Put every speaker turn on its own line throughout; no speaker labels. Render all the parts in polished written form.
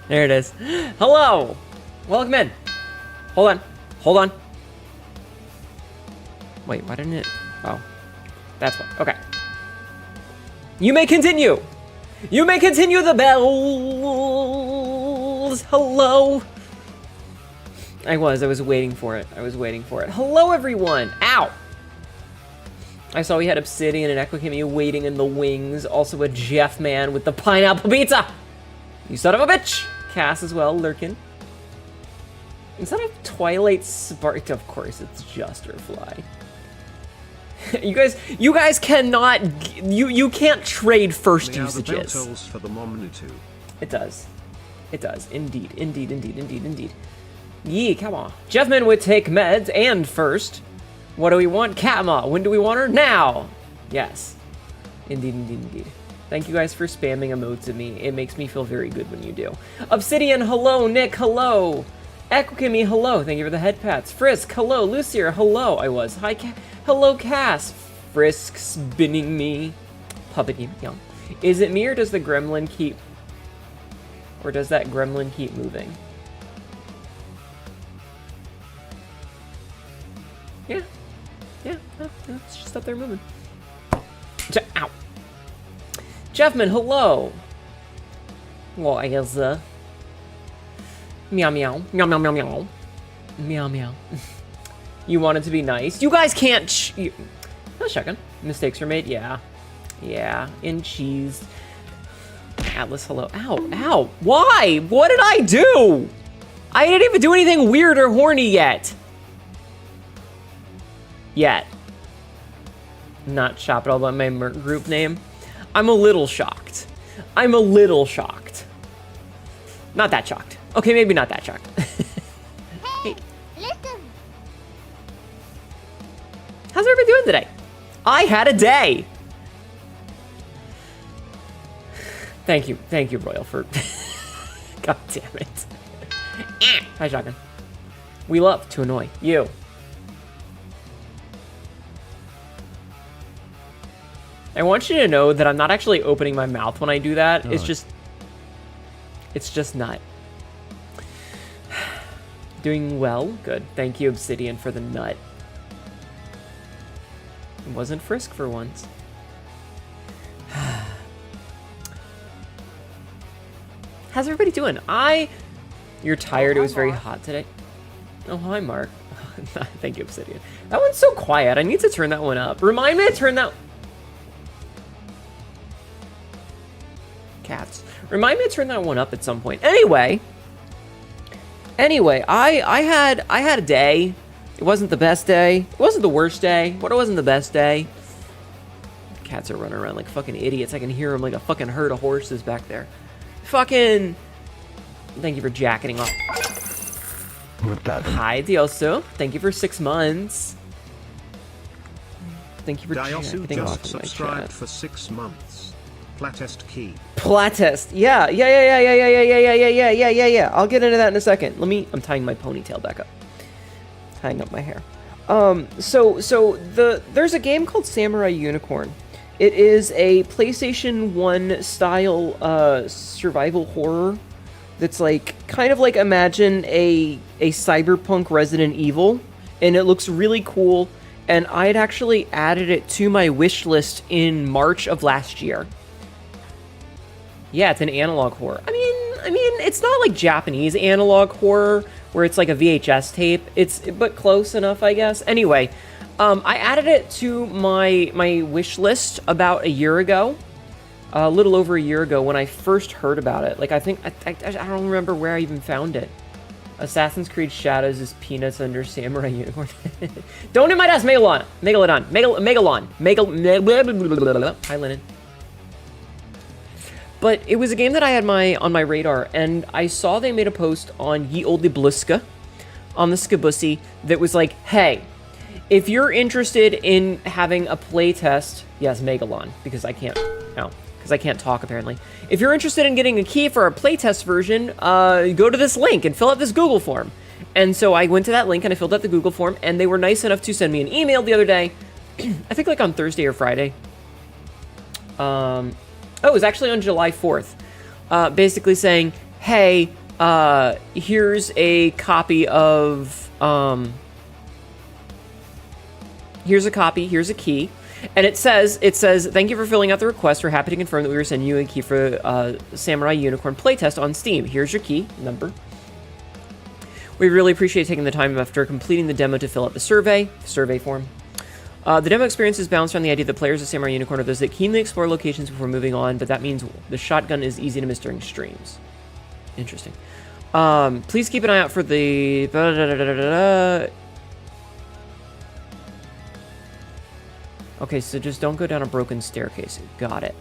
There it is. Hello! Welcome in. Hold on. Hold on. Wait, why didn't it? Oh. That's what. Okay. You may continue! You may continue the bells! Hello! I was waiting for it. Hello, everyone! Ow! I saw we had Obsidian and Equikimi waiting in the wings. Also a Jeff man with the pineapple pizza! You son of a bitch! Cass as well, lurking. Instead of Twilight Spark, of course, it's just her fly. You guys cannot, you can't trade first usages.
For the
It does. Indeed. Yee, come on. Jeffman would take meds and first. What do we want? Katma. When do we want her? Now. Yes. Indeed. Thank you guys for spamming emotes at me. It makes me feel very good when you do. Obsidian, hello. Nick, hello. Equikimi, hello. Thank you for the head pats. Frisk, hello. Lucier, hello. Hi, hello, Cass. Frisk spinning me. Puppet young. Is it me or does the gremlin keep... Or does that gremlin keep moving? Yeah. It's just up there moving. Ow. Jeffman, hello. Well, I guess, meow meow. Meow meow. You wanted to be nice. You guys can't not shotgun. Mistakes were made, yeah. In cheese. Atlas, hello. Ow. Why? What did I do? I didn't even do anything weird or horny yet. Not shocked at all about my merc group name. I'm a little shocked. Not that shocked. Okay, maybe not that shocked.
Hey, listen.
How's everybody doing today? I had a day. Thank you, Royal, for... God damn it. Hi, shotgun. We love to annoy you. I want you to know that I'm not actually opening my mouth when I do that. Oh. It's just not. Doing well? Good. Thank you, Obsidian, for the nut. It wasn't Frisk for once. How's everybody doing? You're tired. It was very hot today. Oh, hi, Mark. Thank you, Obsidian. That one's so quiet. I need to turn that one up. Remind me to turn that... Cats. Remind me to turn that one up at some point. Anyway, I had a day. It wasn't the best day. It wasn't the worst day, but it wasn't the best day. Cats are running around like fucking idiots. I can hear them like a fucking herd of horses back there. Fucking... Thank you for jacketing off. Hi, Diosu. Thank you for 6 months. Thank you for jacketing off in my chat.
Subscribed for 6 months. Playtest key.
Playtest. Yeah. I'll get into that in a second. I'm tying my ponytail back up. Tying up my hair. There's a game called Samurai Unicorn. It is a PlayStation 1 style survival horror that's like kind of like imagine a cyberpunk Resident Evil, and it looks really cool. And I had actually added it to my wish list in March of last year. Yeah, it's an analog horror. I mean, it's not like Japanese analog horror where it's like a VHS tape. But close enough, I guess. Anyway, I added it to my wish list about a year ago, a little over a year ago when I first heard about it. Like I don't remember where I even found it. Assassin's Creed Shadows is peanuts under Samurai Unicorn. Don't hit my desk, Megalon. Hi, Lennon. But it was a game that I had on my radar, and I saw they made a post on Ye Olde Bluska, on the Skabussy, that was like, hey, if you're interested in having a playtest, yes, Megalon, because I can't talk apparently. If you're interested in getting a key for a playtest version, go to this link and fill out this Google form. And so I went to that link and I filled out the Google form, and they were nice enough to send me an email the other day, I think like on Thursday or Friday. Oh, it was actually on July 4th. Basically saying, hey, here's a copy of, here's a key. And it says, thank you for filling out the request. We're happy to confirm that we were sending you a key for Samurai Unicorn Playtest on Steam. Here's your key number. We really appreciate taking the time after completing the demo to fill out the survey form. The demo experience is balanced around the idea that players of Samurai Unicorn are those that keenly explore locations before moving on, but that means the shotgun is easy to miss during streams. Interesting. Please keep an eye out for the... Okay, so just don't go down a broken staircase. Got it.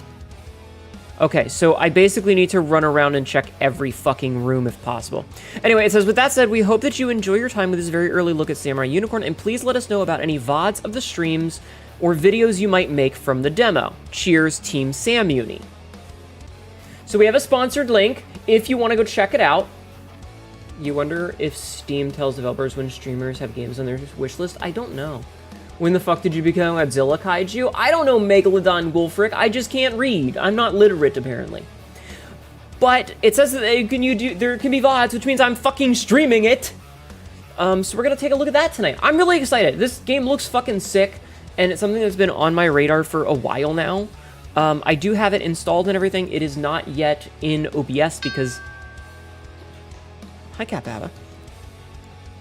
Okay, so I basically need to run around and check every fucking room if possible. Anyway, it says, with that said, we hope that you enjoy your time with this very early look at Samurai Unicorn, and please let us know about any VODs of the streams or videos you might make from the demo. Cheers, Team Samuni. So we have a sponsored link if you want to go check it out. You wonder if Steam tells developers when streamers have games on their wish list? I don't know. When the fuck did you become Godzilla Kaiju? I don't know, Megalodon Wolfric. I just can't read. I'm not literate, apparently. But it says that there can be VODs, which means I'm fucking streaming it. So we're gonna take a look at that tonight. I'm really excited. This game looks fucking sick, and it's something that's been on my radar for a while now. I do have it installed and everything. It is not yet in OBS because... Hi, Capaba.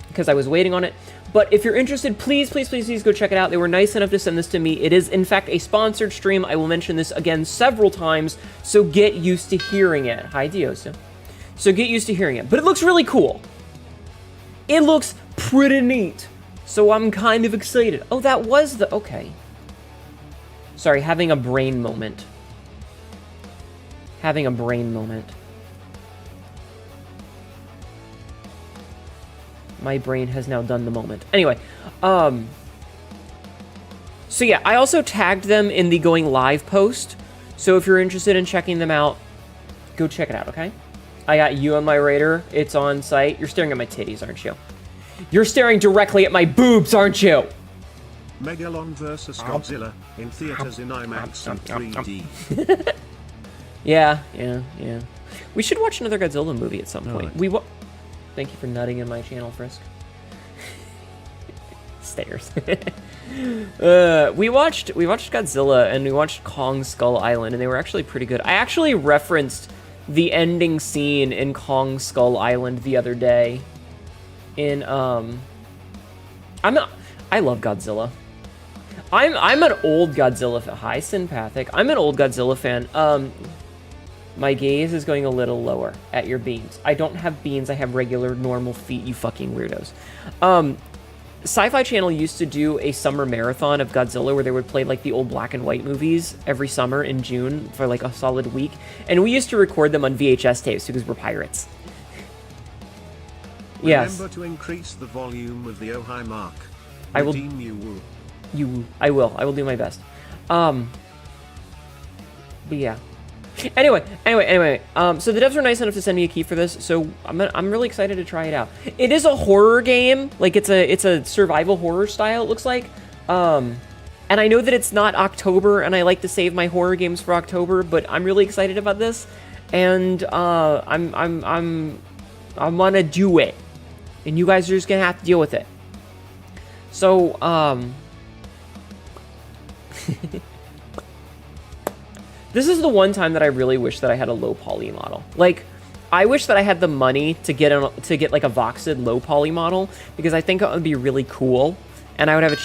Because I was waiting on it. But if you're interested, please, please, please, please go check it out. They were nice enough to send this to me. It is, in fact, a sponsored stream. I will mention this again several times, so get used to hearing it. Hi, Diosa. So get used to hearing it. But it looks really cool. It looks pretty neat. So I'm kind of excited. Oh, that was the... Okay. Sorry, having a brain moment. Having a brain moment. My brain has now done the moment. Anyway, so yeah, I also tagged them in the going live post. So if you're interested in checking them out, go check it out, okay? I got you on my radar. It's on site. You're staring at my titties, aren't you? You're staring directly at my boobs, aren't you?
Megalon vs. Godzilla in theaters in IMAX and 3D.
Yeah. We should watch another Godzilla movie at some point.
Right.
Thank you for nutting in my channel, Frisk. Stairs. we watched Godzilla and we watched Kong Skull Island, and they were actually pretty good. I actually referenced the ending scene in Kong Skull Island the other day. I love Godzilla. I'm an old Godzilla fan. Hi, Synpathic. I'm an old Godzilla fan. My gaze is going a little lower at your beans. I don't have beans, I have regular, normal feet, you fucking weirdos. Sci-Fi Channel used to do a summer marathon of Godzilla where they would play, like, the old black and white movies every summer in June for, like, a solid week. And we used to record them on VHS tapes because we're pirates. Yes.
Remember to increase the volume of the Ohai mark.
I will. I will do my best. But yeah. Anyway, so the devs were nice enough to send me a key for this, so I'm really excited to try it out. It is a horror game, like it's a survival horror style, it looks like. And I know that it's not October, and I like to save my horror games for October, but I'm really excited about this, and I'm gonna do it, and you guys are just gonna have to deal with it. So this is the one time that I really wish that I had a low poly model. Like, I wish that I had the money to get like a Voxid low poly model, because I think it would be really cool, and I would have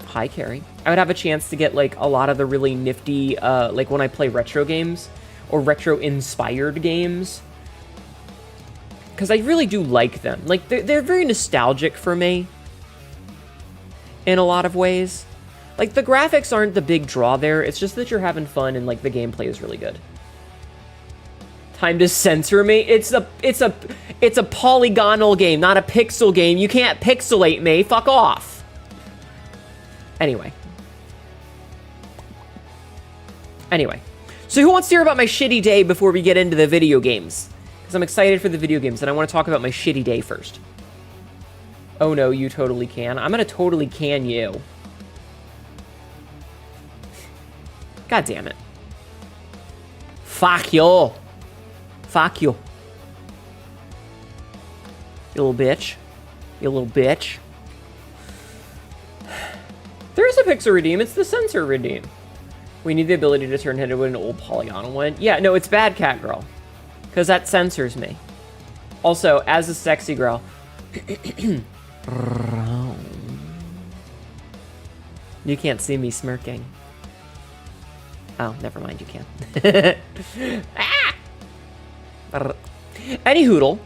Hi, Carrie. I would have a chance to get like a lot of the really nifty, like when I play retro games or retro inspired games, because I really do like them. Like they're very nostalgic for me in a lot of ways. Like, the graphics aren't the big draw there, it's just that you're having fun and, like, the gameplay is really good. Time to censor me? It's a polygonal game, not a pixel game. You can't pixelate me. Fuck off. Anyway. So who wants to hear about my shitty day before we get into the video games? Because I'm excited for the video games, and I want to talk about my shitty day first. Oh no, you totally can. I'm gonna totally can you. God damn it. Fuck you. Fuck you. You little bitch. You little bitch. There is a pixel redeem. It's the sensor redeem. We need the ability to turn into an old polygonal one. Yeah, no, it's bad, cat girl. Because that censors me. Also, as a sexy girl. You can't see me smirking. Oh, never mind, you can. Ah! Any hoodle.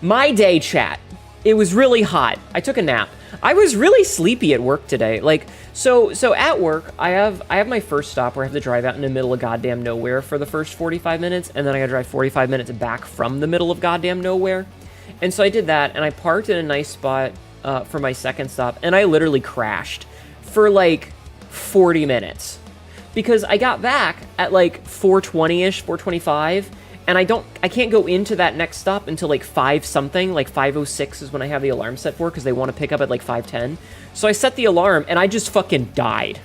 My day, chat. It was really hot. I took a nap. I was really sleepy at work today. Like, so at work, I have my first stop where I have to drive out in the middle of goddamn nowhere for the first 45 minutes, and then I gotta drive 45 minutes back from the middle of goddamn nowhere. And so I did that, and I parked in a nice spot for my second stop, and I literally crashed for like 40 minutes. Because I got back at like 4:20-ish, 4:25, and I can't go into that next stop until like 5 something, like 5:06 is when I have the alarm set for, because they want to pick up at like 5:10. So I set the alarm, and I just fucking died.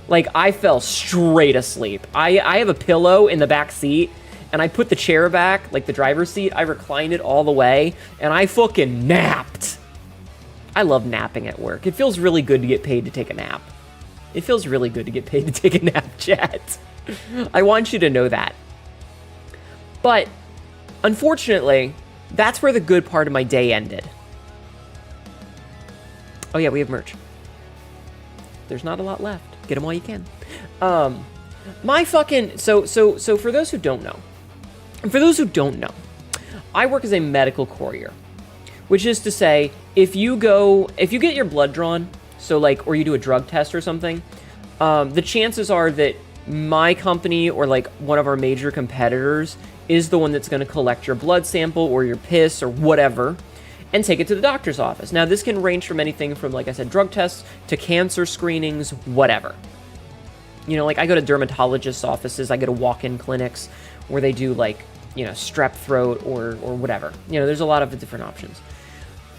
Like, I fell straight asleep. I have a pillow in the back seat, and I put the chair back, like the driver's seat, I reclined it all the way, and I fucking napped. I love napping at work. It feels really good to get paid to take a nap. It feels really good to get paid to take a nap, chat. I want you to know that. But, unfortunately, that's where the good part of my day ended. Oh yeah, we have merch. There's not a lot left. Get them while you can. My fucking... So for those who don't know, I work as a medical courier. Which is to say, if you get your blood drawn, so like, or you do a drug test or something, the chances are that my company or like one of our major competitors is the one that's going to collect your blood sample or your piss or whatever and take it to the doctor's office. Now, this can range from anything from, like I said, drug tests to cancer screenings, whatever. You know, like I go to dermatologists' offices, I go to walk-in clinics where they do like, you know, strep throat or whatever. You know, there's a lot of different options.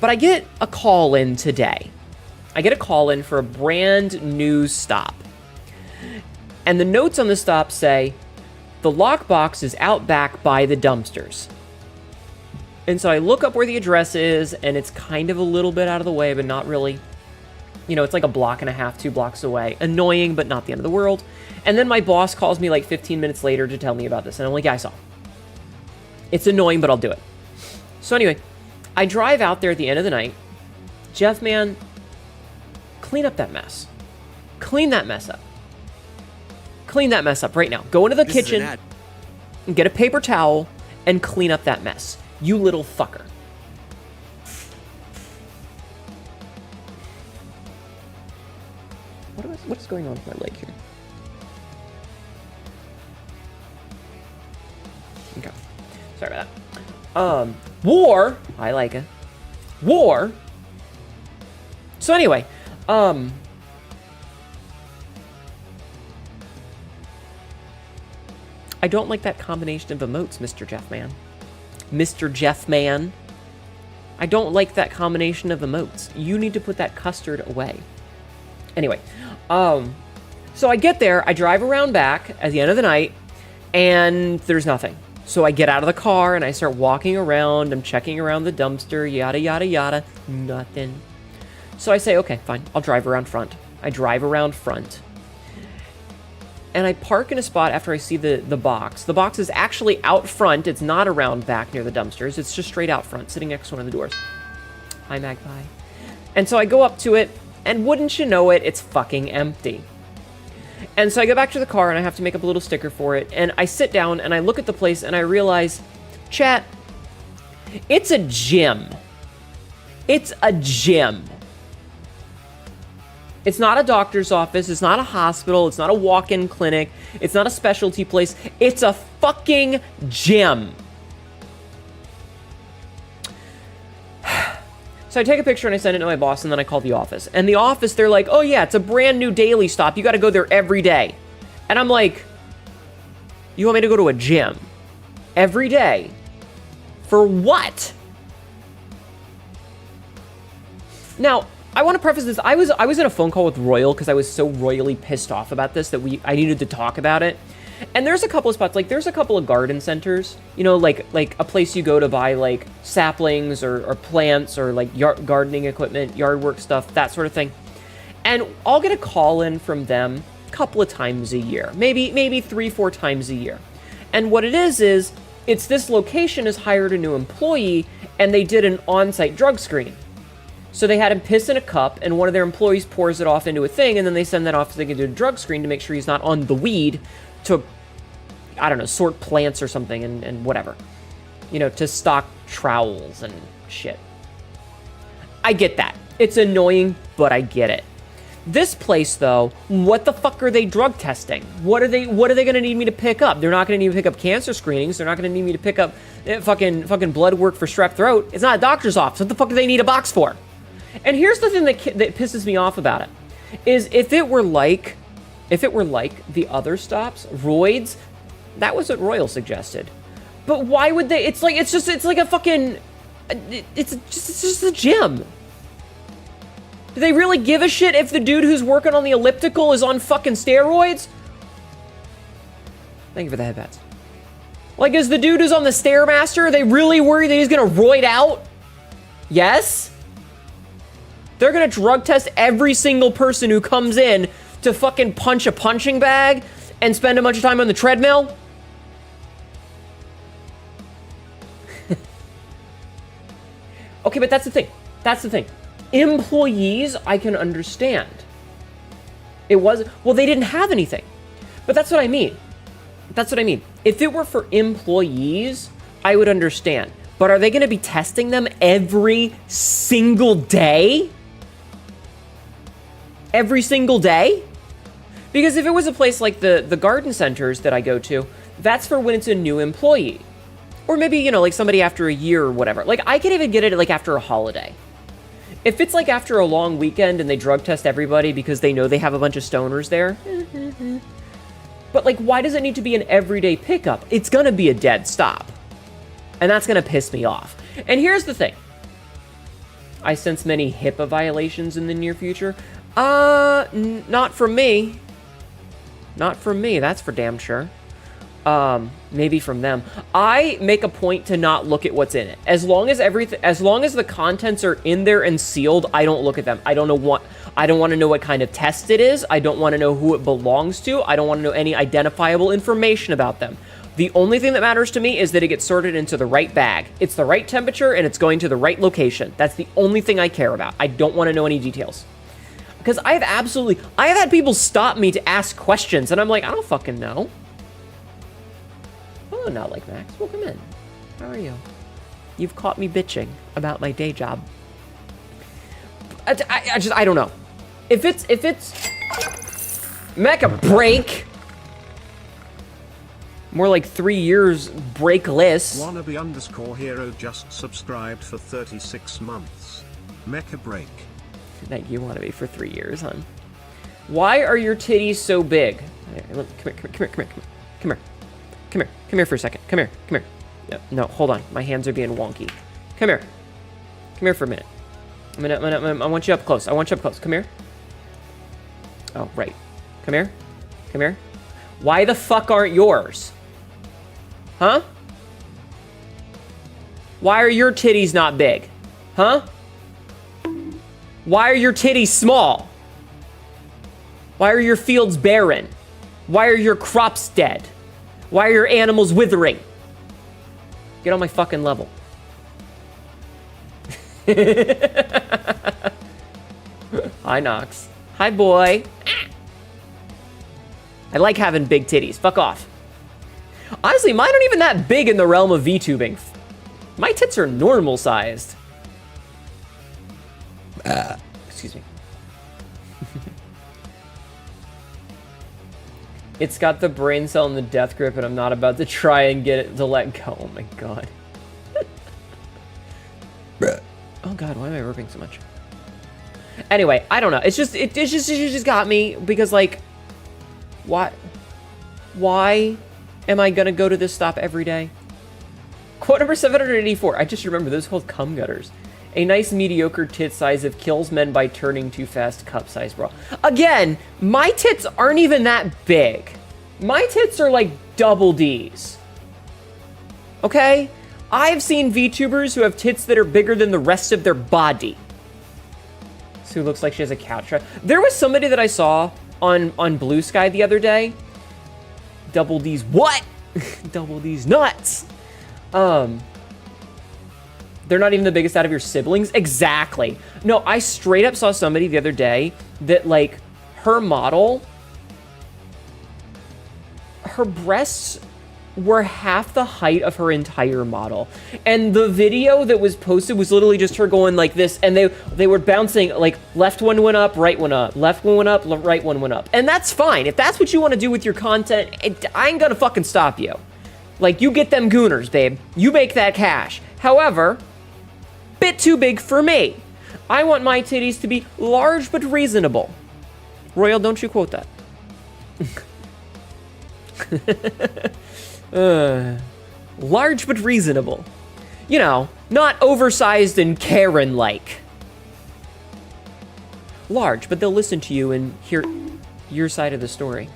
But I get a call in today. I get a call in for a brand new stop. And the notes on the stop say, the lockbox is out back by the dumpsters. And so I look up where the address is, and it's kind of a little bit out of the way, but not really. You know, it's like a block and a half, 2 blocks away. Annoying, but not the end of the world. And then my boss calls me like 15 minutes later to tell me about this. And I'm like, yeah, I saw. It's annoying, but I'll do it. So anyway, I drive out there at the end of the night. Jeff, man, clean up that mess. Clean that mess up. Clean that mess up right now. Go into the kitchen and get a paper towel and clean up that mess. You little fucker. What is going on with my leg here? Okay. Sorry about that. War. I like it. War. So anyway, I don't like that combination of emotes, Mr. Jeffman. Mr. Jeffman. I don't like that combination of emotes. You need to put that custard away. Anyway, so I get there, I drive around back at the end of the night, and there's nothing. So I get out of the car, and I start walking around, I'm checking around the dumpster, yada, yada, yada, nothing. So I say, okay, fine, I'll drive around front. I drive around front. And I park in a spot after I see the box. The box is actually out front. It's not around back near the dumpsters. It's just straight out front, sitting next to one of the doors. Hi, Magpie. And so I go up to it, and wouldn't you know it, it's fucking empty. And so I go back to the car, and I have to make up a little sticker for it. And I sit down, and I look at the place, and I realize, chat, it's a gym. It's a gym. It's not a doctor's office, it's not a hospital, it's not a walk-in clinic, it's not a specialty place, it's a fucking gym. So I take a picture and I send it to my boss, and then I call the office. And the office, they're like, oh yeah, it's a brand new daily stop, you gotta go there every day. And I'm like, you want me to go to a gym? Every day? For what? Now, I want to preface this. I was in a phone call with Royal because I was so royally pissed off about this that I needed to talk about it. And there's a couple of spots, like there's a couple of garden centers, you know, like a place you go to buy like saplings or plants or like gardening equipment, yard work stuff, that sort of thing. And I'll get a call in from them a couple of times a year, maybe 3-4 times a year. And what it is it's this location has hired a new employee and they did an on-site drug screen. So they had him piss in a cup, and one of their employees pours it off into a thing, and then they send that off so they can do a drug screen to make sure he's not on the weed to, I don't know, sort plants or something and whatever. You know, to stock trowels and shit. I get that. It's annoying, but I get it. This place, though, what the fuck are they drug testing? What are they going to need me to pick up? They're not going to need me to pick up cancer screenings. They're not going to need me to pick up fucking blood work for strep throat. It's not a doctor's office. What the fuck do they need a box for? And here's the thing that pisses me off about it, is if it were like the other stops, Roids, that was what Royal suggested. But why would they? It's like a fucking, it's just a gym. Do they really give a shit if the dude who's working on the elliptical is on fucking steroids? Thank you for the headpats. Like, is the dude who's on the Stairmaster, are they really worried that he's gonna roid out? Yes? They're gonna drug test every single person who comes in to fucking punch a punching bag and spend a bunch of time on the treadmill? Okay, but that's the thing. That's the thing. Employees, I can understand. Well, they didn't have anything. But that's what I mean. That's what I mean. If it were for employees, I would understand. But are they gonna be testing them every single day? Every single day? Because if it was a place like the garden centers that I go to, that's for when it's a new employee. Or maybe, you know, like somebody after a year or whatever. Like, I could even get it like after a holiday. If it's like after a long weekend and they drug test everybody because they know they have a bunch of stoners there. But like, why does it need to be an everyday pickup? It's gonna be a dead stop. And that's gonna piss me off. And here's the thing. I sense many HIPAA violations in the near future. Not from me. Not from me, that's for damn sure. Maybe from them. I make a point to not look at what's in it. As long as the contents are in there and sealed, I don't look at them. I don't want to know what kind of test it is. I don't want to know who it belongs to. I don't want to know any identifiable information about them. The only thing that matters to me is that it gets sorted into the right bag. It's the right temperature and it's going to the right location. That's the only thing I care about. I don't want to know any details. Because I have had people stop me to ask questions, and I'm like, I don't fucking know. Oh, not like Max. Welcome in. How are you? You've caught me bitching about my day job. I don't know. If it's Mecha break, more like 3 years breakless.
Wannabe_hero just subscribed for 36 months. Mecha break.
Thank you, Wannabe, for 3 years, hon. Why are your titties so big? Come here for a second. Come here. No, hold on. My hands are being wonky. Come here for a minute. I want you up close. Come here. Oh, right. Come here. Why the fuck aren't yours? Huh? Why are your titties not big? Huh? Why are your titties small? Why are your fields barren? Why are your crops dead? Why are your animals withering? Get on my fucking level. Hi, Nox. Hi, boy. I like having big titties. Fuck off. Honestly, mine aren't even that big in the realm of VTubing. My tits are normal sized. Excuse me. It's got the brain cell and the death grip, and I'm not about to try and get it to let go. Oh my god. Oh god, why am I burping so much? Anyway, I don't know. It just got me because, like, why am I gonna go to this stop every day? Quote number 784. I just remember those called cum gutters. A nice mediocre tit size if kills men by turning too fast, cup size bra. Again, my tits aren't even that big. My tits are like double D's. Okay? I've seen VTubers who have tits that are bigger than the rest of their body. So who looks like she has a couch. There was somebody that I saw on Blue Sky the other day. Double D's what? Double D's nuts. They're not even the biggest out of your siblings. Exactly. No, I straight up saw somebody the other day that, like, her model, her breasts were half the height of her entire model. And the video that was posted was literally just her going like this, and they were bouncing, like, left one went up, right one up, left one went up, right one went up. And that's fine. If that's what you want to do with your content, I ain't gonna fucking stop you. Like, you get them gooners, babe. You make that cash. However, bit too big for me. I want my titties to be large but reasonable. Royal, don't you quote that. Large but reasonable. You know, not oversized and Karen-like. Large, but they'll listen to you and hear your side of the story.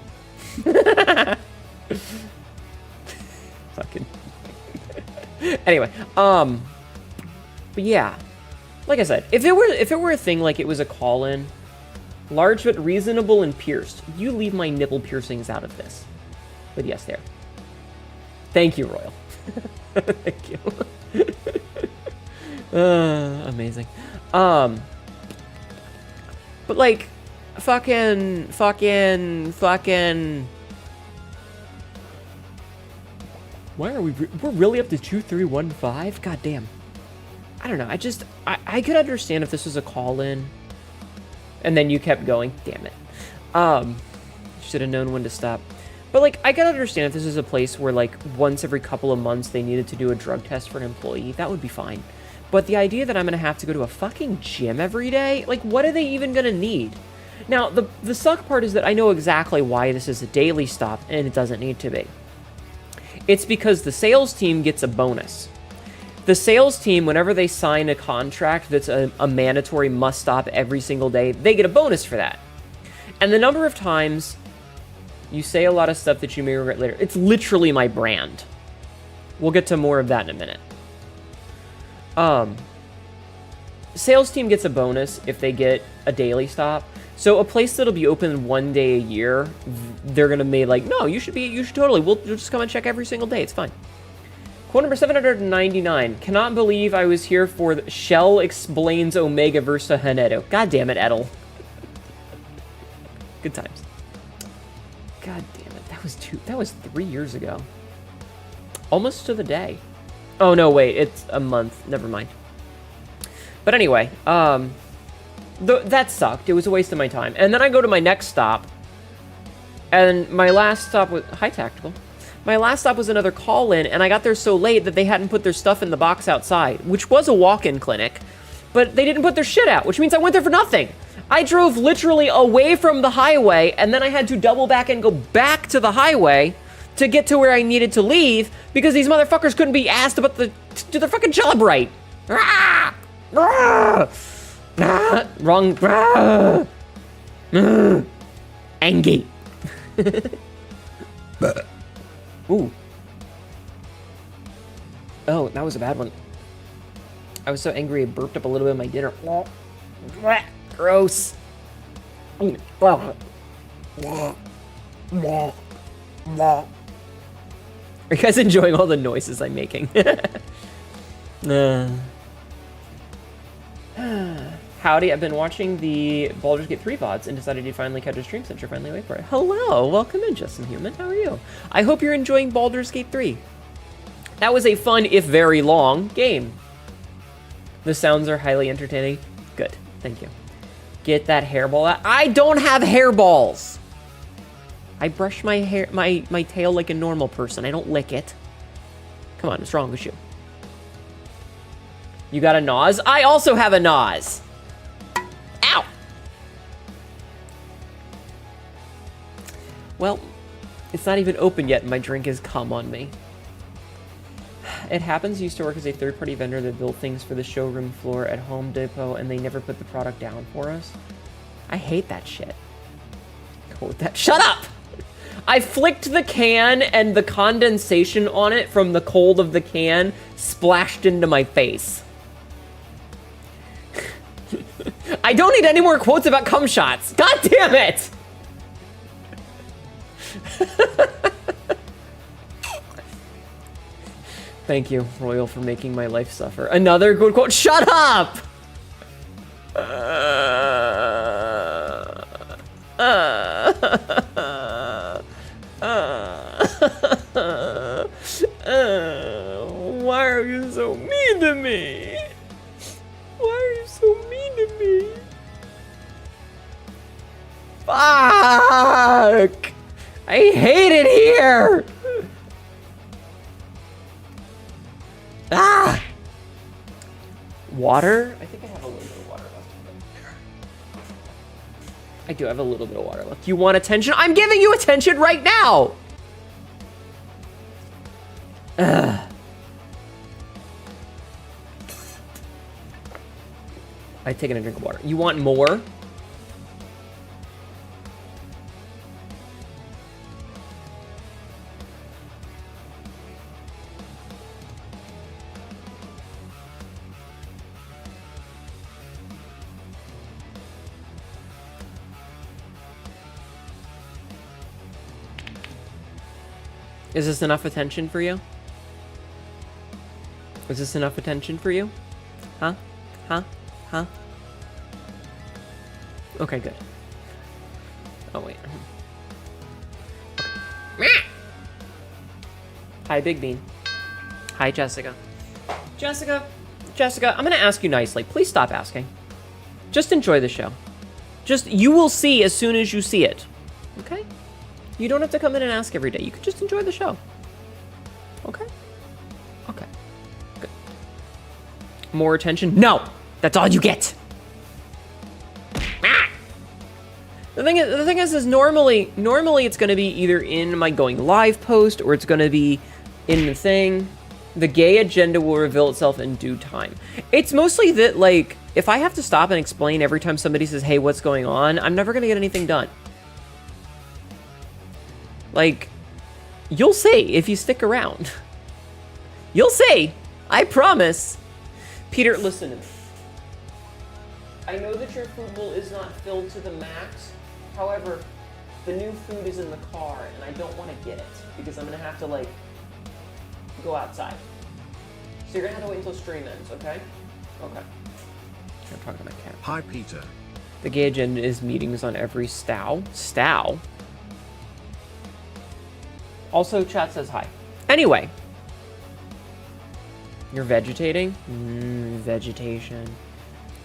Fucking. Anyway, but yeah. Like I said, if it were a thing like it was a call-in, large but reasonable and pierced, you leave my nipple piercings out of this. But yes, there. Thank you, Royal. Thank you. Amazing. But like, fucking. Why are we're really up to 2315? God damn. I don't know. I could understand if this was a call-in, and then you kept going. Damn it. Should have known when to stop. But, like, I could understand if this is a place where, like, once every couple of months they needed to do a drug test for an employee. That would be fine. But the idea that I'm going to have to go to a fucking gym every day? Like, what are they even going to need? Now, the suck part is that I know exactly why this is a daily stop, and it doesn't need to be. It's because the sales team gets a bonus. The sales team, whenever they sign a contract that's a mandatory must-stop every single day, they get a bonus for that. And the number of times you say a lot of stuff that you may regret later. It's literally my brand. We'll get to more of that in a minute. Sales team gets a bonus if they get a daily stop. So a place that'll be open one day a year, they're gonna be like, no, you should totally, you'll just come and check every single day, it's fine. Quote number 799. Cannot believe I was here for Shell explains Omega versus Hanedo. God damn it, Edel. Good times. God damn it, that was 3 years ago. Almost to the day. Oh no, wait, it's a month, never mind. But anyway, that sucked. It was a waste of my time. And then I go to my next stop, and my last stop was... Hi, Tactical. My last stop was another call-in, and I got there so late that they hadn't put their stuff in the box outside, which was a walk-in clinic, but they didn't put their shit out, which means I went there for nothing. I drove literally away from the highway, and then I had to double back and go back to the highway to get to where I needed to leave, because these motherfuckers couldn't be asked about to their fucking job right. Ah! Ah! Ah! Wrong. Ah! Angie. Ooh. Oh, that was a bad one. I was so angry I burped up a little bit of my dinner. Gross. Are you guys enjoying all the noises I'm making? Howdy, I've been watching the Baldur's Gate 3 VODs and decided to finally catch a stream since you're finally awake for it. Hello, welcome in, Justin Human. How are you? I hope you're enjoying Baldur's Gate 3. That was a fun, if very long, game. The sounds are highly entertaining. Good, thank you. Get that hairball out. I don't have hairballs! I brush my hair, my tail like a normal person. I don't lick it. Come on, what's wrong with you? You got a nose? I also have a nose! Ow! Well, it's not even open yet and my drink has come on me. It happens. Used to work as a third-party vendor that built things for the showroom floor at Home Depot, and they never put the product down for us. I hate that shit. Quote that. Shut up! I flicked the can and the condensation on it from the cold of the can splashed into my face. I don't need any more quotes about cum shots. God damn it! Thank you, Royal, for making my life suffer. Another good quote. Shut up! Why are you so mean to me? Why are you so mean to me? Fuck! I hate it here! Ah! Water? I think I have a little bit of water left. I do have a little bit of water left. You want attention? I'm giving you attention right now! Ugh. I've taken a drink of water. You want more? Is this enough attention for you? Is this enough attention for you? Huh? Huh? Huh? Okay, good. Oh, wait. Okay. Hi, Big Bean. Hi, Jessica. Jessica, I'm gonna ask you nicely. Please stop asking. Just enjoy the show. You will see as soon as you see it. Okay? You don't have to come in and ask every day. You can just enjoy the show. Okay? Okay. Good. More attention? No! That's all you get! Ah! The thing is normally it's gonna be either in my going live post or it's gonna be in the thing. The gay agenda will reveal itself in due time. It's mostly that, like, if I have to stop and explain every time somebody says, hey, what's going on, I'm never gonna get anything done. Like, you'll see if you stick around. You'll see. I promise. Peter, listen to me. I know that your food bowl is not filled to the max. However, the new food is in the car, and I don't want to get it because I'm going to have to, like, go outside. So you're going to have to wait until stream ends, okay? Okay. I'm talking to my cat.
Hi, Peter.
The gay agenda is meetings on every stow. Stow? Also, chat says hi. Anyway. You're vegetating? Vegetation.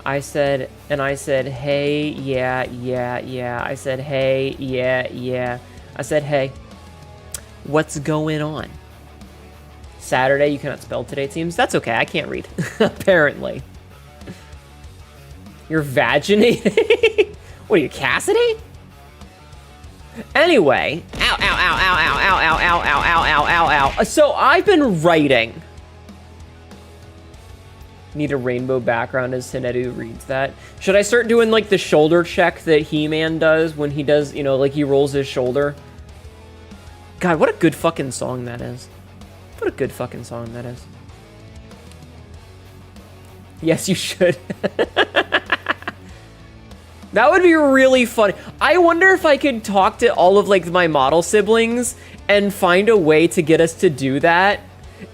I said, hey, yeah. I said, hey, yeah. I said, hey. What's going on? Saturday, you cannot spell today, it seems. That's okay, I can't read. Apparently. You're vaginating? What are you, Cassidy? Anyway, ow. So I've been writing. Need a rainbow background as Sinedu reads that. Should I start doing like the shoulder check that He-Man does when he does, you know, like he rolls his shoulder? God, what a good fucking song that is. What a good fucking song that is. Yes, you should. That would be really funny. I wonder if I could talk to all of like my model siblings and find a way to get us to do that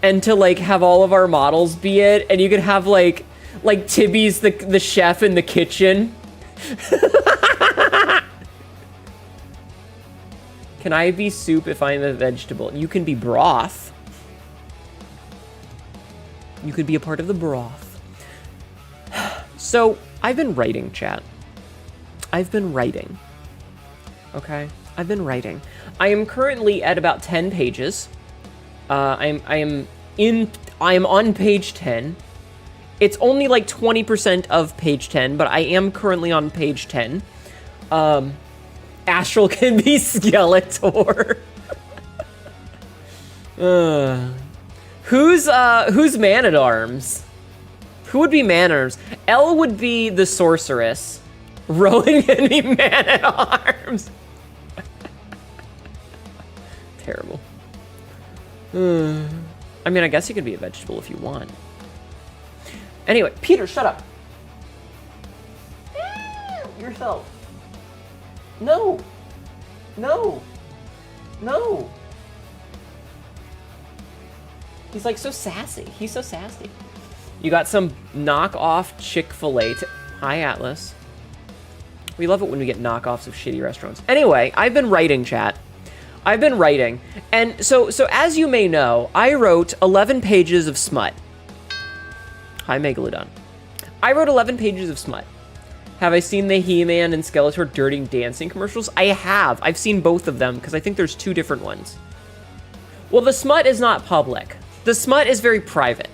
and to like have all of our models be it, and you could have like Tibby's the chef in the kitchen. Can I be soup if I'm a vegetable? You can be broth. You could be a part of the broth. So I've been writing, chat. I've been writing. Okay? I've been writing. I am currently at about 10 pages. I am on page 10. It's only like 20% of page 10, but I am currently on page 10. Astral can be Skeletor. Who's Man-at-Arms? Who would be Man-at-Arms? Elle would be the sorceress. Rowan can be Man-at-Arms. Terrible. I mean, I guess you could be a vegetable if you want. Anyway, Peter, shut up. Yourself. No. No. No. He's like so sassy. He's so sassy. You got some knockoff Chick-fil-A. Hi, Atlas. We love it when we get knockoffs of shitty restaurants. Anyway, I've been writing, chat. I've been writing. And so as you may know, I wrote 11 pages of smut. Hi, Megalodon. I wrote 11 pages of smut. Have I seen the He-Man and Skeletor Dirty Dancing commercials? I have. I've seen both of them because I think there's 2 different ones. Well, the smut is not public. The smut is very private.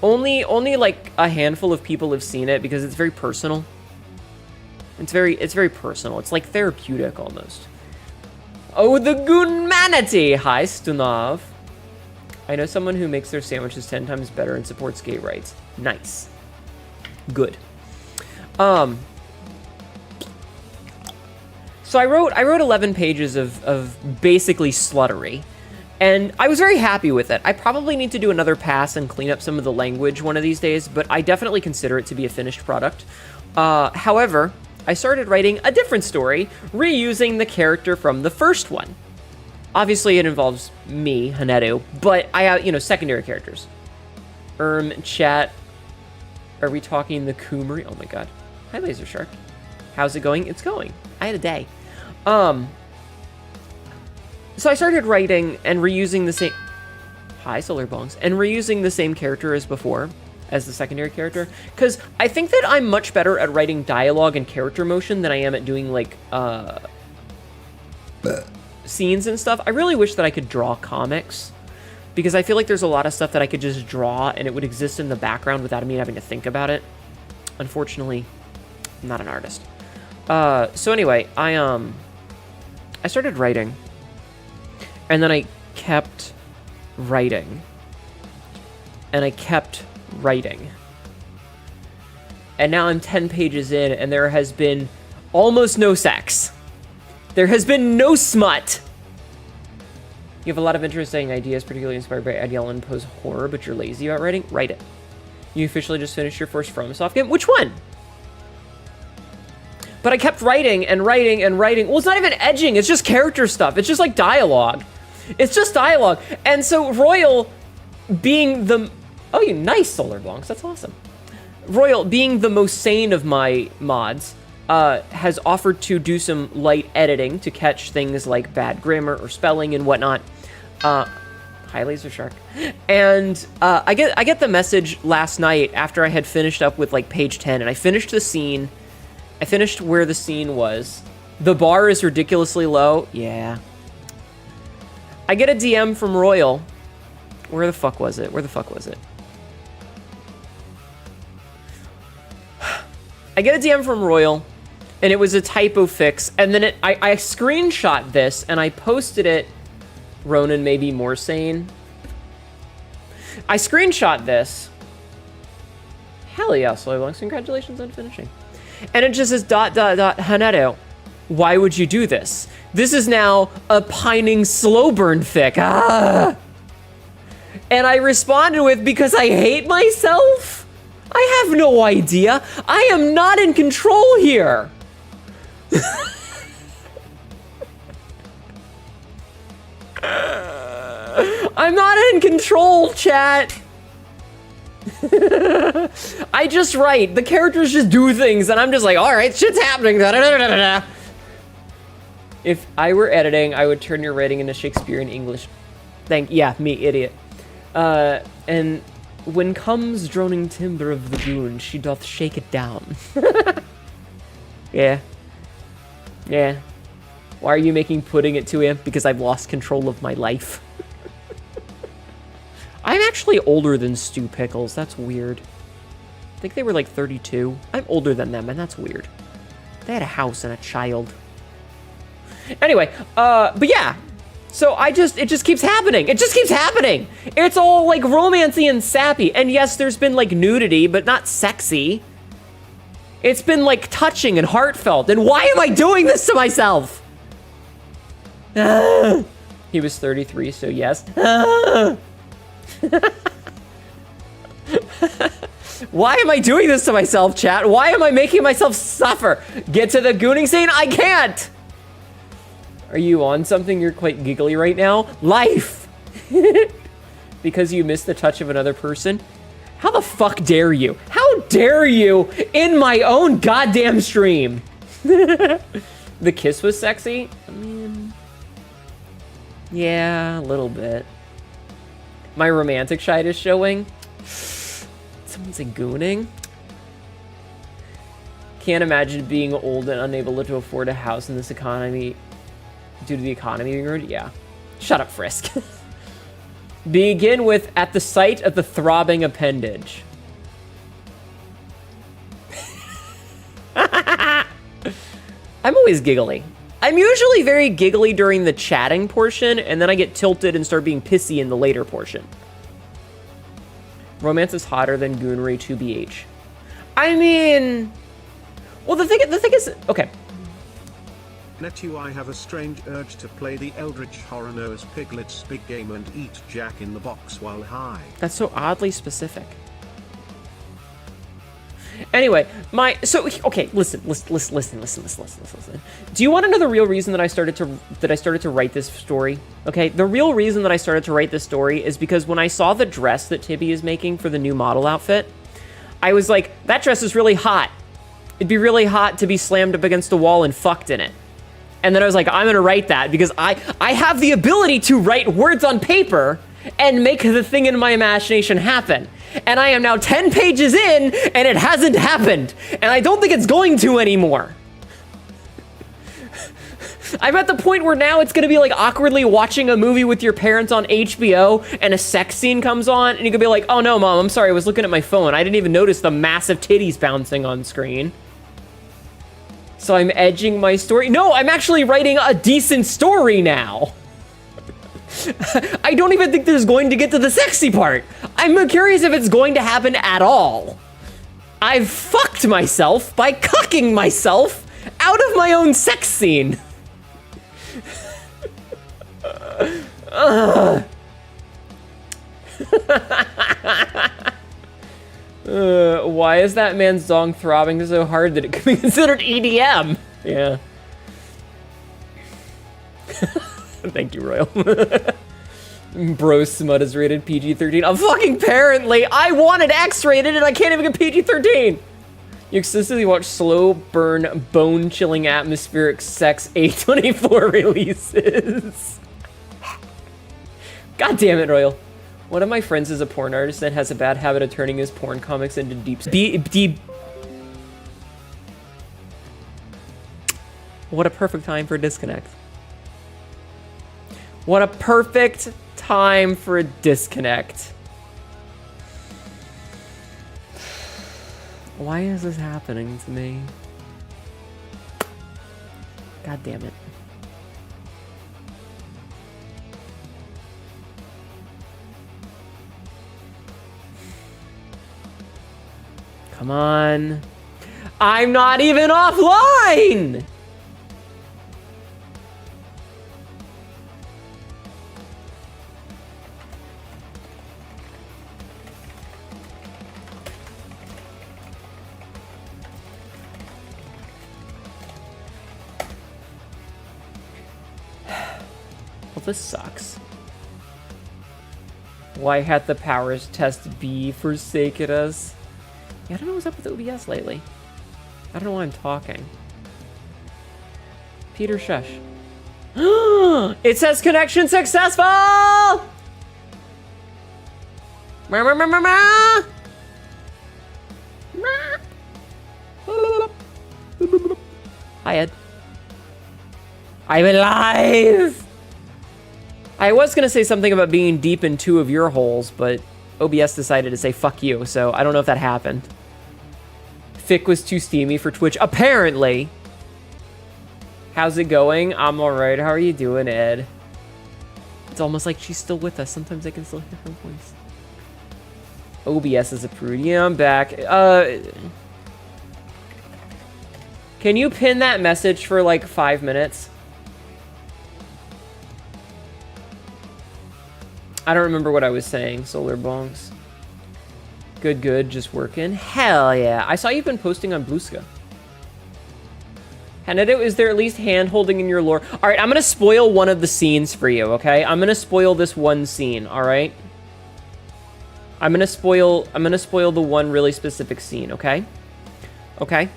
Only like a handful of people have seen it because it's very personal. It's very personal. It's like therapeutic almost. Oh, the Goon Manatee! Hi, Stunov. I know someone who makes their sandwiches 10 times better and supports gay rights. Nice. Good. So I wrote 11 pages of basically sluttery. And I was very happy with it. I probably need to do another pass and clean up some of the language one of these days, but I definitely consider it to be a finished product. However, I started writing a different story, reusing the character from the first one. Obviously, it involves me, Haneru, but I have, secondary characters. Chat, are we talking the Kumari? Oh my god. Hi, Laser Shark. How's it going? It's going. I had a day. So I started writing and reusing the same... Hi, Solar Bongs. And reusing the same character as before, as the secondary character. Because I think that I'm much better at writing dialogue and character motion than I am at doing, like, scenes and stuff. I really wish that I could draw comics. Because I feel like there's a lot of stuff that I could just draw and it would exist in the background without me having to think about it. Unfortunately, I'm not an artist. So anyway, I started writing. And then I kept writing. And I kept writing. And now I'm 10 pages in, and there has been almost no sex. There has been no smut. You have a lot of interesting ideas, particularly inspired by Eddie Allan Poe's horror, but you're lazy about writing? Write it. You officially just finished your first FromSoft game? Which one? But I kept writing and writing and writing. Well, it's not even edging. It's just character stuff. It's just like dialogue. It's just dialogue. And so Royal being the... Oh, you nice, Solar Blancs. That's awesome. Royal, being the most sane of my mods, has offered to do some light editing to catch things like bad grammar or spelling and whatnot. Hi, Laser Shark. And I get the message last night after I had finished up with like page 10, and I finished the scene. I finished where the scene was. The bar is ridiculously low. Yeah. I get a DM from Royal. Where the fuck was it? Where the fuck was it? I get a DM from Royal, and it was a typo fix, and then I screenshot this, and I posted it. Ronan may be more sane. I screenshot this. Hell yeah, Soylongs, congratulations on finishing. And it just says ... Haneru, why would you do this? This is now a pining slow burn fic. Ah! And I responded with, because I hate myself? I have no idea. I am not in control here. I'm not in control, chat. I just write. The characters just do things, and I'm just like, all right, shit's happening. If I were editing, I would turn your writing into Shakespearean English. Yeah, me, idiot. And when comes droning timber of the goon, she doth shake it down. Yeah. Yeah. Why are you making pudding at 2 a.m.? Because I've lost control of my life. I'm actually older than Stu Pickles. That's weird. I think they were like 32. I'm older than them, and that's weird. They had a house and a child. Anyway, but yeah. So it just keeps happening. It just keeps happening. It's all like romancy and sappy. And yes, there's been like nudity, but not sexy. It's been like touching and heartfelt. And why am I doing this to myself? Here He was 33, so yes. Why am I doing this to myself, chat? Why am I making myself suffer? Get to the gooning scene? I can't! Are you on something? You're quite giggly right now. Life! Because you missed the touch of another person? How the fuck dare you? How dare you in my own goddamn stream? The kiss was sexy? I mean, yeah, a little bit. My romantic side is showing. Someone's gooning. Can't imagine being old and unable to afford a house in this economy due to the economy being ruined. Yeah. Shut up, Frisk. Begin with at the sight of the throbbing appendage. I'm always giggly. I'm usually very giggly during the chatting portion, and then I get tilted and start being pissy in the later portion. Romance is hotter than Goonray 2BH. I mean, well, the thing is, okay.
Netu, I have a strange urge to play the Eldritch Horror Nose Piglet's big game and eat Jack in the Box while high.
That's so oddly specific. Anyway, okay, listen. Do you want to know the real reason that I started to write this story? Okay, the real reason that I started to write this story is because when I saw the dress that Tibby is making for the new model outfit, I was like, that dress is really hot. It'd be really hot to be slammed up against the wall and fucked in it. And then I was like, I'm gonna write that because I have the ability to write words on paper and make the thing in my imagination happen. And I am now 10 pages in, and it hasn't happened. And I don't think it's going to anymore. I'm at the point where now it's gonna be like awkwardly watching a movie with your parents on HBO, and a sex scene comes on, and you could be like, oh no, Mom, I'm sorry, I was looking at my phone. I didn't even notice the massive titties bouncing on screen. So I'm edging my story. No, I'm actually writing a decent story now. I don't even think there's going to get to the sexy part. I'm curious if it's going to happen at all. I've fucked myself by cucking myself out of my own sex scene. Why is that man's dong throbbing so hard that it could be considered EDM? Yeah. Thank you, Royal. Bro Smut is rated PG-13. Fucking apparently! I wanted X-rated and I can't even get PG-13! You exclusively watch slow burn, bone-chilling atmospheric sex A24 releases. God damn it, Royal. One of my friends is a porn artist and has a bad habit of turning his porn comics into deep. What a perfect time for a disconnect. What a perfect time for a disconnect. Why is this happening to me? God damn it. Come on. I'm not even offline! Well, this sucks. Why had the powers test be forsaken us? Yeah, I don't know what's up with OBS lately. I don't know why I'm talking. Peter, shush. It says connection successful! Hi, Ed. I'm alive! I was gonna say something about being deep in 2 of your holes, but OBS decided to say fuck you, so I don't know if that happened. Fic was too steamy for Twitch, apparently. How's it going? I'm alright. How are you doing, Ed? It's almost like she's still with us. Sometimes I can still hear her voice. OBS is approved. Yeah, I'm back. Can you pin that message for like 5 minutes? I don't remember what I was saying, Solar Bongs. Good, good, just working. Hell yeah. I saw you've been posting on Blueska. Hanedo, is there at least hand-holding in your lore? All right, I'm gonna spoil one of the scenes for you, okay? I'm gonna spoil this one scene, all right? I'm gonna spoil the one really specific scene, okay? Okay?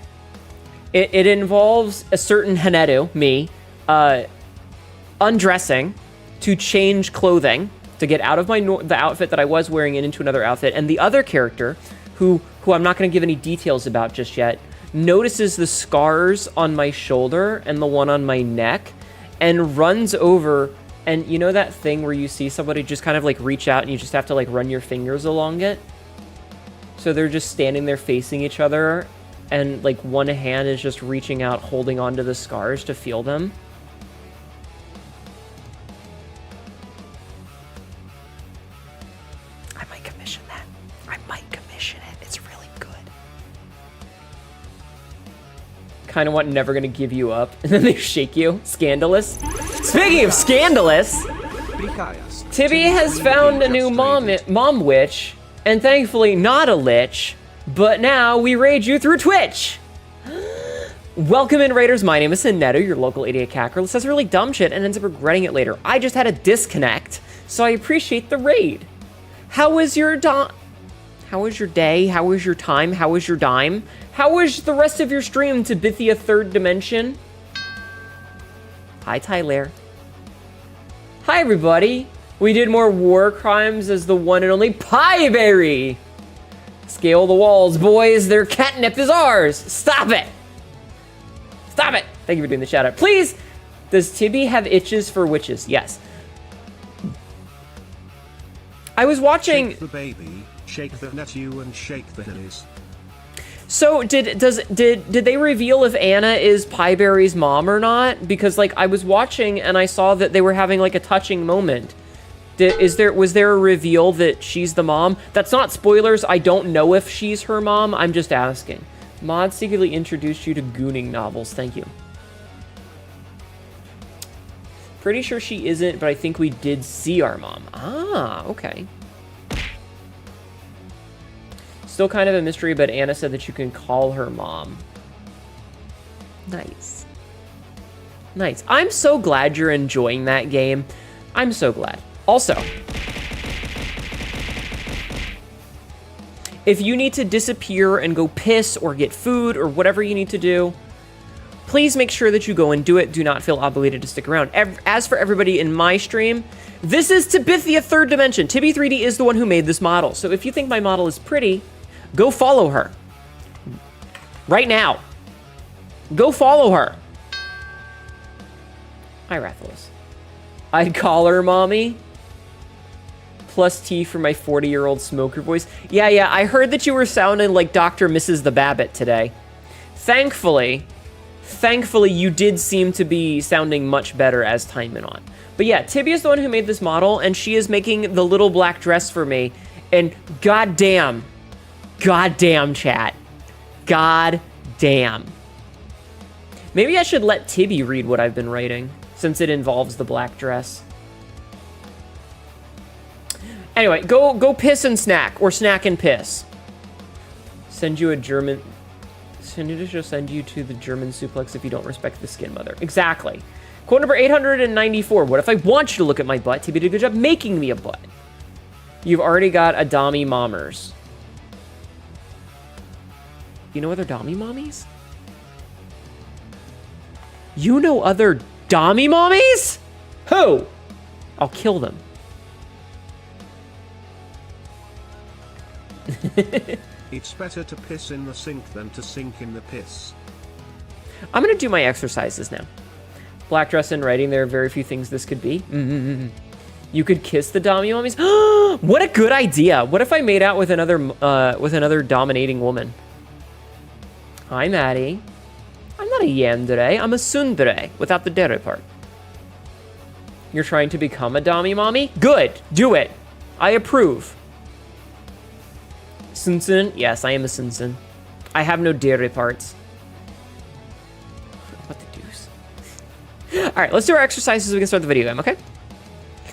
It involves a certain Hanedo, me, undressing to change clothing, to get out of the outfit that I was wearing and into another outfit, and the other character, who I'm not gonna give any details about just yet, notices the scars on my shoulder and the one on my neck and runs over, and you know that thing where you see somebody just kind of like reach out and you just have to like run your fingers along it? So they're just standing there facing each other and like one hand is just reaching out, holding onto the scars to feel them. I might commission that. I might commission it. It's really good. Kind of want Never Gonna Give You Up, and then they shake you. Scandalous. Speaking of scandalous, Tibby has found a new mom witch, and thankfully not a lich, but now we raid you through Twitch. Welcome in, raiders. My name is Hanedo, your local idiot cacker who says really dumb shit and ends up regretting it later. I just had a disconnect, so I appreciate the raid. How was your How was your day? How was your time? How was your dime? How was the rest of your stream to Bithia Third Dimension? Hi, Tyler. Hi, everybody. We did more war crimes as the one and only Pieberry. Scale the walls, boys. Their catnip is ours. Stop it. Stop it. Thank you for doing the shout out. Please. Does Tibby have itches for witches? Yes. I was watching...
Shake the baby, shake the nephew, and shake the hillies.
So did they reveal if Anna is Pieberry's mom or not? Because like I was watching and I saw that they were having like a touching moment. Was there a reveal that she's the mom? That's not spoilers. I don't know if she's her mom. I'm just asking. Mod secretly introduced you to gooning novels. Thank you. Pretty sure she isn't, but I think we did see our mom. Ah, okay. Still kind of a mystery, but Anna said that you can call her mom. Nice. Nice. I'm so glad you're enjoying that game. I'm so glad. Also, if you need to disappear and go piss or get food or whatever you need to do, please make sure that you go and do it. Do not feel obligated to stick around. As for everybody in my stream, this is Tibithia Third Dimension. Tibby 3D is the one who made this model. So if you think my model is pretty, go follow her. Right now. Go follow her. Hi, Rathalos. I'd call her mommy. Plus T for my 40-year-old smoker voice. Yeah, I heard that you were sounding like Dr. Mrs. the Babbitt today. Thankfully, you did seem to be sounding much better as time went on. But yeah, Tibby is the one who made this model, and she is making the little black dress for me. And goddamn, chat. Goddamn. Maybe I should let Tibby read what I've been writing, since it involves the black dress. Anyway, go piss and snack, or snack and piss. Send you a German... She'll send you to the German suplex if you don't respect the skin mother. Exactly. Quote number 894. What if I want you to look at my butt? Tibby did a good job making me a butt. You've already got a Dami Mommers. You know other Dami Mommies? You know other Dami Mommies? Who? I'll kill them.
It's better to piss in the sink than to sink in the piss.
I'm gonna do my exercises now. Black dress and writing, there are very few things this could be. You could kiss the Dami Mommies. What a good idea. What if I made out with another dominating woman? Hi, Maddie. I'm not a yandere, I'm a tsundere, without the dere part. You're trying to become a Dami Mommy? Good, do it. I approve. Sunsun? Yes, I am a Sunsun. I have no dere parts. What the deuce? Alright, let's do our exercises so we can start the video game, okay?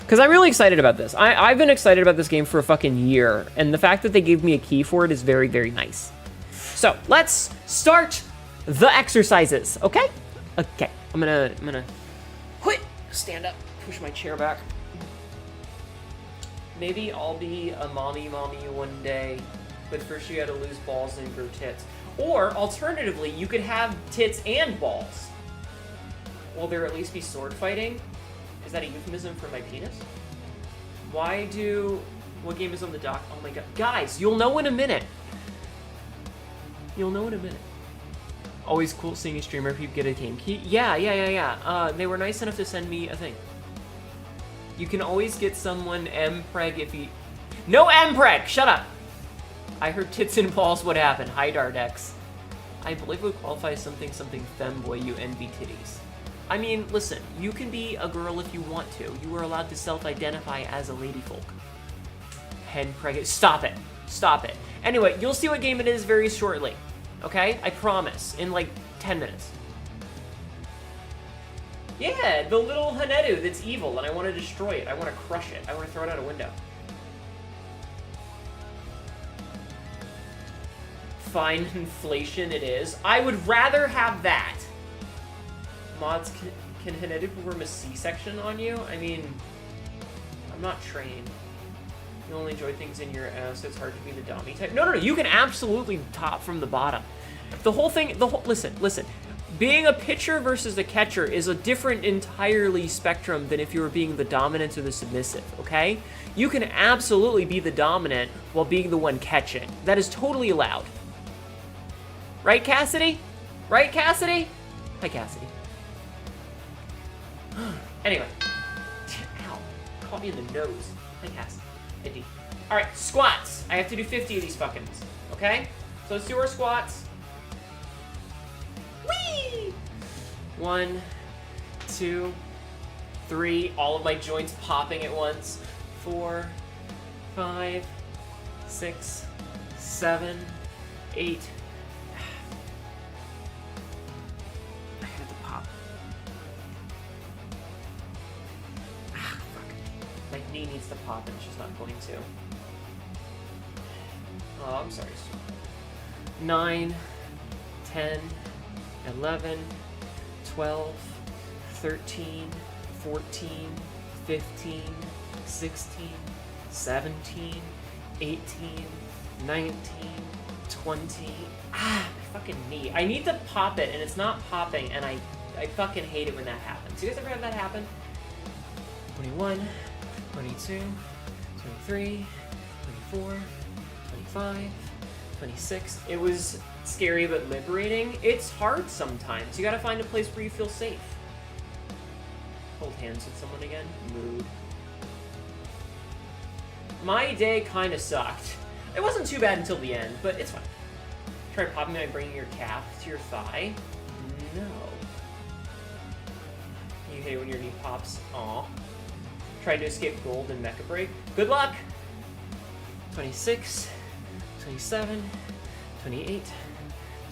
Because I'm really excited about this. I've been excited about this game for a fucking year, and the fact that they gave me a key for it is very, very nice. So, let's start the exercises, okay? Okay, I'm gonna quit, stand up, push my chair back. Maybe I'll be a mommy one day, but first you gotta lose balls and grow tits. Or, alternatively, you could have tits and balls. Will there at least be sword fighting? Is that a euphemism for my penis? What game is on the dock? Oh my god. Guys, you'll know in a minute. You'll know in a minute. Always cool seeing a streamer if you get a game key. Yeah. They were nice enough to send me a thing. You can always get someone M-preg if you... No M-preg! Shut up! I heard tits and balls would happen. Hi, Dardex. I believe it would qualify as something femboy, you envy titties. I mean, listen, you can be a girl if you want to. You are allowed to self-identify as a ladyfolk. Hen preg... Stop it. Stop it. Anyway, you'll see what game it is very shortly. Okay? I promise. In like 10 minutes. Yeah, the little Hanedu that's evil, and I want to destroy it. I want to crush it. I want to throw it out a window. Fine inflation it is. I would rather have that. Mods, can Hanedu perform a C-section on you? I mean, I'm not trained. You only enjoy things in your ass, so it's hard to be the dummy type. No, you can absolutely top from the bottom. The whole thing, listen. Being a pitcher versus a catcher is a different entirely spectrum than if you were being the dominant or the submissive, okay? You can absolutely be the dominant while being the one catching. That is totally allowed. Right, Cassidy? Right, Cassidy? Hi, Cassidy. Anyway. Ow. Caught me in the nose. Hi, Cass. Eddie. Alright, squats. I have to do 50 of these fuckings. Okay? So let's do our squats. Whee! 1, 2, 3. All of my joints popping at once. 4, 5, 6, 7, 8. My knee needs to pop and it's just not going to. Oh, I'm sorry. 9, 10, 11, 12, 13, 14, 15, 16, 17, 18, 19, 20. My fucking knee. I need to pop it and it's not popping and I fucking hate it when that happens. You guys ever have that happen? 21, 22, 23, 24, 25, 26. It was scary but liberating. It's hard sometimes. You gotta find a place where you feel safe. Hold hands with someone again. Mood. My day kinda sucked. It wasn't too bad until the end, but it's fine. Try popping by bringing your calf to your thigh. No. You hate it when your knee pops. Aw. Trying to escape gold in Mecha Break. Good luck! 26, 27, 28,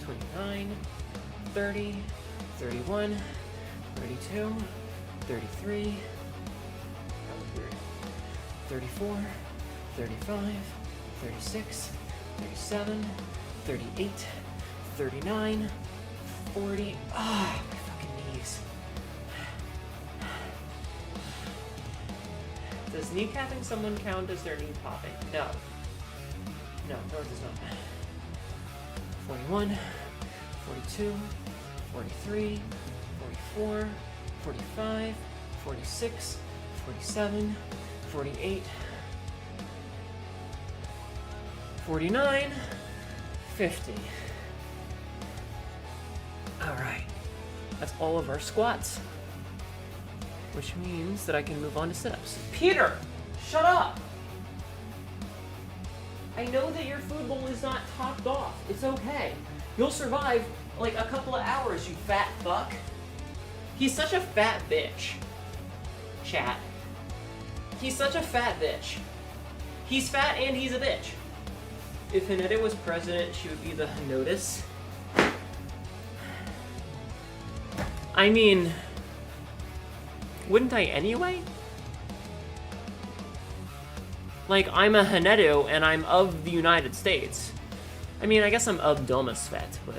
29, 30, 31, 32, 33, 34, 35, 36, 37, 38, 39, 40. Ah, my fucking knees. Does kneecapping someone count as their knee popping? No. No, it does not. 41, 42, 43, 44, 45, 46, 47, 48, 49, 50. Alright. That's all of our squats. Which means that I can move on to sit-ups. Peter! Shut up! I know that your food bowl is not topped off. It's okay. You'll survive like a couple of hours, you fat fuck. He's such a fat bitch. Chat. He's such a fat bitch. He's fat and he's a bitch. If Haneda was president, she would be the Hanotis. I mean, wouldn't I anyway? Like, I'm a Hanedu, and I'm of the United States. I mean, I guess I'm of Domusvet, but...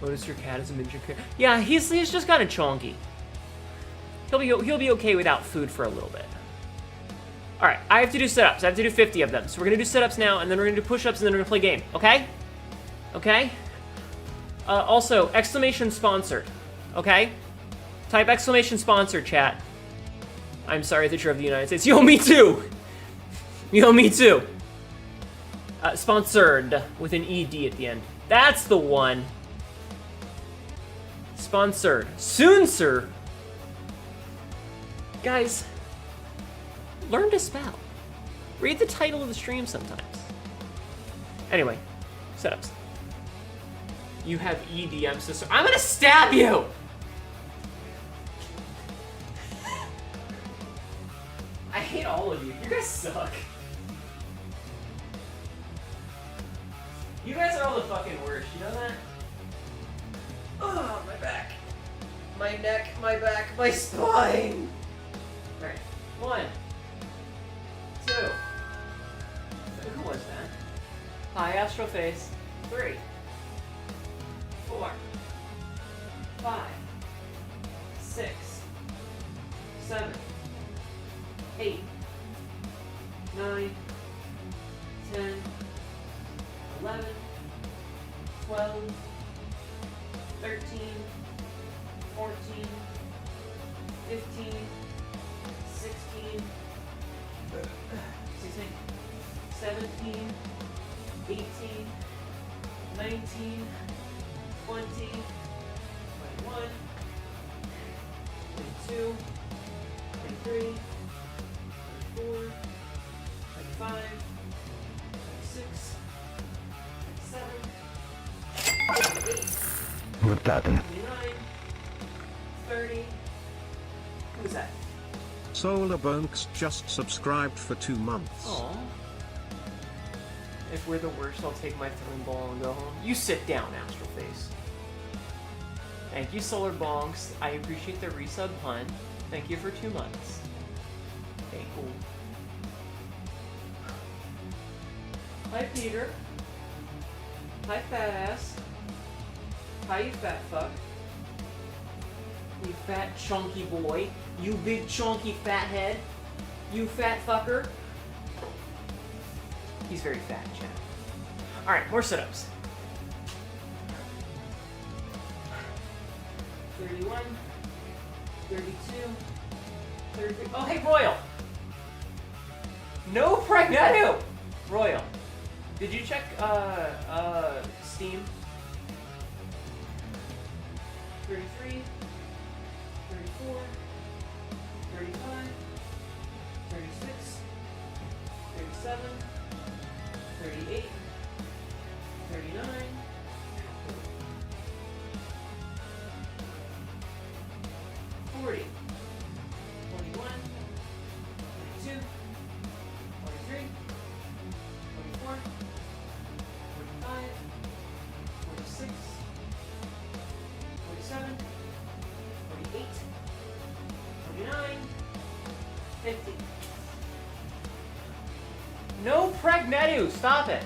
Otis, your cat is a miniature cat. Yeah, he's just kind of chonky. He'll be okay without food for a little bit. All right, I have to do sit-ups. I have to do 50 of them. So we're gonna do sit-ups now, and then we're gonna do push-ups, and then we're gonna play game. Okay? Okay? Also, exclamation sponsored. Okay? Type exclamation sponsored, chat. I'm sorry that you're of the United States. Yo, me too! Yo, me too! Sponsored with an ED at the end. That's the one. Sponsored. Soon, sir. Guys, learn to spell. Read the title of the stream sometimes. Anyway, setups. You have ED, I'm so sorry. I'm gonna stab you! I hate all of you. You guys suck. You guys are all the fucking worst, you know that? Oh, my back. My neck, my back, my spine! Alright, 1, 2. Who was that? Hi, Astral Face. 3, 4, 5, 6, 7, 8, 9, 10, 11, 12, 13, 14, 15, 16, 17, 18, 19, 20, 21, 22, 23, 24, 25, 26, 27, 28,
With that then.
29, 30. Who's that?
Solar Bonks just subscribed for 2 months.
Aw. If we're the worst, I'll take my throwing ball and go home. You sit down, Astral Face. Thank you, Solar Bonks. I appreciate the resub pun. Thank you for 2 months. Okay, cool. Hi, Peter. Hi, fat ass. Hi, you fat fuck. You fat chunky boy. You big chunky fat head. You fat fucker. He's very fat, chat. Alright, more sit-ups. 31, 32, 33. Oh, hey, Royal! No Pregnetu! Royal, did you check, Steam? 33, 34, 35, 36, 37, 38, 39, 40, 41, 42, 43, 44, 45, 46, 47, 48, 49, 50. No Pregnetu! Stop it!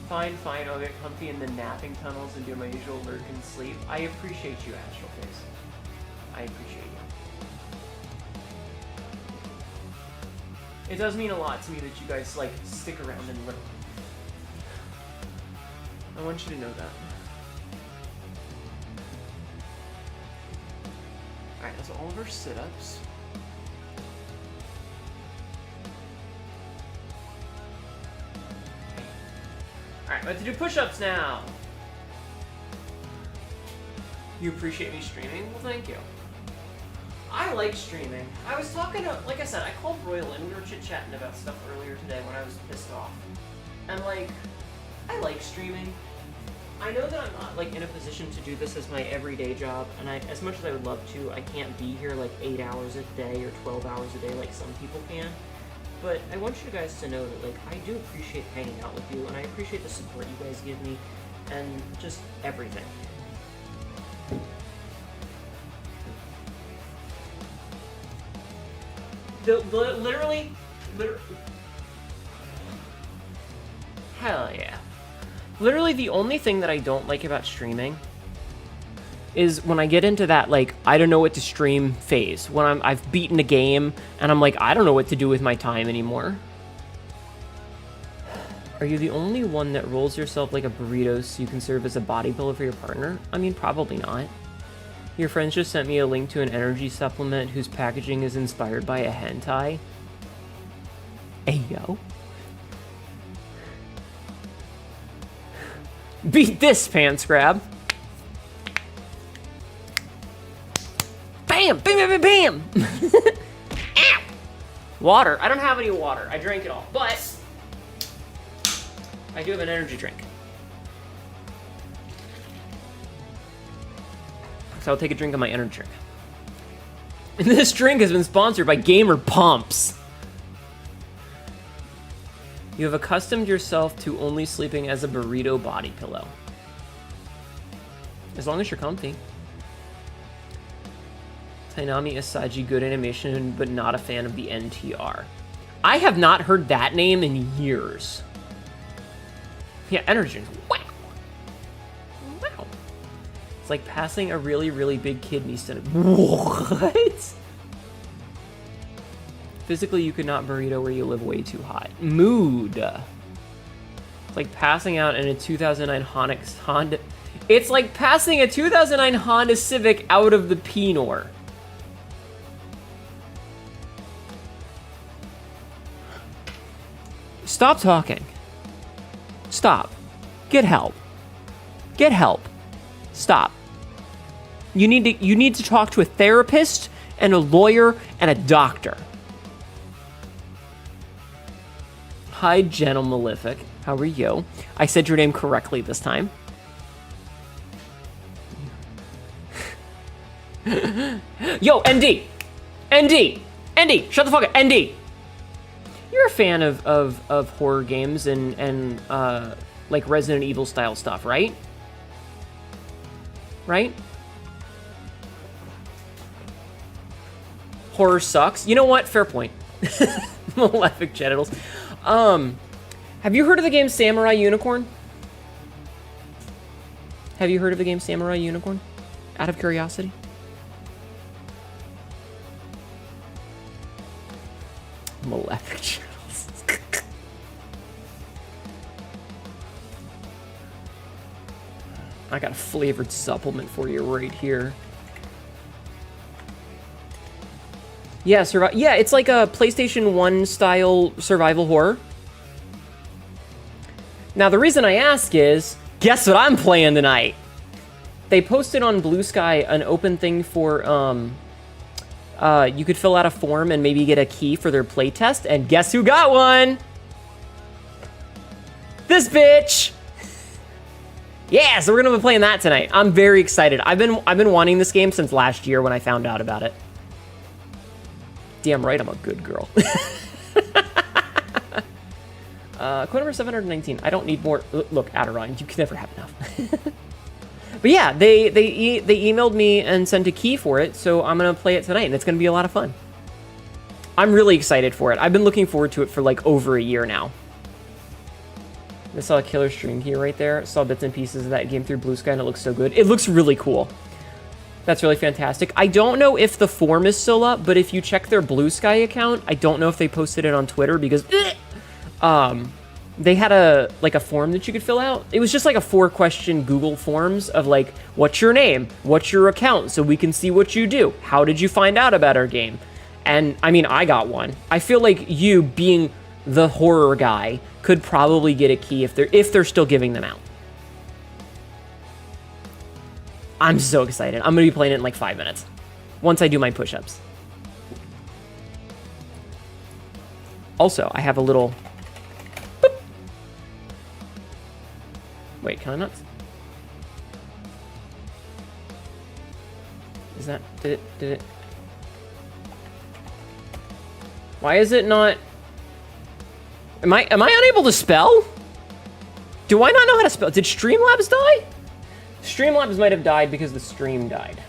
Fine, fine, I'll get comfy in the napping tunnels and do my usual lurk and sleep. I appreciate you, Astral Face. I appreciate you. It does mean a lot to me that you guys, like, stick around and live. I want you to know that. Alright, that's all of our sit-ups. Alright, we have to do push-ups now. You appreciate me streaming? Well, thank you. I like streaming. I was talking to, like I said, I called Royal and we were chit-chatting about stuff earlier today when I was pissed off. And, like, I like streaming. I know that I'm not, like, in a position to do this as my everyday job, and as much as I would love to, I can't be here, like, 8 hours a day or 12 hours a day like some people can. But I want you guys to know that, like, I do appreciate hanging out with you, and I appreciate the support you guys give me, and just everything. Literally, Hell yeah. Literally the only thing that I don't like about streaming is when I get into that, like, I don't know what to stream phase. When I've beaten a game and I'm like, I don't know what to do with my time anymore. Are you the only one that rolls yourself like a burrito so you can serve as a body pillow for your partner? I mean, probably not. Your friends just sent me a link to an energy supplement whose packaging is inspired by a hentai. Hey, yo. Beat this, pants grab. Bam! Bam, bam, bam, bam! Ow! Water. I don't have any water. I drank it all. But I do have an energy drink. So I'll take a drink of my energy drink. And this drink has been sponsored by Gamer Pumps. You have accustomed yourself to only sleeping as a burrito body pillow. As long as you're comfy. Tainami Asaji, good animation, but not a fan of the NTR. I have not heard that name in years. Yeah, energy drinks. Wow. Wow. It's like passing a really, really big kidney stone. What? Physically, you could not burrito where you live way too hot. Mood. It's like passing out in a 2009 Honda. It's like passing a 2009 Honda Civic out of the Pinor. Stop talking. Stop. Get help. Get help. Stop. You need to talk to a therapist and a lawyer and a doctor. Hi, Gentle Malefic. How are you? I said your name correctly this time. Yo, ND! ND! ND! Shut the fuck up! ND! You're a fan of horror games and like Resident Evil style stuff, right? Right? Horror sucks. You know what? Fair point. Malefic genitals. Have you heard of the game Samurai Unicorn? Have you heard of the game Samurai Unicorn? Out of curiosity? Malefic genitals. I got a flavored supplement for you right here. Yeah, yeah, it's like a PlayStation 1 style survival horror. Now, the reason I ask is, guess what I'm playing tonight? They posted on Blue Sky an open thing for, you could fill out a form and maybe get a key for their playtest, and guess who got one? This bitch! Yeah, so we're gonna be playing that tonight. I'm very excited. I've been wanting this game since last year when I found out about it. Damn right, I'm a good girl. Quote number 719. I don't need more. Look, Adirond, you can never have enough. But yeah, they emailed me and sent a key for it, so I'm gonna play it tonight, and it's gonna be a lot of fun. I'm really excited for it. I've been looking forward to it for like over a year now. I saw a killer stream here right there. Saw bits and pieces of that game through Blue Sky, and it looks so good. It looks really cool. That's really fantastic. I don't know if the form is still up, but if you check their Blue Sky account, I don't know if they posted it on Twitter because they had a form that you could fill out. It was just like a 4-question Google Forms of like, what's your name? What's your account? So we can see what you do. How did you find out about our game? And I mean, I got one. I feel like you, being the horror guy, could probably get a key if they're still giving them out. I'm so excited. I'm gonna be playing it in like 5 minutes. Once I do my push-ups. Also, I have a little... Boop. Wait, can I not? Is that... Did it... Why is it not... Am I unable to spell? Do I not know how to spell? Did Streamlabs die? Streamlabs might have died because the stream died.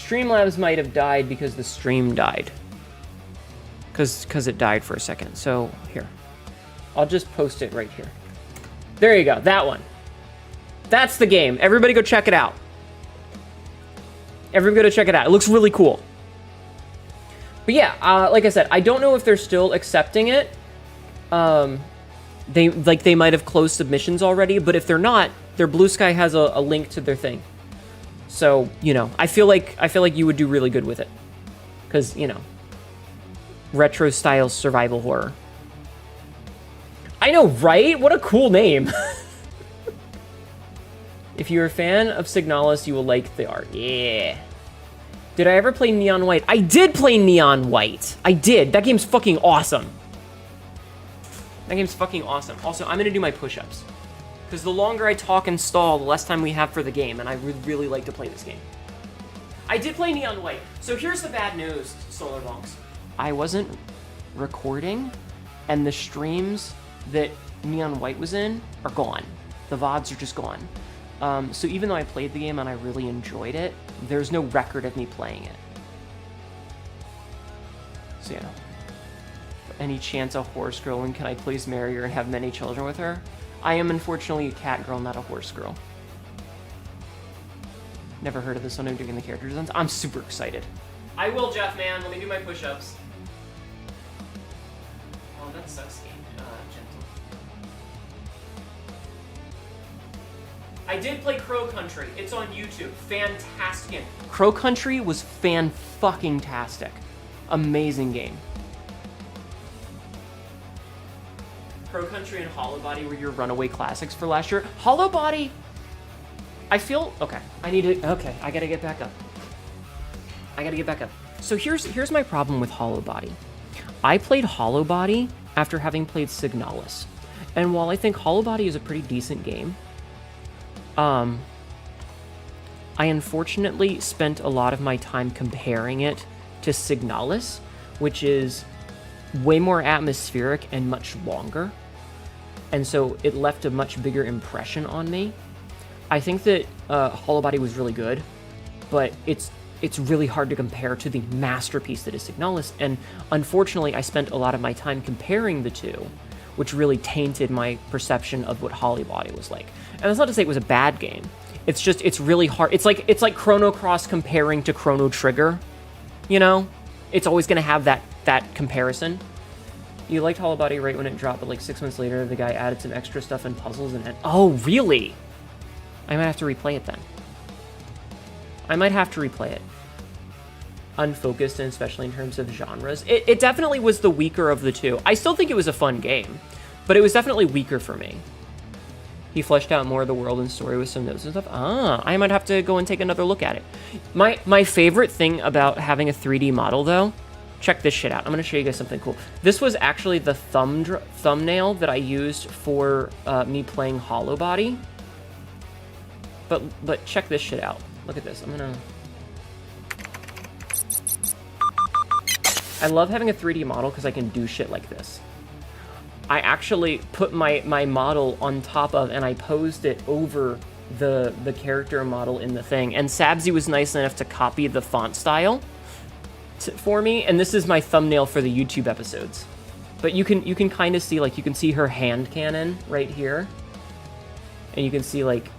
Streamlabs might have died because the stream died. Because it died for a second. So, here. I'll just post it right here. There you go. That one. That's the game. Everybody go check it out. Everybody go check it out. It looks really cool. But yeah, like I said, I don't know if they're still accepting it. They might have closed submissions already, but if they're not, their Blue Sky has a link to their thing. So, you know, I feel like you would do really good with it. Because, you know, retro style survival horror. I know, right? What a cool name. If you're a fan of Signalis, you will like the art. Yeah. Did I ever play Neon White? I did play Neon White. I did. That game's fucking awesome. That game's fucking awesome. Also, I'm gonna do my push-ups. Because the longer I talk and stall, the less time we have for the game, and I would really like to play this game. I did play Neon White. So here's the bad news, Solar Bonks. I wasn't recording, and the streams that Neon White was in are gone. The VODs are just gone. So even though I played the game and I really enjoyed it, there's no record of me playing it. So yeah. Any chance a horse girl, and can I please marry her and have many children with her? I am unfortunately a cat girl, not a horse girl. Never heard of this one. I'm doing the character designs. I'm super excited. I will, Jeff, man. Let me do my push-ups. Oh, that sucks, game. Gentle. I did play Crow Country. It's on YouTube. Fantastic game. Crow Country was fan-fucking-tastic. Amazing game. Crow Country and Hollow Body were your runaway classics for last year. Hollow Body, I feel, okay, I gotta get back up. So here's my problem with Hollow Body. I played Hollow Body after having played Signalis. And while I think Hollow Body is a pretty decent game, I unfortunately spent a lot of my time comparing it to Signalis, which is way more atmospheric and much longer. And so it left a much bigger impression on me. I think that Hollow Body was really good, but it's really hard to compare to the masterpiece that is Signalis. And unfortunately, I spent a lot of my time comparing the two, which really tainted my perception of what Hollow Body was like. And that's not to say it was a bad game. It's just, it's really hard. It's like Chrono Cross comparing to Chrono Trigger, you know? It's always gonna have that comparison. You liked Hollow Body right when it dropped, but like 6 months later, the guy added some extra stuff and puzzles and oh, really? I might have to replay it then. Unfocused, and especially in terms of genres. It definitely was the weaker of the two. I still think it was a fun game, but it was definitely weaker for me. He fleshed out more of the world and story with some notes and stuff. I might have to go and take another look at it. My favorite thing about having a 3D model, though, check this shit out. I'm going to show you guys something cool. This was actually the thumbnail that I used for me playing Hollow Body. But check this shit out. Look at this. I love having a 3D model because I can do shit like this. I actually put my model on top of, and I posed it over the character model in the thing. And Sabzi was nice enough to copy the font style for me. And this is my thumbnail for the YouTube episodes. But you can kind of see, like, you can see her hand cannon right here. And you can see, like,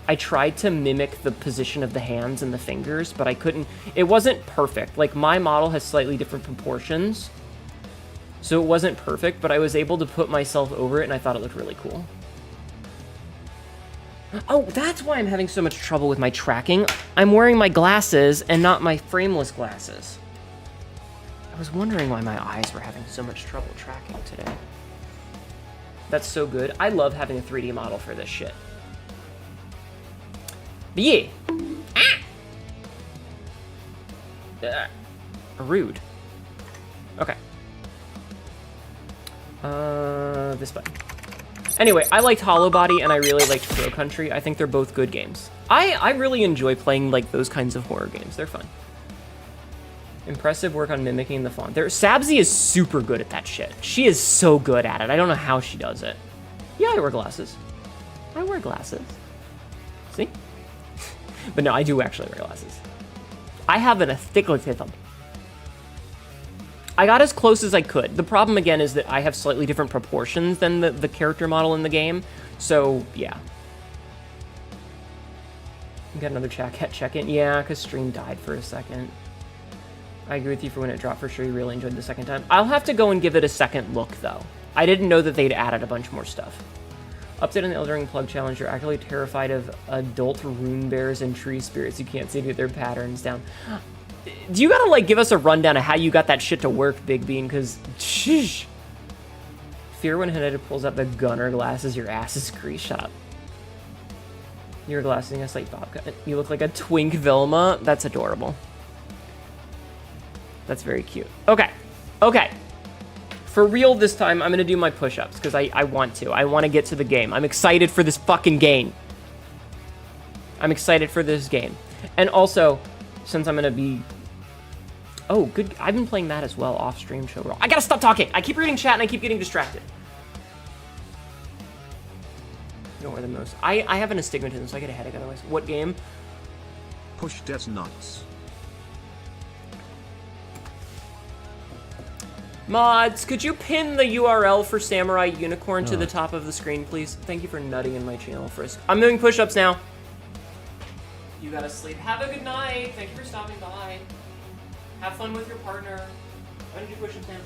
I tried to mimic the position of the hands and the fingers, but I couldn't. It wasn't perfect. Like, my model has slightly different proportions, so it wasn't perfect, but I was able to put myself over it, and I thought it looked really cool. Oh, that's why I'm having so much trouble with my tracking. I'm wearing my glasses and not my frameless glasses. I was wondering why my eyes were having so much trouble tracking today. That's so good. I love having a 3D model for this shit. But yeah. Rude. Okay. This button. Anyway, I liked Hollow Body and I really liked Crow Country. I think they're both good games. I really enjoy playing like those kinds of horror games. They're fun. Impressive work on mimicking the font. Sabzi is super good at that shit. She is so good at it. I don't know how she does it. Yeah, I wear glasses. I wear glasses. See? But no, I do actually wear glasses. I have an astigmatism. I got as close as I could. The problem, again, is that I have slightly different proportions than the character model in the game. So, yeah. Got another check-in. Yeah, because stream died for a second. I agree with you for when it dropped for sure. You really enjoyed the second time. I'll have to go and give it a second look, though. I didn't know that they'd added a bunch more stuff. Update on the Elden Ring Plug Challenge. You're actually terrified of adult rune bears and tree spirits. You can't see their patterns down. Do you gotta, like, give us a rundown of how you got that shit to work, Big Bean? Because, sheesh. Fear when Hinata pulls out the gunner glasses, your ass is greased. Shut up. Your glasses, yes, like Bob. You look like a twink Vilma. That's adorable. That's very cute. Okay. Okay. For real this time, I'm going to do my push-ups because I want to. I want to get to the game. I'm excited for this fucking game. I'm excited for this game. And also, since I'm going to be... Oh, good. I've been playing that as well, off-stream showroll. I got to stop talking. I keep reading chat and I keep getting distracted. You don't wear the most. I have an astigmatism, so I get a headache otherwise. What game?
Push Des nuts.
Mods, could you pin the URL for Samurai Unicorn to the top of the screen, please? Thank you for nutting in my channel, Frisk. I'm doing push-ups now. You gotta sleep. Have a good night. Thank you for stopping by. Have fun with your partner. Why don't you push-ups now?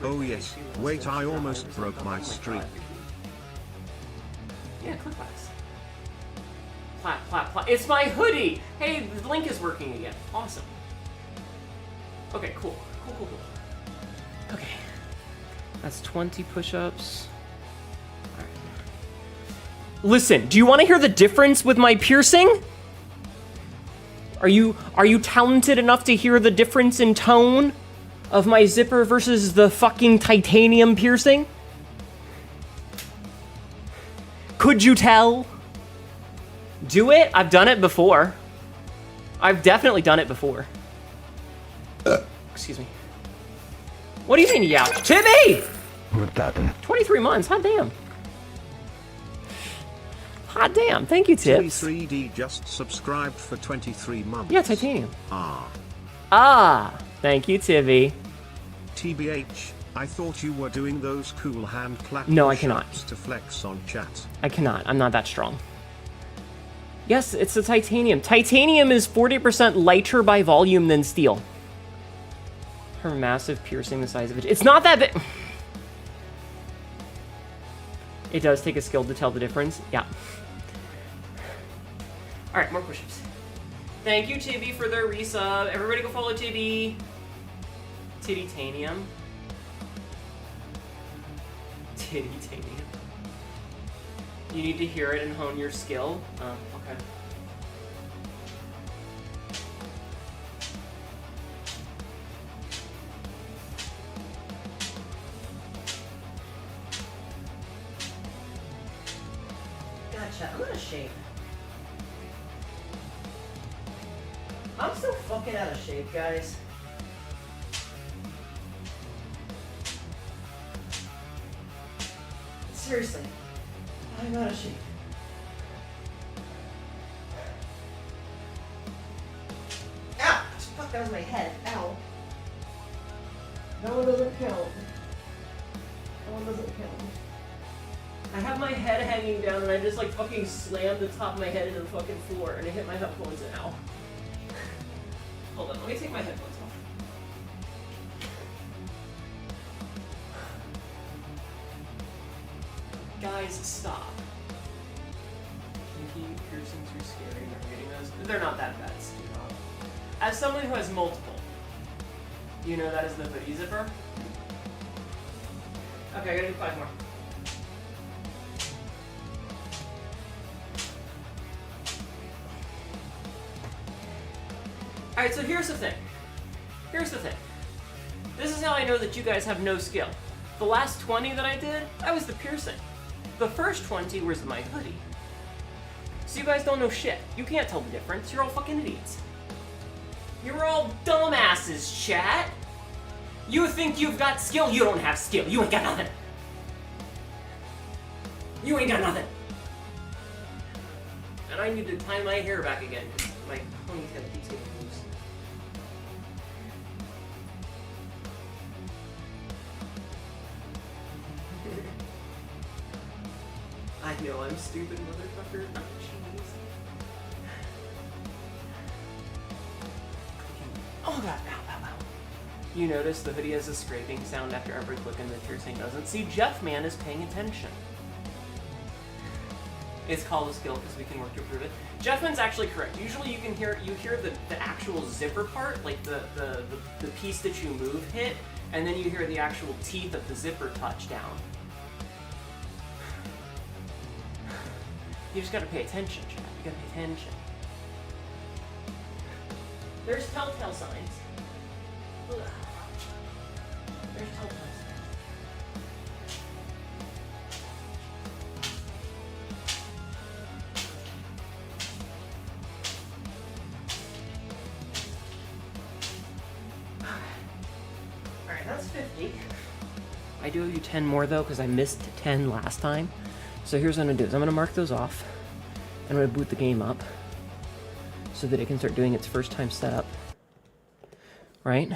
Oh yes, wait, I almost broke my streak.
Yeah, click class. Plat, plat, plat. It's my hoodie! Hey, the link is working again. Awesome. Okay, cool. Cool. Okay. That's 20 push-ups. Alright. Listen, do you want to hear the difference with my piercing? Are you talented enough to hear the difference in tone of my zipper versus the fucking titanium piercing? Could you tell? Do it? I've done it before. I've definitely done it before. Excuse me. What do you mean, yeah? Timmy! 23 months, hot damn. Hot damn, thank you, Tips.
3D just subscribed for 23 months.
Yeah, titanium. Ah, thank you, Tivy.
TBH, I thought you were doing those cool hand clap
No, I cannot.
to flex on chat.
I cannot. I'm not that strong. Yes, it's the titanium. Titanium is 40% lighter by volume than steel. Her massive piercing the size of it. It's not that big. It does take a skill to tell the difference. Yeah. All right, more push-ups. Thank you, Tibby, for the resub. Everybody go follow Tibby. Titty-tanium. Titty-tanium. You need to hear it and hone your skill. Okay. Gotcha. I'm out of shape. I'm so fucking out of shape, guys. Seriously. I'm out of shape. Ow! Fuck, that was my head. Ow. That one doesn't count. That one doesn't count. I have my head hanging down and I just like fucking slammed the top of my head into the fucking floor and it hit my headphones and ow. Hold on, let me take my headphones off. Guys, stop. Kinky piercings are scary. They're reading those. They're not that bad, Steve. As someone who has multiple, you know that is the hoodie zipper? Okay, I gotta do 5 more. Alright, so here's the thing. Here's the thing. This is how I know that you guys have no skill. The last 20 that I did, that was the piercing. The first 20 was my hoodie. So you guys don't know shit. You can't tell the difference. You're all fucking idiots. You're all dumbasses, chat. You think you've got skill? You don't have skill. You ain't got nothing. You ain't got nothing. And I need to tie my hair back again. My ponytail keeps getting loose. I know I'm stupid, motherfucker. Oh, jeez. Oh god, ow, ow, ow. You notice the hoodie has a scraping sound after every click and the piercing doesn't. See, Jeff Man is paying attention. It's called a skill because we can work to improve it. Jeffman's actually correct. Usually you hear the actual zipper part, like the piece that you move hit, and then you hear the actual teeth of the zipper touch down. You just gotta pay attention, chat. You gotta pay attention. There's telltale signs. Ugh. There's telltale signs. Alright, that's 50. I do owe you 10 more though, because I missed 10 last time. So here's what I'm going to do, is I'm going to mark those off, and I'm going to boot the game up, so that it can start doing its first time setup. Right?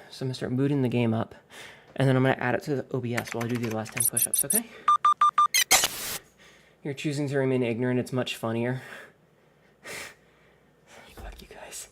So I'm going to start booting the game up, and then I'm going to add it to the OBS while I do the last 10 push-ups, okay? You're choosing to remain ignorant, it's much funnier. Fuck you guys.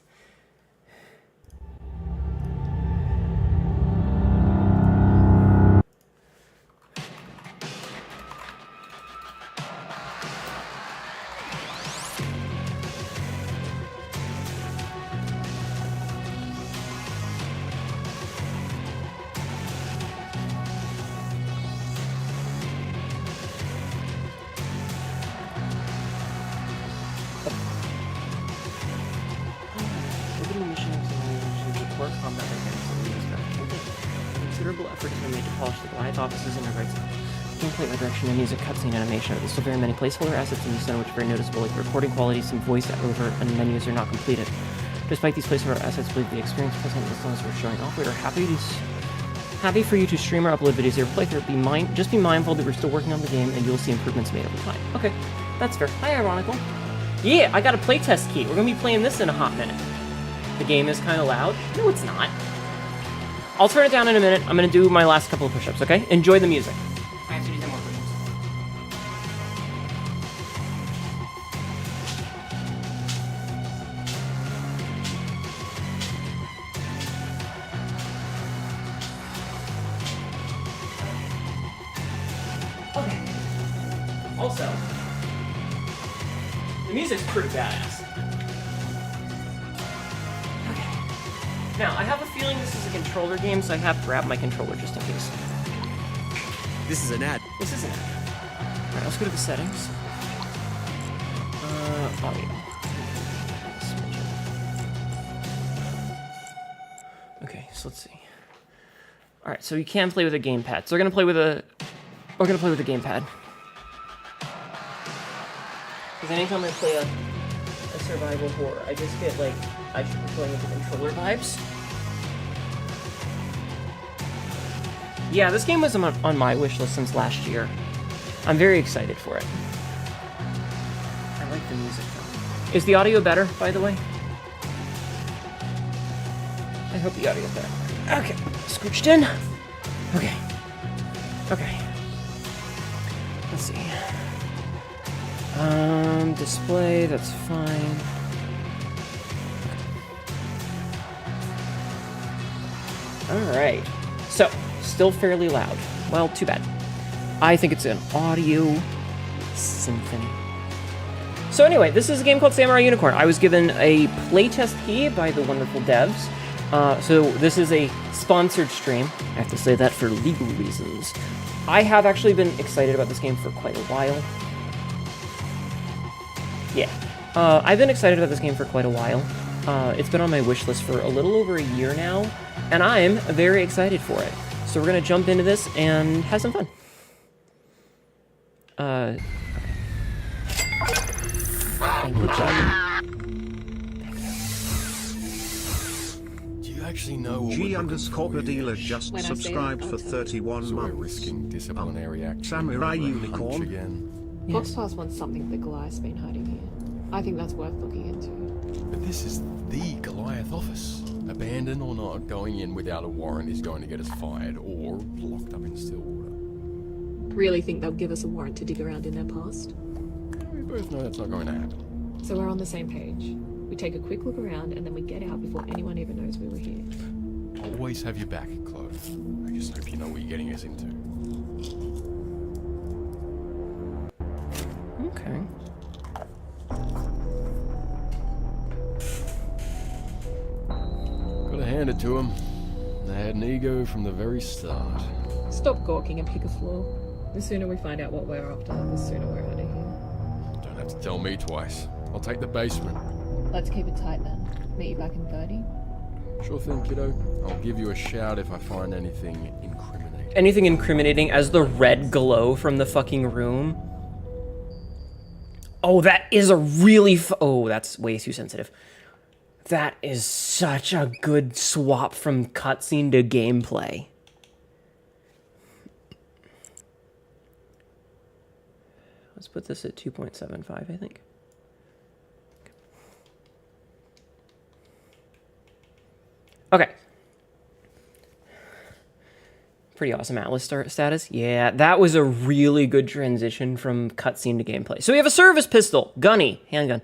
Considerable effort has been made to polish the Goliath offices and rights. Gameplay direction and music cutscene animation. There's still very many placeholder assets in the center which are very noticeable, like recording quality, some voice over, and menus are not completed. Despite these placeholder assets, I believe the experience present as long as we're showing off. We are happy for you to stream or upload videos here. Playthrough. Just be mindful that we're still working on the game, and you'll see improvements made over time. Okay, that's fair. Hi, Ironical. Yeah, I got a playtest key. We're gonna be playing this in a hot minute. The game is kind of loud. No, it's not. I'll turn it down in a minute. I'm going to do my last couple of push-ups, okay? Enjoy the music. I have to do 10 more push-ups. Okay. Also, the music's pretty badass. Now, I have a feeling this is a controller game, so I have to grab my controller just in case.
This is an ad.
This is an ad. Alright, let's go to the settings. Audio. Okay, so let's see. Alright, so you can play with a gamepad. So we're gonna play with a gamepad. Because anytime I play a survival horror, I just get like I should be playing with the controller vibes. Yeah, this game was on my wish list since last year. I'm very excited for it. I like the music though. Is the audio better, by the way? I hope the audio's better. Okay, scooched in. Okay. Okay. Let's see. Display, that's fine. Alright. So, still fairly loud. Well, too bad. I think it's an audio symphony. So anyway, this is a game called Samurai Unicorn. I was given a playtest key by the wonderful devs. So this is a sponsored stream. I have to say that for legal reasons. I have actually been excited about this game for quite a while. Yeah. I've been excited about this game for quite a while. It's been on my wish list for a little over a year now, and I'm very excited for it. So we're gonna jump into this and have some fun. Okay. Thank you, Chuck.
Do you actually know what
G_Badila just
When I say it,
subscribed
I'll
for
tell you.
31
So we're
months.
risking disciplinary action.
Samurai
Punch
unicorn.
again.
Fox Pass wants something that Goliath's been hiding here. I think that's worth looking into.
But this is the Goliath office. Abandoned or not, going in without a warrant is going to get us fired or locked up in Stillwater.
Really think they'll give us a warrant to dig around in their past?
We both know that's not going to happen.
So we're on the same page. We take a quick look around and then we get out before anyone even knows we were here.
Always have your back, Chloe. I just hope you know what you're getting us into.
Okay.
Gotta hand it to him. They had an ego from the very start.
Stop gawking and pick a floor. The sooner we find out what we're after, the sooner we're out of here.
Don't have to tell me twice. I'll take the basement.
Let's keep it tight then. Meet you back in 30.
Sure thing, kiddo. I'll give you a shout if I find anything incriminating.
Anything incriminating as the red glow from the fucking room. Oh, that is a really oh, that's way too sensitive. That is such a good swap from cutscene to gameplay. Let's put this at 2.75, I think. Okay. Pretty awesome Atlas status. Yeah, that was a really good transition from cutscene to gameplay. So we have a service pistol, gunny, handgun.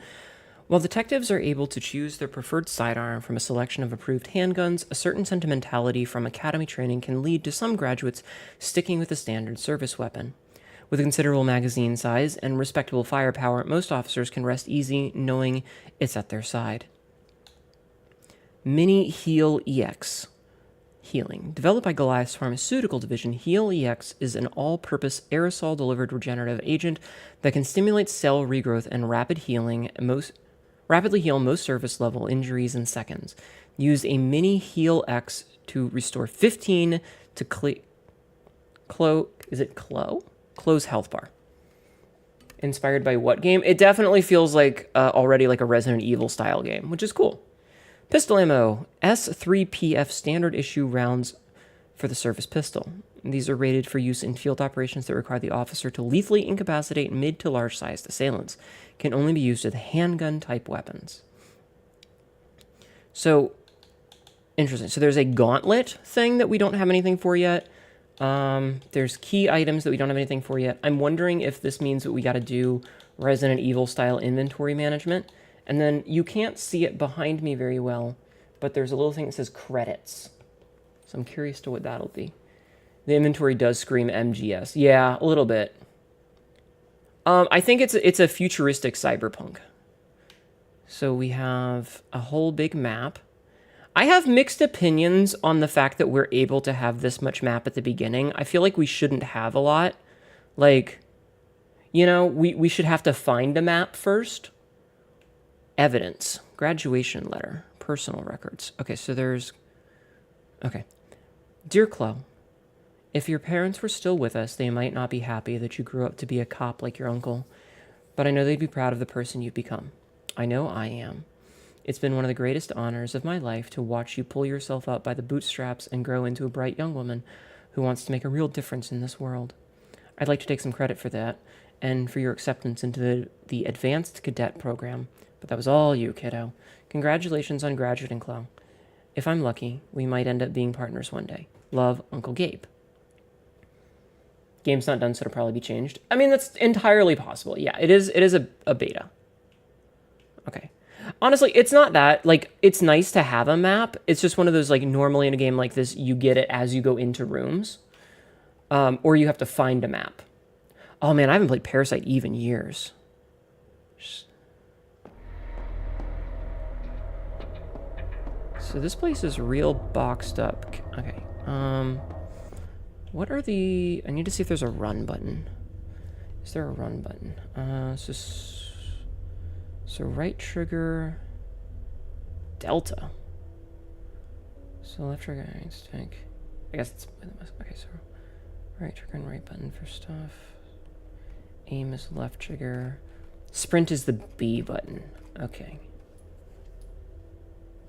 While detectives are able to choose their preferred sidearm from a selection of approved handguns, a certain sentimentality from academy training can lead to some graduates sticking with the standard service weapon. With a considerable magazine size and respectable firepower, most officers can rest easy knowing it's at their side. Mini Heal EX. Healing. Developed by Goliath's pharmaceutical division, Heal EX is an all-purpose aerosol-delivered regenerative agent that can stimulate cell regrowth and rapidly heal most surface-level injuries in seconds. Use a Mini Heal X to restore 15 to Close health bar. Inspired by what game? It definitely feels like already like a Resident Evil style game, which is cool. Pistol ammo. S3PF standard issue rounds for the service pistol. These are rated for use in field operations that require the officer to lethally incapacitate mid to large sized assailants. Can only be used with handgun type weapons. So, interesting. So there's a gauntlet thing that we don't have anything for yet. There's key items that we don't have anything for yet. I'm wondering if this means that we got to do Resident Evil style inventory management. And then you can't see it behind me very well, but there's a little thing that says credits. So I'm curious to what that'll be. The inventory does scream MGS. Yeah, a little bit. I think it's a futuristic cyberpunk. So we have a whole big map. I have mixed opinions on the fact that we're able to have this much map at the beginning. I feel like we shouldn't have a lot. Like, you know, we should have to find a map first. Evidence. Graduation letter. Personal records. Okay, so there's... Okay. Dear Chloe, if your parents were still with us, they might not be happy that you grew up to be a cop like your uncle, but I know they'd be proud of the person you've become. I know I am. It's been one of the greatest honors of my life to watch you pull yourself up by the bootstraps and grow into a bright young woman who wants to make a real difference in this world. I'd like to take some credit for that, and for your acceptance into the Advanced Cadet Program, but that was all you, kiddo. Congratulations on graduating, Chloe. If I'm lucky, we might end up being partners one day. Love, Uncle Gabe. Game's not done, so it'll probably be changed. I mean, that's entirely possible. Yeah, it is a beta. Okay. Honestly, it's not that. Like, it's nice to have a map. It's just one of those, like, normally in a game like this, you get it as you go into rooms. Or you have to find a map. Oh, man, I haven't played Parasite Eve in years. So this place is real boxed up. Okay. What are the... I need to see if there's a run button. Is there a run button? So right trigger, delta. So left trigger, stick. I guess it's, okay, so right trigger and right button for stuff. Aim is left trigger. Sprint is the B button. Okay.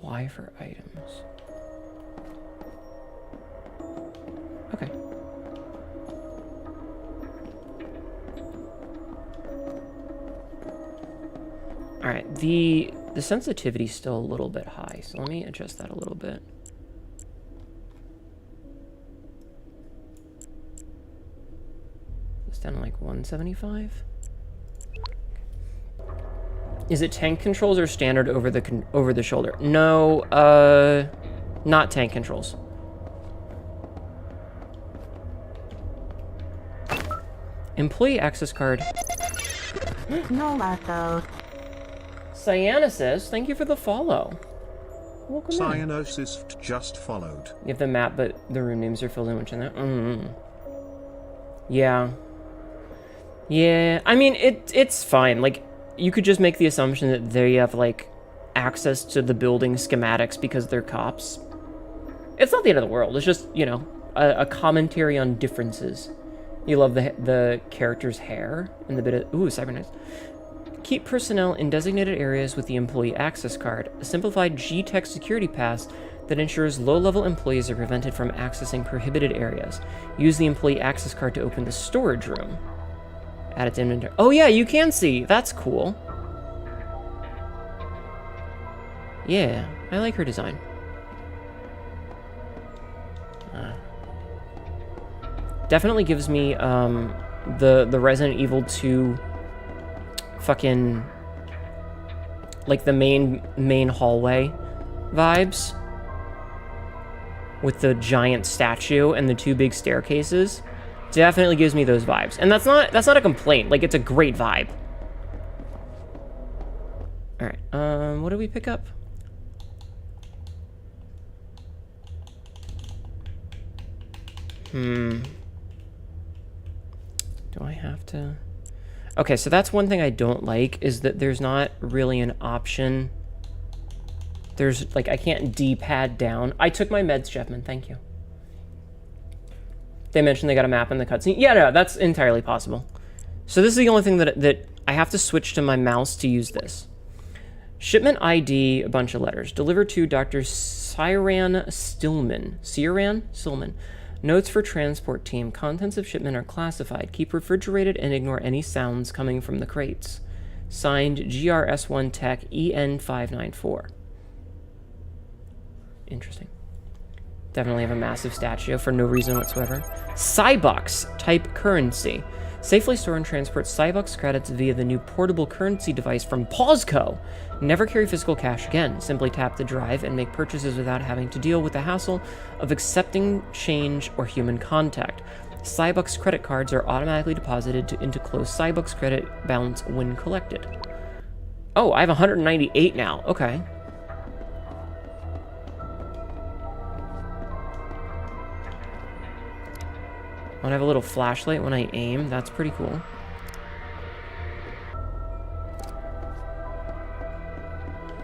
Y for items. Okay. Alright, the sensitivity's still a little bit high, so let me adjust that a little bit. It's down to like 175. Is it tank controls or standard over the shoulder? No, not tank controls. Employee access card.
No, Marco.
Cyanosis, thank you for the follow. Welcome in.
Cyanosis just followed.
You have the map, but the room names are filled in, which in there. Yeah. Yeah, I mean, it's fine. Like, you could just make the assumption that they have, like, access to the building schematics because they're cops. It's not the end of the world. It's just, you know, a commentary on differences. You love the character's hair and the bit of... Ooh, cybernetics. Keep personnel in designated areas with the employee access card. A simplified G-Tech security pass that ensures low-level employees are prevented from accessing prohibited areas. Use the employee access card to open the storage room. Add it to inventory. Oh yeah, you can see. That's cool. Yeah, I like her design. Definitely gives me the Resident Evil 2 fucking like the main hallway vibes with the giant statue and the two big staircases. Definitely gives me those vibes. And that's not a complaint. Like, it's a great vibe. All right. What did we pick up? Do I have to? Okay, so that's one thing I don't like, is that there's not really an option. There's, like, I can't D-pad down. I took my meds, Jeffman, thank you. They mentioned they got a map in the cutscene. Yeah, no, that's entirely possible. So this is the only thing that I have to switch to my mouse to use this. Shipment ID, a bunch of letters. Delivered to Dr. Cyran Stillman. Notes for transport team. Contents of shipment are classified. Keep refrigerated and ignore any sounds coming from the crates. Signed, GRS1 Tech EN594. Interesting. Definitely have a massive statue for no reason whatsoever. Cybucks type currency. Safely store and transport Cybucks credits via the new portable currency device from Pausco. Never carry physical cash again. Simply tap the drive and make purchases without having to deal with the hassle of accepting change or human contact. Cybucks credit cards are automatically deposited into closed Cybucks credit balance when collected. Oh, I have 198 now. Okay. I have a little flashlight when I aim. That's pretty cool.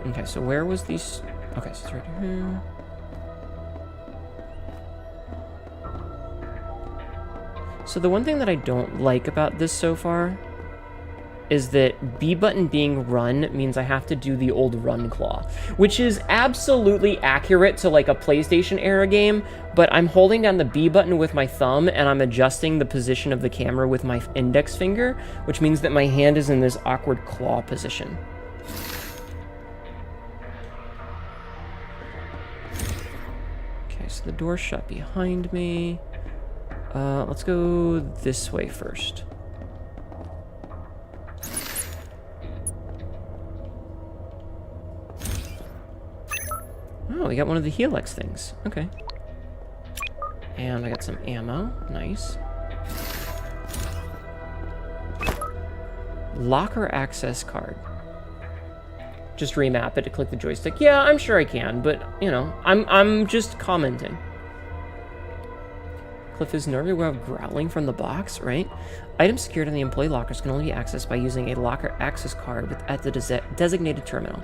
Okay, so where was these? Okay, so it's right here. So the one thing that I don't like about this so far is that B button being run means I have to do the old run claw, which is absolutely accurate to like a PlayStation era game, but I'm holding down the B button with my thumb and I'm adjusting the position of the camera with my index finger, which means that my hand is in this awkward claw position. Okay, so the door's shut behind me. Let's go this way first. Oh, we got one of the Helix things. Okay. And I got some ammo. Nice. Locker access card. Just remap it to click the joystick. Yeah, I'm sure I can, but, you know, I'm just commenting. Cliff is nervous about growling from the box, right? Items secured in the employee lockers can only be accessed by using a locker access card at the designated terminal.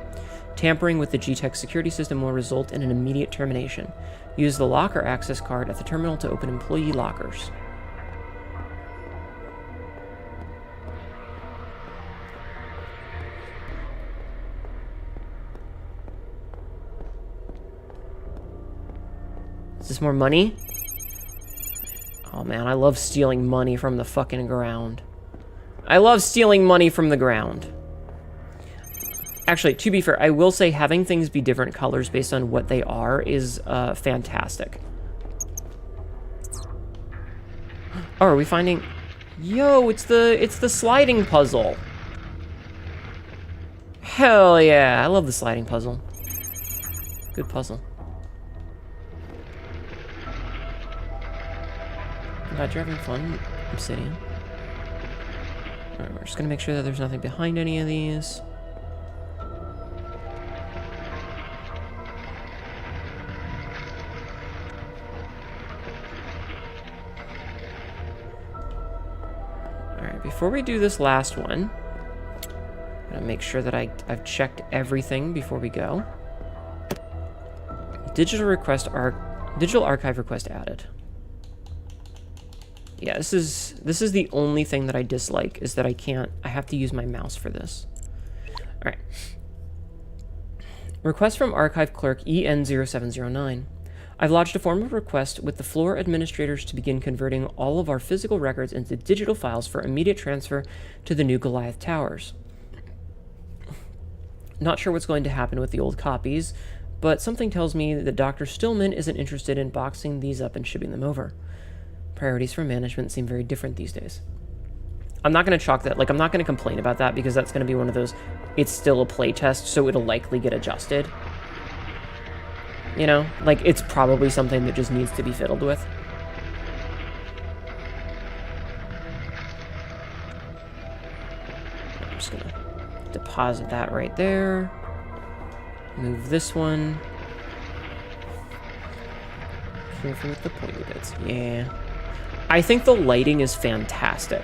Tampering with the G-Tech security system will result in an immediate termination. Use the locker access card at the terminal to open employee lockers. Is this more money? Oh man, I love stealing money from the fucking ground. I love stealing money from the ground. Actually, to be fair, I will say having things be different colors based on what they are is fantastic. Oh, are we finding... Yo, it's the sliding puzzle. Hell yeah, I love the sliding puzzle. Good puzzle. Glad you're having fun, Obsidian. Alright, we're just gonna make sure that there's nothing behind any of these. Alright, before we do this last one, I'm gonna make sure that I've checked everything before we go. Digital archive request added. Yeah, this is the only thing that I dislike, is that I have to use my mouse for this. Alright. Request from Archive Clerk EN0709. I've lodged a form of request with the floor administrators to begin converting all of our physical records into digital files for immediate transfer to the new Goliath Towers. Not sure what's going to happen with the old copies, but something tells me that Dr. Stillman isn't interested in boxing these up and shipping them over. Priorities for management seem very different these days. I'm not going to chalk that, like, I'm not going to complain about that, because that's going to be one of those, it's still a playtest, so it'll likely get adjusted. You know? Like, it's probably something that just needs to be fiddled with. I'm just going to deposit that right there. Move this one. Careful with the pointy bits. Yeah. I think the lighting is fantastic.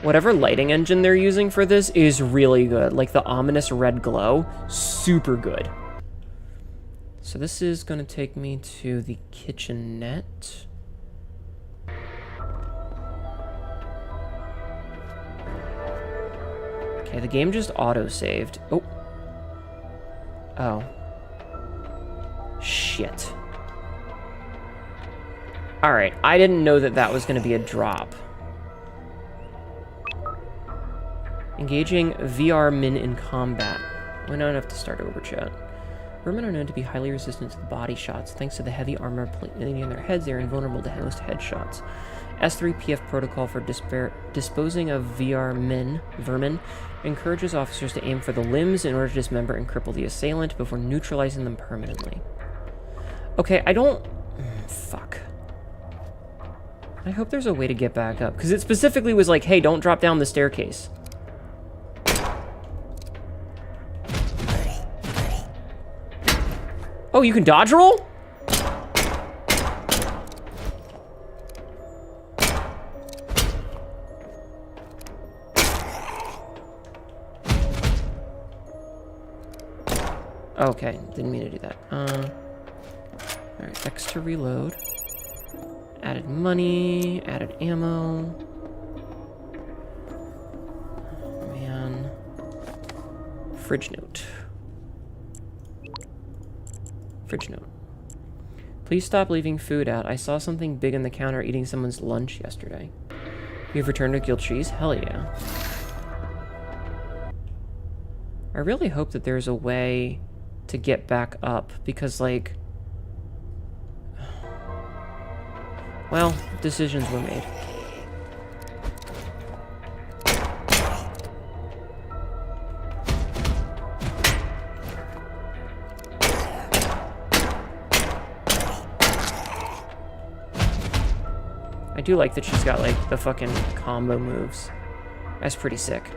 Whatever lighting engine they're using for this is really good. Like the ominous red glow, super good. So this is going to take me to the kitchenette. Okay, the game just auto-saved. Oh. Oh. Shit. Alright, I didn't know that that was going to be a drop. Engaging VR Min in combat. We don't have to start over, chat. Vermin are known to be highly resistant to the body shots. Thanks to the heavy armor plating on their heads, they are invulnerable to most headshots. S3PF protocol for disposing of vermin encourages officers to aim for the limbs in order to dismember and cripple the assailant before neutralizing them permanently. Okay, I don't... Fuck. I hope there's a way to get back up, because it specifically was like, hey, don't drop down the staircase. Oh, you can dodge roll? Okay, didn't mean to do that. Alright, X to reload. Added money, added ammo. Man. Fridge note. Fridge note. Please stop leaving food out. I saw something big on the counter eating someone's lunch yesterday. You've returned with grilled cheese? Hell yeah. I really hope that there's a way to get back up, because, like... Well, decisions were made. I do like that she's got, like, the fucking combo moves. That's pretty sick.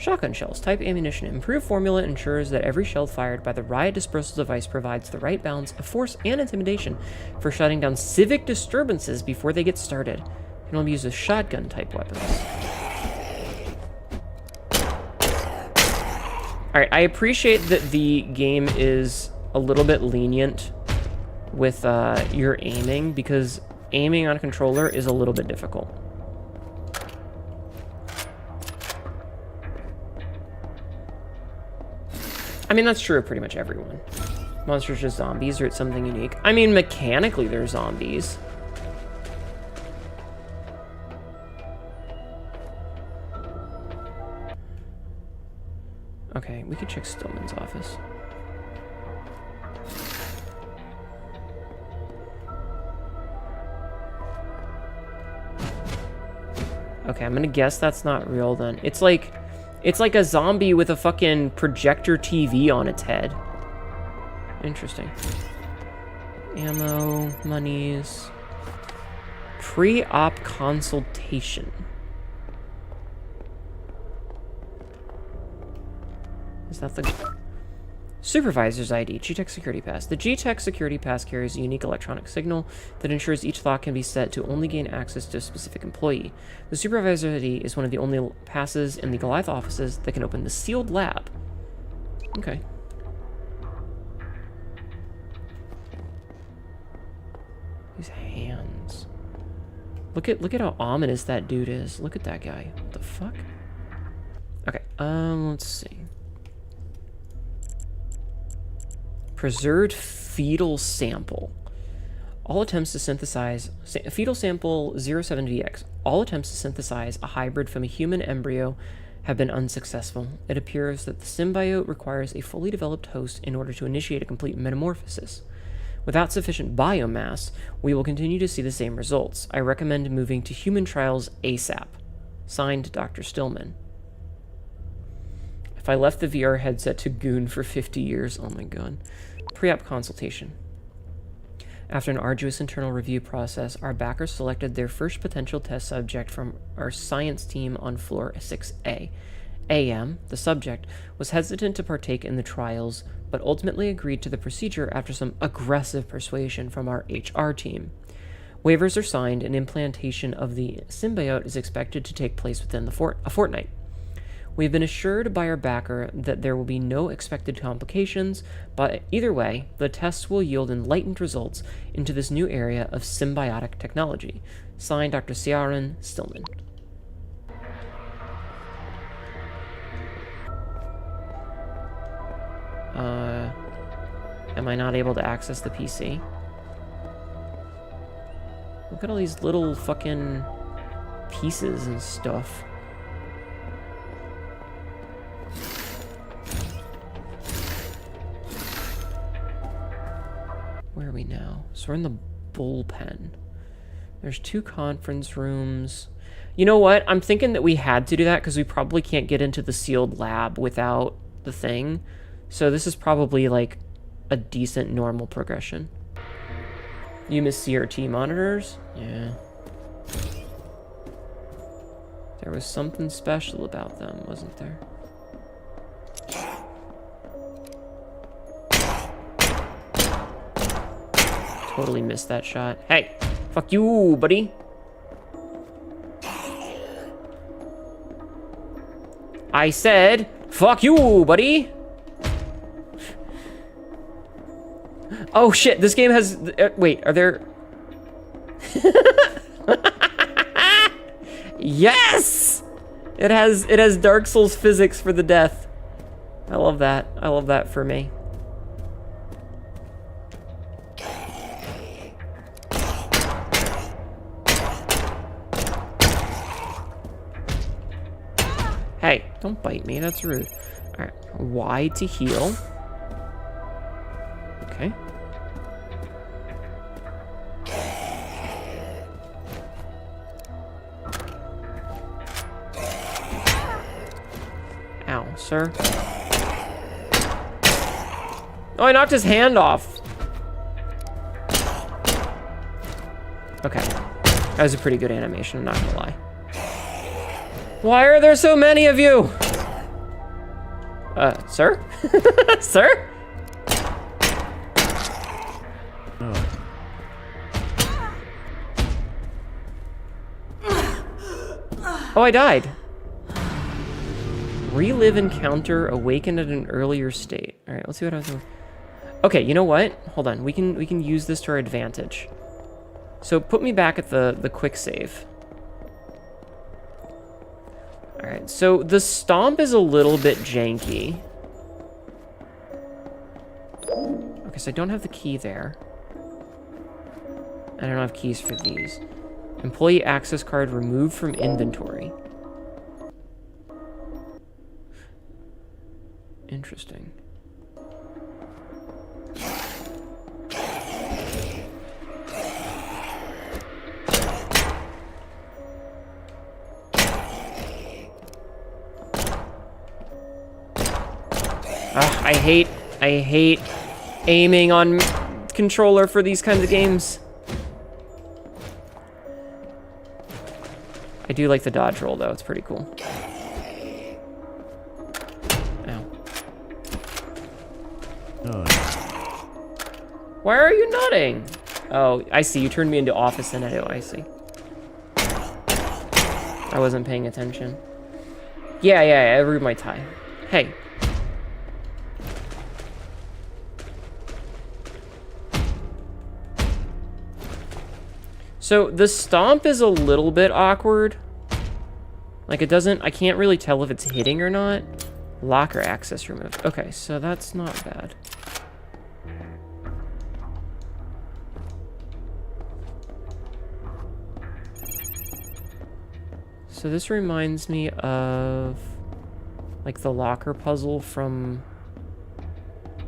Shotgun shells. Type ammunition. Improved formula ensures that every shell fired by the riot dispersal device provides the right balance of force and intimidation for shutting down civic disturbances before they get started. You can only use with shotgun type weapons. Alright, I appreciate that the game is a little bit lenient with your aiming, because aiming on a controller is a little bit difficult. I mean, that's true of pretty much everyone. Monsters just zombies, or it's something unique. I mean, mechanically they're zombies. Okay, we could check Stillman's office. Okay, I'm gonna guess that's not real then. It's like a zombie with a fucking projector TV on its head. Interesting. Ammo, monies. Pre-op consultation. Is that the supervisor's ID? G-Tech security pass. The G-Tech security pass carries a unique electronic signal that ensures each lock can be set to only gain access to a specific employee. The supervisor's ID is one of the only passes in the Goliath offices that can open the sealed lab. Okay. These hands. Look at how ominous that dude is. Look at that guy. What the fuck? Okay, let's see. Preserved fetal sample. All attempts to synthesize... fetal sample 07VX. All attempts to synthesize a hybrid from a human embryo have been unsuccessful. It appears that the symbiote requires a fully developed host in order to initiate a complete metamorphosis. Without sufficient biomass, we will continue to see the same results. I recommend moving to human trials ASAP. Signed, Dr. Stillman. If I left the VR headset to Goon for 50 years, oh my god. Pre-op consultation. After an arduous internal review process, our backers selected their first potential test subject from our science team on floor 6A. AM, the subject, was hesitant to partake in the trials, but ultimately agreed to the procedure after some aggressive persuasion from our HR team. Waivers are signed, and implantation of the symbiote is expected to take place within a fortnight. We have been assured by our backer that there will be no expected complications, but either way, the tests will yield enlightened results into this new area of symbiotic technology. Signed, Dr. Ciaran Stillman. Am I not able to access the PC? Look at all these little fucking pieces and stuff. Where are we now? So we're in the bullpen. There's 2 conference rooms. You know what? I'm thinking that we had to do that because we probably can't get into the sealed lab without the thing. So this is probably like a decent normal progression. You miss CRT monitors? Yeah. There was something special about them, wasn't there? Totally missed that shot. Hey! Fuck you, buddy! I said, fuck you, buddy! Oh shit, this game has... wait, are there... Yes! It has Dark Souls physics for the death. I love that. I love that for me. Hey, don't bite me, that's rude. Alright, Y to heal. Okay. Ow, sir. Oh, I knocked his hand off. Okay. That was a pretty good animation, I'm not gonna lie. Why are there so many of you? Sir? Sir? Oh, I died. Relive encounter, awaken at an earlier state. All right, let's see what I was doing. Okay, you know what? Hold on. We can use this to our advantage. So put me back at the quick save. All right. So the stomp is a little bit janky. Okay, so I don't have the key there. I don't have keys for these. Employee access card removed from inventory. Interesting. I hate aiming on controller for these kinds of games. I do like the dodge roll though, it's pretty cool. Ow. Why are you nutting? Oh, I see, you turned me into Office and I see. I wasn't paying attention. Yeah, I ruined my tie. Hey. So the stomp is a little bit awkward. Like it doesn't, I can't really tell if it's hitting or not. Locker access removed. Okay, so that's not bad. So this reminds me of like the locker puzzle from...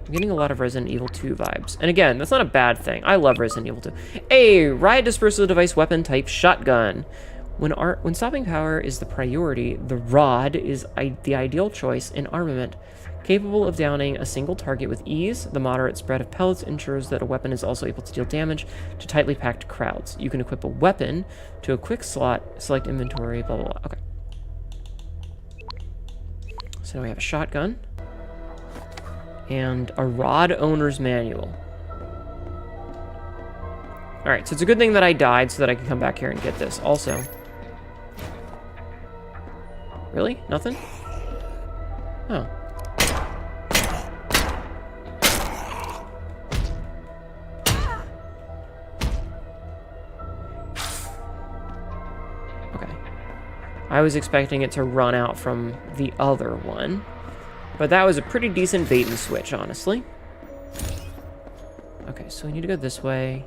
I'm getting a lot of Resident Evil 2 vibes. And again, that's not a bad thing. I love Resident Evil 2. A riot dispersal device weapon type shotgun. When stopping power is the priority, the rod is the ideal choice in armament. Capable of downing a single target with ease, the moderate spread of pellets ensures that a weapon is also able to deal damage to tightly packed crowds. You can equip a weapon to a quick slot, select inventory, blah, blah, blah. Okay. So now we have a shotgun. And a rod owner's manual. Alright, so it's a good thing that I died so that I can come back here and get this. Also. Really? Nothing? Oh. Okay. I was expecting it to run out from the other one. But that was a pretty decent bait and switch, honestly. Okay, so we need to go this way.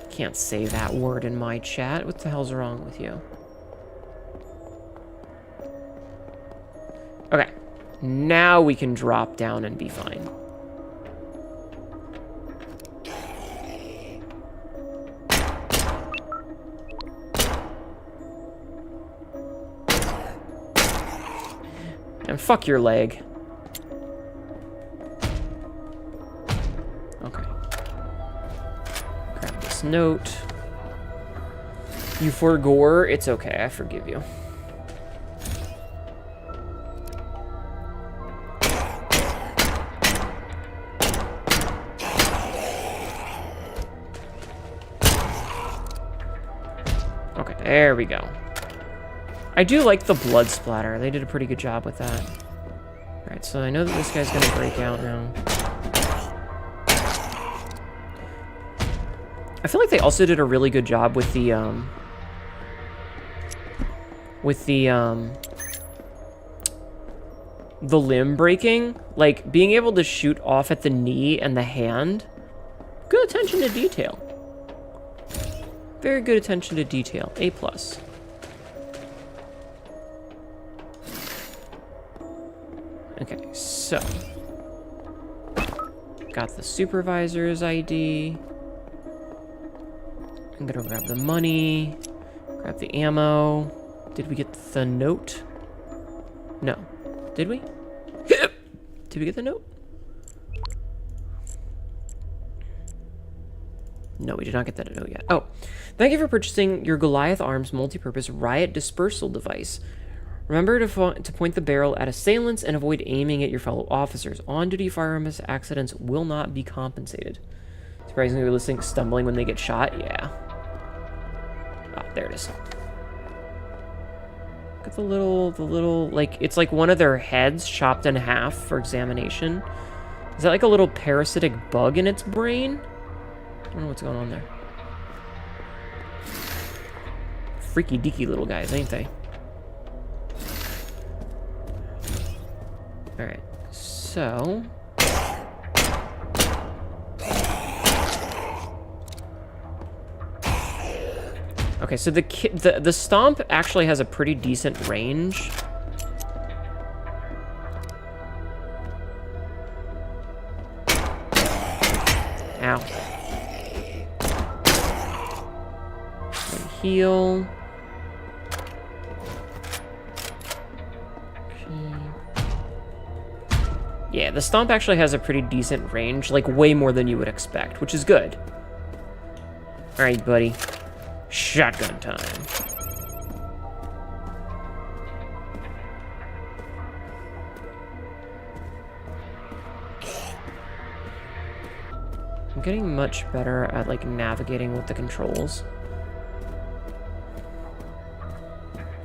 Can't say that word in my chat. What the hell's wrong with you? Okay. Now we can drop down and be fine. And fuck your leg. Okay. Grab this note. You forgore? It's okay, I forgive you. Okay, there we go. I do like the blood splatter. They did a pretty good job with that. Alright, so I know that this guy's gonna break out now. I feel like they also did a really good job with the limb breaking. Like, being able to shoot off at the knee and the hand. Good attention to detail. Very good attention to detail. A+. Okay, so got the supervisor's ID. I'm gonna grab the money, grab the ammo. Did we get the note? No. Did we? Did we get the note? No, we did not get that note yet. Oh, thank you for purchasing your Goliath Arms multi-purpose riot dispersal device. Remember to point the barrel at assailants and avoid aiming at your fellow officers. On-duty firearms accidents will not be compensated. Surprisingly, we're listening stumbling when they get shot. Yeah. Ah, there it is. Look at the little, like, it's like one of their heads chopped in half for examination. Is that like a little parasitic bug in its brain? I don't know what's going on there. Freaky deaky little guys, ain't they? Alright, so... Okay, so the stomp actually has a pretty decent range. Ow. Heal. Yeah, the stomp actually has a pretty decent range, like way more than you would expect, which is good. Alright, buddy. Shotgun time. I'm getting much better at, like, navigating with the controls.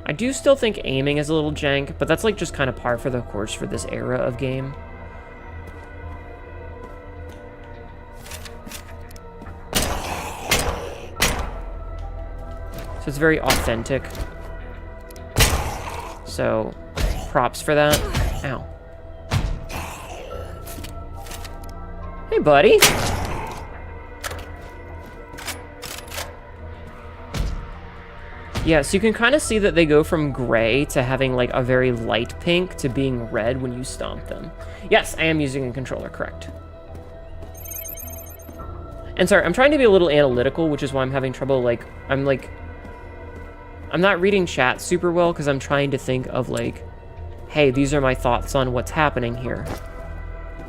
I do still think aiming is a little jank, but that's, like, just kind of par for the course for this era of game. So it's very authentic. So, props for that. Ow. Hey, buddy. Yeah, so you can kind of see that they go from gray to having like a very light pink to being red when you stomp them. Yes, I am using a controller, correct. And sorry, I'm trying to be a little analytical, which is why I'm having trouble, like, I'm not reading chat super well because I'm trying to think of like, hey, these are my thoughts on what's happening here.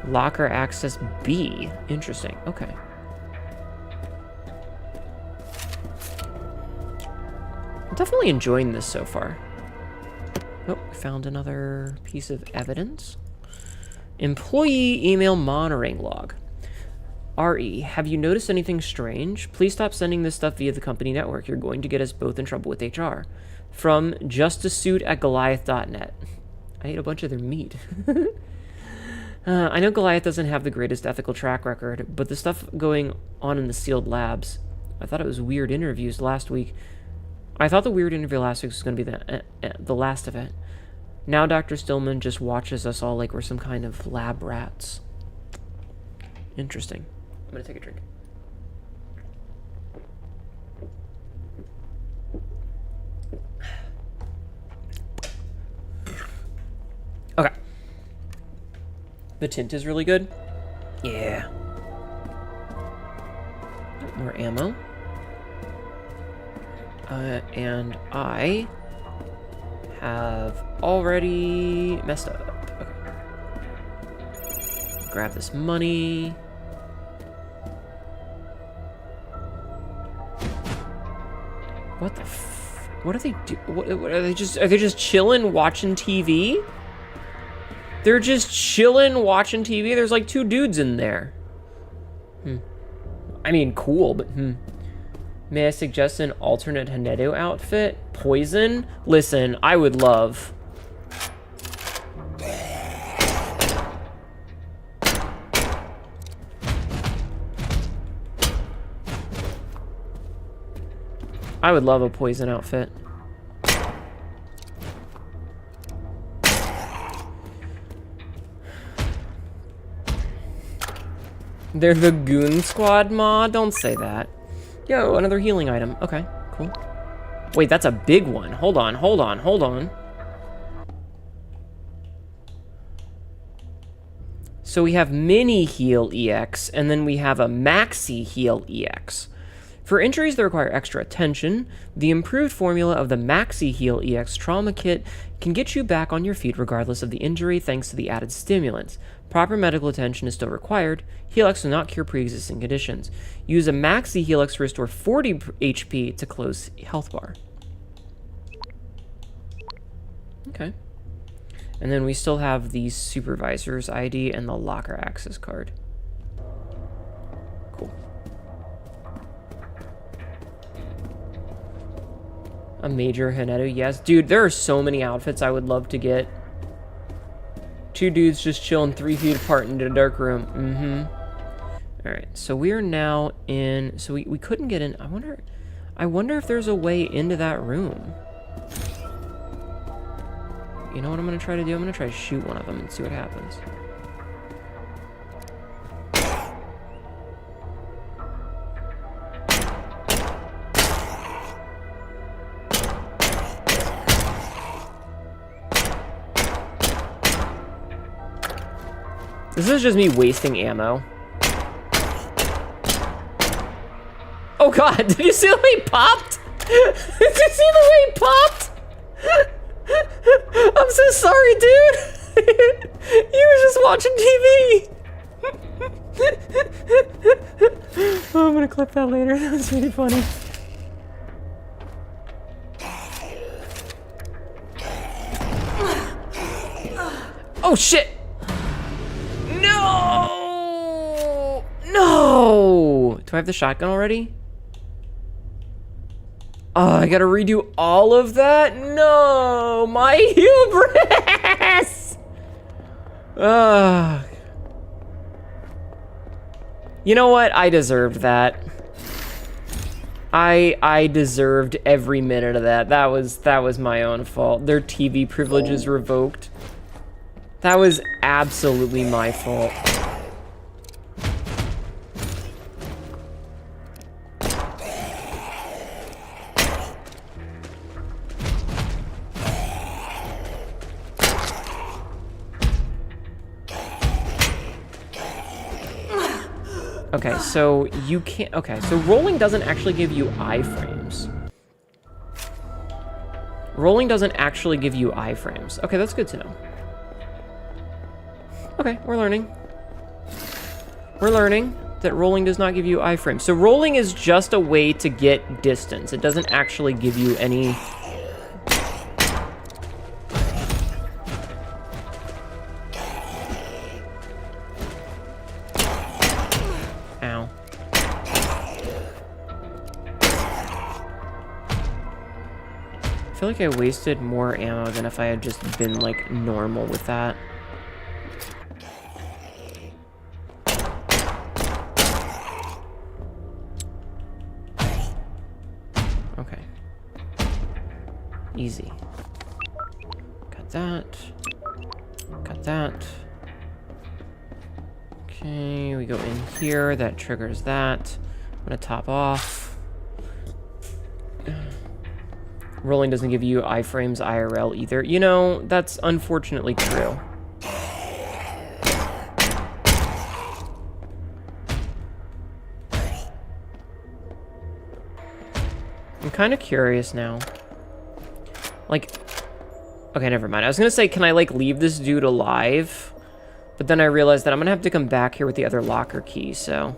Locker access B. Interesting, okay. I'm definitely enjoying this so far. Oh, we found another piece of evidence. Employee email monitoring log. RE, have you noticed anything strange? Please stop sending this stuff via the company network. You're going to get us both in trouble with HR. From justasuit@goliath.net. I ate a bunch of their meat. I know Goliath doesn't have the greatest ethical track record, but the stuff going on in the sealed labs. I thought it was weird interviews last week. I thought the weird interview last week was going to be the last of it. Now Dr. Stillman just watches us all like we're some kind of lab rats. Interesting. I'm going to take a drink. Okay. The tint is really good. Yeah. More ammo. And I have already messed up. Okay. Grab this money. What the what do they do? What are they just chilling watching TV? They're just chilling watching TV. There's like 2 dudes in there. I mean, cool, but May I suggest an alternate Hanedo outfit? Poison? Listen, I would love. I would love a poison outfit. They're the Goon Squad mod? Don't say that. Yo, another healing item. Okay, cool. Wait, that's a big one. Hold on, hold on, hold on. So we have Mini Heal EX, and then we have a Maxi Heal EX. For injuries that require extra attention, the improved formula of the Maxi Heal EX Trauma Kit can get you back on your feet regardless of the injury thanks to the added stimulants. Proper medical attention is still required. Helix will not cure pre-existing conditions. Use a maxi Helix to restore 40 HP to close health bar. Okay. And then we still have the supervisor's ID and the locker access card. Cool. A major Haneto, yes. Dude, there are so many outfits I would love to get. 2 dudes just chilling 3 feet apart in a dark room. Mm-hmm. Alright, so we are now in... So we couldn't get in... I wonder if there's a way into that room. You know what I'm going to try to do? I'm going to try to shoot one of them and see what happens. This is just me wasting ammo. Oh god, did you see the way he popped? Did you see the way he popped? I'm so sorry, dude. He was just watching TV. Oh, I'm gonna clip that later. That was really funny. Oh shit! No! No! Do I have the shotgun already? Oh, I gotta redo all of that? No! My hubris! Ugh. You know what? I deserved that. I deserved every minute of that. That was my own fault. Their TV privileges revoked. That was absolutely my fault. Okay, so you can't... Okay, so rolling doesn't actually give you iframes. Rolling doesn't actually give you iframes. Okay, that's good to know. Okay, we're learning. We're learning that rolling does not give you iframes. So rolling is just a way to get distance. It doesn't actually give you any... Ow. I feel like I wasted more ammo than if I had just been, like, normal with that. Okay. Easy. Got that. Got that. Okay, we go in here. That triggers that. I'm gonna top off. Rolling doesn't give you iframes IRL either. You know, that's unfortunately true. I'm kind of curious now. Like, okay, never mind. I was gonna say, can I, like, leave this dude alive? But then I realized that I'm gonna have to come back here with the other locker key, so...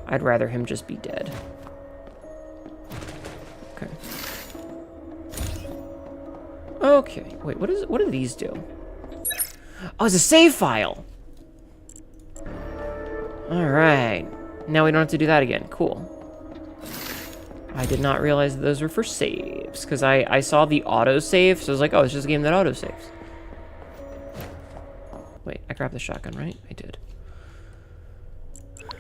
I'd rather him just be dead. Okay. Okay, wait, what do these do? Oh, it's a save file! Alright. Now we don't have to do that again. Cool. I did not realize that those were for saves, because I saw the autosave, so I was like, oh, it's just a game that autosaves. Wait, I grabbed the shotgun, right? I did. Okay.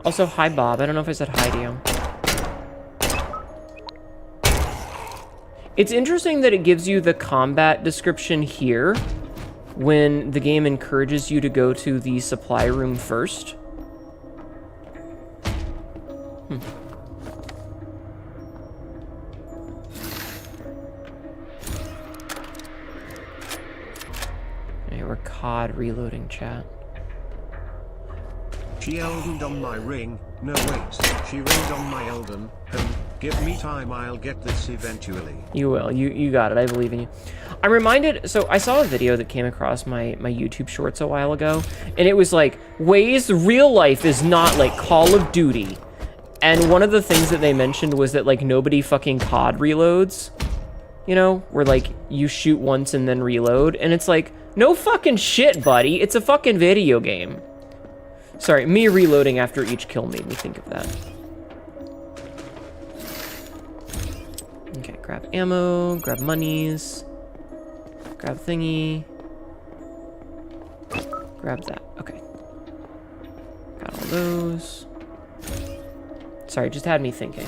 Also, hi, Bob. I don't know if I said hi to you. It's interesting that it gives you the combat description here when the game encourages you to go to the supply room first. Okay, we're COD reloading, chat.
She eldened on my ring. No wait, she ringed on my Elden. Give me time, I'll get this eventually.
You will. You got it. I believe in you. I'm reminded, so I saw a video that came across my YouTube shorts a while ago, and it was like, ways real life is not like Call of Duty. And one of the things that they mentioned was that like nobody fucking COD reloads, you know, where like you shoot once and then reload. And it's like, no fucking shit, buddy. It's a fucking video game. Sorry, me reloading after each kill made me think of that. Okay, grab ammo, grab monies, grab thingy, grab that. Okay. Got all those. Sorry, just had me thinking.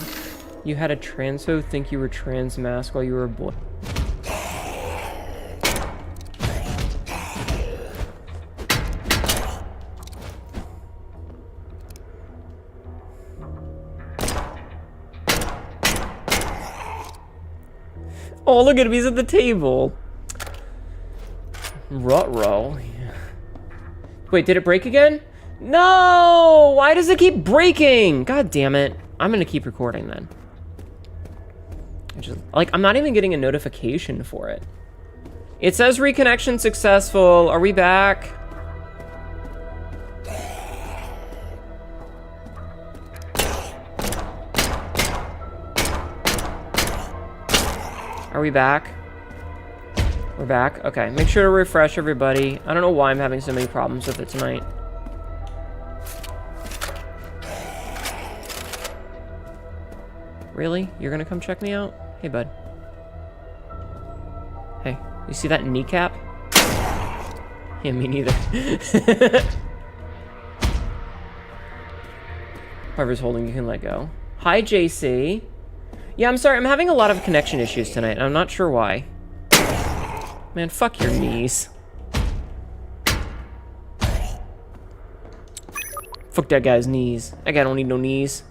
You had a transo think you were trans mask while you were a boy. Oh, look at him, he's at the table. Ruh-roh. Wait, did it break again? No! Why does it keep breaking? God damn it. I'm gonna keep recording then. I'm not even getting a notification for it. It says reconnection successful. Are we back? Are we back? We're back? Okay, make sure to refresh everybody. I don't know why I'm having so many problems with it tonight. Really? You're gonna come check me out? Hey, bud. Hey, you see that kneecap? Yeah, me neither. Whoever's holding you can let go. Hi, JC. Yeah, I'm sorry, I'm having a lot of connection issues tonight, and I'm not sure why. Man, fuck your knees. Fuck that guy's knees. That guy don't need no knees.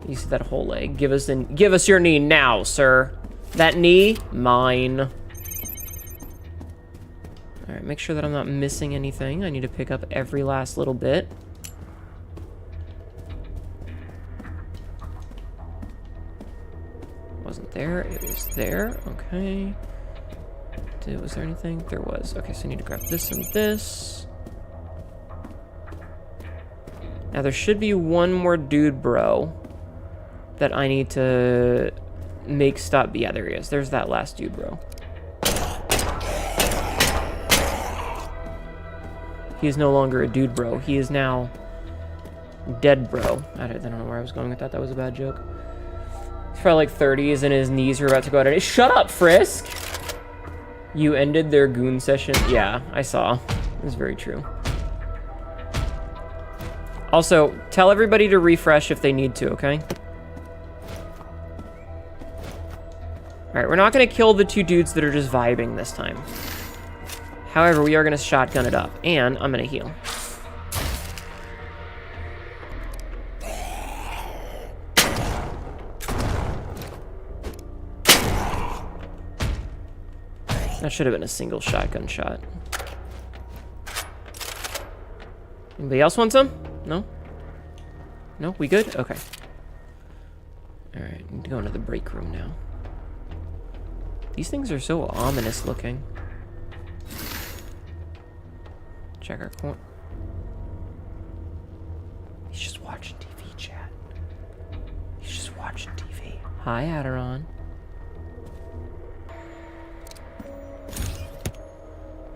You see that whole leg? Give us your knee now, sir. That knee, mine. All right, make sure that I'm not missing anything. I need to pick up every last little bit. Wasn't there, it was there, okay. Was there anything? There was. Okay, so I need to grab this and this. Now there should be one more dude, bro, that I need to make stop. Yeah, there he is. There's that last dude, bro. He is no longer a dude, bro. He is now dead, bro. I don't know where I was going with that. That was a bad joke. He's probably like 30s and his knees are about to go out. Shut up, Frisk! You ended their goon session. Yeah, I saw. It was very true. Also, tell everybody to refresh if they need to, okay? Alright, we're not going to kill the two dudes that are just vibing this time. However, we are going to shotgun it up. And I'm going to heal. That should have been a single shotgun shot. Anybody else want some? No? No? We good? Okay. Alright, need to go into the break room now. These things are so ominous looking. Check our corner. He's just watching TV, chat. He's just watching TV. Hi, Aderon.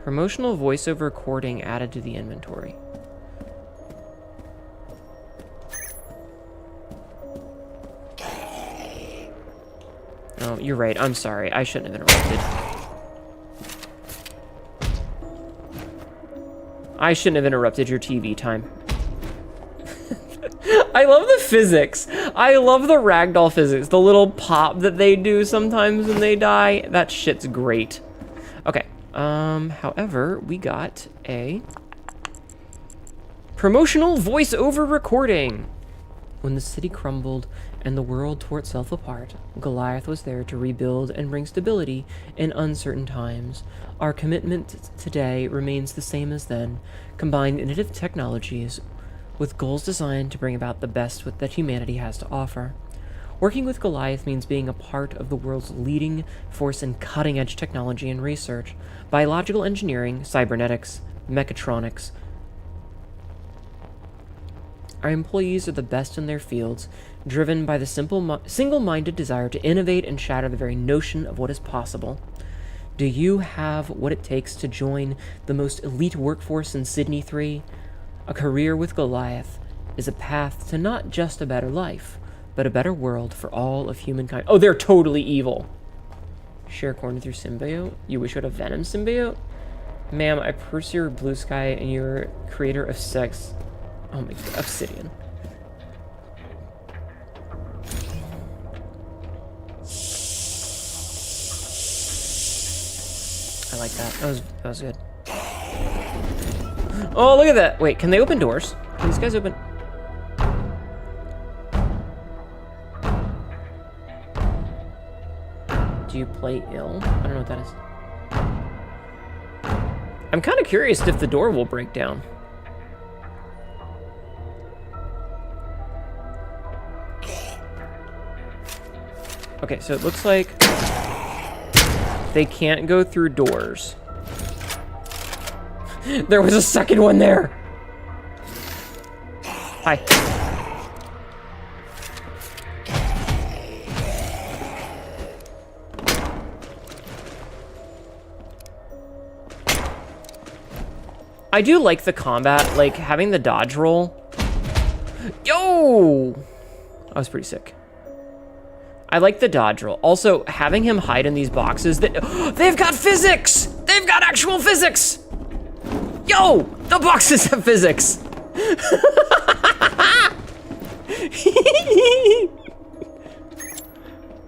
Promotional voiceover recording added to the inventory. Oh, you're right. I'm sorry. I shouldn't have interrupted. I shouldn't have interrupted your TV time. I love the physics. I love the ragdoll physics. The little pop that they do sometimes when they die. That shit's great. Okay. However, we got a promotional voiceover recording. When the city crumbled and the world tore itself apart, Goliath was there to rebuild and bring stability in uncertain times. Our commitment today remains the same as then. Combine innovative technologies with goals designed to bring about the best that humanity has to offer. Working with Goliath means being a part of the world's leading force in cutting-edge technology and research, biological engineering, cybernetics, mechatronics. Our employees are the best in their fields, driven by the single-minded desire to innovate and shatter the very notion of what is possible. Do you have what it takes to join the most elite workforce in Sydney 3? A career with Goliath is a path to not just a better life, but a better world for all of humankind. Oh, they're totally evil. Share corner through symbiote? You wish you had a venom symbiote? Ma'am, I purse your blue sky and you're creator of sex. Oh my god, obsidian. I like that. That was good. Oh, look at that. Wait, can they open doors? Can these guys open? Do you play ill? I don't know what that is. I'm kind of curious if the door will break down. Okay, so it looks like they can't go through doors. There was a second one there. Hi. I do like the combat, like having the dodge roll. Yo! That was pretty sick. I like the dodge roll. Also, having him hide in these boxes that they've got physics! They've got actual physics! Yo! The boxes have physics!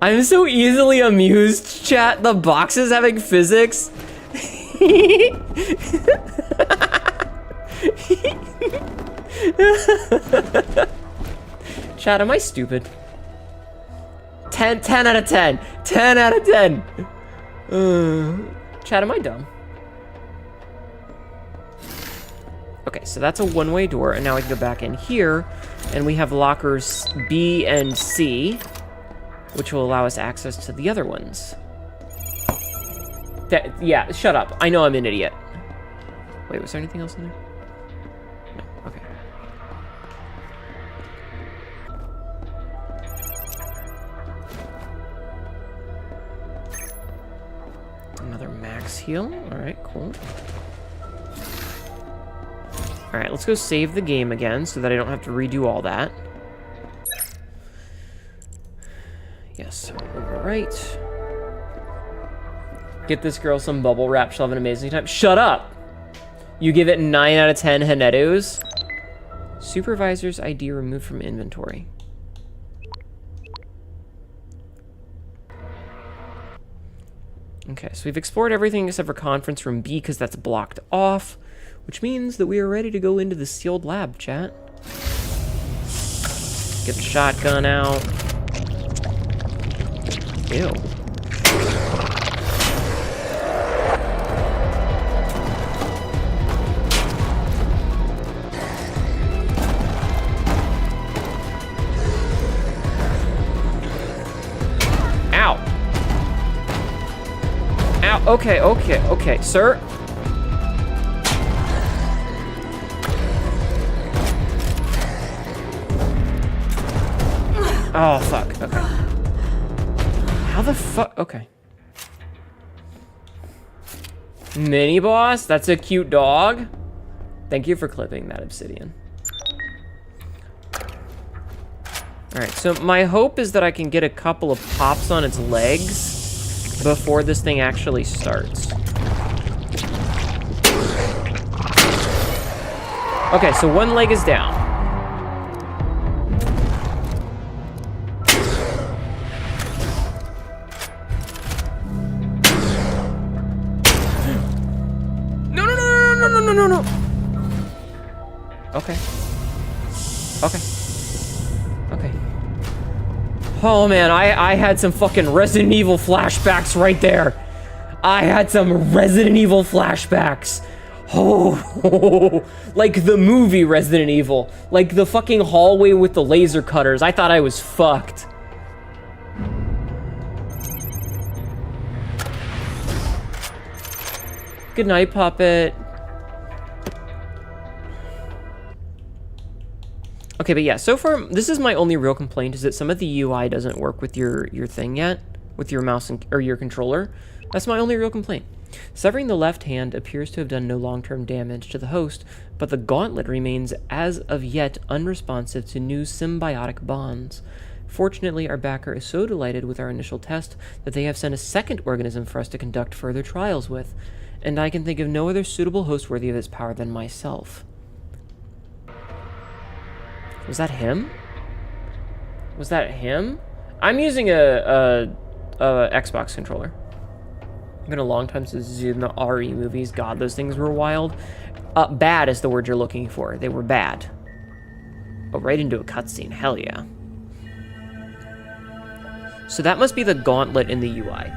I'm so easily amused, chat. The boxes having physics. Chat, am I stupid? 10 out of 10. 10 out of 10. Chat, am I dumb? Okay, so that's a one-way door, and now I can go back in here, and we have lockers B and C, which will allow us access to the other ones. Yeah, shut up. I know I'm an idiot. Wait, was there anything else in there? No, okay. Another max heal. All right, cool. All right, let's go save the game again so that I don't have to redo all that. Yes, right. Get this girl some bubble wrap. She'll have an amazing time. Shut up! You give it 9 out of 10 Hanetus. Supervisor's ID removed from inventory. Okay, so we've explored everything except for conference room B because that's blocked off, which means that we are ready to go into the sealed lab, chat. Get the shotgun out. Ew. Okay, sir. Oh, fuck, okay. How the fuck, okay. Mini boss? That's a cute dog? Thank you for clipping that, Obsidian. Alright, so my hope is that I can get a couple of pops on its legs before this thing actually starts. Okay, so one leg is down. No. Okay. Oh man, I had some fucking Resident Evil flashbacks right there. I had some Resident Evil flashbacks. Oh, like the movie Resident Evil. Like the fucking hallway with the laser cutters. I thought I was fucked. Good night, Puppet. Okay, but yeah, so far, this is my only real complaint, is that some of the UI doesn't work with your thing yet, with your mouse or your controller. That's my only real complaint. Severing the left hand appears to have done no long-term damage to the host, but the gauntlet remains as of yet unresponsive to new symbiotic bonds. Fortunately, our backer is so delighted with our initial test that they have sent a second organism for us to conduct further trials with, and I can think of no other suitable host worthy of its power than myself. Was that him? Was that him? I'm using a Xbox controller. It's been a long time since I've seen the RE movies. God, those things were wild. Bad is the word you're looking for. They were bad. Oh, right into a cutscene. Hell yeah. So that must be the gauntlet in the UI.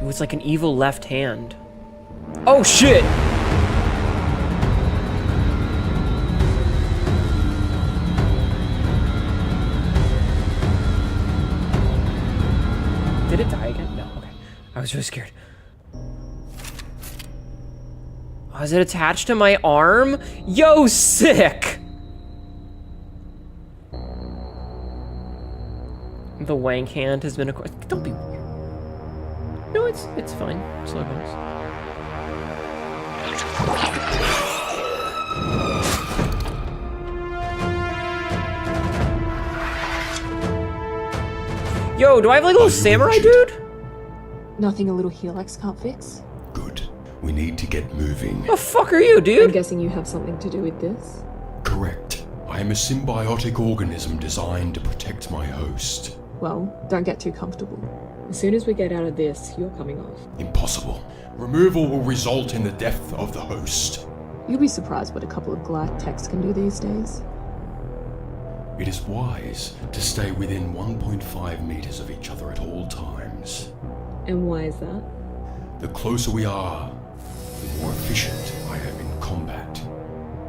Ooh, it's like an evil left hand. Oh shit! Did it die again? No, okay. I was really scared. Oh, is it attached to my arm? Yo, sick! The wank hand has been acquired. Don't be weird. No, it's fine. Slow bones. Yo, do I have like a little samurai dude?
Nothing a little Helix can't fix?
Good. We need to get moving.
The fuck are you,
I'm
dude?
guessing you have something to do with this?
Correct. I am a symbiotic organism designed to protect my host.
Well, don't get too comfortable. As soon as we get out of this, you're coming off.
Impossible. Removal will result in the death of the host.
You'll be surprised what a couple of glide techs can do these days.
It is wise to stay within 1.5 meters of each other at all times.
And why is that?
The closer we are, the more efficient I am in combat.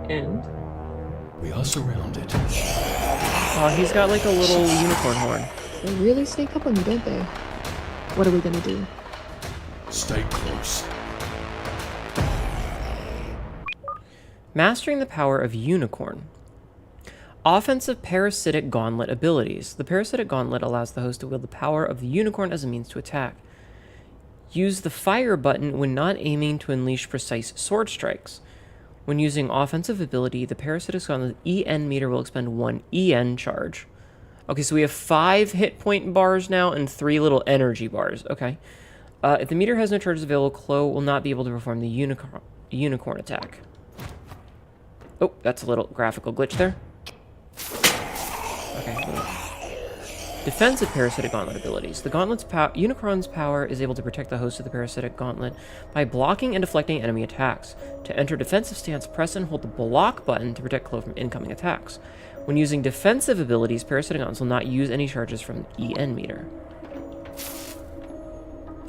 And?
We are surrounded.
Oh, he's got like a little unicorn horn.
They really sneak up on you, don't they? What are we gonna do?
Stay close.
Mastering the power of Unicorn. Offensive Parasitic Gauntlet abilities. The Parasitic Gauntlet allows the host to wield the power of the Unicorn as a means to attack. Use the fire button when not aiming to unleash precise sword strikes. When using offensive ability, the Parasitic Gauntlet EN meter will expend 1 EN charge. Okay, so we have 5 hit point bars now and 3 little energy bars. Okay. If the meter has no charges available, Chloe will not be able to perform the unicorn attack. Oh, that's a little graphical glitch there. Okay. Defensive Parasitic Gauntlet abilities. The Gauntlet's Unicorn's power is able to protect the host of the Parasitic Gauntlet by blocking and deflecting enemy attacks. To enter defensive stance, press and hold the block button to protect Chloe from incoming attacks. When using defensive abilities, Parasitic Gauntlets will not use any charges from EN meter.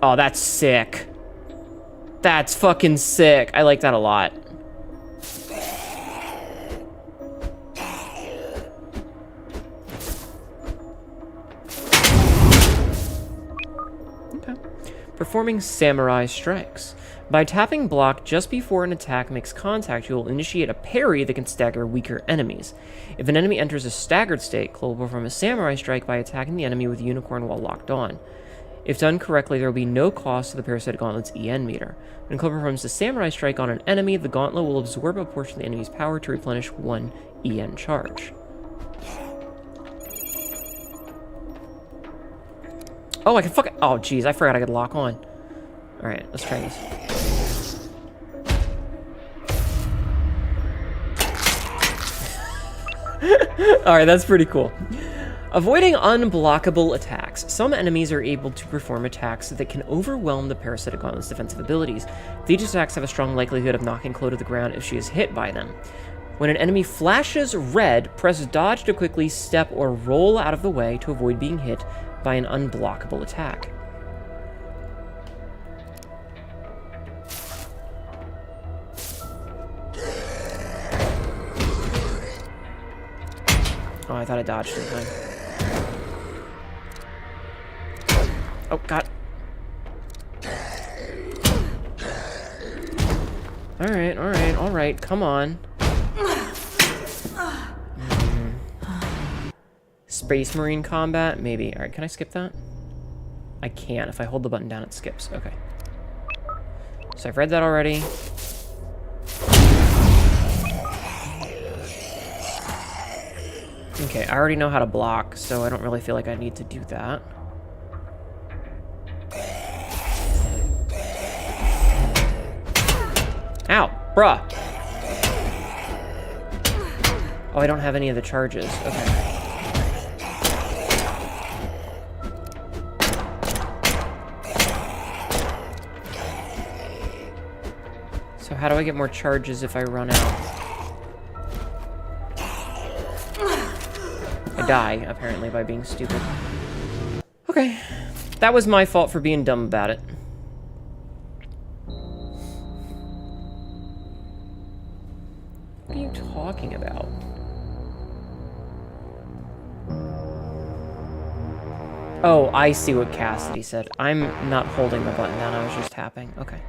Oh, that's sick. That's fucking sick. I like that a lot. Okay. Performing Samurai Strikes. By tapping block just before an attack makes contact, you will initiate a parry that can stagger weaker enemies. If an enemy enters a staggered state, Chloe will perform a Samurai Strike by attacking the enemy with Unicorn while locked on. If done correctly, there will be no cost to the Parasitic Gauntlet's EN meter. When Chloe performs a Samurai Strike on an enemy, the Gauntlet will absorb a portion of the enemy's power to replenish 1 EN charge. Oh, I can fucking... Oh, jeez, I forgot I could lock on. Alright, let's try this. Alright, that's pretty cool. Avoiding unblockable attacks. Some enemies are able to perform attacks that can overwhelm the Parasitic Gauntlet's defensive abilities. These attacks have a strong likelihood of knocking Chloe to the ground if she is hit by them. When an enemy flashes red, press dodge to quickly step or roll out of the way to avoid being hit by an unblockable attack. Oh, I thought I dodged in time. Oh, God. Alright, come on. Space Marine combat? Maybe. Alright, can I skip that? I can. If I hold the button down, it skips. Okay. So I've read that already. Okay, I already know how to block, so I don't really feel like I need to do that. Ow! Bruh! Oh, I don't have any of the charges. Okay. So how do I get more charges if I run out? I die, apparently, by being stupid. Okay. That was my fault for being dumb about it. What are you talking about? Oh, I see what Cassidy said. I'm not holding the button down, I was just tapping. Okay.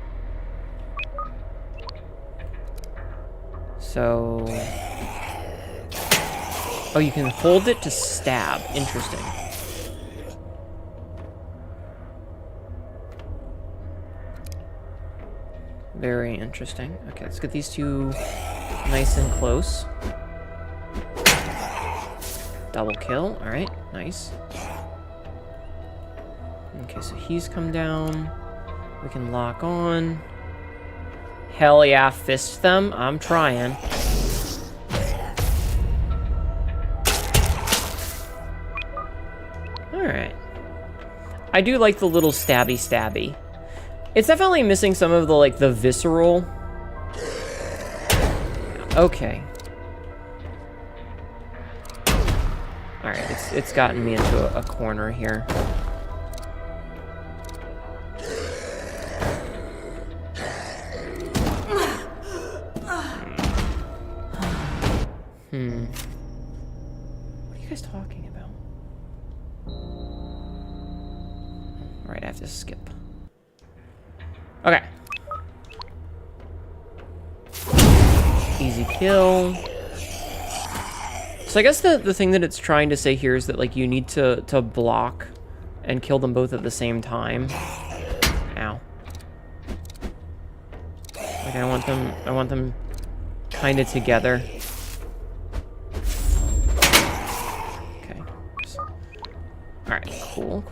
So... Oh, you can hold it to stab. Interesting. Very interesting. Okay, let's get these two nice and close. Double kill. Alright, nice. Okay, so he's come down. We can lock on. Hell yeah, fist them. I'm trying. Alright. I do like the little stabby. It's definitely missing some of the, like, the visceral. Okay. Alright, it's gotten me into a corner here. What are you guys talking about? Alright, I have to skip. Okay. Easy kill. So I guess the thing that it's trying to say here is that, like, you need to block and kill them both at the same time. Ow. Like, I want them kind of together. Okay. Alright, cool.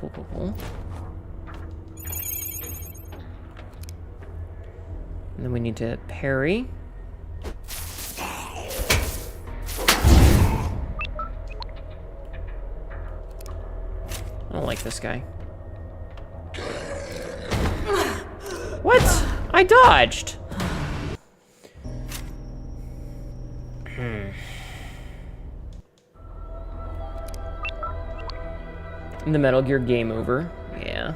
And then we need to parry. I don't like this guy. What? I dodged! In the Metal Gear game over. Yeah.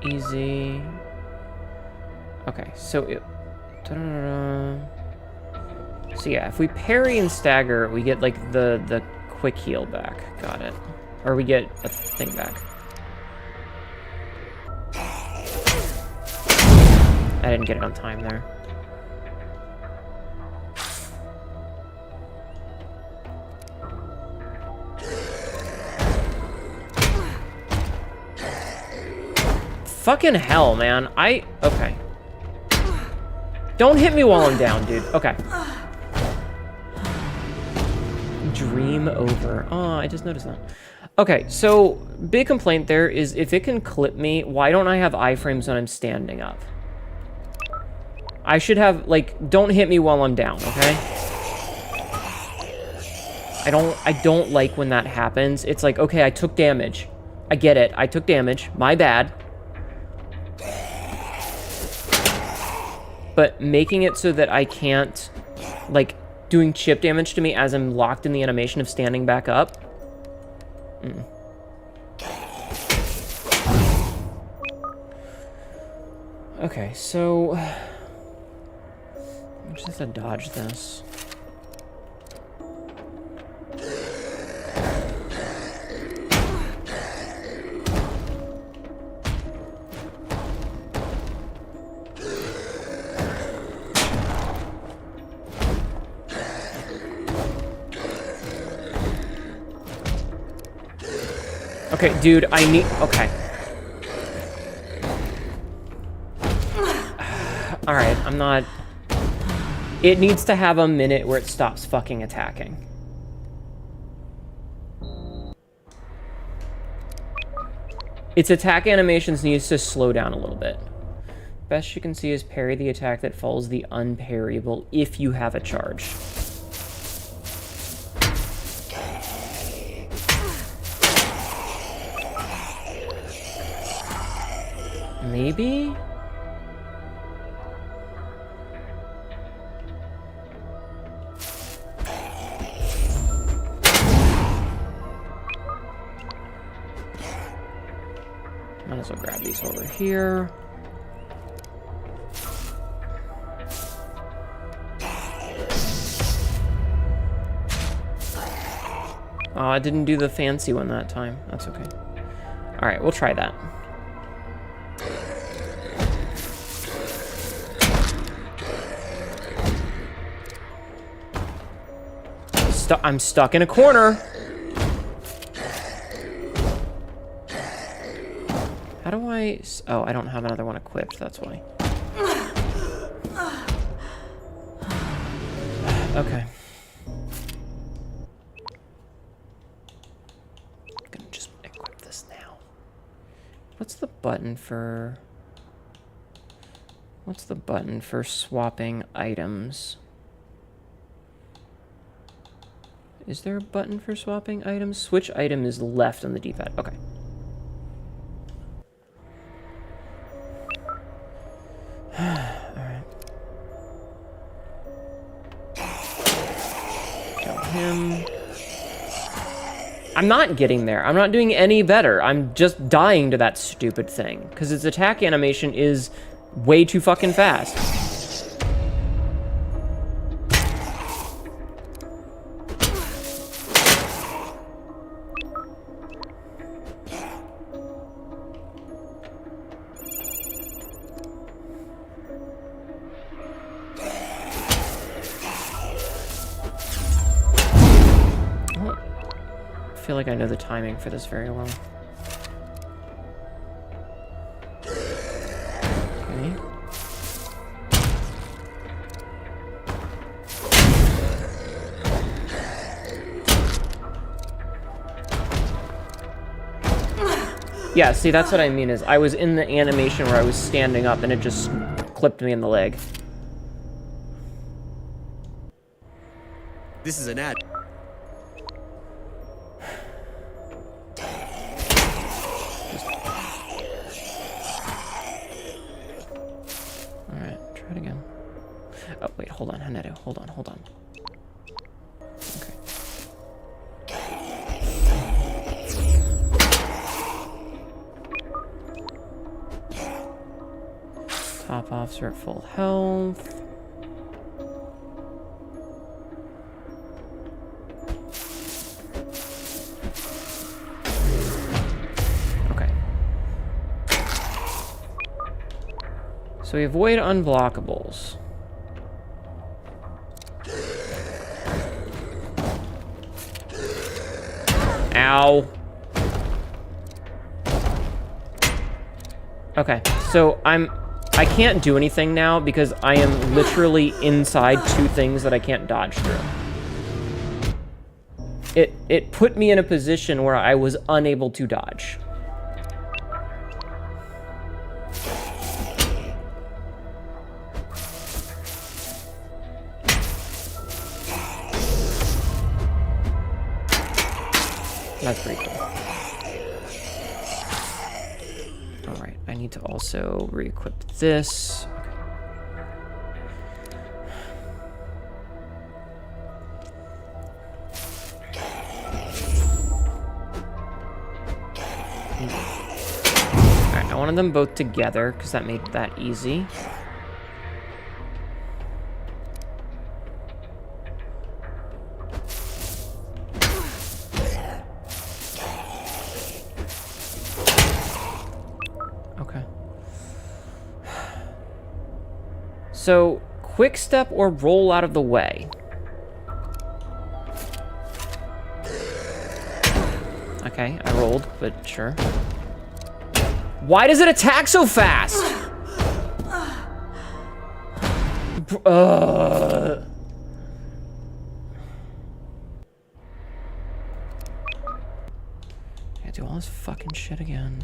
Easy. Okay, so it... So yeah, if we parry and stagger, we get, like, the quick heal back. Got it. Or we get a thing back. I didn't get it on time there. Fucking hell, man. Okay. Don't hit me while I'm down, dude. Okay. Dream over. Oh, I just noticed that. Okay, so big complaint there is if it can clip me, why don't I have iframes when I'm standing up? I should have, like, don't hit me while I'm down, okay? I don't like when that happens. It's like, okay, I took damage. I get it. I took damage. My bad. But making it so that I can't, like, doing chip damage to me as I'm locked in the animation of standing back up. Okay, so I'm just have to dodge this. Okay, dude, I need... Okay. Alright, I'm not... It needs to have a minute where it stops fucking attacking. Its attack animations needs to slow down a little bit. Best you can see is parry the attack that follows the unparryable if you have a charge. Maybe? Might as well grab these over here. Oh, I didn't do the fancy one that time. That's okay. Alright, we'll try that. I'm stuck in a corner. How do I... Oh, I don't have another one equipped, that's why. Okay. I'm gonna just equip this now. What's the button for... What's the button for swapping items? Is there a button for swapping items? Switch item is left on the D-pad. Okay. Alright. Kill him. I'm not getting there. I'm not doing any better. I'm just dying to that stupid thing. Because its attack animation is way too fucking fast. I feel like I know the timing for this very well. Okay. Yeah, see, that's what I mean, is I was in the animation where I was standing up and it just clipped me in the leg.
This is an ad.
Alright, try it again. Oh, wait, hold on, Haneto. Hold on. Okay. Top offs are at full health. Okay. So we avoid unblockables. Ow. Okay, so I can't do anything now because I am literally inside two things that I can't dodge through. It put me in a position where I was unable to dodge. That's pretty cool. Alright, I need to also re-equip this. Alright, I wanted them both together because that made that easy. Okay. So, quick step or roll out of the way. Okay, I rolled, but sure. Why does it attack so fast? I do all this fucking shit again.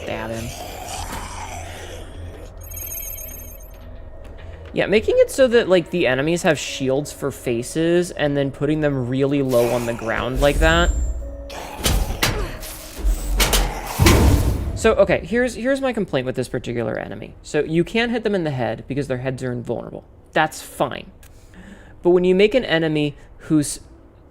Stab him. Yeah, making it so that, like, the enemies have shields for faces and then putting them really low on the ground like that. So, okay, here's my complaint with this particular enemy. So, you can hit them in the head because their heads are invulnerable. That's fine. But when you make an enemy whose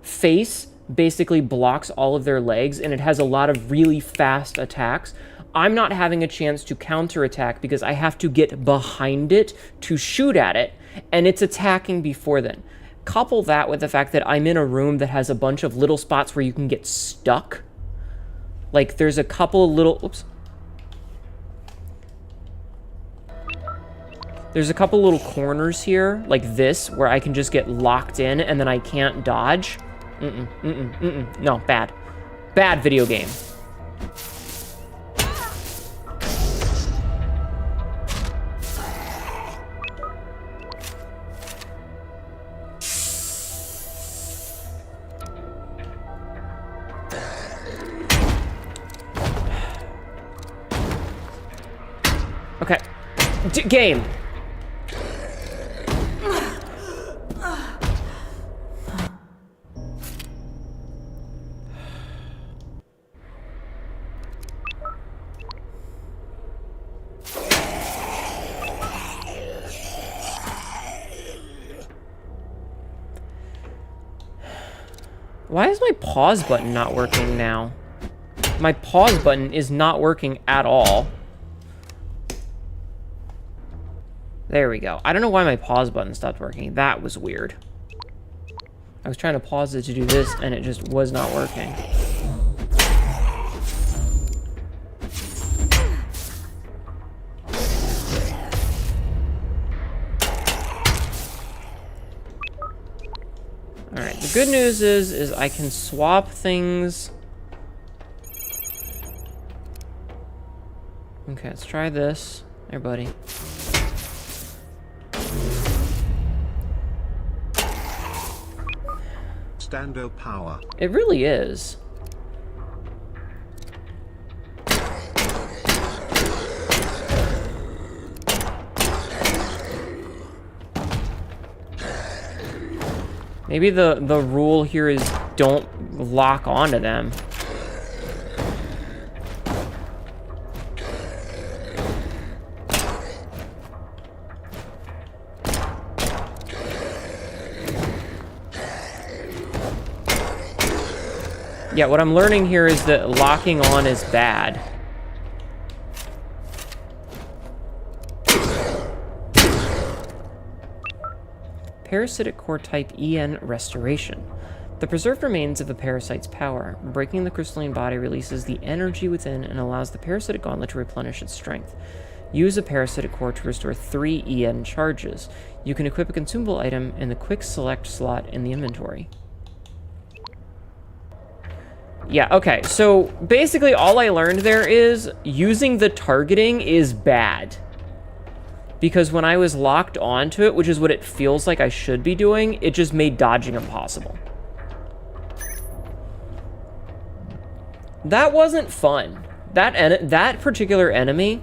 face basically blocks all of their legs and it has a lot of really fast attacks, I'm not having a chance to counterattack because I have to get behind it to shoot at it, and it's attacking before then. Couple that with the fact that I'm in a room that has a bunch of little spots where you can get stuck. Like, there's a couple of little... Oops. There's a couple little corners here, like this, where I can just get locked in and then I can't dodge. No, bad. Bad video game. Okay. Game. Why is my pause button not working now? My pause button is not working at all. There we go. I don't know why my pause button stopped working. That was weird. I was trying to pause it to do this, and it just was not working. Alright, the good news is I can swap things. Okay, let's try this. There, buddy.
Stando power.
It really is. Maybe the rule here is don't lock onto them. Yeah, what I'm learning here is that locking on is bad. Parasitic core type EN restoration. The preserved remains of a parasite's power. Breaking the crystalline body releases the energy within and allows the parasitic gauntlet to replenish its strength. Use a parasitic core to restore 3 EN charges. You can equip a consumable item in the quick select slot in the inventory. Yeah, okay, so basically all I learned there is using the targeting is bad. Because when I was locked onto it, which is what it feels like I should be doing, it just made dodging impossible. That wasn't fun. That particular enemy,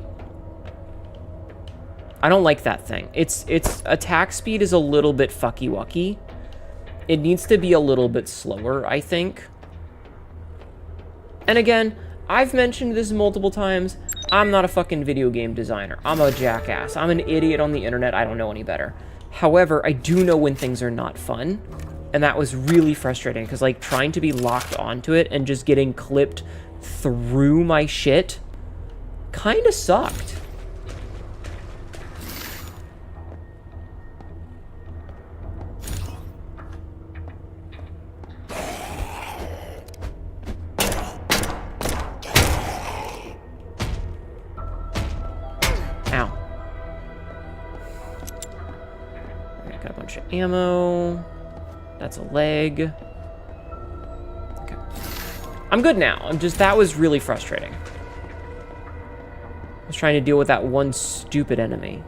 I don't like that thing. Its attack speed is a little bit fucky-wucky. It needs to be a little bit slower, I think. And again, I've mentioned this multiple times. I'm not a fucking video game designer. I'm a jackass. I'm an idiot on the internet. I don't know any better. However, I do know when things are not fun. And that was really frustrating because, like, trying to be locked onto it and just getting clipped through my shit kind of sucked. Ow. Alright, got a bunch of ammo. That's a leg. Okay. I'm good now. That was really frustrating. I was trying to deal with that one stupid enemy.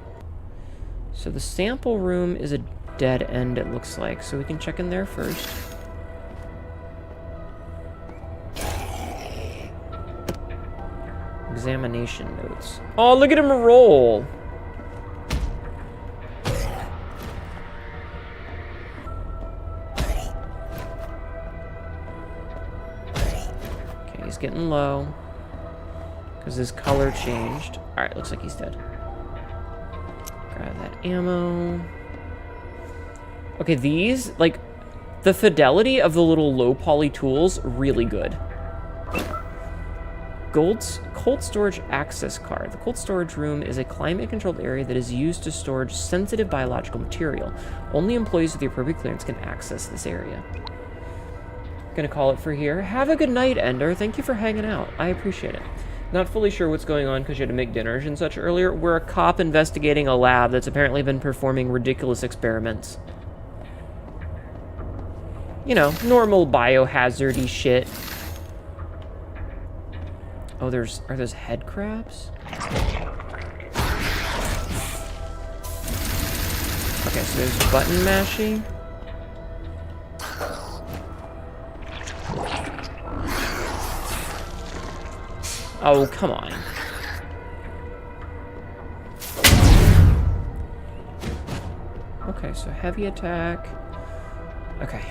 So the sample room is a dead end, it looks like. So we can check in there first. Examination notes. Oh, look at him roll. He's getting low because his color changed. All right, looks like he's dead. Grab that ammo. Okay, these, like, the fidelity of the little low poly tools, really good. Cold storage access card. The cold storage room is a climate-controlled area that is used to store sensitive biological material. Only employees with the appropriate clearance can access this area. Gonna call it for here. Have a good night, Ender. Thank you for hanging out. I appreciate it. Not fully sure what's going on because you had to make dinners and such earlier. We're a cop investigating a lab that's apparently been performing ridiculous experiments. You know, normal biohazard-y shit. Oh, are those head crabs? Okay, so there's button mashing. Oh, come on. Okay, so heavy attack. Okay.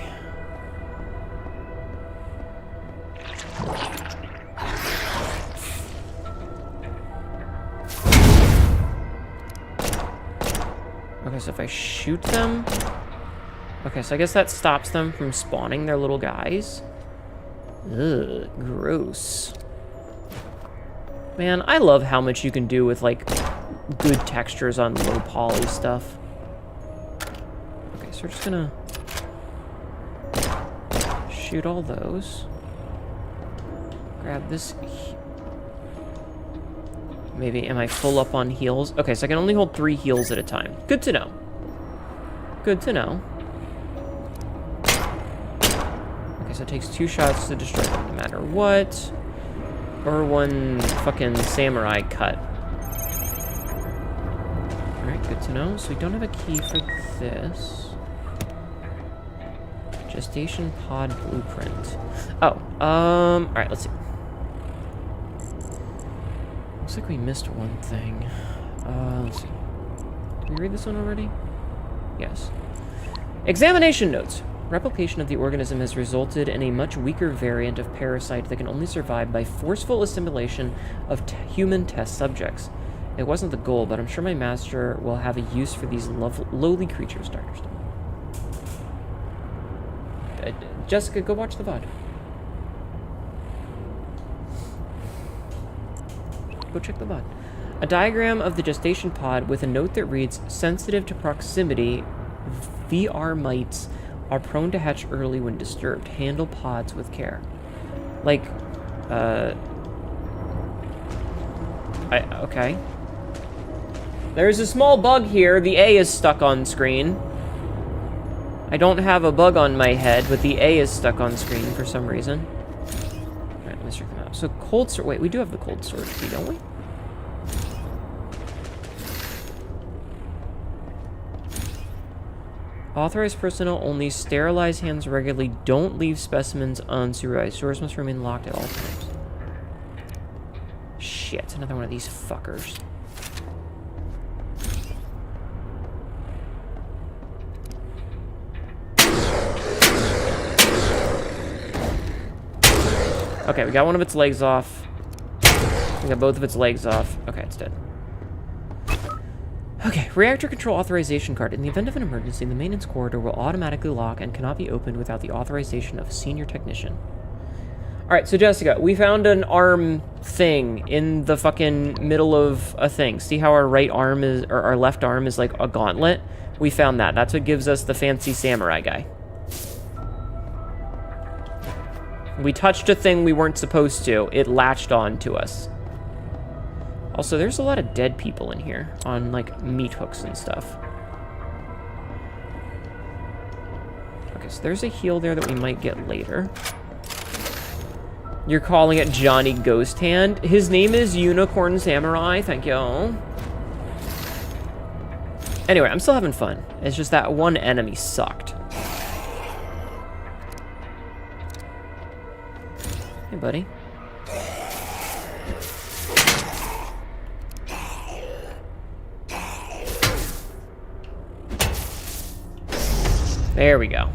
Okay, so if I shoot them... Okay, so I guess that stops them from spawning their little guys. Ugh, gross. Man, I love how much you can do with, like, good textures on low poly stuff. Okay, so we're just gonna shoot all those. Grab this. Maybe, am I full up on heals? Okay, so I can only hold 3 heals at a time. Good to know. Good to know. Okay, so it takes 2 shots to destroy them no matter what. Or 1 fucking samurai cut. Alright, good to know. So we don't have a key for this. Gestation pod blueprint. Oh, alright, let's see. Looks like we missed one thing. Let's see. Did we read this one already? Yes. Examination notes. Replication of the organism has resulted in a much weaker variant of parasite that can only survive by forceful assimilation of human test subjects. It wasn't the goal, but I'm sure my master will have a use for these lowly creatures, Dr. Stone. Jessica, go watch the VOD. Go check the VOD. A diagram of the gestation pod with a note that reads, sensitive to proximity, VR mites are prone to hatch early when disturbed. Handle pods with care. Like, okay. There's a small bug here. The A is stuck on screen. I don't have a bug on my head, but the A is stuck on screen for some reason. Alright, let's check them out. So cold storage. Wait, we do have the cold storage key, don't we? Authorized personnel only sterilize hands regularly. Don't leave specimens unsupervised. Doors must remain locked at all times. Shit, another one of these fuckers. Okay, we got one of its legs off. We got both of its legs off. Okay, it's dead. Okay, reactor control authorization card. In the event of an emergency, the maintenance corridor will automatically lock and cannot be opened without the authorization of a senior technician. Alright, so Jessica, we found an arm thing in the fucking middle of a thing. See how our right arm is, or our left arm is like a gauntlet? We found that. That's what gives us the fancy samurai guy. We touched a thing we weren't supposed to. It latched on to us. Also, there's a lot of dead people in here on, like, meat hooks and stuff. Okay, so there's a heal there that we might get later. You're calling it Johnny Ghost Hand? His name is Unicorn Samurai, thank you. Anyway, I'm still having fun. It's just that one enemy sucked. Hey, buddy. There we go.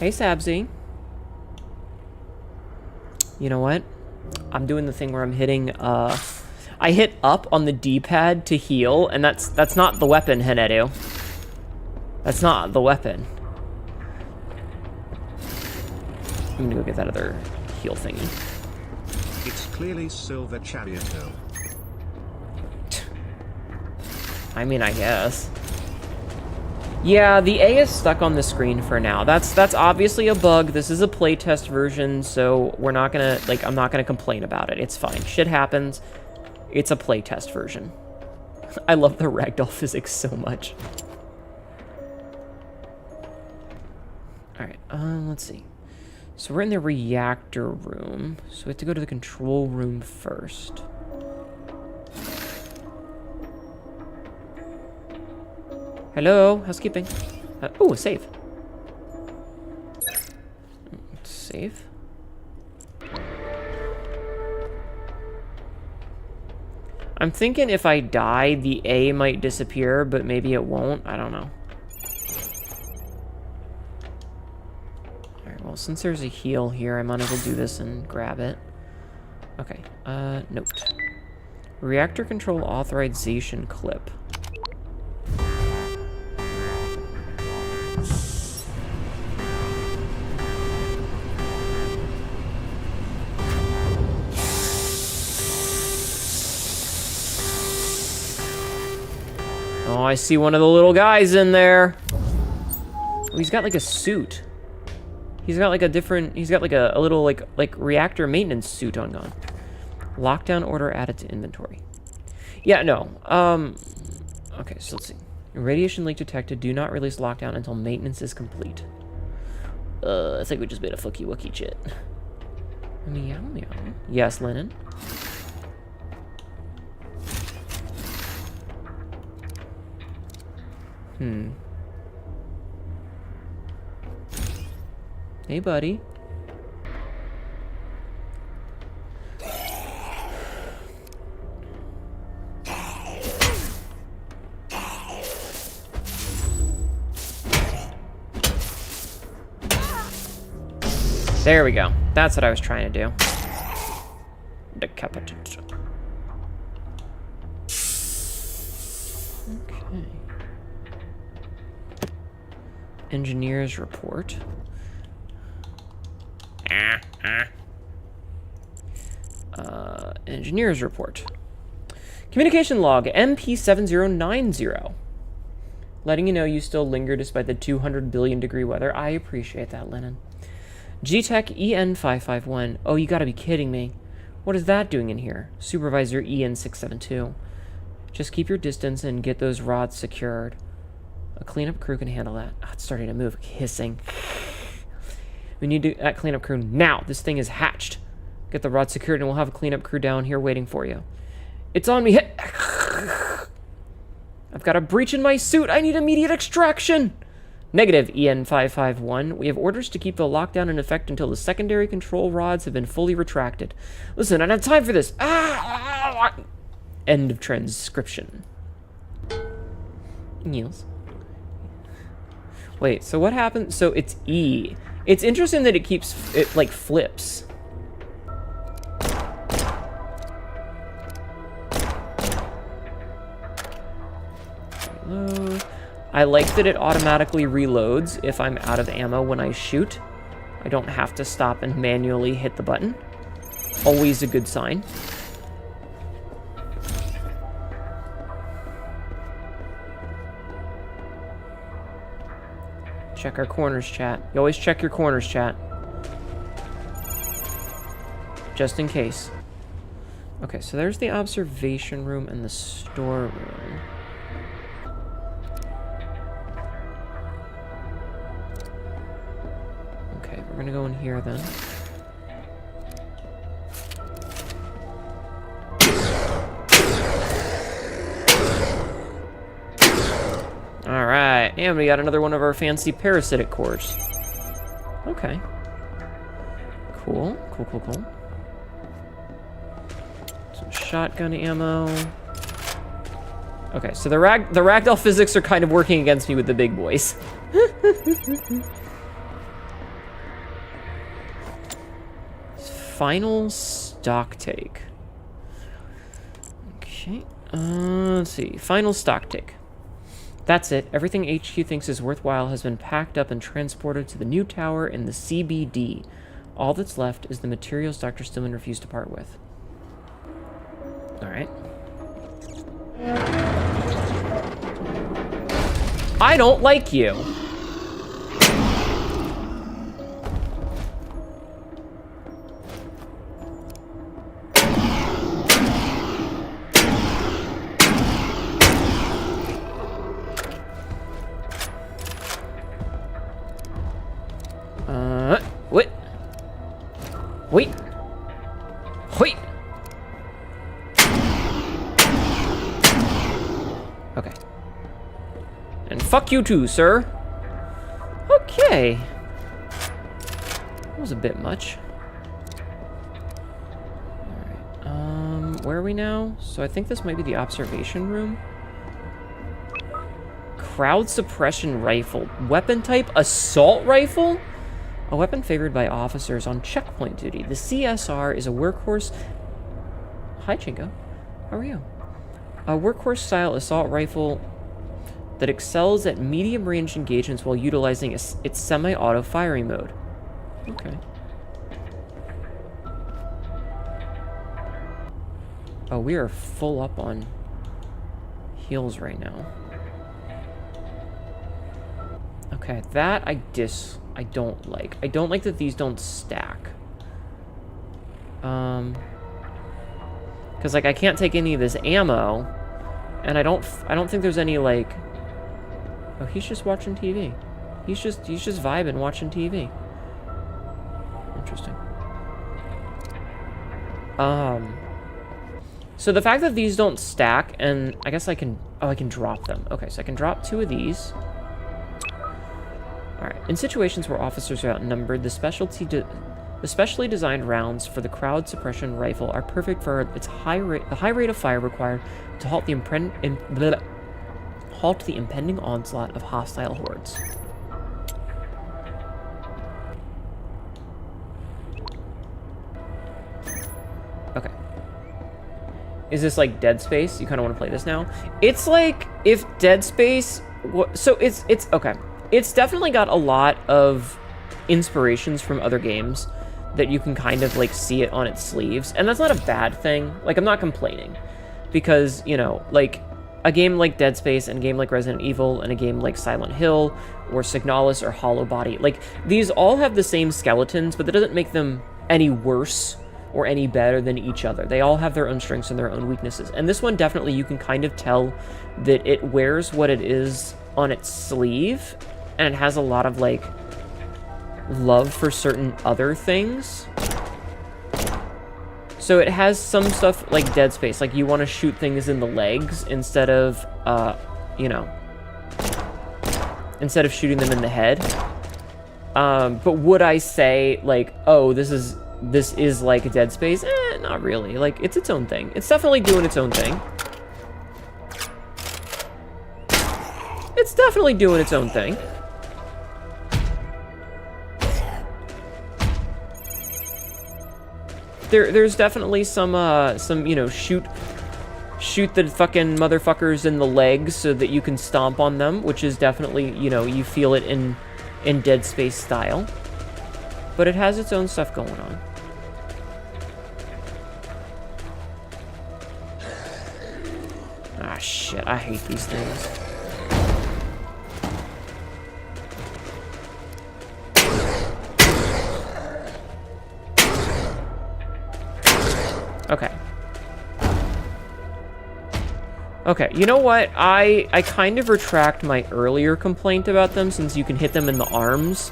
Hey, Sabzi. You know what? I'm doing the thing where I'm hitting, I hit up on the D-pad to heal, and that's not the weapon, Henedu. That's not the weapon. I'm gonna go get that other heal thingy.
It's clearly Silver Chariot Hill.
I mean, I guess. Yeah, the A is stuck on the screen for now. That's obviously a bug. This is a playtest version, so we're not gonna, like, I'm not gonna complain about it. It's fine. Shit happens. It's a playtest version. I love the ragdoll physics so much. Alright, let's see. So we're in the reactor room, so we have to go to the control room first. Hello, housekeeping. Oh, a save. Save. I'm thinking if I die, the A might disappear, but maybe it won't. I don't know. Alright, well, since there's a heal here, I might as well do this and grab it. Okay, note. Reactor control authorization clip. Oh, I see one of the little guys in there. Oh, he's got like a suit. He's got like a different, he's got like a little like reactor maintenance suit on. Lockdown order added to inventory. Yeah, no. Okay, so let's see. Radiation leak detected. Do not release lockdown until maintenance is complete. I think we just made a fucky wookie chit. Meow meow. Yes, Lennon. Hey, buddy. There we go. That's what I was trying to do. Decapitate. Okay. Engineer's report. Engineer's report. Communication log MP7090. Letting you know you still linger despite the 200 billion degree weather. I appreciate that, Lennon. G-Tech EN551. Oh, you gotta be kidding me. What is that doing in here? Supervisor EN672. Just keep your distance and get those rods secured. A cleanup crew can handle that. Oh, it's starting to move. Hissing. We need that cleanup crew now. This thing is hatched. Get the rod secured and we'll have a cleanup crew down here waiting for you. It's on me. I've got a breach in my suit. I need immediate extraction. Negative, EN551. We have orders to keep the lockdown in effect until the secondary control rods have been fully retracted. Listen, I don't have time for this. End of transcription. Niels. Wait, so what happened? So it's E. It's interesting that it like flips. Reload. I like that it automatically reloads if I'm out of ammo when I shoot. I don't have to stop and manually hit the button. Always a good sign. Check our corners, chat. You always check your corners, chat. Just in case. Okay, so there's the observation room and the storeroom. Okay, we're gonna go in here then. Alright, and we got another one of our fancy parasitic cores. Okay. Cool, cool, cool, cool. Some shotgun ammo. Okay, so the ragdoll physics are kind of working against me with the big boys. Final stock take. Okay, let's see. Final stock take. That's it. Everything HQ thinks is worthwhile has been packed up and transported to the new tower in the CBD. All that's left is the materials Dr. Stillman refused to part with. Alright. I don't like you. What? Wait. Wait. Okay. And fuck you too, sir. Okay. That was a bit much. Alright, where are we now? So I think this might be the observation room. Crowd suppression rifle. Weapon type, assault rifle? A weapon favored by officers on checkpoint duty. The CSR is a workhorse... Hi, Chingo. How are you? A workhorse-style assault rifle that excels at medium-range engagements while utilizing its semi-auto firing mode. Okay. Oh, we are full up on heals right now. Okay, that I don't like. I don't like that these don't stack. Because, like, I can't take any of this ammo, and I don't think there's any, like... Oh, he's just watching TV. He's just vibing, watching TV. Interesting. So the fact that these don't stack, and I guess I can... Oh, I can drop them. Okay, so I can drop 2 of these. Alright, in situations where officers are outnumbered, the specially designed rounds for the crowd suppression rifle are perfect for the high rate of fire required to halt the impending onslaught of hostile hordes. Okay. Is this like Dead Space? You kind of want to play this now? It's like if Dead Space... So it's okay. It's definitely got a lot of inspirations from other games that you can kind of, like, see it on its sleeves. And that's not a bad thing. Like, I'm not complaining. Because, you know, like, a game like Dead Space and a game like Resident Evil and a game like Silent Hill or Signalis or Hollow Body, like, these all have the same skeletons, but that doesn't make them any worse or any better than each other. They all have their own strengths and their own weaknesses. And this one, definitely, you can kind of tell that it wears what it is on its sleeve, and it has a lot of, like, love for certain other things. So it has some stuff like Dead Space, like you want to shoot things in the legs instead of, you know, instead of shooting them in the head. But would I say, like, oh, this is like a Dead Space? Not really. Like, it's its own thing. It's definitely doing its own thing. It's definitely doing its own thing. there's definitely some you know, shoot the fucking motherfuckers in the legs so that you can stomp on them, which is definitely, you know, you feel it in Dead Space style. But it has its own stuff going on. Ah, shit, I hate these things. Okay. Okay, you know what? I kind of retract my earlier complaint about them since you can hit them in the arms,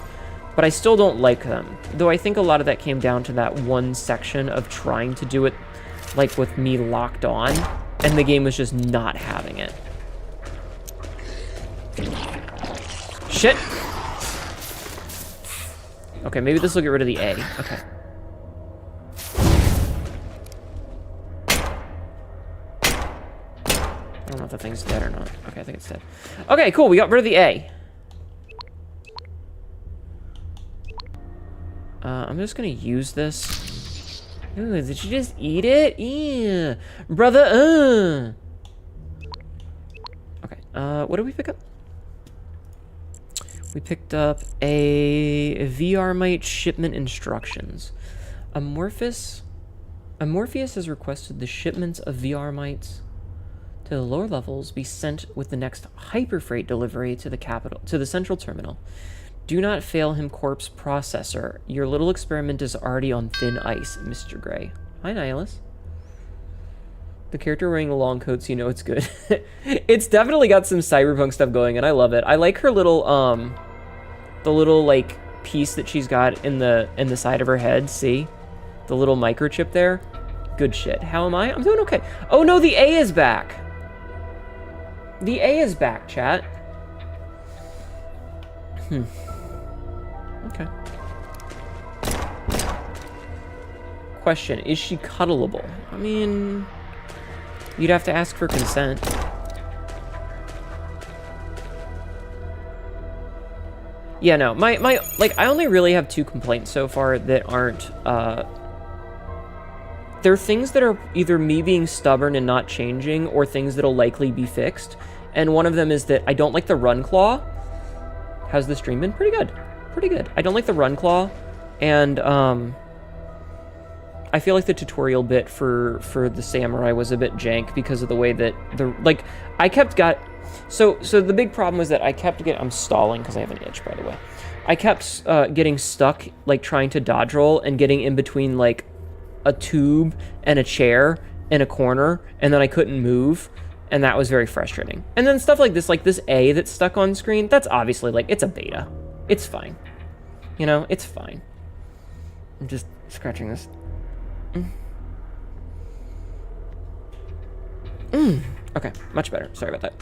but I still don't like them. Though I think a lot of that came down to that one section of trying to do it, like, with me locked on, and the game was just not having it. Shit! Okay, maybe this will get rid of the A. Okay. I don't know if the thing's dead or not. Okay, I think it's dead. Okay, cool, we got rid of the A. I'm just gonna use this. Ooh, did you just eat it? Yeah, brother, Okay, what did we pick up? We picked up a VRmite shipment instructions. Amorphous has requested the shipments of VRmites to the lower levels be sent with the next hyperfreight delivery to the central terminal. Do not fail him, corpse processor. Your little experiment is already on thin ice, Mr. Gray. Hi, Nihilus. The character wearing the long coat, so you know it's good. It's definitely got some cyberpunk stuff going, and I love it. I like her little, the little, like, piece that she's got in the side of her head, see? The little microchip there. Good shit. How am I? I'm doing okay. Oh, no, the A is back. The A is back, chat. Okay. Question, is she cuddleable? I mean, you'd have to ask for consent. Yeah, no, like, I only really have 2 complaints so far that aren't, they're things that are either me being stubborn and not changing, or things that'll likely be fixed. And one of them is that I don't like the run claw. How's the stream been? Pretty good. Pretty good. I don't like the run claw, and I feel like the tutorial bit for the samurai was a bit jank because of the way that so the big problem was that I kept I'm stalling because I have an itch, by the way. I kept getting stuck, like, trying to dodge roll and getting in between, like, a tube and a chair in a corner, and then I couldn't move, and that was very frustrating. And then stuff like this A that's stuck on screen, that's obviously, like, it's a beta. It's fine. You know, it's fine. I'm just scratching this. Okay, much better. Sorry about that.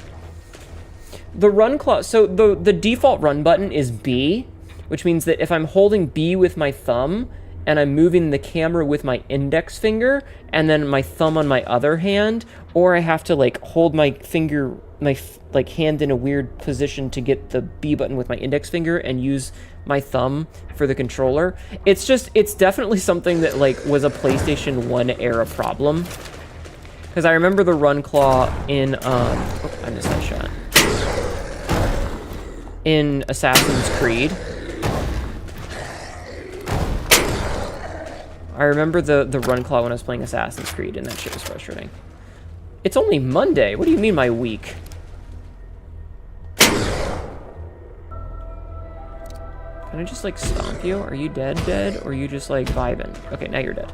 The run claw, so the default run button is B, which means that if I'm holding B with my thumb and I'm moving the camera with my index finger and then my thumb on my other hand, or I have to, like, hold my finger, like, hand in a weird position to get the B button with my index finger and use my thumb for the controller. It's definitely something that, like, was a PlayStation 1 era problem. Because I remember the run claw in, I missed that shot. In Assassin's Creed. I remember the run claw when I was playing Assassin's Creed, and that shit was frustrating. It's only Monday. What do you mean my week? Can I just, like, stomp you? Are you dead? Or are you just, like, vibing? Okay, now you're dead.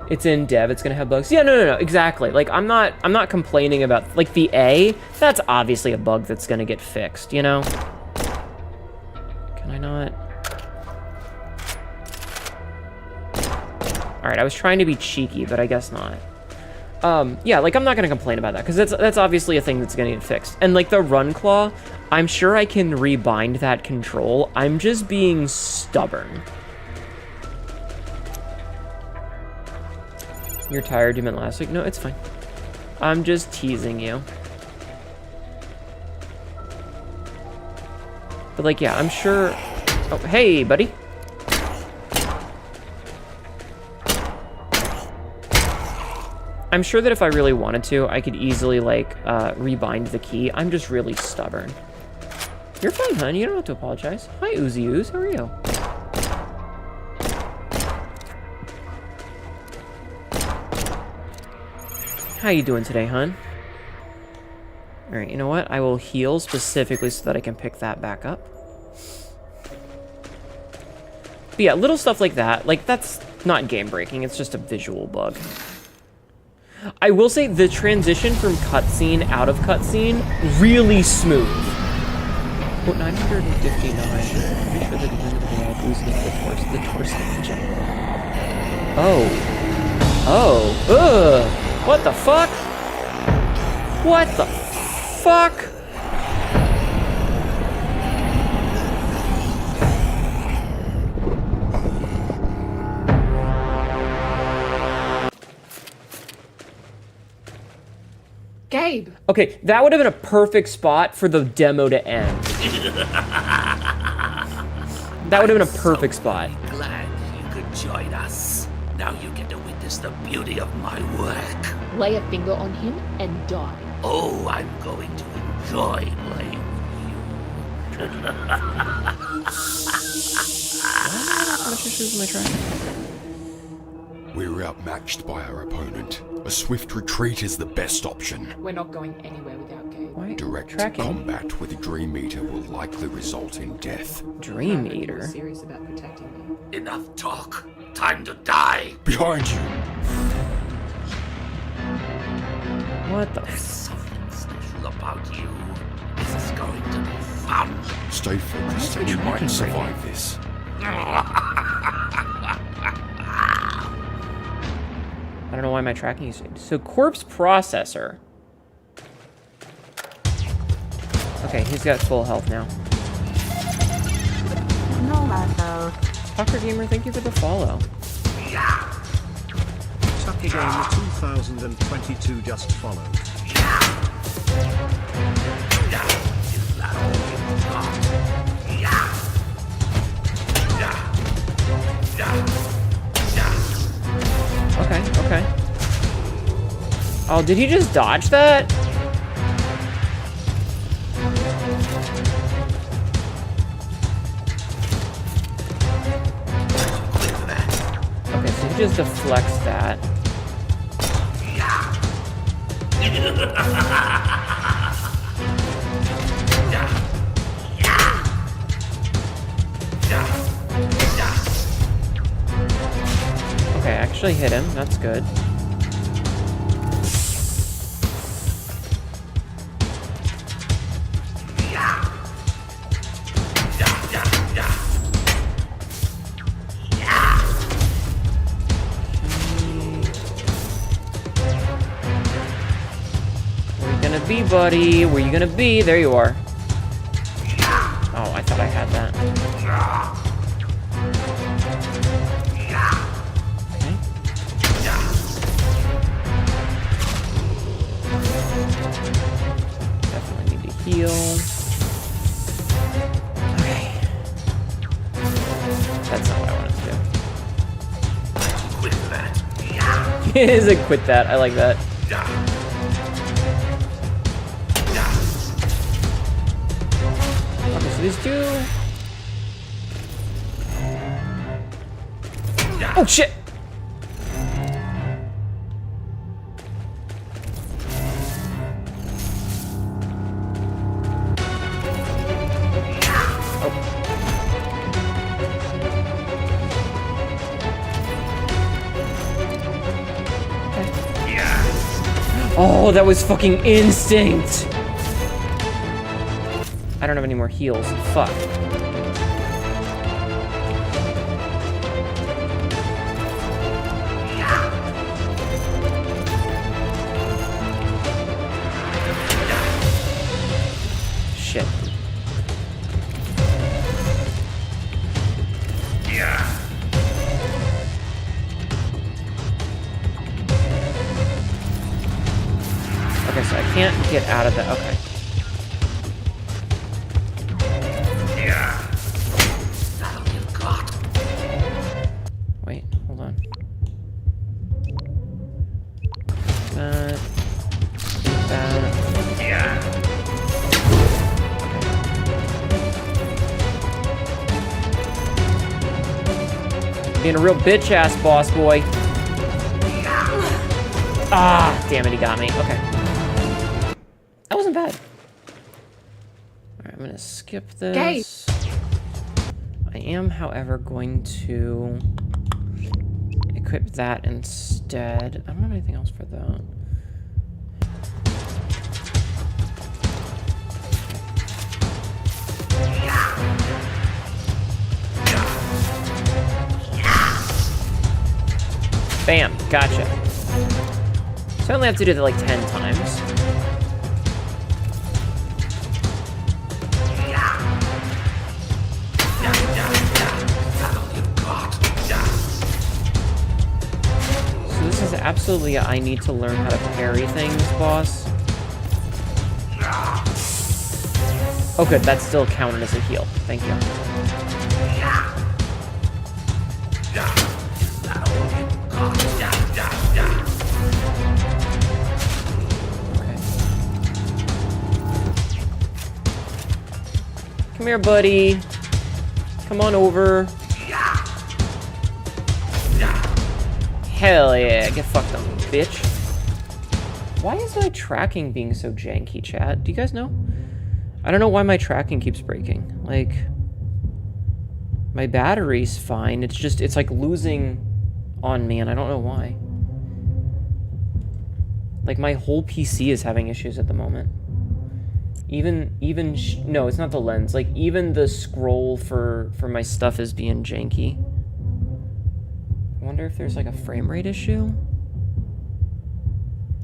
It's in dev, it's gonna have bugs. Yeah, no, exactly. Like, I'm not complaining about, like, the A, that's obviously a bug that's gonna get fixed, you know? Can I not? Alright, I was trying to be cheeky, but I guess not. Yeah, like, I'm not gonna complain about that, because that's obviously a thing that's gonna get fixed. And, like, the run claw, I'm sure I can rebind that control. I'm just being stubborn. You're tired, you meant last week? No, it's fine. I'm just teasing you. But, like, yeah, I'm sure... Oh, hey, buddy. I'm sure that if I really wanted to, I could easily, like, rebind the key. I'm just really stubborn. You're fine, hon. You don't have to apologize. Hi, Uzi Ooze. How are you? How you doing today, hon? Alright, you know what? I will heal specifically so that I can pick that back up. But yeah, little stuff like that. Like, that's not game-breaking. It's just a visual bug. I will say the transition from cutscene out of cutscene, really smooth. What, 959? I'm pretty sure that at the end of the day I lose the torso engine. Oh. Oh. Ugh. What the fuck? What the fuck?
Gabe!
Okay, that would have been a perfect spot for the demo to end. That would have been a perfect spot.
Glad you could join us. Now you get to witness the beauty of my work.
Lay a finger on him and die.
Oh, I'm going to enjoy playing with you.
How much issues am I tracking?
We're outmatched by our opponent. A swift retreat is the best option.
We're not going anywhere without Gabe.
Why?
Direct
Tracking?
combat with a Dream Eater will likely result in death.
Dream
I'm
Eater?
serious about protecting me.
Enough talk. Time to die.
Behind you!
What the
There's something special about you. This is going to be fun.
Stay focused and you might survive this.
I don't know why my tracking is... So, corpse processor. Okay, he's got full health now.
No lasso.
Tucker Gamer, thank you for the follow.
Tucker Gamer 2022 just followed.
Okay, okay. Oh, did he just dodge that? Okay, so he just deflects that. Okay, I actually hit him. That's good. Where you gonna be, buddy? Where you gonna be? There you are. Oh, I thought I had that. Definitely need to heal. Okay. That's not what I wanted to do.
Quit that.
It is a quit that. I like that. Okay, so these two... Oh, shit! Oh, that was fucking instinct! I don't have any more heals. Fuck. Shit. Okay, so I can't get out of that. Okay. Wait, hold on. Being a real bitch-ass boss boy. Ah, damn it, he got me. Okay. That wasn't bad. Alright, I'm gonna skip this. I am, however, going to equip that instead. I don't have anything else for that. Bam, gotcha. So I only have to do that like 10 times. So this is absolutely I need to learn how to parry things, boss. Oh good, that's still counted as a heal. Thank you. Come here, buddy. Come on over. Hell yeah, get fucked up, bitch. Why is my tracking being so janky, chat? Do you guys know? I don't know why my tracking keeps breaking. Like, my battery's fine. It's just, it's like losing on me, and I don't know why. Like, my whole PC is having issues at the moment. No, it's not the lens. Like, even the scroll for my stuff is being janky. I wonder if there's, like, a frame rate issue?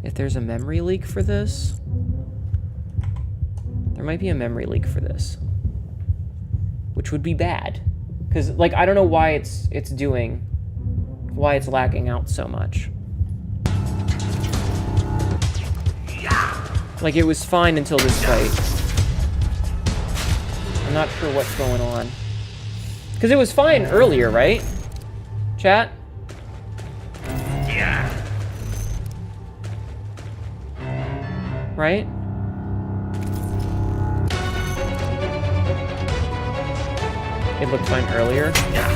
If there's a memory leak for this? There might be a memory leak for this. Which would be bad. Because, like, I don't know why it's lagging out so much. Like, it was fine until this fight. I'm not sure what's going on. Because it was fine earlier, right? Chat? Yeah. Right? It looked fine earlier? Yeah.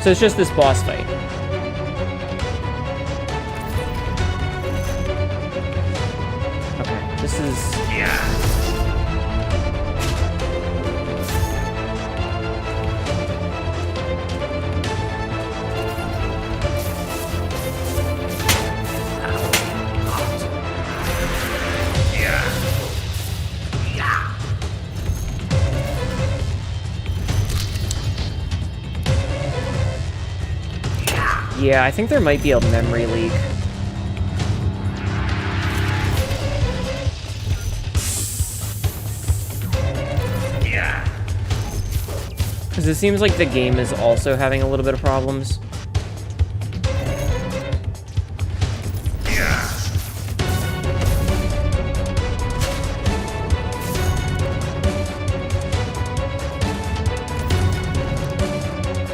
So it's just this boss fight. This is... Yeah. Yeah, I think there might be a memory leak. Because it seems like the game is also having a little bit of problems.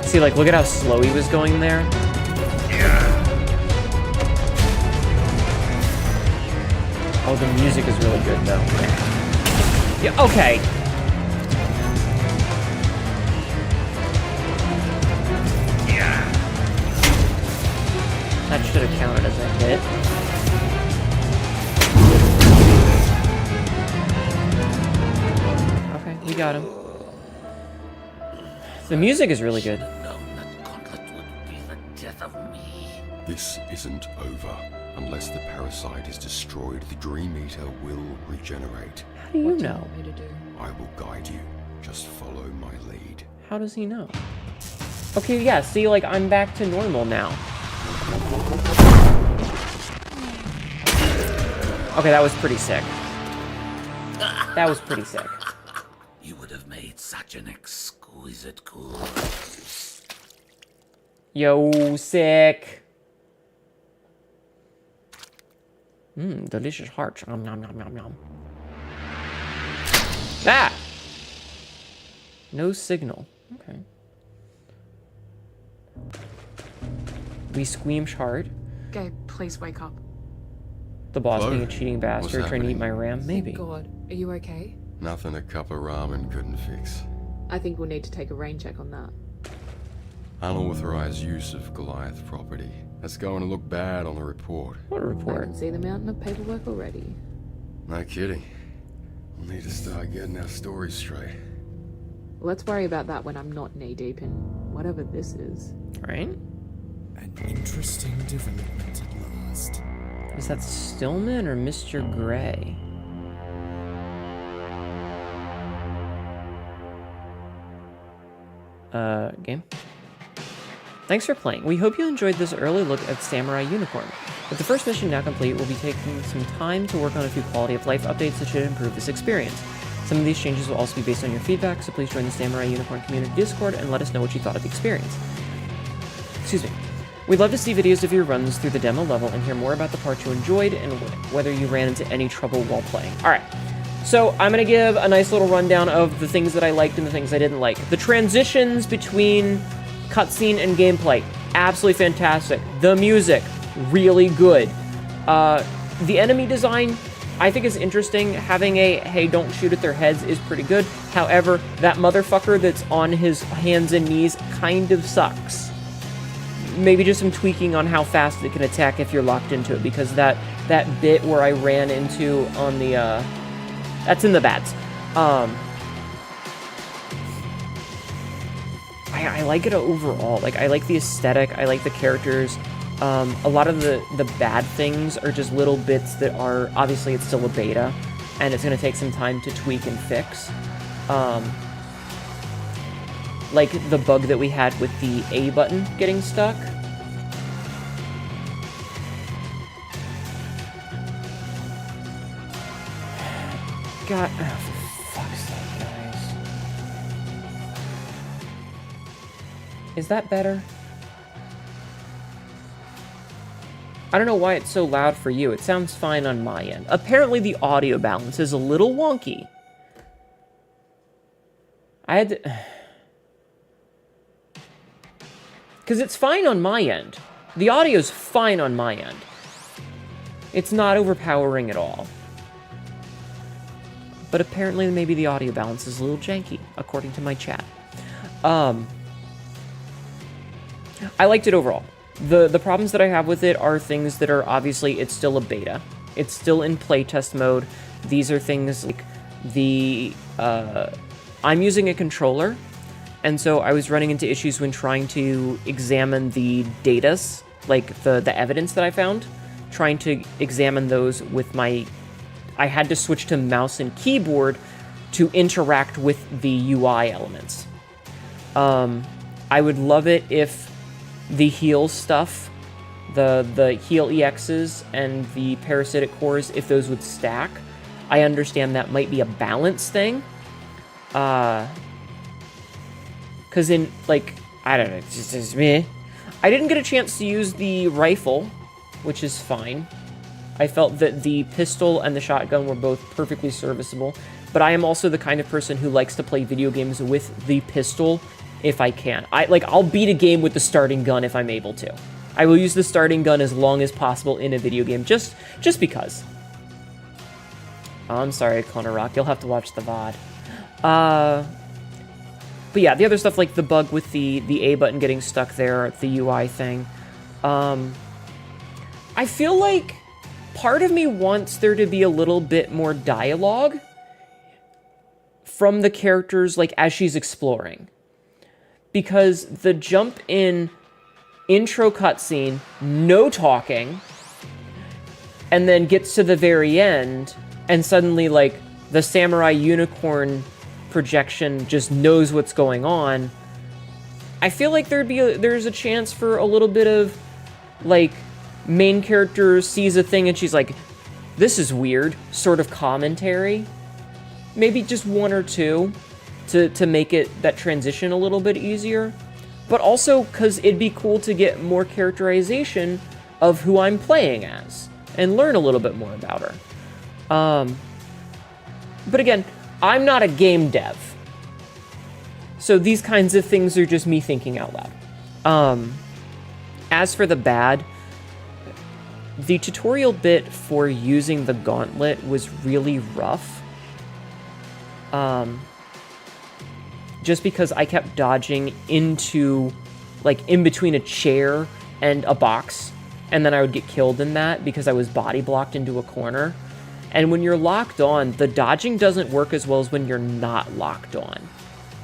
See, like, look at how slow he was going there. Oh, the music is really good, though. Yeah, okay. That should have counted as a hit. Okay, we got him. The music is really good.
This isn't over. Unless the parasite is destroyed, the Dream Eater will regenerate.
How do you know?
I will guide you. Just follow my lead.
How does he know? Okay, yeah, see, like, I'm back to normal now. Okay, that was pretty sick. That was pretty sick.
You would have made such an exquisite good.
Yo, sick. Delicious hearts. Nom nom nom nom nom. Ah! No signal. Okay. We squeam shard.
Gabe, please wake up.
The boss
Hello?
being a cheating bastard trying to eat my RAM? Maybe.
Thank God. Are you okay?
Nothing a cup of ramen couldn't fix.
I think we'll need to take a rain check on that.
Unauthorized use of Goliath property. That's going to look bad on the report.
What a
I
report.
can see the mountain of paperwork already.
No kidding. We'll need to start getting our stories straight.
Let's worry about that when I'm not knee-deep in whatever this is.
Right?
An interesting development at last.
Is that Stillman or Mr. Gray? Game? Thanks for playing. We hope you enjoyed this early look at Samurai Unicorn. With the first mission now complete, we'll be taking some time to work on a few quality of life updates that should improve this experience. Some of these changes will also be based on your feedback, so please join the Samurai Unicorn community Discord and let us know what you thought of the experience. Excuse me. We'd love to see videos of your runs through the demo level and hear more about the parts you enjoyed and whether you ran into any trouble while playing. Alright, so I'm going to give a nice little rundown of the things that I liked and the things I didn't like. The transitions between cutscene and gameplay, absolutely fantastic. The music, really good. The enemy design, I think is interesting. Having a, hey, don't shoot at their heads is pretty good. However, that motherfucker that's on his hands and knees kind of sucks. Maybe just some tweaking on how fast it can attack if you're locked into it, because that bit where I ran into on the, that's in the bads. I like it overall. Like, I like the aesthetic, I like the characters. A lot of the bad things are just little bits that are, obviously it's still a beta, and it's going to take some time to tweak and fix. Like the bug that we had with the A button getting stuck. God, oh, for fuck's sake, guys. Is that better? I don't know why it's so loud for you. It sounds fine on my end. Apparently the audio balance is a little wonky. I had to... Because it's fine on my end. The audio's fine on my end. It's not overpowering at all. But apparently maybe the audio balance is a little janky, according to my chat. I liked it overall. The problems that I have with it are things that are obviously, it's still a beta. It's still in playtest mode. These are things like I'm using a controller, and so I was running into issues when trying to examine the datas, like the evidence that I found, trying to examine those with my... I had to switch to mouse and keyboard to interact with the UI elements. I would love it if the heal stuff, the heal EXs and the parasitic cores, if those would stack. I understand that might be a balance thing. Because in, like, I don't know, it's just me. I didn't get a chance to use the rifle, which is fine. I felt that the pistol and the shotgun were both perfectly serviceable, but I am also the kind of person who likes to play video games with the pistol if I can. I'll beat a game with the starting gun if I'm able to. I will use the starting gun as long as possible in a video game, just because. Oh, I'm sorry, Connor Rock, you'll have to watch the VOD. But yeah, the other stuff like the bug with the A button getting stuck there, the UI thing. I feel like part of me wants there to be a little bit more dialogue from the characters, like, as she's exploring. Because the jump in intro cutscene, no talking, and then gets to the very end, and suddenly, like, the Samurai Unicorn projection just knows what's going on. I feel like there's a chance for a little bit of, like, main character sees a thing and she's like, this is weird, sort of commentary. Maybe just one or two to make it, that transition a little bit easier. But also because it'd be cool to get more characterization of who I'm playing as and learn a little bit more about her. But again, I'm not a game dev. So these kinds of things are just me thinking out loud. As for the bad, the tutorial bit for using the gauntlet was really rough. Just because I kept dodging into like in between a chair and a box, and then I would get killed in that because I was body blocked into a corner. And when you're locked on, the dodging doesn't work as well as when you're not locked on,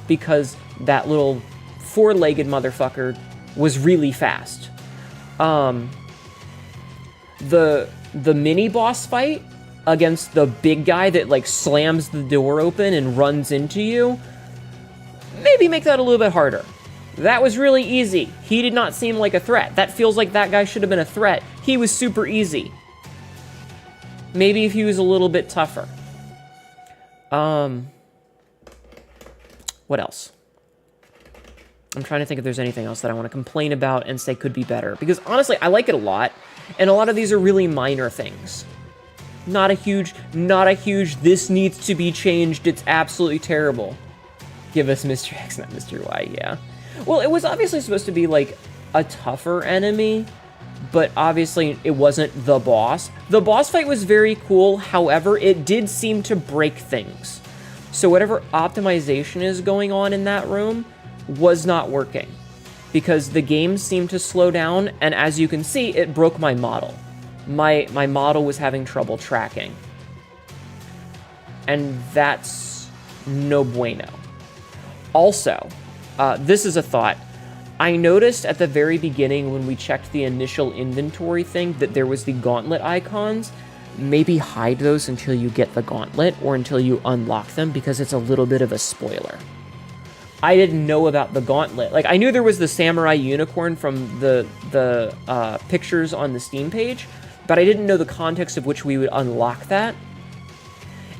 because that little four-legged motherfucker was really fast. The mini boss fight against the big guy that like slams the door open and runs into you, maybe make that a little bit harder. That was really easy. He did not seem like a threat. That feels like that guy should have been a threat. He was super easy. Maybe if he was a little bit tougher. What else? I'm trying to think if there's anything else that I want to complain about and say could be better. Because honestly, I like it a lot. And a lot of these are really minor things. Not a huge, this needs to be changed, it's absolutely terrible. Give us Mr. X, not Mr. Y, yeah. Well, it was obviously supposed to be, like, a tougher enemy, but obviously it wasn't the boss. The boss fight was very cool, however, it did seem to break things. So whatever optimization is going on in that room was not working, because the game seemed to slow down, and as you can see, it broke my model. My model was having trouble tracking. And that's no bueno. Also, this is a thought. I noticed at the very beginning when we checked the initial inventory thing that there was the gauntlet icons. Maybe hide those until you get the gauntlet or until you unlock them, because it's a little bit of a spoiler. I didn't know about the gauntlet. Like, I knew there was the samurai unicorn from the pictures on the Steam page, but I didn't know the context of which we would unlock that.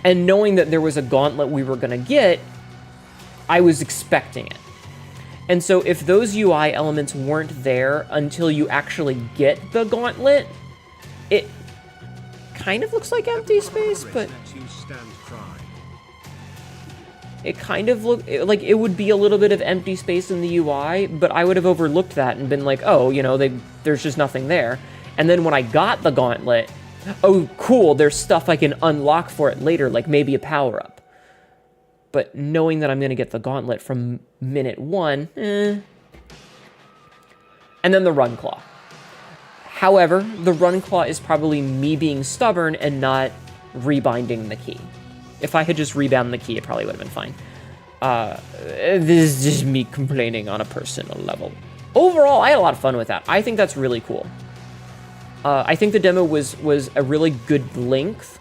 And knowing that there was a gauntlet we were gonna get, I was expecting it. And so if those UI elements weren't there until you actually get the gauntlet, it kind of looks like empty space, but it kind of looked like it would be a little bit of empty space in the UI, but I would have overlooked that and been like, oh, you know, there's just nothing there. And then when I got the gauntlet, oh, cool, there's stuff I can unlock for it later, like maybe a power-up. But knowing that I'm going to get the gauntlet from minute 1, And then the run claw. However, the run claw is probably me being stubborn and not rebinding the key. If I had just rebound the key, it probably would have been fine. This is just me complaining on a personal level. Overall, I had a lot of fun with that. I think that's really cool. I think the demo was a really good length.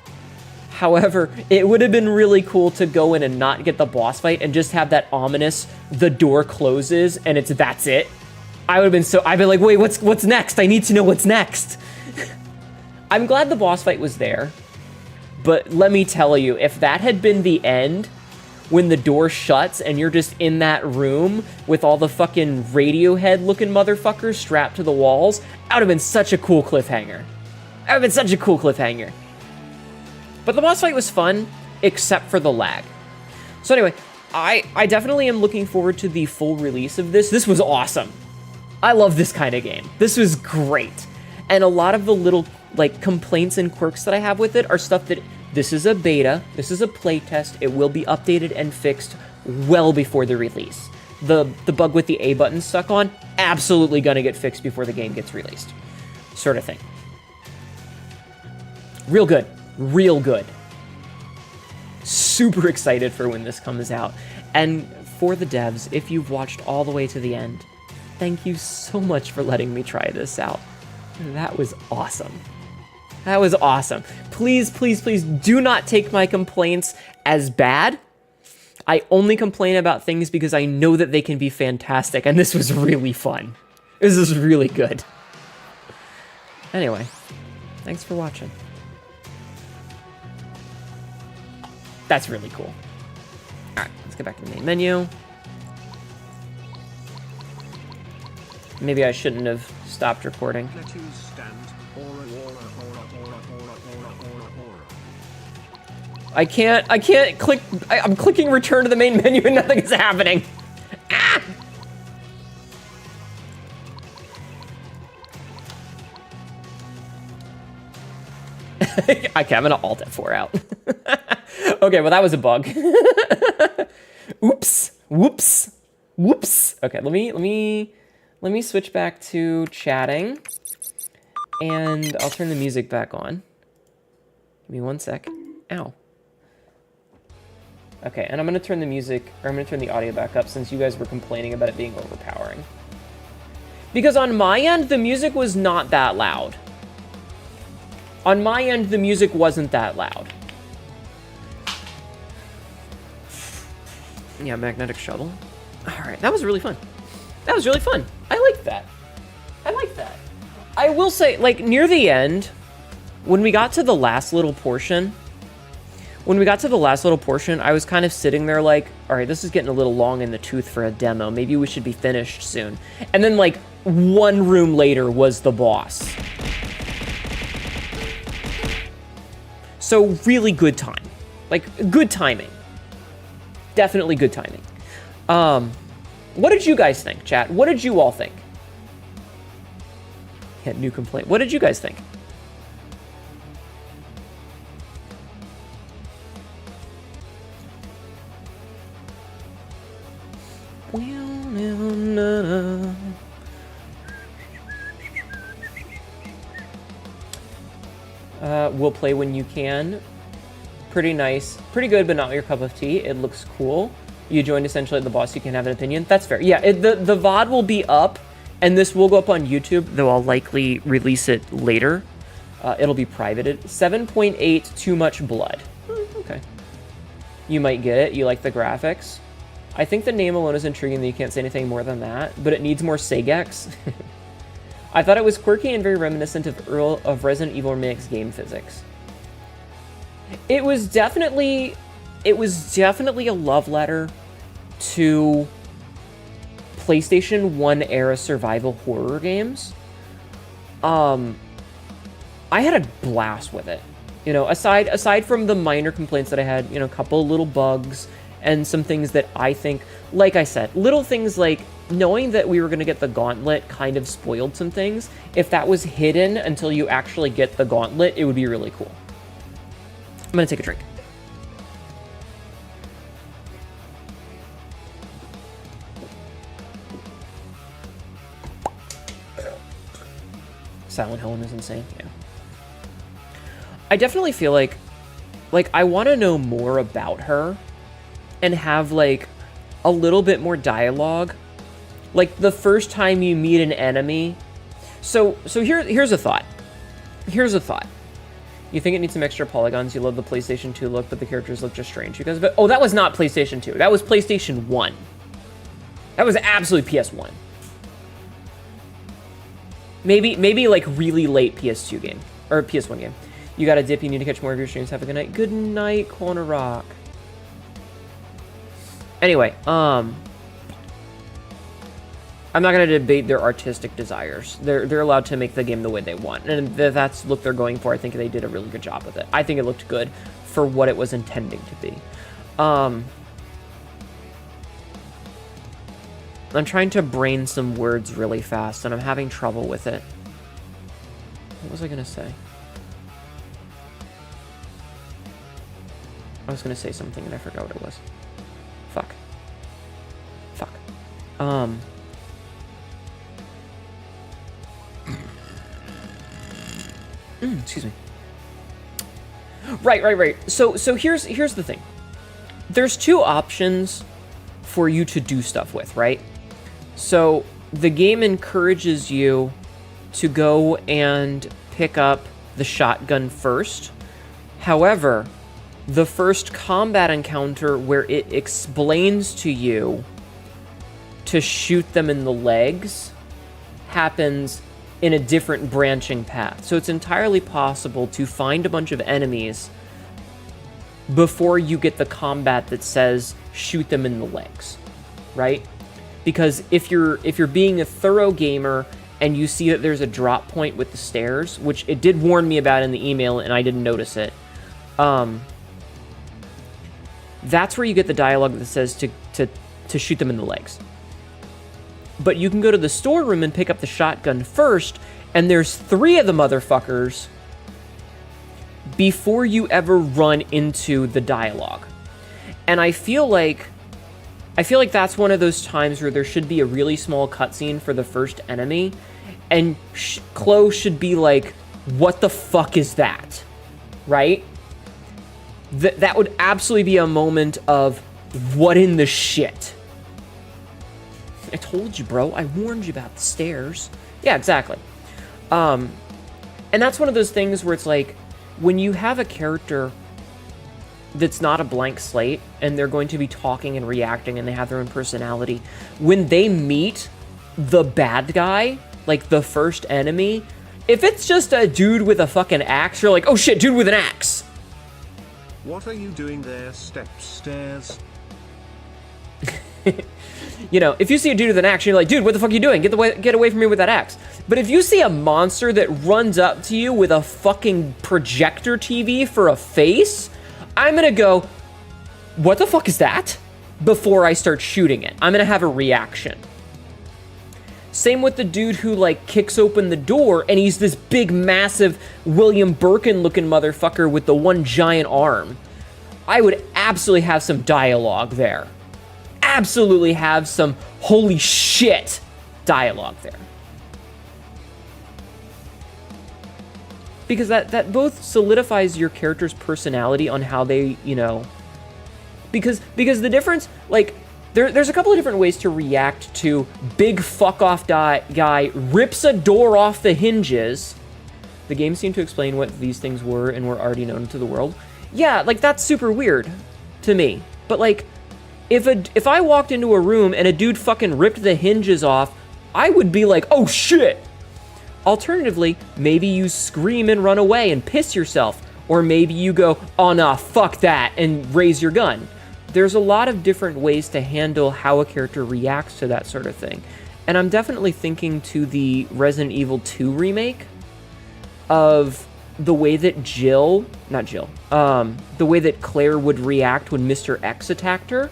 However, it would have been really cool to go in and not get the boss fight and just have that ominous, the door closes and that's it. I'd been like, wait, what's next? I need to know what's next. I'm glad the boss fight was there, but let me tell you, if that had been the end, when the door shuts and you're just in that room with all the fucking Radiohead looking motherfuckers strapped to the walls, that would have been such a cool cliffhanger. That would have been such a cool cliffhanger. But the boss fight was fun, except for the lag. So anyway, I definitely am looking forward to the full release of this. This was awesome. I love this kind of game. This was great. And a lot of the little like complaints and quirks that I have with it are stuff that this is a beta, this is a playtest, it will be updated and fixed well before the release. The bug with the A button stuck on, absolutely gonna get fixed before the game gets released. Sort of thing. Real good. Real good. Super excited for when this comes out. And for the devs, if you've watched all the way to the end, thank you so much for letting me try this out. That was awesome. That was awesome. Please, please, please do not take my complaints as bad. I only complain about things because I know that they can be fantastic, and this was really fun. This is really good. Anyway, thanks for watching. That's really cool. Alright, let's get back to the main menu. Maybe I shouldn't have stopped recording. I can't click, I'm clicking return to the main menu and nothing is happening. Ah! Okay, I'm gonna alt F4 out. Okay, well that was a bug. Oops, whoops, whoops. Okay, let me Let me switch back to chatting, and I'll turn the music back on. Give me 1 sec. Ow. Okay, and I'm going to turn the music, or I'm going to turn the audio back up since you guys were complaining about it being overpowering. Because on my end, the music was not that loud. On my end, the music wasn't that loud. Yeah, magnetic shuttle. Alright, that was really fun. That was really fun. I liked that. I liked that. I will say, like, near the end, when we got to the last little portion, I was kind of sitting there like, all right, this is getting a little long in the tooth for a demo. Maybe we should be finished soon. And then, like, 1 room later was the boss. So, really good time. Like, good timing. Definitely good timing. What did you guys think, chat? What did you all think? Yeah, new complaint. What did you guys think? We'll play when you can. Pretty nice. Pretty good, but not your cup of tea. It looks cool. You joined essentially the boss. You can have an opinion. That's fair. Yeah, the VOD will be up, and this will go up on YouTube, though I'll likely release it later. It'll be privated. 7.8, too much blood. Okay. You might get it. You like the graphics. I think the name alone is intriguing that you can't say anything more than that, but it needs more Segex. I thought it was quirky and very reminiscent of Resident Evil Remake's game physics. It was definitely a love letter to PlayStation 1 era survival horror games. I had a blast with it. You know, aside from the minor complaints that I had, you know, a couple little bugs and some things that I think, like I said, little things like knowing that we were going to get the gauntlet kind of spoiled some things. If that was hidden until you actually get the gauntlet, it would be really cool. I'm going to take a drink. Silent Helen is insane, yeah. I definitely feel like I want to know more about her and have, like, a little bit more dialogue. Like, the first time you meet an enemy. So here's a thought. Here's a thought. You think it needs some extra polygons. You love the PlayStation 2 look, but the characters look just strange. You guys, but oh, that was not PlayStation 2. That was PlayStation 1. That was absolutely PS1. Maybe like really late PS2 game or PS1 game. You got a dip. You need to catch more of your streams. Have a good night. Good night, Corner Rock. Anyway, I'm not going to debate their artistic desires. They're allowed to make the game the way they want. And if that's what they're going for, I think they did a really good job with it. I think it looked good for what it was intending to be. I'm trying to brain some words really fast, and I'm having trouble with it. What was I going to say? I was going to say something, and I forgot what it was. Fuck. Excuse me. Right. So here's the thing. There's 2 options for you to do stuff with, right? So the game encourages you to go and pick up the shotgun first. However, the first combat encounter where it explains to you to shoot them in the legs happens in a different branching path. So it's entirely possible to find a bunch of enemies before you get the combat that says shoot them in the legs, right? Because if you're being a thorough gamer and you see that there's a drop point with the stairs, which it did warn me about in the email and I didn't notice it, that's where you get the dialogue that says to shoot them in the legs. But you can go to the storeroom and pick up the shotgun first, and there's 3 of the motherfuckers before you ever run into the dialogue. And I feel like I feel like that's one of those times where there should be a really small cutscene for the first enemy, and Chloe should be like, what the fuck is that? Right? That would absolutely be a moment of, what in the shit? I told you, bro. I warned you about the stairs. Yeah, exactly. And that's one of those things where it's like, when you have a character that's not a blank slate, and they're going to be talking and reacting, and they have their own personality, when they meet the bad guy, like the first enemy, if it's just a dude with a fucking axe, you're like, oh shit, dude with an axe.
What are you doing there, stairs?
You know, if you see a dude with an axe, you're like, dude, what the fuck are you doing? Get away from me with that axe. But if you see a monster that runs up to you with a fucking projector TV for a face, I'm gonna go, what the fuck is that? Before I start shooting it. I'm gonna have a reaction. Same with the dude who, like, kicks open the door, and he's this big, massive William Birkin-looking motherfucker with the one giant arm. I would absolutely have some dialogue there. Absolutely have some holy shit dialogue there. Because that both solidifies your character's personality on how they, you know... Because the difference, like... There's a couple of different ways to react to big fuck-off guy rips a door off the hinges. The game seemed to explain what these things were and were already known to the world. Yeah, like, that's super weird to me. But, like, if I walked into a room and a dude fucking ripped the hinges off, I would be like, oh shit! Alternatively, maybe you scream and run away and piss yourself. Or maybe you go, oh nah, fuck that, and raise your gun. There's a lot of different ways to handle how a character reacts to that sort of thing. And I'm definitely thinking to the Resident Evil 2 remake of the way that the way that Claire would react when Mr. X attacked her,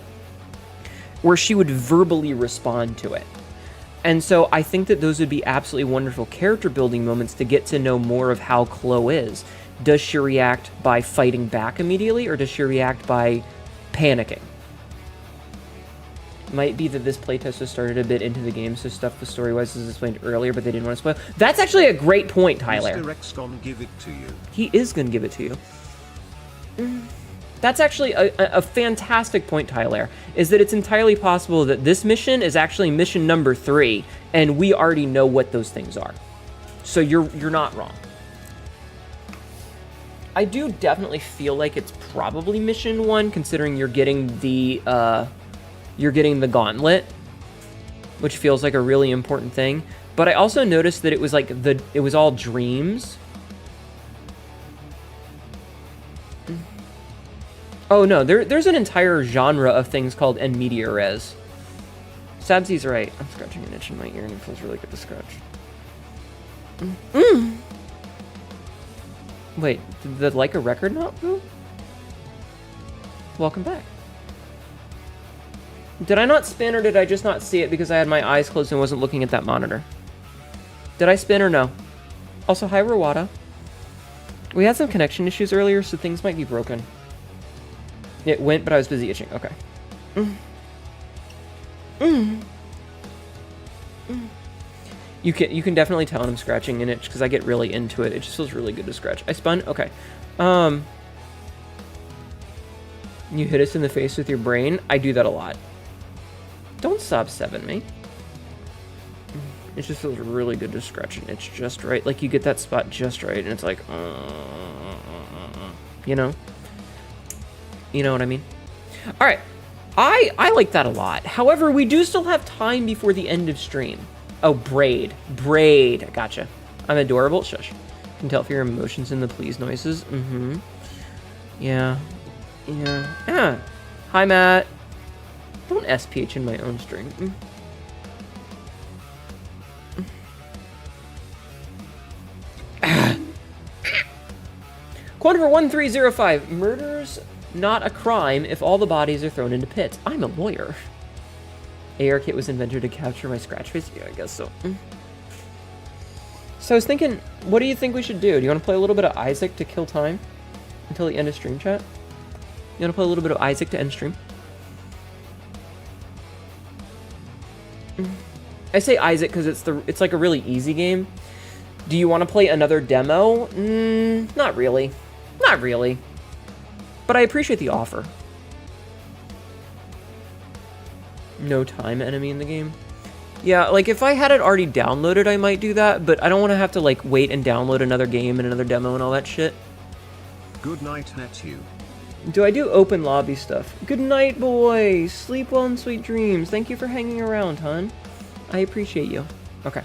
where she would verbally respond to it. And so I think that those would be absolutely wonderful character building moments to get to know more of how Chloe is. Does she react by fighting back immediately, or does she react by panicking? Might be that this playtest was started a bit into the game, so stuff the story-wise is explained earlier, but they didn't want to spoil. That's actually a great point, Tyler.
Mr. X gonna give it to you.
He is gonna give it to you. That's actually a fantastic point, Tyler, is that it's entirely possible that this mission is actually mission number 3, and we already know what those things are. So you're not wrong. I do definitely feel like it's probably mission 1, considering you're getting the gauntlet, which feels like a really important thing. But I also noticed that it was like it was all dreams. Oh no, there's an entire genre of things called en media res. Sabsy's right. I'm scratching an itch in my ear and it feels really good to scratch. Wait, did the Leica record not move? Welcome back. Did I not spin, or did I just not see it because I had my eyes closed and wasn't looking at that monitor? Did I spin or no? Also, hi Rawada. We had some connection issues earlier, so things might be broken. It went, but I was busy itching. Okay. You can definitely tell when I'm scratching an itch because I get really into it. It just feels really good to scratch. I spun? Okay. You hit us in the face with your brain. I do that a lot. Don't sub 7 me. It just feels really good to scratch an itch just right. Like you get that spot just right and it's like, you know? You know what I mean? All right. I like that a lot. However, we do still have time before the end of stream. Oh, braid. Braid. Gotcha. I'm adorable. Shush. Can tell for your emotions in the please noises. Mm-hmm. Yeah. Yeah. Yeah. Hi, Matt. Don't SPH in my own string. Quantifer 1305. Murder's not a crime if all the bodies are thrown into pits. I'm a lawyer. AR kit was invented to capture my scratch face? Yeah, I guess so. So I was thinking, what do you think we should do? Do you want to play a little bit of Isaac to kill time? Until the end of stream, chat? You want to play a little bit of Isaac to end stream? I say Isaac because it's like a really easy game. Do you want to play another demo? Not really. Not really. But I appreciate the offer. No time enemy in the game. Yeah, like if I had it already downloaded, I might do that, but I don't want to have to like wait and download another game and another demo and all that shit.
Good night, Nettu.
Do I do open lobby stuff? Good night, boys. Sleep well and sweet dreams. Thank you for hanging around, hon. I appreciate you. Okay.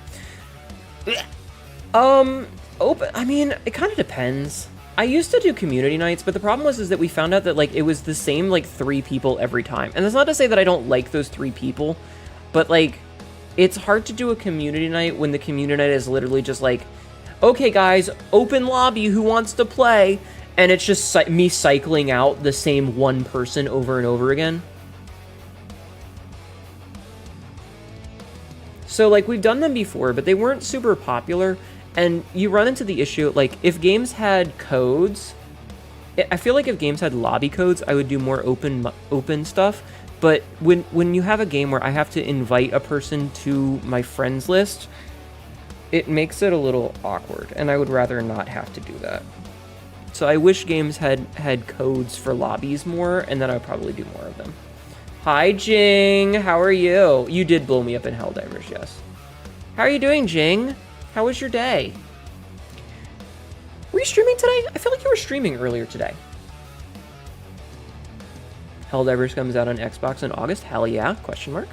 Open. I mean, it kind of depends. I used to do community nights, but the problem was that we found out that like it was the same like 3 people every time. And that's not to say that I don't like those 3 people, but like it's hard to do a community night when the community night is literally just like, okay guys, open lobby, who wants to play? And it's just me cycling out the same one person over and over again. So like we've done them before, but they weren't super popular. And you run into the issue, like, if games had codes, I feel like if games had lobby codes, I would do more open stuff. But when you have a game where I have to invite a person to my friends list, it makes it a little awkward, and I would rather not have to do that. So I wish games had codes for lobbies more, and then I would probably do more of them. Hi, Jing! How are you? You did blow me up in Helldivers, yes. How are you doing, Jing? How was your day? Were you streaming today? I feel like you were streaming earlier today. Helldivers comes out on Xbox in August. Hell yeah? Question mark.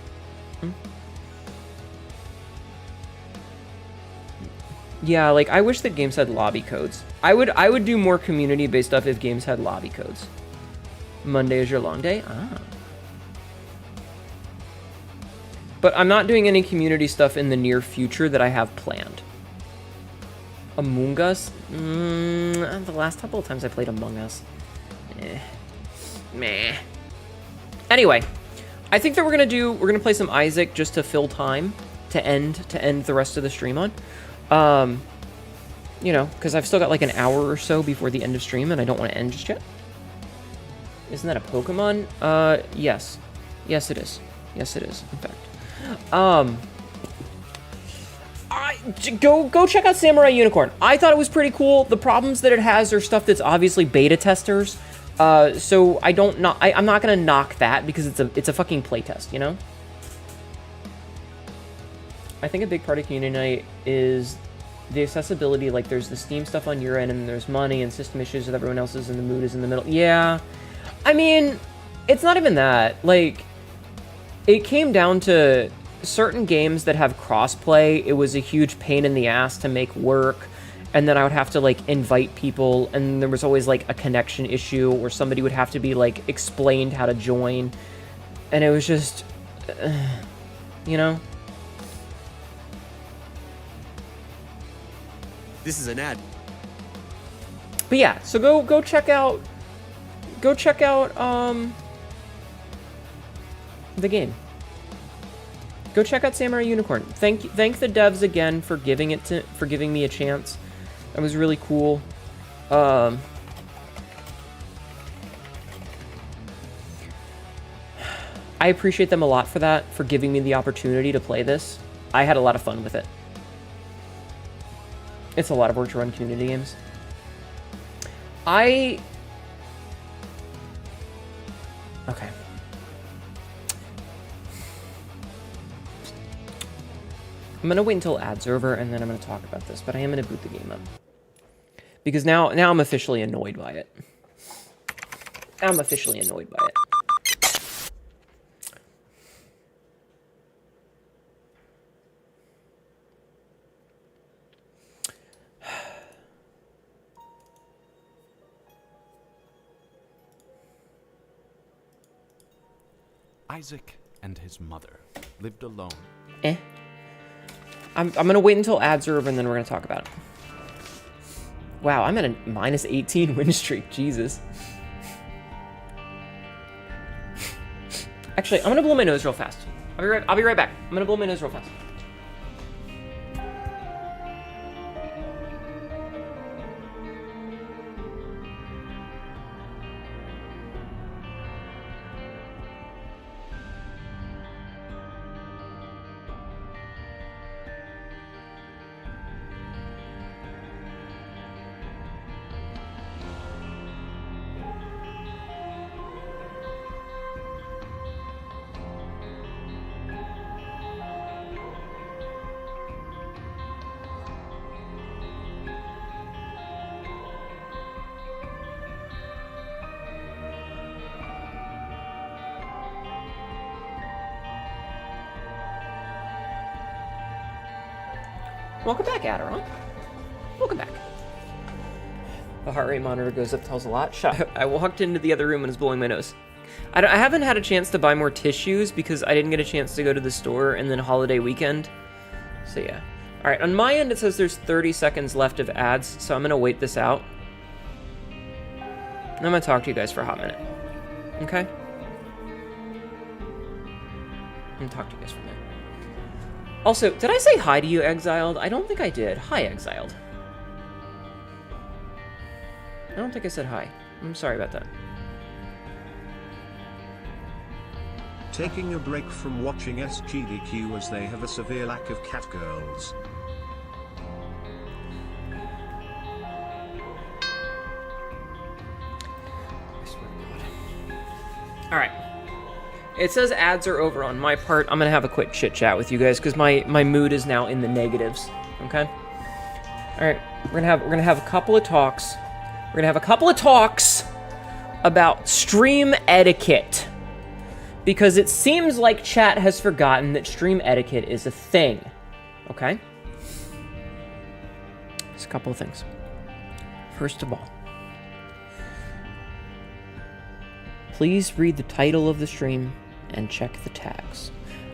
Yeah, like I wish that games had lobby codes. I would do more community-based stuff if games had lobby codes. Monday is your long day? Ah. But I'm not doing any community stuff in the near future that I have planned. Among Us? The last couple of times I played Among Us. Meh. Anyway, I think that we're gonna play some Isaac just to fill time to end the rest of the stream on. You know, because I've still got like an hour or so before the end of stream and I don't want to end just yet. Isn't that a Pokemon? Yes. Yes, it is. Yes, it is, in fact. Go check out Samurai Unicorn. I thought it was pretty cool. The problems that it has are stuff that's obviously beta testers. So I'm not gonna knock that because it's a fucking playtest, you know? I think a big part of community night is the accessibility. Like there's the Steam stuff on your end and there's money and system issues with everyone else's and the mood is in the middle. Yeah. I mean, it's not even that. Like, it came down to certain games that have crossplay. It was a huge pain in the ass to make work, and then I would have to like invite people, and there was always like a connection issue, or somebody would have to be like explained how to join, and it was just, you know.
This is an ad.
But yeah, so go check out the game. Go check out Samurai Unicorn. Thank the devs again for giving me a chance. That was really cool. I appreciate them a lot for that, for giving me the opportunity to play this. I had a lot of fun with it. It's a lot of work to run community games. Okay. I'm gonna wait until ads are over and then I'm gonna talk about this, but I am gonna boot the game up. Because now I'm officially annoyed by it. I'm officially annoyed by it.
Isaac and his mother lived alone.
I'm gonna wait until ads are over and then we're gonna talk about it. Wow, I'm at a -18 win streak. Jesus. Actually, I'm gonna blow my nose real fast. I'll be right back. I'm gonna blow my nose real fast. Welcome back, Aderon. Welcome back. The heart rate monitor goes up, tells a lot. Shut. I walked into the other room and was blowing my nose. I haven't had a chance to buy more tissues because I didn't get a chance to go to the store and then holiday weekend. So yeah. All right, on my end it says there's 30 seconds left of ads, so I'm gonna wait this out. I'm gonna talk to you guys for a hot minute. Okay? I'm gonna talk to you guys for a minute. Also, did I say hi to you, Exiled? I don't think I did. Hi, Exiled. I don't think I said hi. I'm sorry about that.
Taking a break from watching SGDQ as they have a severe lack of cat girls.
I swear to God. Alright. It says ads are over on my part. I'm gonna have a quick chit chat with you guys because my mood is now in the negatives. Okay? Alright, we're gonna have a couple of talks. We're gonna have a couple of talks about stream etiquette. Because it seems like chat has forgotten that stream etiquette is a thing. Okay? There's a couple of things. First of all, please read the title of the stream and check the tags.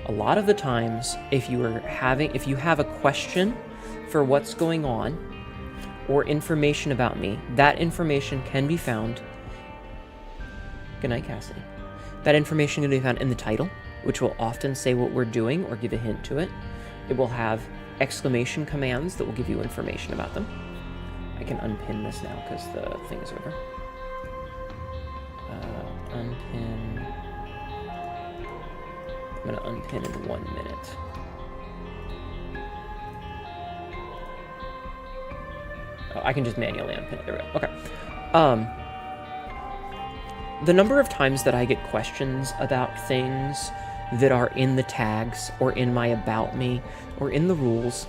A lot of the times, if you have a question for what's going on or information about me, that information can be found. Good night, Cassidy. That information can be found in the title, which will often say what we're doing or give a hint to it. It will have exclamation commands that will give you information about them. I can unpin this now because the thing is over. Unpin. I'm gonna unpin in 1 minute. Oh, I can just manually unpin it. There we go. Okay. The number of times that I get questions about things that are in the tags or in my about me or in the rules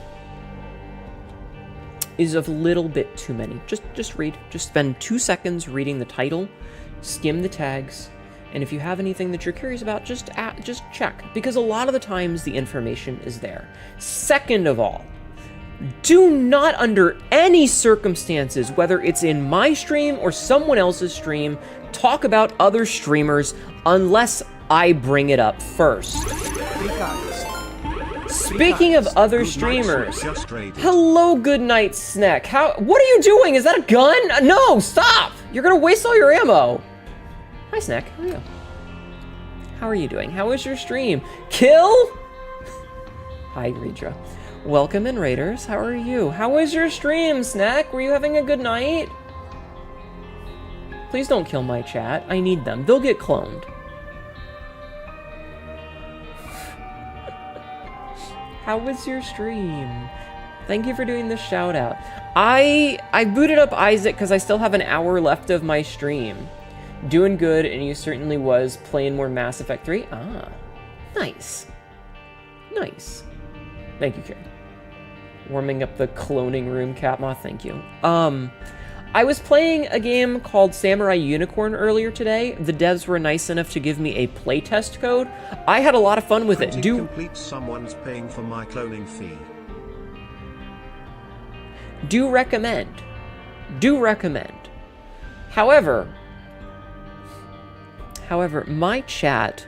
is a little bit too many. Just read. Just spend 2 seconds reading the title, skim the tags, and if you have anything that you're curious about, just check. Because a lot of the times the information is there. Second of all, do not under any circumstances, whether it's in my stream or someone else's stream, talk about other streamers unless I bring it up first. Speaking of other streamers, hello, Good Night Snack. What are you doing? Is that a gun? No, stop! You're gonna waste all your ammo. Hi, Snack. How are you? How are you doing? How was your stream? Kill? Hi, Redra. Welcome in, Raiders. How are you? How was your stream, Snack? Were you having a good night? Please don't kill my chat. I need them. They'll get cloned. How was your stream? Thank you for doing the shout out. I booted up Isaac because I still have an hour left of my stream. Doing good, and you certainly was playing more Mass Effect 3. Ah, nice. Nice. Thank you, Karen. Warming up the cloning room, Catma, thank you. I was playing a game called Samurai Unicorn earlier today. The devs were nice enough to give me a playtest code. I had a lot of fun with it.
Complete someone's paying for my cloning fee.
Do recommend. Do recommend. However, my chat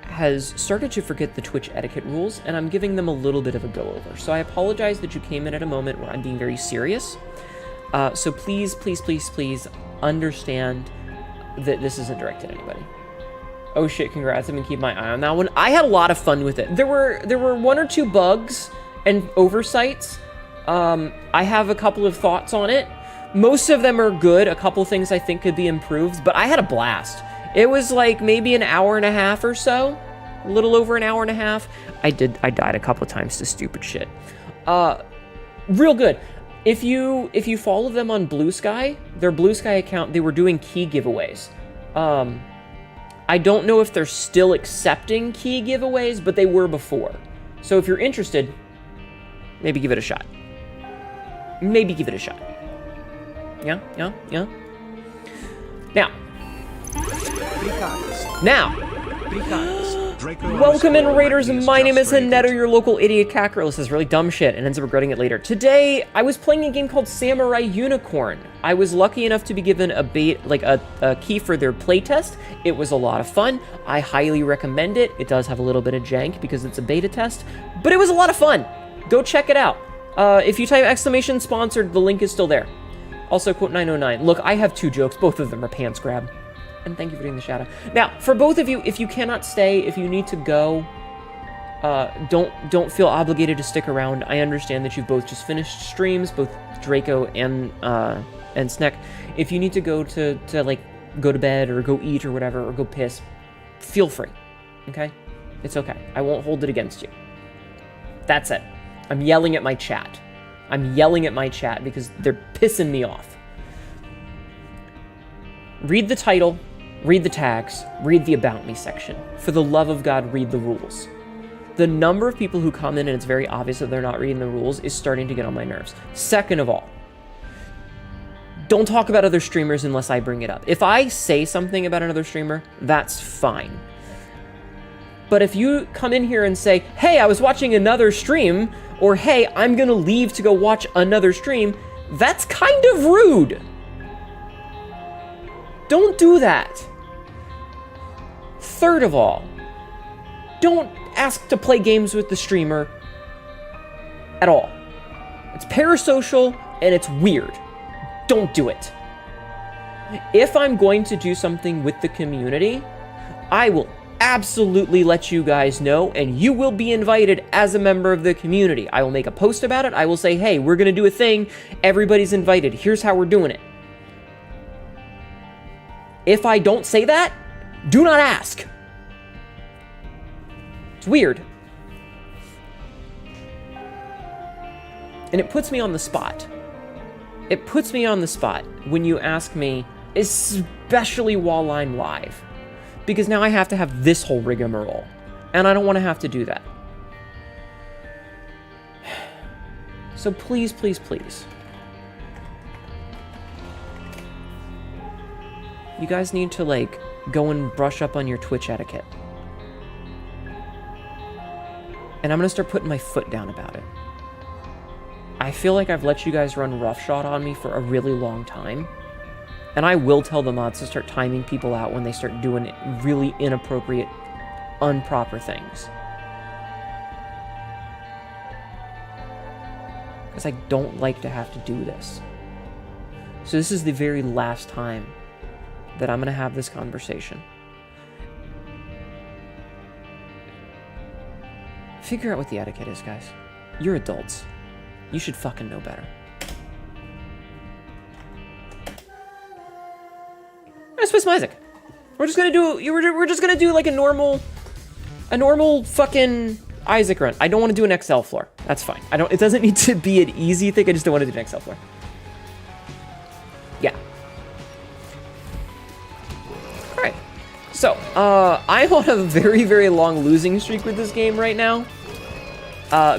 has started to forget the Twitch etiquette rules, and I'm giving them a little bit of a go-over. So I apologize that you came in at a moment where I'm being very serious. So please, please, please, please understand that this isn't directed at anybody. Oh shit, congrats, I've been keeping my eye on that one. I had a lot of fun with it. There were 1 or 2 bugs and oversights. I have a couple of thoughts on it. Most of them are good. A couple things I think could be improved, but I had a blast. It was like maybe an hour and a half or so. A little over an hour and a half. I died a couple of times to stupid shit. Real good. If you follow them on Blue Sky, their Blue Sky account, they were doing key giveaways. I don't know if they're still accepting key giveaways, but they were before. So if you're interested, maybe give it a shot. Maybe give it a shot. Yeah. Now.
Draco
Welcome in,
underscore
Raiders.
Maggie is
My name is
just
Hinetto,
rated.
your local idiot cat girl. This is really dumb shit and ends up regretting it later. Today, I was playing a game called Samurai Unicorn. I was lucky enough to be given a key for their playtest. It was a lot of fun. I highly recommend it. It does have a little bit of jank because it's a beta test, but it was a lot of fun. Go check it out. If you type exclamation sponsored, the link is still there. Also, quote 909. Look, I have 2 jokes. Both of them are pants grab. And thank you for doing the shadow. Now, for both of you, if you cannot stay, if you need to go, don't feel obligated to stick around. I understand that you've both just finished streams, both Draco and Sneck. If you need to go to like go to bed or go eat or whatever or go piss, feel free. Okay? It's okay. I won't hold it against you. That's it. I'm yelling at my chat. I'm yelling at my chat because they're pissing me off. Read the title. Read the tags, read the About Me section. For the love of God, read the rules. The number of people who come in and it's very obvious that they're not reading the rules is starting to get on my nerves. Second of all, don't talk about other streamers unless I bring it up. If I say something about another streamer, that's fine. But if you come in here and say, hey, I was watching another stream, or hey, I'm gonna leave to go watch another stream, that's kind of rude. Don't do that. Third of all, don't ask to play games with the streamer at all. It's parasocial and it's weird. Don't do it. If I'm going to do something with the community, I will absolutely let you guys know, and you will be invited as a member of the community. I will make a post about it. I will say, hey, we're gonna do a thing. Everybody's invited. Here's how we're doing it. If I don't say that, do not ask. It's weird. And it puts me on the spot. It puts me on the spot when you ask me, especially while I'm live. Because now I have to have this whole rigmarole. And I don't want to have to do that. So please, please, please. You guys need to, like, go and brush up on your Twitch etiquette. And I'm gonna start putting my foot down about it. I feel like I've let you guys run roughshod on me for a really long time. And I will tell the mods to start timing people out when they start doing really inappropriate, improper things. Because I don't like to have to do this. So this is the very last time that I'm gonna have this conversation. Figure out what the etiquette is, guys. You're adults. You should fucking know better. Swiss Isaac. We're just gonna do like a normal fucking Isaac run. I don't want to do an XL floor. That's fine. It doesn't need to be an easy thing. I just don't want to do an XL floor. Yeah. Alright. So, I'm on a very, very long losing streak with this game right now.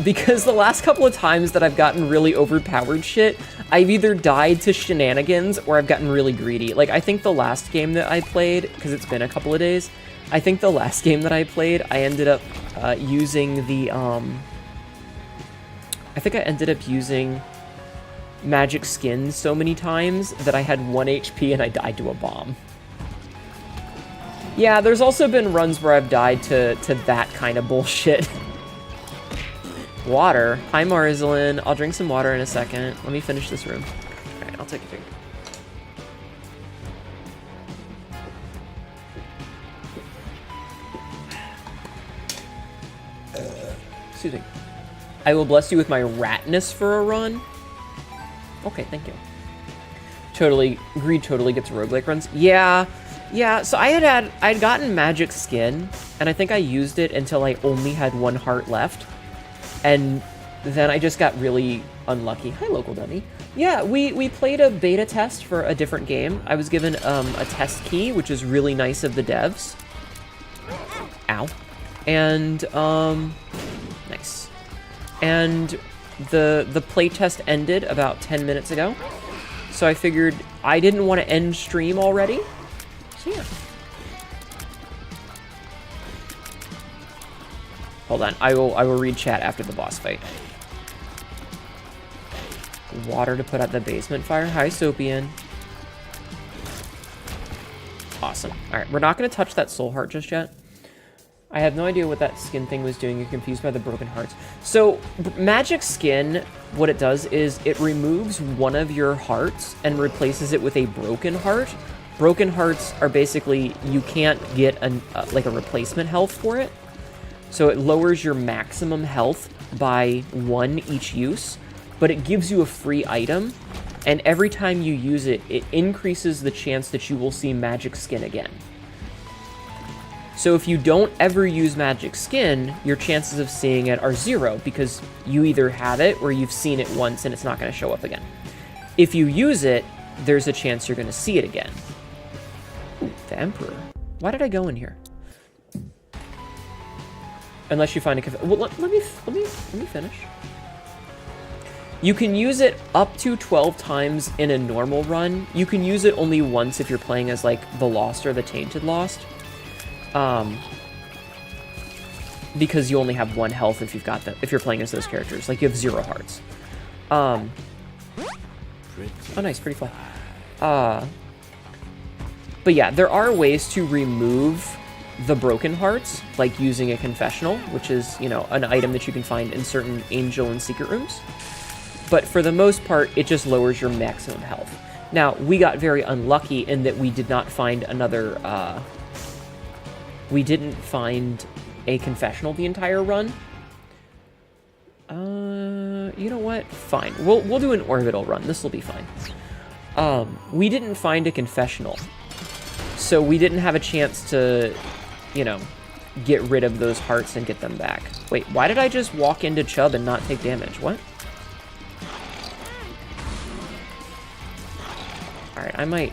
Because the last couple of times that I've gotten really overpowered shit, I've either died to shenanigans or I've gotten really greedy. Like, I think the last game that I played, because it's been a couple of days, I think the last game that I played, I ended up using the, I think I ended up using magic skins so many times that I had 1 HP and I died to a bomb. Yeah, there's also been runs where I've died to that kind of bullshit. Water. Hi, Marzlin. I'll drink some water in a second. Let me finish this room. Alright, I'll take a drink. Excuse me. I will bless you with my ratness for a run. Okay, thank you. Totally, Greed totally gets roguelike runs. Yeah, so I'd gotten magic skin, and I think I used it until I only had 1 heart left. And then I just got really unlucky. Hi, local dummy. Yeah, we played a beta test for a different game. I was given a test key, which is really nice of the devs. Ow. And, nice. And the playtest ended about 10 minutes ago. So I figured I didn't want to end stream already. So yeah. Hold on, I will read chat after the boss fight. Water to put out the basement fire. Hi, Sopian. Awesome. All right, we're not going to touch that soul heart just yet. I have no idea what that skin thing was doing. You're confused by the broken hearts. So, magic skin, what it does is it removes one of your hearts and replaces it with a broken heart. Broken hearts are basically, you can't get like a replacement health for it. So it lowers your maximum health by 1 each use, but it gives you a free item. And every time you use it, it increases the chance that you will see magic skin again. So if you don't ever use magic skin, your chances of seeing it are 0 because you either have it or you've seen it once and it's not going to show up again. If you use it, there's a chance you're going to see it again. Ooh, the Emperor. Why did I go in here? Unless you find a... Well, let me finish. You can use it up to 12 times in a normal run. You can use it only once if you're playing as, like, the Lost or the Tainted Lost. Because you only have 1 health if you're playing as those characters. Like, you have 0 hearts. Oh, nice, pretty fly. But yeah, there are ways to remove the broken hearts, like using a confessional, which is, you know, an item that you can find in certain angel and secret rooms. But for the most part, it just lowers your maximum health. Now, we got very unlucky in that we did not find another, we didn't find a confessional the entire run. You know what? Fine. We'll do an orbital run. This will be fine. We didn't find a confessional. So we didn't have a chance to, you know, get rid of those hearts and get them back. Wait, why did I just walk into Chubb and not take damage? What? Alright, I might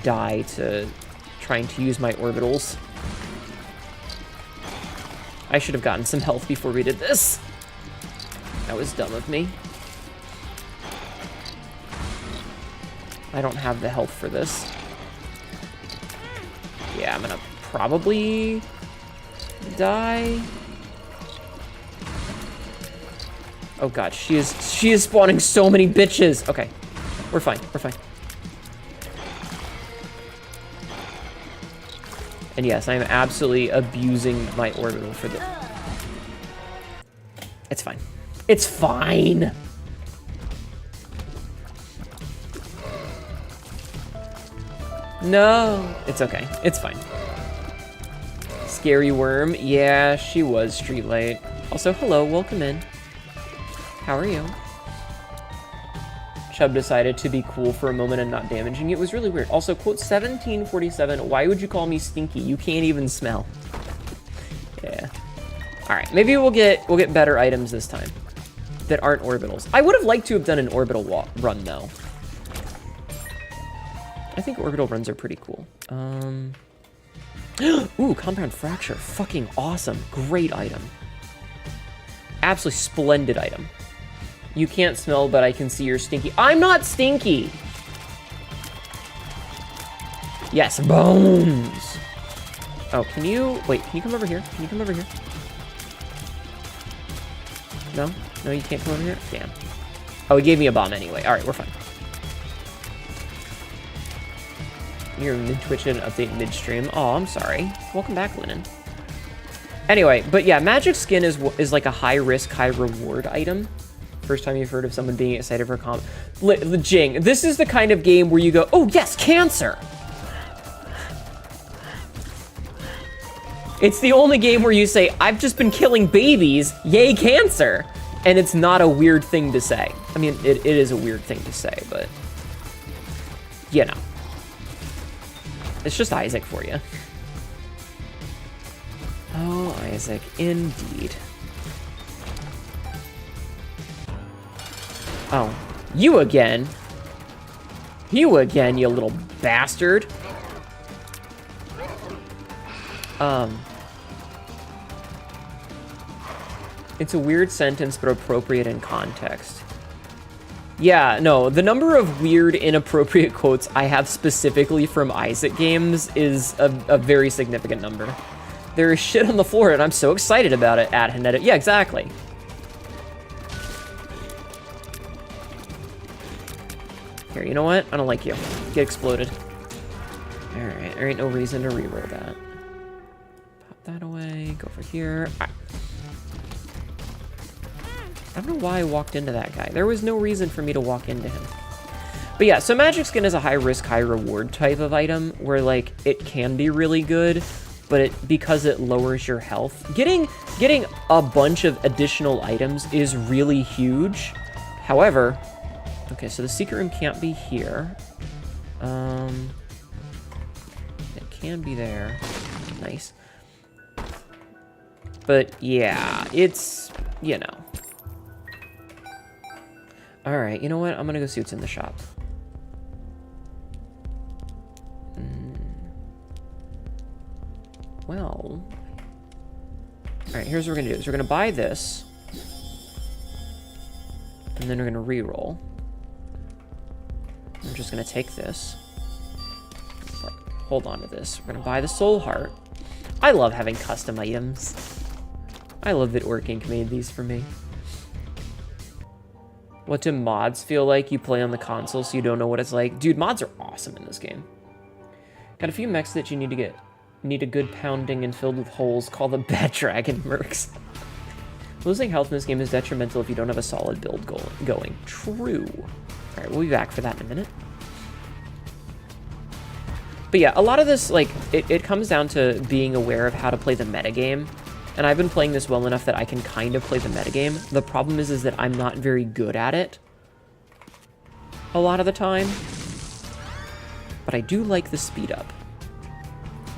die to trying to use my orbitals. I should have gotten some health before we did this. That was dumb of me. I don't have the health for this. Yeah, I'm gonna probably die. Oh god, she is spawning so many bitches. Okay, we're fine, we're fine. And yes, I am absolutely abusing my orbital for the... It's fine. It's fine! No! It's okay. It's fine. Scary worm. Yeah, she was Streetlight. Also, hello, welcome in. How are you? Chubb decided to be cool for a moment and not damaging. It was really weird. Also, quote 1747, why would you call me stinky? You can't even smell. Yeah. Alright, maybe we'll get better items this time that aren't orbitals. I would have liked to have done an orbital run, though. I think orbital runs are pretty cool. Ooh, Compound Fracture. Fucking awesome. Great item. Absolutely splendid item. You can't smell, but I can see you're stinky. I'm not stinky! Yes, bones! Oh, can you... Wait, can you come over here? Can you come over here? No? No, you can't come over here? Damn. Oh, he gave me a bomb anyway. Alright, we're fine. You're mid-Twitch and update midstream. Oh, I'm sorry. Welcome back, Lennon. Anyway, but yeah, magic skin is like a high-risk, high-reward item. First time you've heard of someone being excited for a comp. Jing, this is the kind of game where you go, oh yes, cancer! It's the only game where you say, I've just been killing babies, yay cancer! And it's not a weird thing to say. I mean, it is a weird thing to say, but... You know. It's just Isaac for you. Oh, Isaac, indeed. Oh, you again? You again, you little bastard. It's a weird sentence, but appropriate in context. Yeah, no, the number of weird, inappropriate quotes I have specifically from Isaac games is a very significant number. There is shit on the floor, and I'm so excited about it. Add Hanetta. Yeah, exactly. Here, you know what? I don't like you. Get exploded. Alright, there ain't no reason to reroll that. Pop that away. Go over here. I don't know why I walked into that guy. There was no reason for me to walk into him. But yeah, so Magic Skin is a high risk, high reward type of item where, like, it can be really good, but because it lowers your health. Getting a bunch of additional items is really huge. However, okay, so the secret room can't be here. It can be there. Nice. But yeah, it's, you know. Alright, you know what? I'm gonna go see what's in the shop. Well... Alright, here's what we're gonna do. Is we're gonna buy this. And then we're gonna re-roll. I'm just gonna take this. Hold on to this. We're gonna buy the soul heart. I love having custom items. I love that Orc Inc. made these for me. What do mods feel like? You play on the console, so you don't know what it's like. Dude, mods are awesome in this game. Got a few mechs that you need to get. Need a good pounding and filled with holes. Call the Bat Dragon Mercs. Losing health in this game is detrimental if you don't have a solid build going. True. Alright, we'll be back for that in a minute. But yeah, a lot of this, like, it comes down to being aware of how to play the metagame. And I've been playing this well enough that I can kind of play the metagame. The problem is that I'm not very good at it a lot of the time. But I do like the speed up.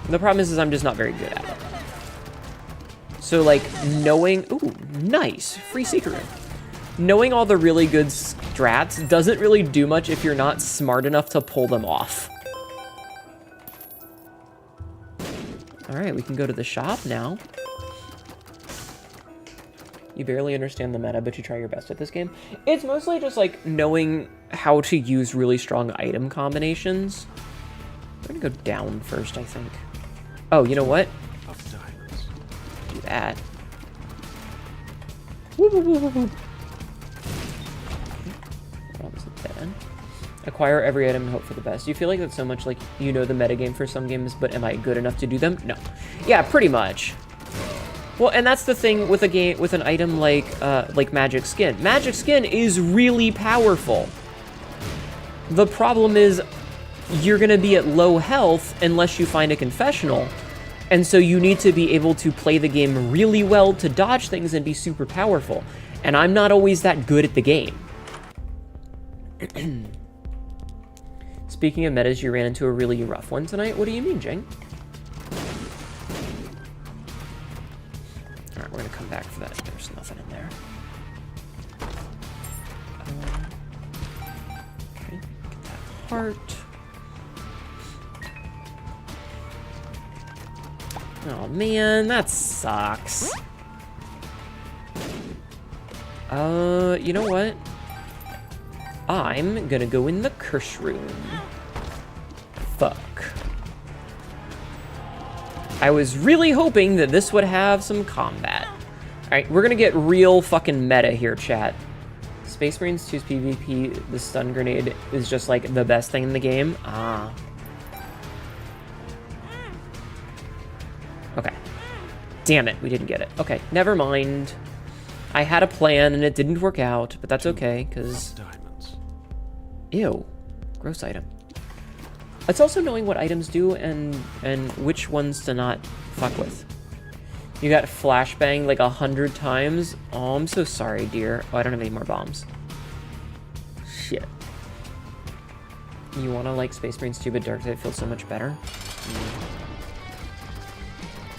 And the problem is I'm just not very good at it. So, like, knowing... Ooh, nice. Free secret room. Knowing all the really good strats doesn't really do much if you're not smart enough to pull them off. Alright, we can go to the shop now. You barely understand the meta, but you try your best at this game. It's mostly just, like, knowing how to use really strong item combinations. I'm gonna go down first, I think. Oh, you know what? Do that. Woo, woo, woo, woo, woo. Then. Acquire every item and hope for the best. Do you feel like that's so much like you know the metagame for some games, but am I good enough to do them? No. Yeah, pretty much. Well, and that's the thing with a game with an item like Magic Skin. Magic Skin is really powerful. The problem is you're gonna be at low health unless you find a confessional. And so you need to be able to play the game really well to dodge things and be super powerful. And I'm not always that good at the game. Speaking of metas, you ran into a really rough one tonight. What do you mean, Jing? Alright, we're gonna come back for that. There's nothing in there. Okay, get that heart. Oh man, that sucks. You know what? I'm gonna go in the curse room. Fuck. I was really hoping that this would have some combat. Alright, we're gonna get real fucking meta here, chat. Space Marines 2's PvP, the stun grenade is just like the best thing in the game. Ah. Okay. Damn it, we didn't get it. Okay, never mind. I had a plan and it didn't work out, but that's okay, because... Ew. Gross item. It's also knowing what items do and which ones to not fuck with. You got flashbang like 100 times? Oh, I'm so sorry, dear. Oh, I don't have any more bombs. Shit. You wanna like Space Marines 2, but Darkseid feels so much better?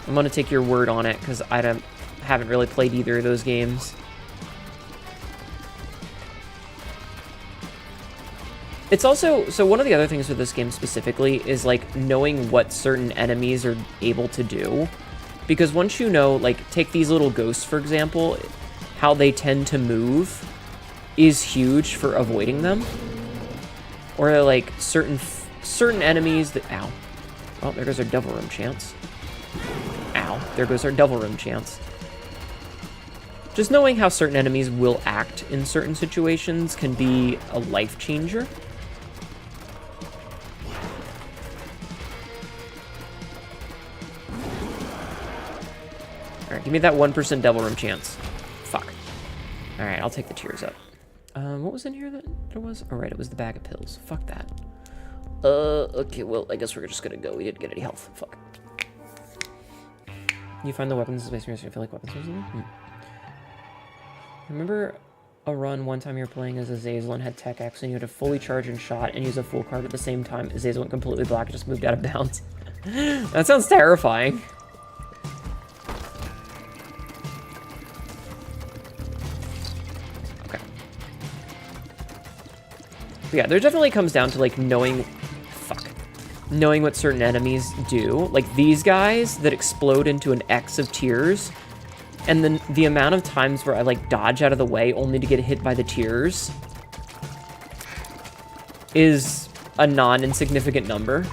I'm gonna take your word on it, because I haven't really played either of those games. It's also, so one of the other things with this game specifically is like knowing what certain enemies are able to do. Because once you know, like take these little ghosts for example, how they tend to move is huge for avoiding them. Or like certain enemies that, ow. Oh, there goes our Devil Room chance. Ow. There goes our Devil Room chance. Just knowing how certain enemies will act in certain situations can be a life changer. Alright, give me that 1% Devil Room chance. Fuck. Alright, I'll take the tears up. What was in here that there was? Oh, right, it was the bag of pills. Fuck that. Okay, well, I guess we're just gonna go. We didn't get any health. Fuck. You find the weapons in Space Marine, so I feel like weapons was in there? Remember a run one time you were playing as Azazel and had Tech X and you had to fully charge and shot and use a full card at the same time? Azazel went completely black and just moved out of bounds. That sounds terrifying. Okay. But yeah, there definitely comes down to like knowing what certain enemies do. Like these guys that explode into an X of tears. And then the amount of times where I like dodge out of the way only to get hit by the tears is a non-insignificant number.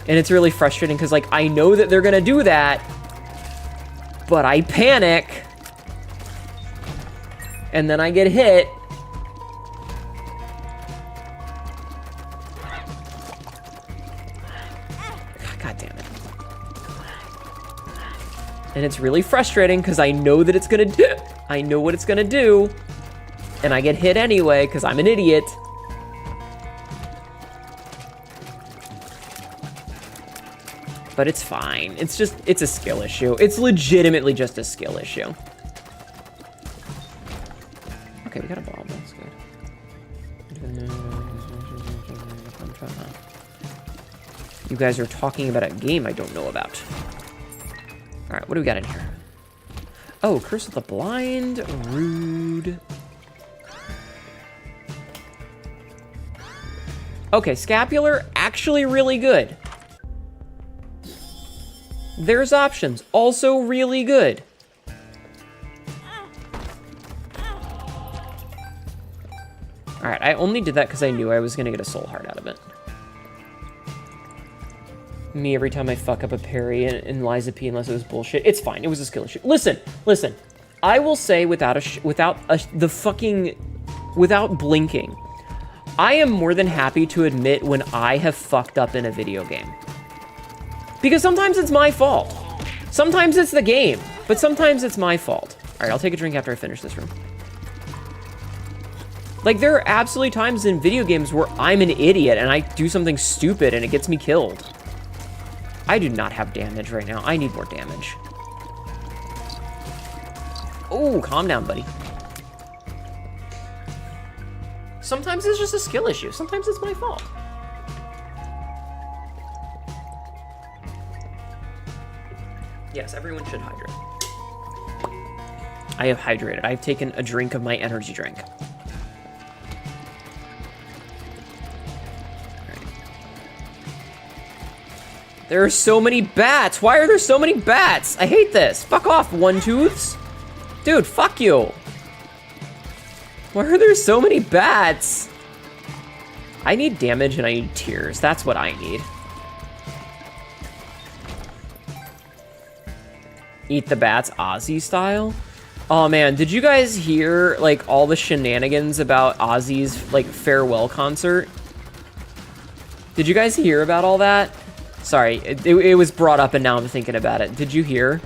And it's really frustrating because like I know that they're gonna do that, but I panic. And then I get hit. God damn it. And it's really frustrating because I know that it's gonna do. I know what it's gonna do. And I get hit anyway because I'm an idiot. But it's fine. It's a skill issue. It's legitimately just a skill issue. Okay, we got a bomb. That's good. You guys are talking about a game I don't know about. Alright, what do we got in here? Oh, Curse of the Blind. Rude. Okay, Scapular, actually really good. There's options, also really good. Alright, I only did that because I knew I was going to get a soul heart out of it. Me every time I fuck up a parry in Liza P unless it was bullshit. It's fine. It was a skill issue. Listen. I will say without blinking, I am more than happy to admit when I have fucked up in a video game. Because sometimes it's my fault. Sometimes it's the game, but sometimes it's my fault. All right, I'll take a drink after I finish this room. Like, there are absolutely times in video games where I'm an idiot and I do something stupid and it gets me killed. I do not have damage right now. I need more damage. Oh, calm down, buddy. Sometimes it's just a skill issue. Sometimes it's my fault. Yes, everyone should hydrate. I have hydrated. I've taken a drink of my energy drink. There are so many bats. Why are there so many bats? I hate this. Fuck off, one-tooths. Dude, fuck you. Why are there so many bats? I need damage and I need tears. That's what I need. Eat the bats Ozzy style? Oh man, did you guys hear like all the shenanigans about Ozzy's like farewell concert? Did you guys hear about all that? Sorry, it was brought up and now I'm thinking about it. Did you hear?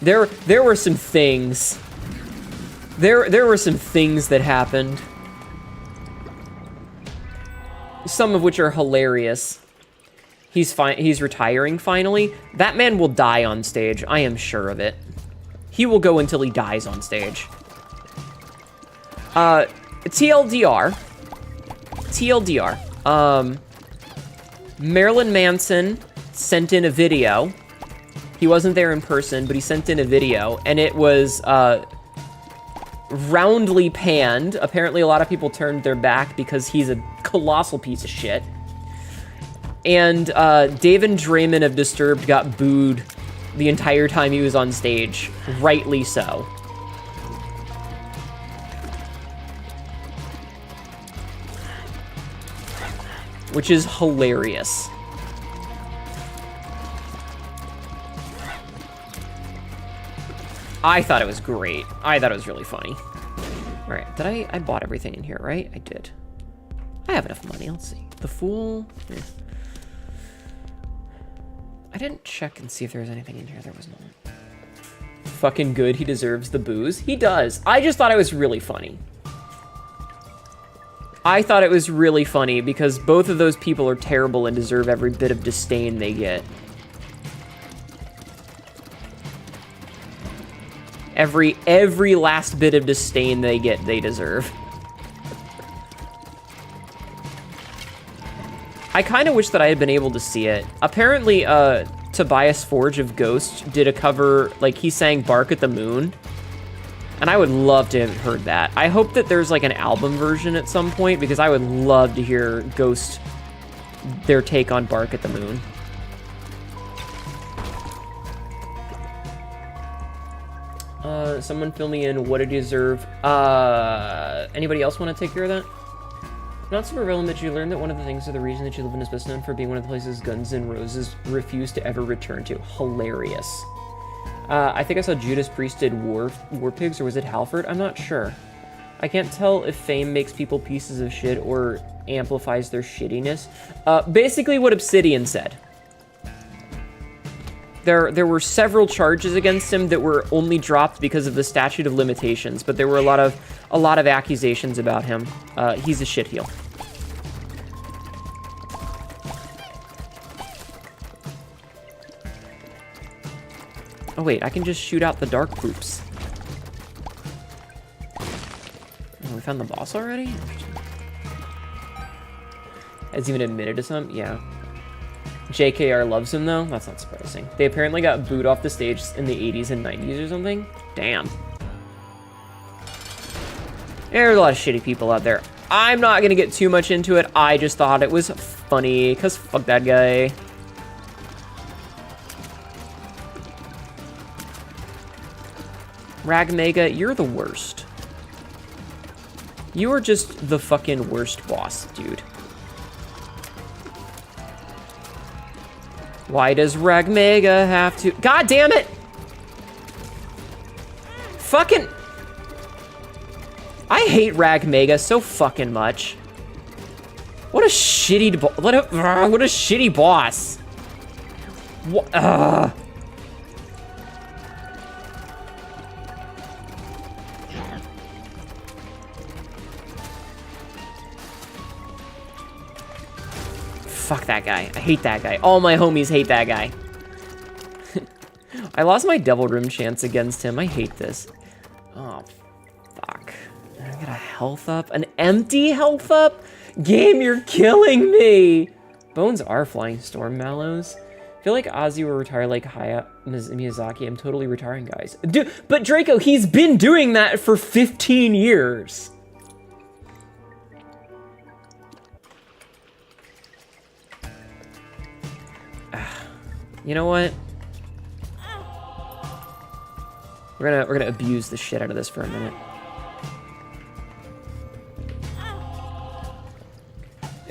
There were some things. There were some things that happened. Some of which are hilarious. He's retiring finally. That man will die on stage. I am sure of it. He will go until he dies on stage. TLDR. Marilyn Manson sent in a video. He wasn't there in person, but he sent in a video, and it was roundly panned. Apparently, a lot of people turned their back because he's a colossal piece of shit. And David Draymond of Disturbed got booed the entire time he was on stage. Rightly so. Which is hilarious. I thought it was great. I thought it was really funny. All right, did I bought everything in here, right? I did. I have enough money, let's see. The Fool, I didn't check and see if there was anything in here. There was not. Fucking good, he deserves the booze. He does. I just thought it was really funny. I thought it was really funny because both of those people are terrible and deserve every bit of disdain they get. Every last bit of disdain they get, they deserve. I kind of wish that I had been able to see it. Apparently, Tobias Forge of Ghost did a cover, like, he sang Bark at the Moon. And I would love to have heard that. I hope that there's, like, an album version at some point, because I would love to hear Ghost, their take on Bark at the Moon. Someone fill me in. What did you deserve? Anybody else want to take care of that? Not super relevant, but you learned that one of the things of the reason that you live in is best known for being one of the places Guns N' Roses refused to ever return to. Hilarious. I think I saw Judas Priest did War Pigs, or was it Halford? I'm not sure. I can't tell if fame makes people pieces of shit or amplifies their shittiness. Basically what Obsidian said. There were several charges against him that were only dropped because of the statute of limitations, but there were a lot of accusations about him. He's a shitheel. Oh wait, I can just shoot out the dark poops. Oh, we found the boss already? Interesting. Has even admitted to some? Yeah. JKR loves him, though? That's not surprising. They apparently got booed off the stage in the 80s and 90s or something? Damn. There's a lot of shitty people out there. I'm not gonna get too much into it. I just thought it was funny, because fuck that guy. Ragmega, you're the worst. You are just the fucking worst boss, dude. Why does Ragmega have to... God damn it! Fucking... I hate Ragmega so fucking much. What a shitty... what a shitty boss. What... Fuck that guy. I hate that guy. All my homies hate that guy. I lost my Devil Room chance against him. I hate this. Oh, fuck. I got a health up? An empty health up? Game, you're killing me! Bones are flying storm mallows. I feel like Ozzy will retire like Hayao Miyazaki. I'm totally retiring, guys. Dude, but Draco, he's been doing that for 15 years. You know what? We're gonna abuse the shit out of this for a minute.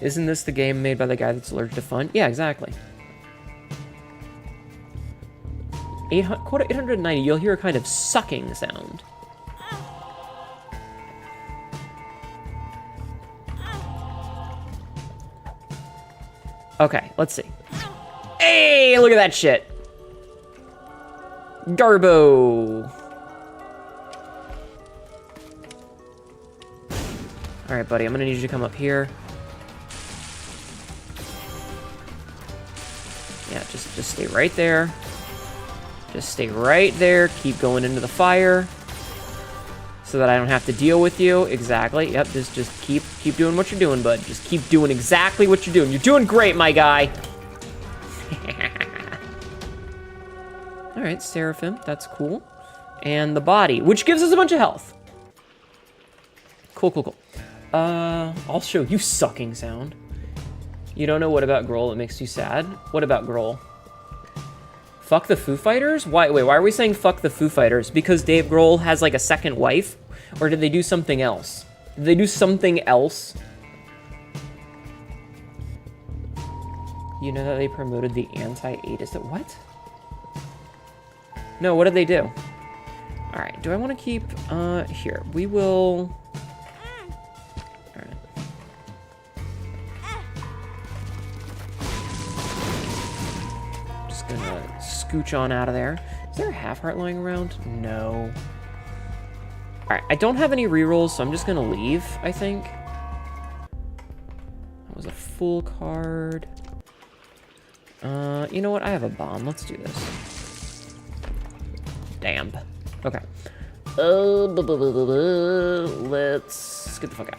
Isn't this the game made by the guy that's allergic to fun? Yeah, exactly. Quota 890, you'll hear a kind of sucking sound. Okay, let's see. Hey, look at that shit. Garbo. All right, buddy, I'm gonna need you to come up here. Yeah, just stay right there. Just stay right there. Keep going into the fire so that I don't have to deal with you. Exactly. Yep, just keep doing what you're doing, bud. Just keep doing exactly what you're doing. You're doing great, my guy. All right, Seraphim, that's cool. And the body, which gives us a bunch of health. Cool, cool, cool. I'll show you sucking sound. You don't know what about Grohl? It makes you sad. What about Grohl? Fuck the Foo Fighters? Wait, why are we saying fuck the Foo Fighters? Because Dave Grohl has like a second wife? Or did they do something else? Did they do something else? You know that they promoted the anti-atheist... What? No, what did they do? Alright, do I want to keep, here, we will... Alright. Just gonna scooch on out of there. Is there a half heart lying around? No. Alright, I don't have any rerolls, so I'm just gonna leave, I think. That was a full card. You know what? I have a bomb. Let's do this. Damn. Okay. Let's get the fuck out.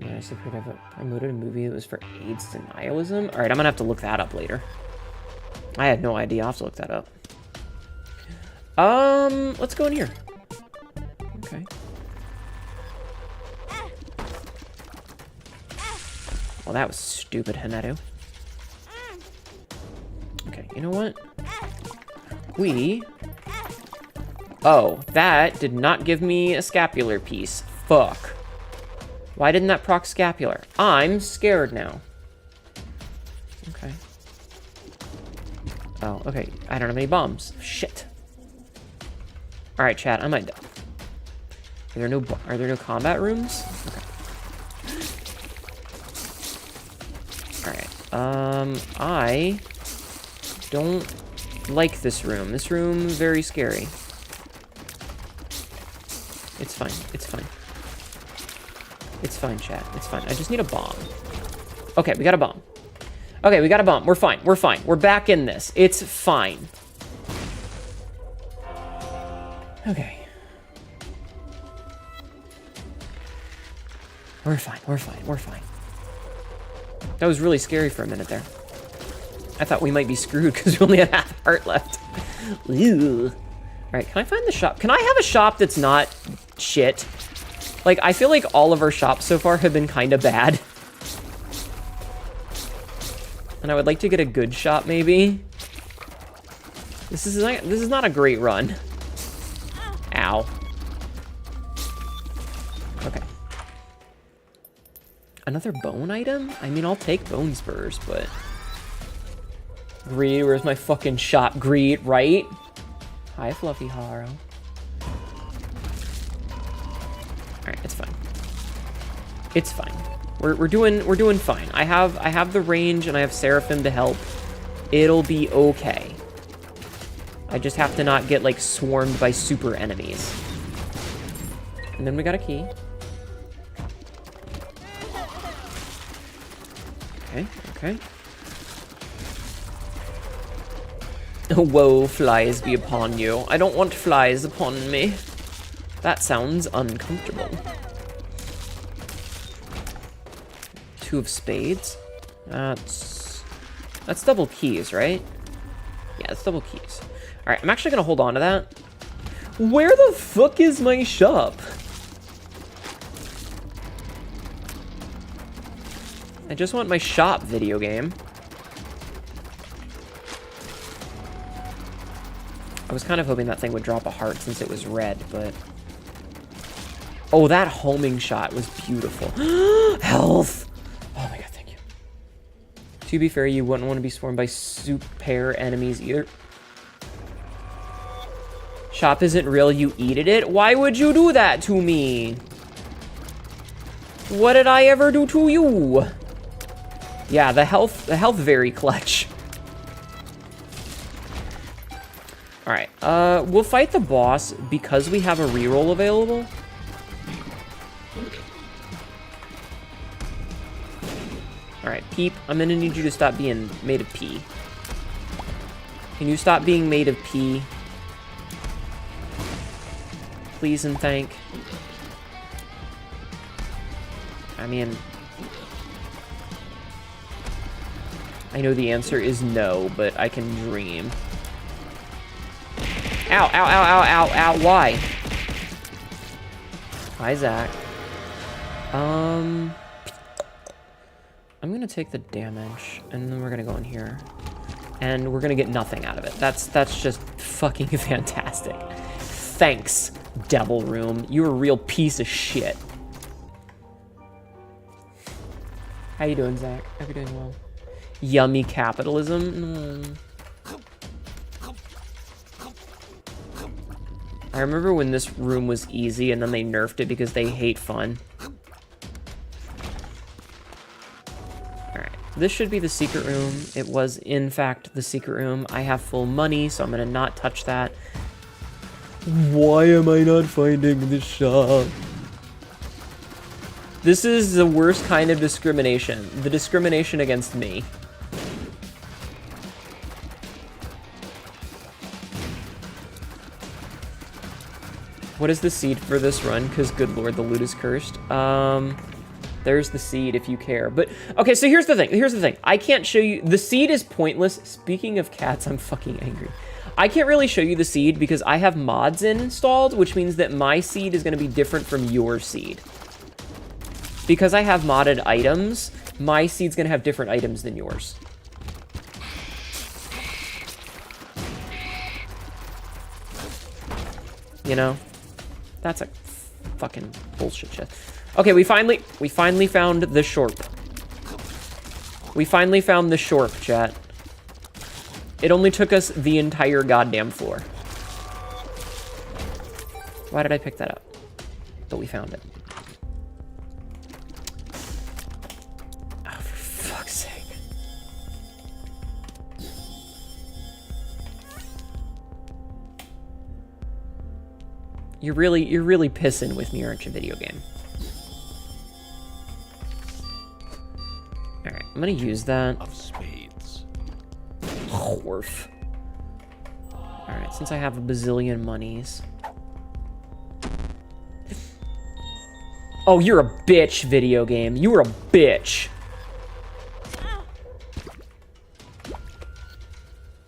I could have promoted a movie that was for AIDS denialism. Alright, I'm gonna have to look that up later. I had no idea. I'll have to look that up. Let's go in here. Okay. Well, that was stupid, Haneru. Okay, you know what? Oh, that did not give me a scapular piece. Fuck. Why didn't that proc scapular? I'm scared now. Okay. Oh, okay. I don't have any bombs. Shit. Alright, chat, I might die. Are there no combat rooms? Okay. Alright. I don't like this room. This room is very scary. It's fine. It's fine. It's fine, chat. It's fine. I just need a bomb. Okay, we got a bomb. Okay, we got a bomb. We're fine. We're fine. We're back in this. It's fine. Okay. We're fine. We're fine. We're fine. That was really scary for a minute there. I thought we might be screwed because we only had half a heart left. Ew. Alright, can I find the shop? Can I have a shop that's not shit? Like, I feel like all of our shops so far have been kind of bad. And I would like to get a good shop, maybe. This is not a great run. Ow. Okay. Another bone item? I mean, I'll take bone spurs, but... Greed, where's my fucking shop? Greed, right? Hi, Fluffy Haro. Alright, it's fine. It's fine. We're doing fine. I have the range and I have Seraphim to help. It'll be okay. I just have to not get like swarmed by super enemies. And then we got a key. Okay, okay. Woe, flies be upon you. I don't want flies upon me. That sounds uncomfortable. Two of spades. That's double keys, right? Yeah, it's double keys. Alright, I'm actually gonna hold on to that. Where the fuck is my shop? I just want my shop video game. I was kind of hoping that thing would drop a heart since it was red, but... Oh, that homing shot was beautiful. Health! Oh my god, thank you. To be fair, you wouldn't want to be swarmed by super enemies either. Shop isn't real, you eated it? Why would you do that to me? What did I ever do to you? Yeah, the health very clutch. Alright, we'll fight the boss because we have a reroll available. Alright, Peep, I'm gonna need you to stop being made of pee. Can you stop being made of pee? Please and thank. I mean... I know the answer is no, but I can dream. Ow, ow, ow, ow, ow, ow, why? Hi, Zach. I'm gonna take the damage, and then we're gonna go in here. And we're gonna get nothing out of it. That's just fucking fantastic. Thanks, Devil Room. You're a real piece of shit. How you doing, Zach? Hope you're doing well. Yummy capitalism. I remember when this room was easy and then they nerfed it because they hate fun. Alright, this should be the secret room. It was, in fact, the secret room. I have full money, so I'm gonna not touch that. Why am I not finding the shop? This is the worst kind of discrimination. The discrimination against me. What is the seed for this run? Because, good lord, the loot is cursed. There's the seed if you care. But, okay, so here's the thing. Here's the thing. I can't show you... The seed is pointless. Speaking of cats, I'm fucking angry. I can't really show you the seed because I have mods installed, which means that my seed is going to be different from your seed. Because I have modded items, my seed's going to have different items than yours. You know? That's a fucking bullshit shit. Okay, we finally found the shorp. We finally found the shorp, chat. It only took us the entire goddamn floor. Why did I pick that up? But we found it. Oh, for fuck's sake. You're really pissing with me, aren't you, video game? Alright, I'm gonna use that.
Of spades.
Horf. Alright, since I have a bazillion monies. Oh, you're a bitch, video game. You were a bitch.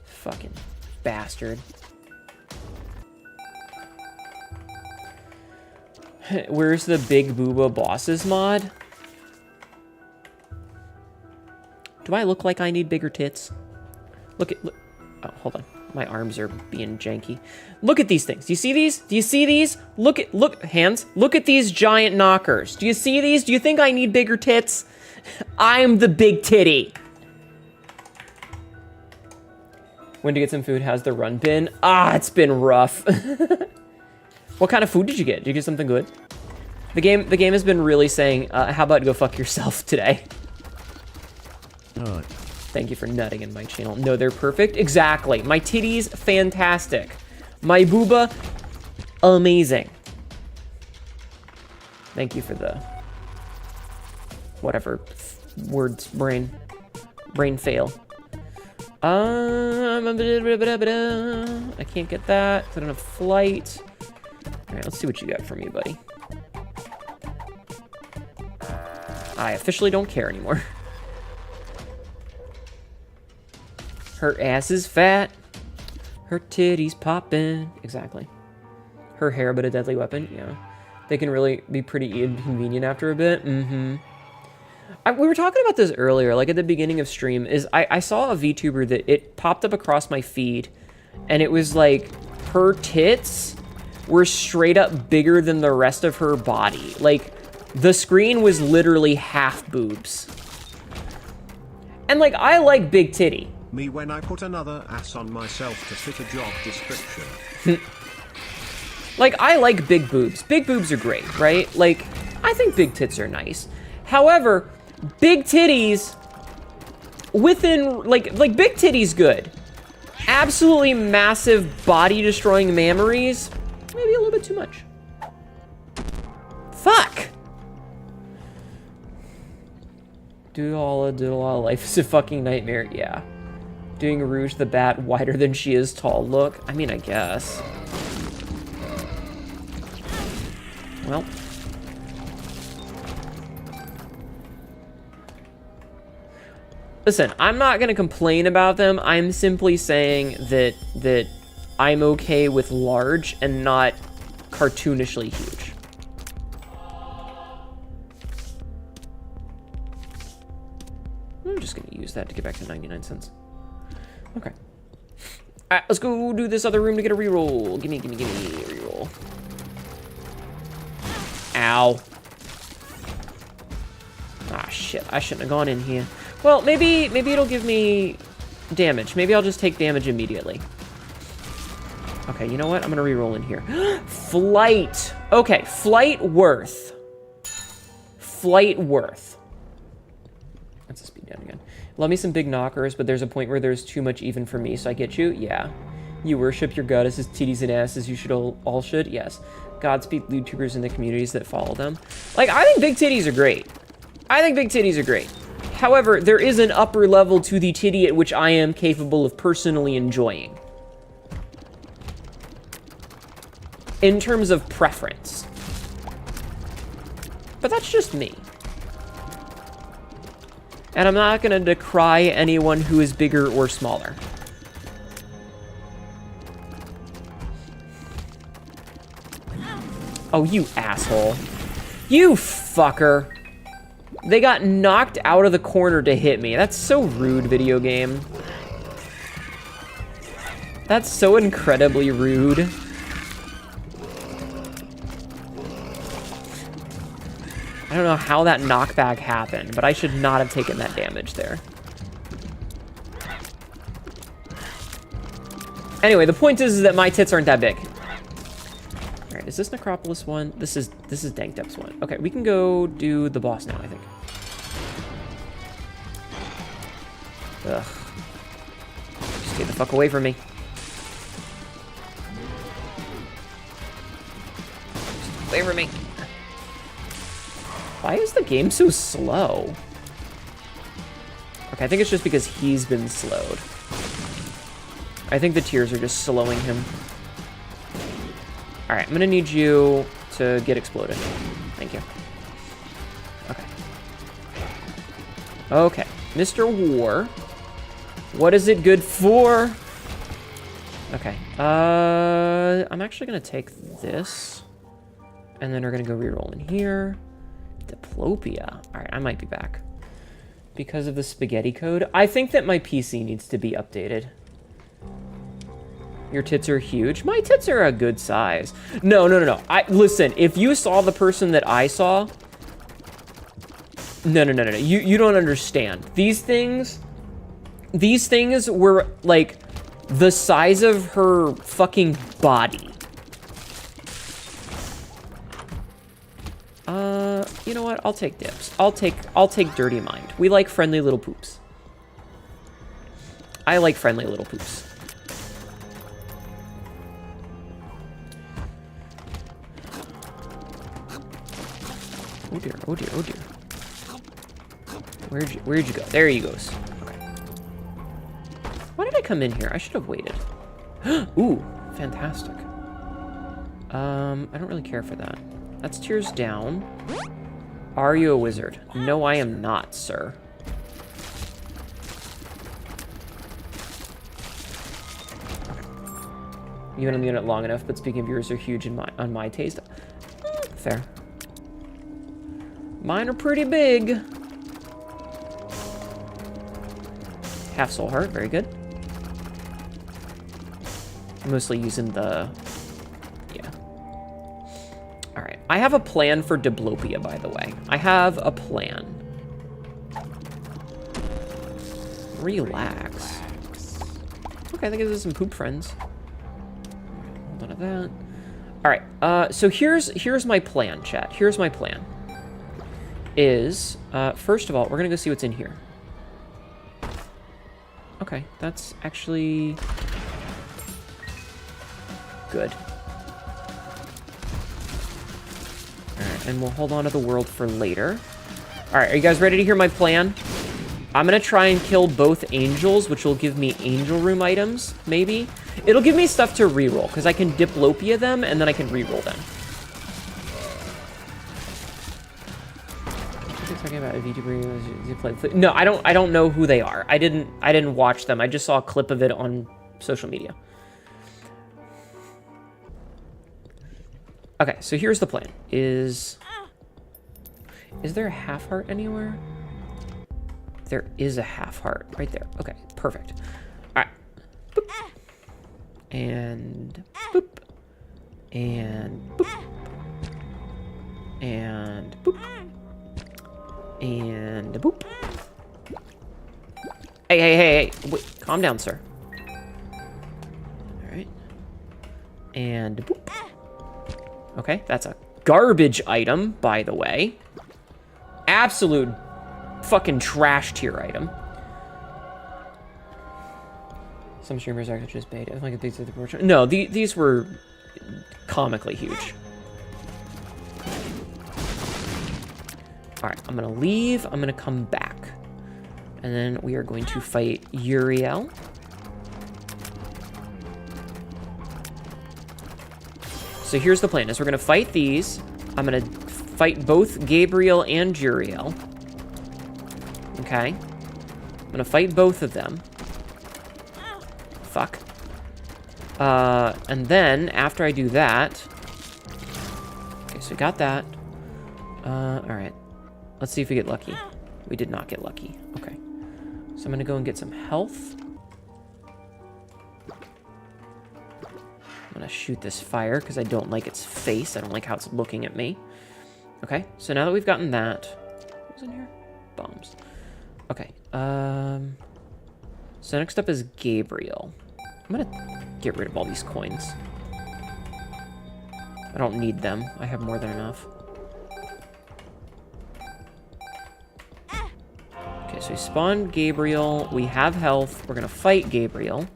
Fucking bastard. Where's the Big Booba Bosses mod? Do I look like I need bigger tits? Look. Oh, hold on. My arms are being janky. Look at these things. Do you see these? Do you see these? Look, hands. Look at these giant knockers. Do you see these? Do you think I need bigger tits? I'm the big titty. When to get some food? How's the run been? Ah, it's been rough. What kind of food did you get? Did you get something good? The game has been really saying, how about go fuck yourself today? Thank you for nutting in my channel. No, they're perfect. Exactly. My titties, fantastic. My booba, amazing. Thank you for the... whatever. Words, brain fail. I can't get that. I don't have flight. Alright, let's see what you got for me, buddy. I officially don't care anymore. Her ass is fat. Her titties poppin'. Exactly. Her hair, but a deadly weapon. Yeah. They can really be pretty inconvenient after a bit. Mm-hmm. We were talking about this earlier, like at the beginning of stream, is I saw a VTuber that it popped up across my feed, and it was like, her tits were straight up bigger than the rest of her body. Like, the screen was literally half boobs. And like, I like big titty.
Me when I put another ass on myself to fit a job description.
Like, I like big boobs. Big boobs are great, right? Like, I think big tits are nice. However, big titties within, like big titties good. Absolutely massive body-destroying mammaries, maybe a little bit too much. Fuck! Doodle life is a fucking nightmare, yeah. Doing Rouge the Bat wider than she is tall. Look, I mean, I guess. Well. Listen, I'm not gonna complain about them. I'm simply saying that I'm okay with large and not cartoonishly huge. I'm just gonna use that to get back to 99 cents. Okay. Alright, let's go do this other room to get a reroll. Gimme a reroll. Ow. Ah, shit. I shouldn't have gone in here. Well, maybe it'll give me damage. Maybe I'll just take damage immediately. Okay, you know what? I'm gonna re-roll in here. Flight! Okay, flight worth. Flight worth. That's a speed down again. Love me some big knockers, but there's a point where there's too much even for me, so I get you? Yeah. You worship your goddesses, titties, and asses. You should all should? Yes. Godspeed YouTubers in the communities that follow them. Like, I think big titties are great. I think big titties are great. However, there is an upper level to the titty at which I am capable of personally enjoying. In terms of preference. But that's just me. And I'm not gonna decry anyone who is bigger or smaller. Oh, you asshole. You fucker. They got knocked out of the corner to hit me. That's so rude, video game. That's so incredibly rude. I don't know how that knockback happened, but I should not have taken that damage there. Anyway, the point is that my tits aren't that big. All right, is this Necropolis one? This is Dank Depths one. Okay, we can go do the boss now, I think. Ugh. Just get the fuck away from me. Just away from me. Why is the game so slow? Okay, I think it's just because he's been slowed. I think the tears are just slowing him. Alright, I'm gonna need you to get exploded. Thank you. Okay. Okay, Mr. War. What is it good for? Okay, I'm actually gonna take this. And then we're gonna go reroll in here. Diplopia. Alright, I might be back. Because of the spaghetti code. I think that my PC needs to be updated. Your tits are huge. My tits are a good size. No. Listen, if you saw the person that I saw... No. You don't understand. These things were, like, the size of her fucking body. You know what? I'll take dips. I'll take Dirty Mind. We like friendly little poops. I like friendly little poops. Oh dear. Where'd you go? There he goes. Okay. Why did I come in here? I should have waited. Ooh, fantastic. I don't really care for that. That's tears down. Are you a wizard? No, I am not, sir. You've been on the unit long enough, but speaking of yours are huge on my taste. Fair. Mine are pretty big. Half soul heart, very good. I'm mostly using the... Yeah. Alright, I have a plan for Diplopia, by the way. I have a plan. Relax. Okay, I think this is some poop friends. Hold on to that. Alright, so here's my plan, chat. Here's my plan. Is, first of all, we're gonna go see what's in here. Okay, that's actually good. Alright, and we'll hold on to the world for later. Alright, are you guys ready to hear my plan? I'm gonna try and kill both angels, which will give me angel room items, maybe. It'll give me stuff to reroll, because I can Diplopia them, and then I can reroll them. Talking about a VTuber you play. No, I don't know who they are. I didn't watch them. I just saw a clip of it on social media. Okay, so here's the plan. Is there a half heart anywhere? There is a half heart right there. Okay, perfect. All right. Boop. And boop. And boop. And boop. And boop. Hey. Wait, calm down, sir. All right. And boop. Okay, that's a garbage item, by the way. Absolute fucking trash tier item. Some streamers are just beta. Like these are the portrait. No, these were comically huge. All right, I'm gonna leave. I'm gonna come back, and then we are going to fight Uriel. So here's the plan: is we're gonna fight these. I'm gonna fight both Gabriel and Uriel. Okay. I'm gonna fight both of them. Fuck. And then, after I do that... Okay, so we got that. Alright. Let's see if we get lucky. We did not get lucky. Okay. So I'm gonna go and get some health. I'm gonna shoot this fire, because I don't like its face. I don't like how it's looking at me. Okay, so now that we've gotten that... What's in here? Bombs. Okay, so next up is Gabriel. I'm gonna get rid of all these coins. I don't need them. I have more than enough. Okay, so we spawned Gabriel. We have health. We're gonna fight Gabriel.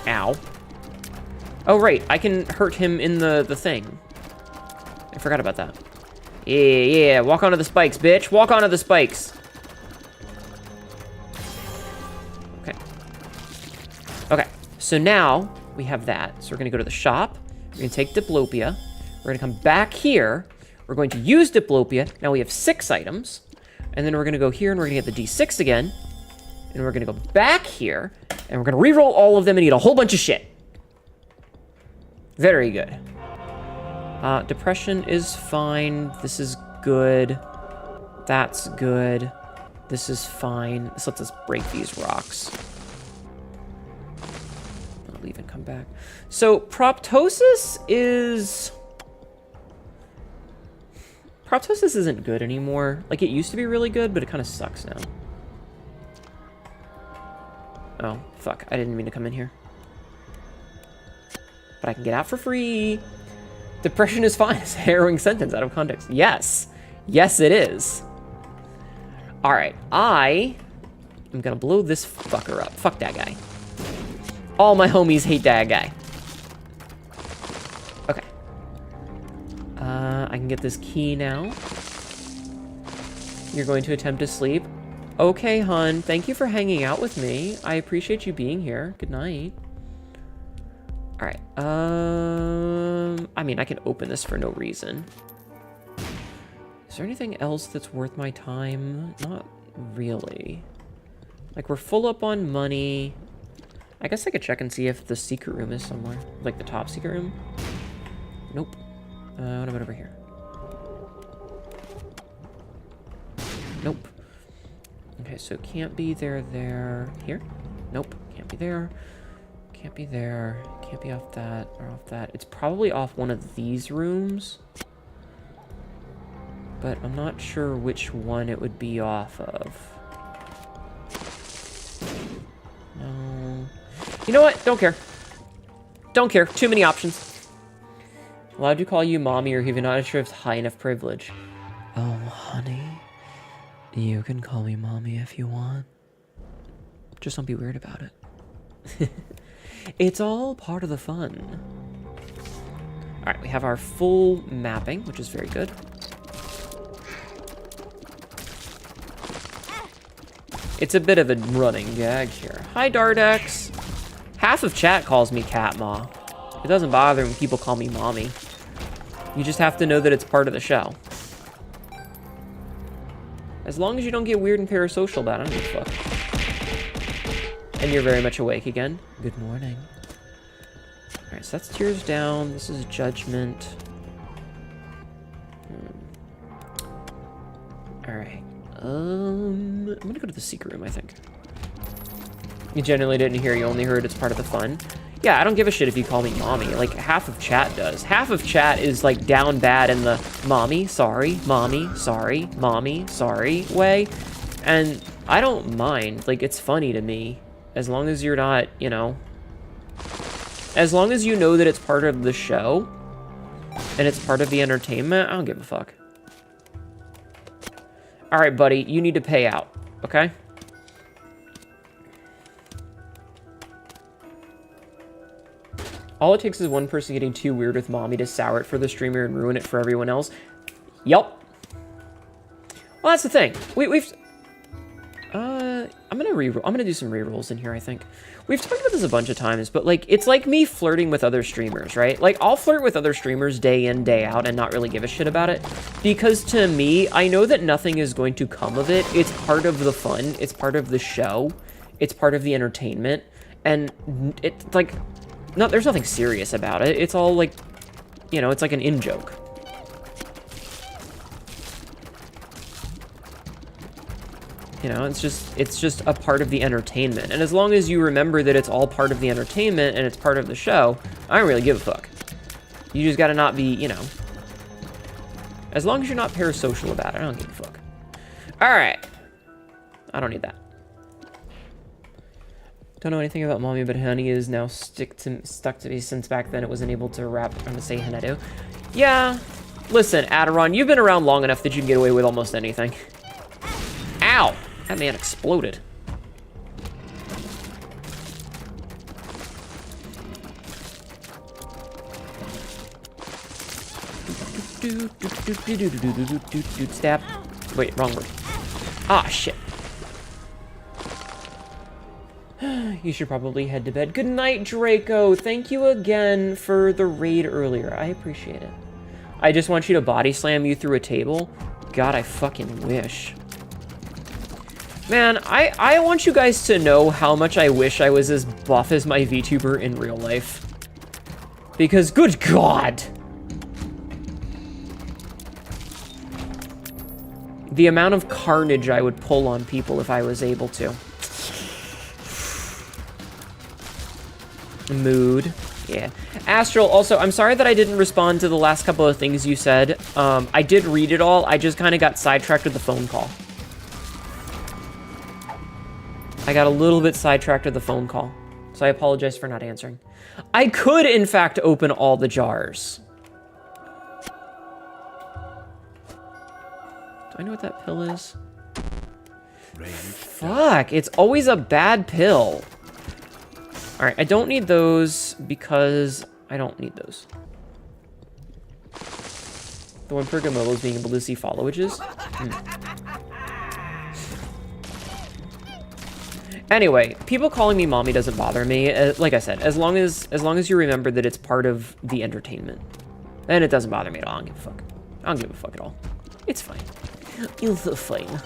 Ow. Oh, right. I can hurt him in the thing. I forgot about that. Yeah. Walk onto the spikes, bitch. Walk onto the spikes. Okay, so now we have that. So we're going to go to the shop. We're going to take Diplopia. We're going to come back here. We're going to use Diplopia. Now we have 6 items. And then we're going to go here and we're going to get the D6 again. And we're going to go back here. And we're going to re-roll all of them and eat a whole bunch of shit. Very good. Depression is fine. This is good. That's good. This is fine. This lets us break these rocks. I'll leave and come back. So, Proptosis is... Proptosis isn't good anymore. Like, it used to be really good, but it kind of sucks now. Oh, fuck. I didn't mean to come in here. But I can get out for free. Depression is fine. It's a harrowing sentence out of context. Yes. Yes, it is. Alright, I am gonna blow this fucker up. Fuck that guy. All my homies hate that guy. Okay. I can get this key now. You're going to attempt to sleep. Okay, hun. Thank you for hanging out with me. I appreciate you being here. Good night. Alright, I mean, I can open this for no reason. Is there anything else that's worth my time? Not really. Like, we're full up on money. I guess I could check and see if the secret room is somewhere. Like, the top secret room? Nope. What about over here? Nope. Okay, so can't be there. Here? Nope. Can't be there. Can't be there. Can't be off that or off that. It's probably off one of these rooms. But I'm not sure which one it would be off of. No. You know what? Don't care. Don't care. Too many options. Allowed to call you mommy or even not sure if it's high enough privilege. Oh, honey. You can call me mommy if you want. Just don't be weird about it. It's all part of the fun. Alright, we have our full mapping, which is very good. It's a bit of a running gag here. Hi, Dardex. Half of chat calls me Catma. It doesn't bother when people call me mommy. You just have to know that it's part of the show. As long as you don't get weird and parasocial about it, I don't give a fuck. And you're very much awake again. Good morning. Alright, so that's Tears Down. This is Judgment. Alright. I'm gonna go to the secret room, I think. You genuinely didn't hear, you only heard it's part of the fun. Yeah, I don't give a shit if you call me mommy. Like, half of chat does. Half of chat is, like, down bad in the mommy, sorry, mommy, sorry, mommy, sorry way. And I don't mind. Like, it's funny to me. As long as you're not, you know... As long as you know that it's part of the show, and it's part of the entertainment, I don't give a fuck. Alright, buddy, you need to pay out, okay? All it takes is one person getting too weird with mommy to sour it for the streamer and ruin it for everyone else. Yup. Well, that's the thing. I'm gonna do some rerolls in here, I think. We've talked about this a bunch of times, but, like, it's like me flirting with other streamers, right? Like, I'll flirt with other streamers day in, day out, and not really give a shit about it. Because to me, I know that nothing is going to come of it. It's part of the fun. It's part of the show. It's part of the entertainment. And it's, like, no, there's nothing serious about it. It's all, like, you know, it's like an in-joke. You know, it's just a part of the entertainment. And as long as you remember that it's all part of the entertainment and it's part of the show, I don't really give a fuck. You just gotta not be, you know... As long as you're not parasocial about it, I don't give a fuck. Alright. I don't need that. Don't know anything about mommy, but honey is now stuck to me since back then it wasn't able to rap. I'm gonna say Hanedo. Yeah. Listen, Aderon, you've been around long enough that you can get away with almost anything. Ow! That man exploded. Stab. Wait, wrong word. Ah, shit. You should probably head to bed. Good night, Draco. Thank you again for the raid earlier. I appreciate it. I just want you to body slam you through a table. God, I fucking wish. Man, I want you guys to know how much I wish I was as buff as my VTuber in real life. Because, good God! The amount of carnage I would pull on people if I was able to. Mood. Yeah. Astral, also, I'm sorry that I didn't respond to the last couple of things you said. I did read it all, I just kind of got sidetracked with the phone call. I got a little bit sidetracked with the phone call, so I apologize for not answering. I could, in fact, open all the jars. Do I know what that pill is? Fuck, it's always a bad pill. All right, I don't need those because I don't need those. The one for Gamobo is being able to see followages. Anyway, people calling me mommy doesn't bother me. Like I said, as long as you remember that it's part of the entertainment, then it doesn't bother me at all. I don't give a fuck. I don't give a fuck at all. It's fine. It's fine.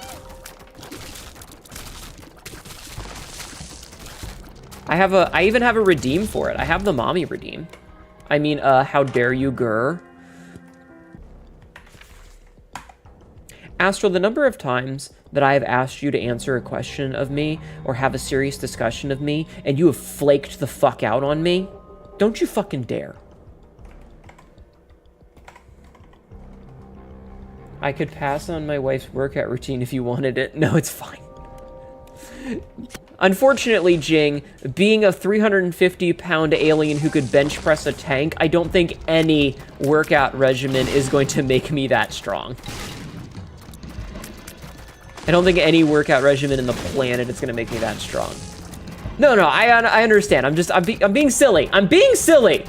I even have a redeem for it. I have the mommy redeem. I mean, how dare you, grr. Astral, the number of times that I have asked you to answer a question of me or have a serious discussion of me and you have flaked the fuck out on me, don't you fucking dare. I could pass on my wife's workout routine if you wanted it. No, it's fine. Unfortunately, Jing, being a 350-pound alien who could bench press a tank, I don't think any workout regimen is going to make me that strong. I don't think any workout regimen in the planet is going to make me that strong. No, I understand. I'm being silly. I'm being silly!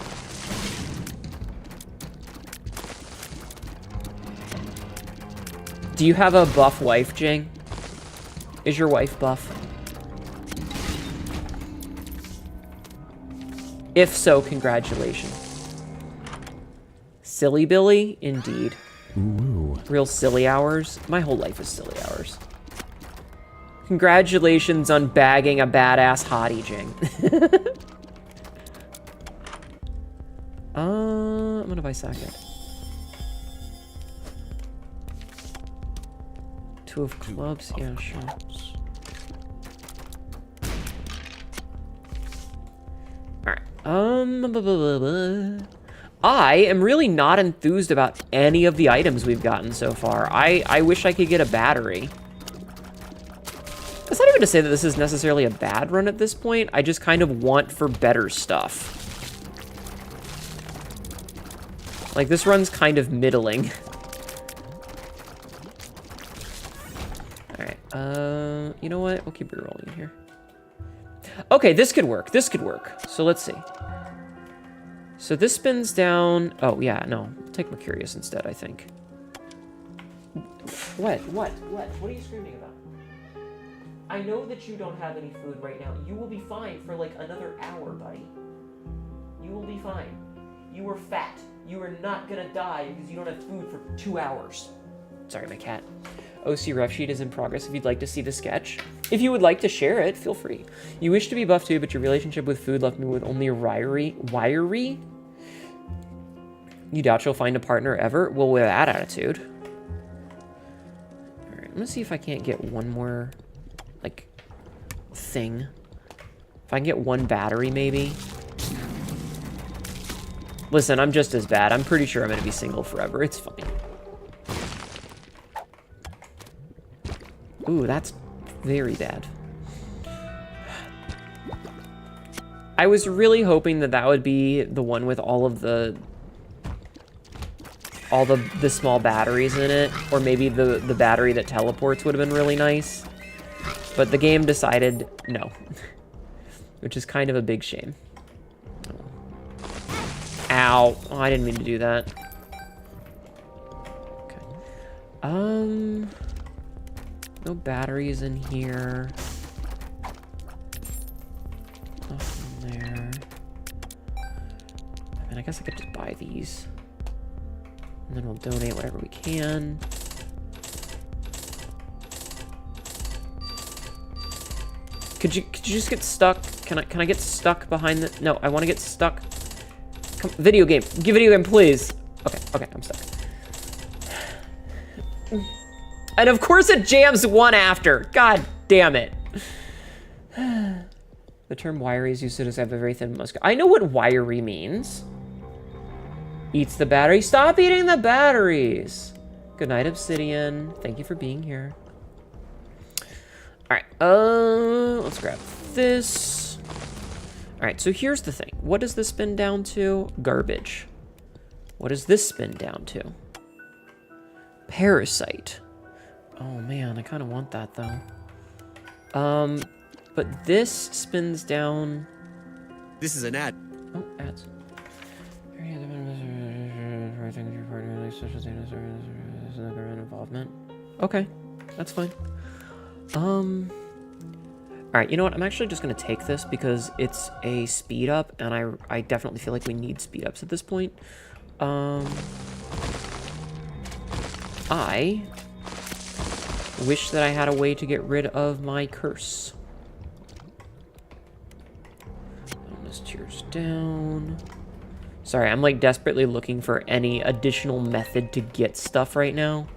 Do you have a buff wife, Jing? Is your wife buff? If so, congratulations. Silly Billy? Indeed.
Ooh.
Real silly hours? My whole life is silly hours. Congratulations on bagging a badass hottie, Jing. I'm gonna buy Sackett. Two of clubs? Yeah, sure. Alright. I am really not enthused about any of the items we've gotten so far. I wish I could get a battery. going to say that this is necessarily a bad run at this point. I just kind of want for better stuff. Like, this run's kind of middling. Alright, you know what? We'll keep rerolling here. Okay, this could work. This could work. So let's see. So this spins down... Oh, yeah, no. I'll take Mercurius instead, I think. What? What are you screaming about? I know that you don't have any food right now. You will be fine for like another hour, buddy. You will be fine. You are fat. You are not gonna die because you don't have food for 2 hours. Sorry, my cat. OC ref sheet is in progress if you'd like to see the sketch. If you would like to share it, feel free. You wish to be buffed too, but your relationship with food left me with only a wiry? You doubt you'll find a partner ever? Well, with that attitude. Alright, I'm gonna see if I can't get one more, like, thing. If I can get one battery, maybe. Listen, I'm just as bad. I'm pretty sure I'm gonna be single forever. It's fine. Ooh, that's very bad. I was really hoping that that would be the one with all the small batteries in it, or maybe the battery that teleports would have been really nice. But the game decided no, which is kind of a big shame. Ow. Oh, I didn't mean to do that. Okay. No batteries in here. Nothing there. I mean, I guess I could just buy these. And then we'll donate whatever we can. Could you just get stuck? Can I get stuck behind the... No, I want to get stuck. Come, video game. Give video game, please. Okay, I'm stuck. And of course it jams one after. God damn it. The term wiry is used to describe a very thin muscle. I know what wiry means. Eats the battery. Stop eating the batteries. Good night, Obsidian. Thank you for being here. All right, let's grab this. All right, so here's the thing. What does this spin down to? Garbage. What does this spin down to? Parasite. Oh man, I kind of want that though. But this spins down. This is an ad. Oh, ads. Involvement. Okay, that's fine. All right, you know what? I'm actually just gonna take this because it's a speed up, and I definitely feel like we need speed ups at this point. I wish that I had a way to get rid of my curse. This tears down. Sorry, I'm like desperately looking for any additional method to get stuff right now.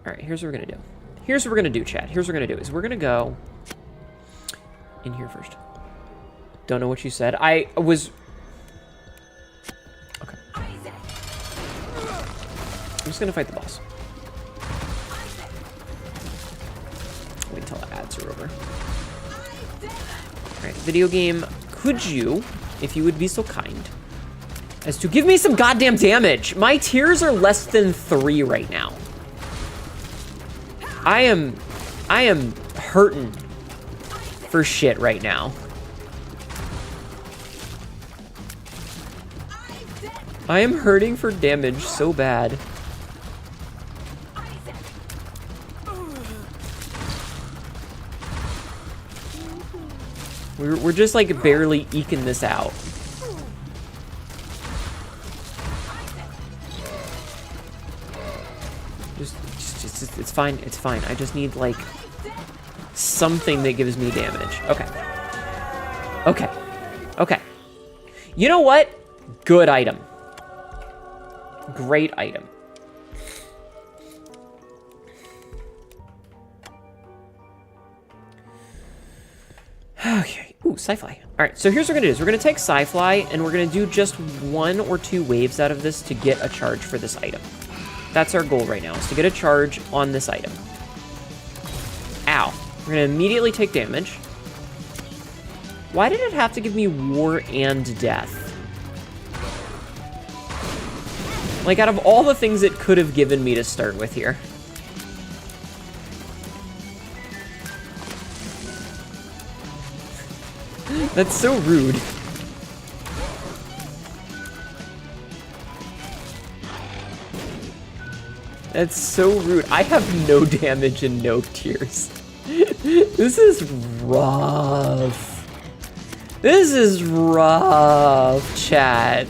All right, here's what we're gonna do. Here's what we're gonna do, chat. Here's what we're gonna do is we're gonna go in here first. Don't know what you said. I was... Okay. I'm just gonna fight the boss. Wait until the ads are over. Alright, video game, could you, if you would be so kind, as to give me some goddamn damage? My tiers are less than 3 right now. I am hurting for shit right now. I am hurting for damage so bad. We're just like barely eking this out. Just it's fine. It's fine. I just need like something that gives me damage. Okay. Okay. Okay. You know what? Good item. Great item. Okay. Ooh, Sci-Fly. All right, so here's what we're gonna do. Is we're gonna take Sci-Fly and we're gonna do just 1 or 2 waves out of this to get a charge for this item. That's our goal right now, is to get a charge on this item. Ow. We're gonna immediately take damage. Why did it have to give me war and death? Like, out of all the things it could have given me to start with here. That's so rude. That's so rude. I have no damage and no tears. This is rough. This is rough, chat.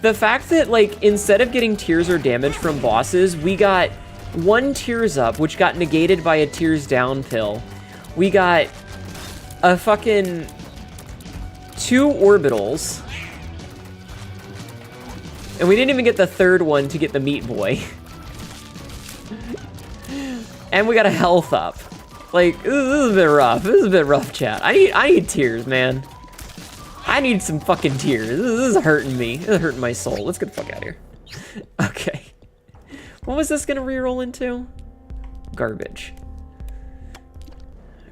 The fact that, like, instead of getting tears or damage from bosses, we got 1 tears up, which got negated by a tears down pill. We got a fucking 2 orbitals. And we didn't even get the 3rd one to get the meat boy. And we got a health up. Like, this is a bit rough. This is a bit rough, chat. I need tears, man. I need some fucking tears. This is hurting me. This is hurting my soul. Let's get the fuck out of here. Okay. What was this gonna reroll into? Garbage.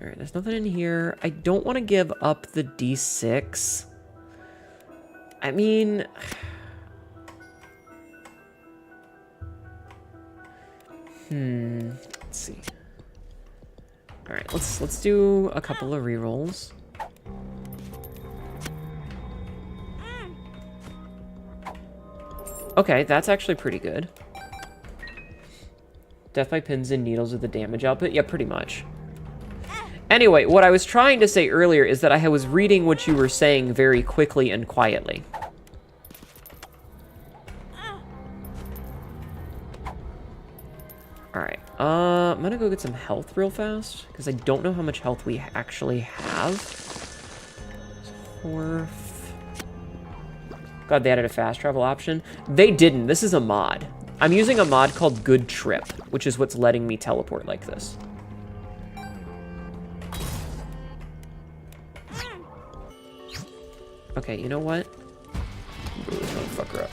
Alright, there's nothing in here. I don't want to give up the D6. I mean... Let's see. Alright, let's do a couple of rerolls. Okay, that's actually pretty good. Death by pins and needles with the damage output? Yeah, pretty much. Anyway, what I was trying to say earlier is that I was reading what you were saying very quickly and quietly. Alright, I'm gonna go get some health real fast, because I don't know how much health we actually have. Horf. God, they added a fast travel option. They didn't. This is a mod. I'm using a mod called Good Trip, which is what's letting me teleport like this. Okay, you know what? Blow this motherfucker up.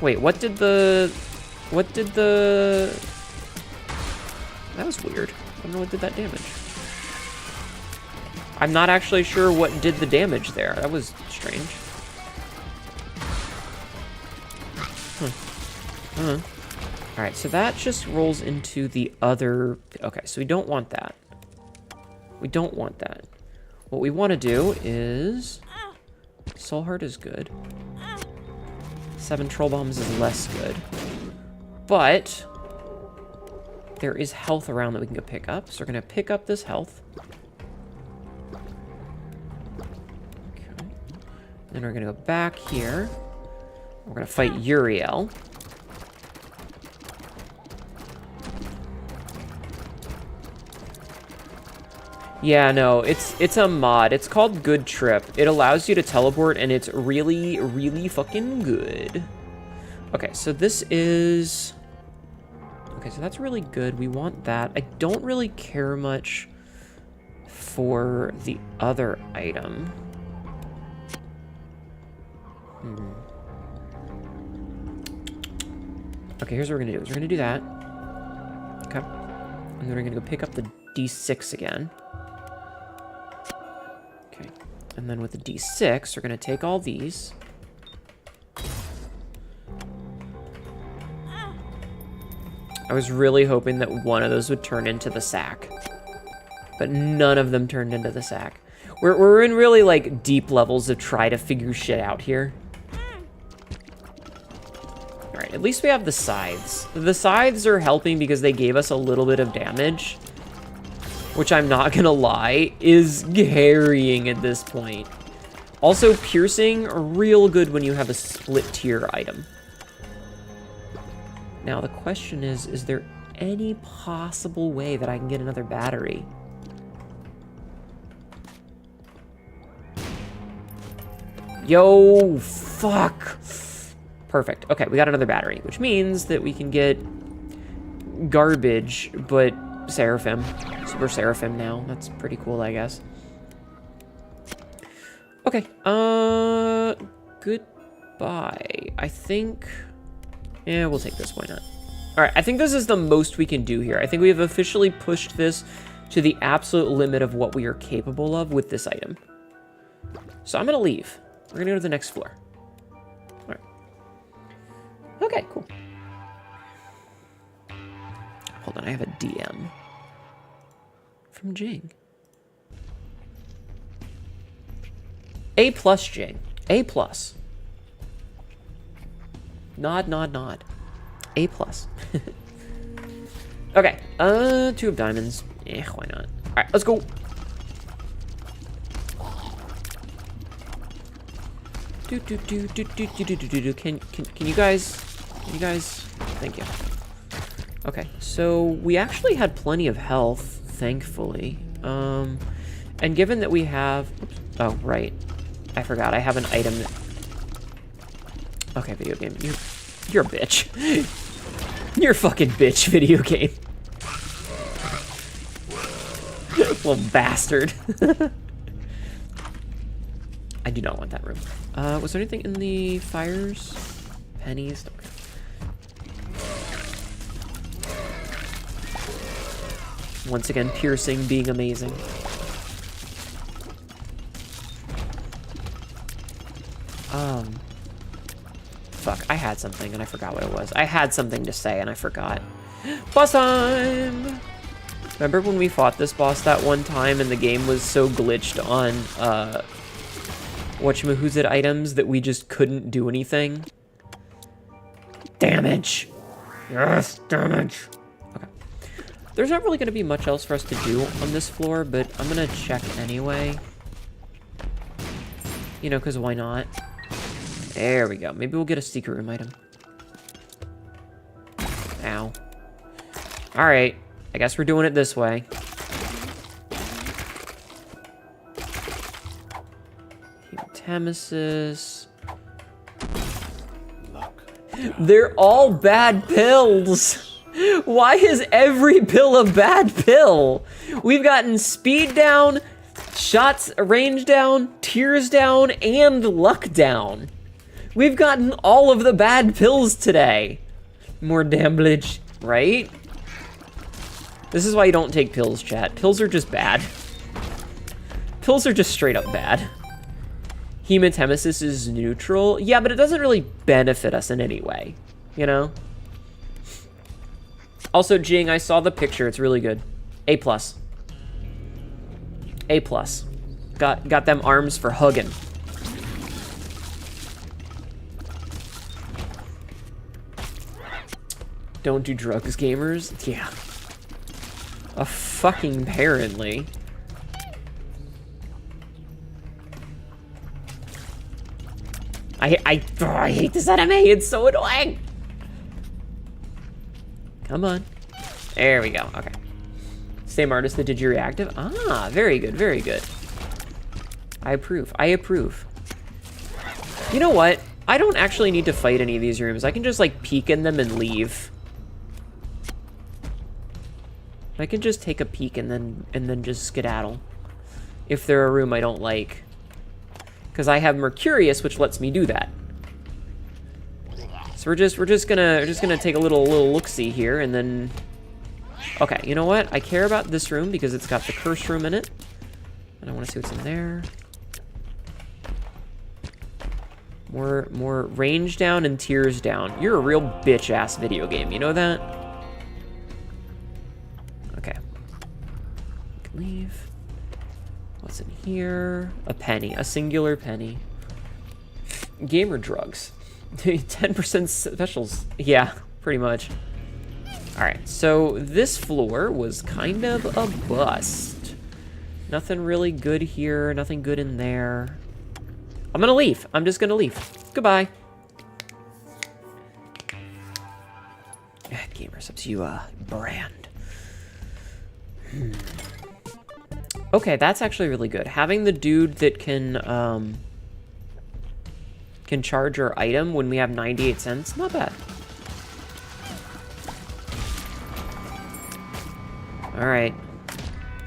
Wait, what did the... That was weird. I don't know what did that damage. I'm not actually sure what did the damage there. That was strange. Alright, so that just rolls into the other... Okay, so we don't want that. We don't want that. What we want to do is... Soul Heart is good. 7 Troll Bombs is less good. But... there is health around that we can go pick up. So we're going to pick up this health. Then we're going to go back here. We're going to fight Uriel. Yeah, no, it's a mod. It's called Good Trip. It allows you to teleport, and it's really, really fucking good. Okay, so this is... Okay, so that's really good. We want that. I don't really care much for the other item. Okay, here's what we're gonna do. We're gonna do that. Okay. And then we're gonna go pick up the D6 again. Okay. And then with the D6, we're gonna take all these. I was really hoping that one of those would turn into the sack. But none of them turned into the sack. We're in really, like, deep levels of try to figure shit out here. Alright, at least we have the scythes. The scythes are helping because they gave us a little bit of damage. Which, I'm not gonna lie, is carrying at this point. Also, piercing, real good when you have a split tier item. Now, the question is there any possible way that I can get another battery? Yo, fuck. Perfect. Okay, we got another battery, which means that we can get garbage, but Seraphim. So we're Seraphim now. That's pretty cool, I guess. Okay, goodbye. I think... Yeah, we'll take this, why not? Alright, I think this is the most we can do here. I think we have officially pushed this to the absolute limit of what we are capable of with this item. So I'm gonna leave. We're gonna go to the next floor. Alright. Okay, cool. Hold on, I have a DM. From Jing. A+, Jing. A+. Nod, nod, nod. A+. Okay, 2 of diamonds. Why not? Alright, let's go. Can you guys... Thank you. Okay, so we actually had plenty of health, thankfully. And given that we have... Oh, right. I forgot, I have an item that... Okay, video game. You're a bitch. You're a fucking bitch, video game. Little bastard. I do not want that room. Was there anything in the fires? Pennies? Okay. Once again, piercing being amazing. Fuck, I had something and I forgot what it was. I had something to say and I forgot. Boss time! Remember when we fought this boss that one time and the game was so glitched on, whatchamahoosit items that we just couldn't do anything? Damage! Yes, damage! Okay. There's not really going to be much else for us to do on this floor, but I'm going to check anyway. You know, because why not? There we go. Maybe we'll get a secret room item. Ow. Alright. I guess we're doing it this way. Hematemesis. They're all bad pills. Why is every pill a bad pill? We've gotten speed down, shots range down, tears down, and luck down. We've gotten all of the bad pills today. More damage, right? This is why you don't take pills, chat. Pills are just bad. Pills are just straight up bad. Hematemesis is neutral. Yeah, but it doesn't really benefit us in any way, you know? Also, Jing, I saw the picture. It's really good. A+. A+. Got them arms for hugging. Don't do drugs, gamers? Yeah. Fucking apparently. I hate this enemy. It's so annoying. Come on. There we go. Okay. Same artist that did your reactive? Ah, very good, very good. I approve. I approve. You know what? I don't actually need to fight any of these rooms. I can just, like, peek in them and leave. I can just take a peek and then just skedaddle. If they're a room I don't like. Because I have Mercurius, which lets me do that. So we're just gonna take a little look-see here, and then... Okay, you know what? I care about this room because it's got the curse room in it. And I want to see what's in there. More range down and tears down. You're a real bitch-ass video game, you know that? Okay. Leave. What's in here? A penny. A singular penny. Gamer drugs. 10% specials. Yeah, pretty much. Alright, so this floor was kind of a bust. Nothing really good here. Nothing good in there. I'm gonna leave. I'm just gonna leave. Goodbye. Gamers, up to you, brand. Okay, that's actually really good. Having the dude that can charge our item when we have 98 cents, not bad. All right.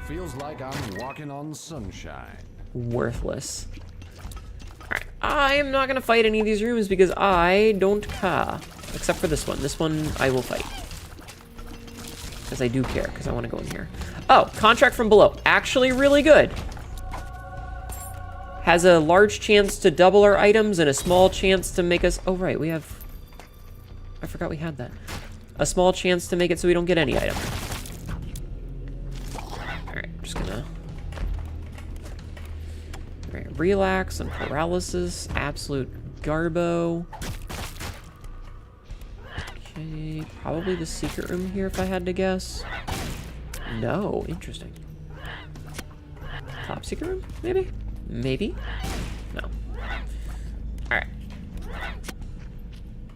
Feels like I'm walking on sunshine.
Worthless. All right, I am not gonna fight any of these rooms because I don't care. Except for this one. This one I will fight. because I do care, because I want to go in here. Oh, contract from below. Actually really good. Has a large chance to double our items and a small chance to make us... Oh, right, we have... I forgot we had that. A small chance to make it so we don't get any item. Alright, I'm just gonna... Alright, relax and paralysis. Absolute garbo. Okay, probably the secret room here if I had to guess. No, interesting. Top secret room, maybe? Maybe? No. Alright.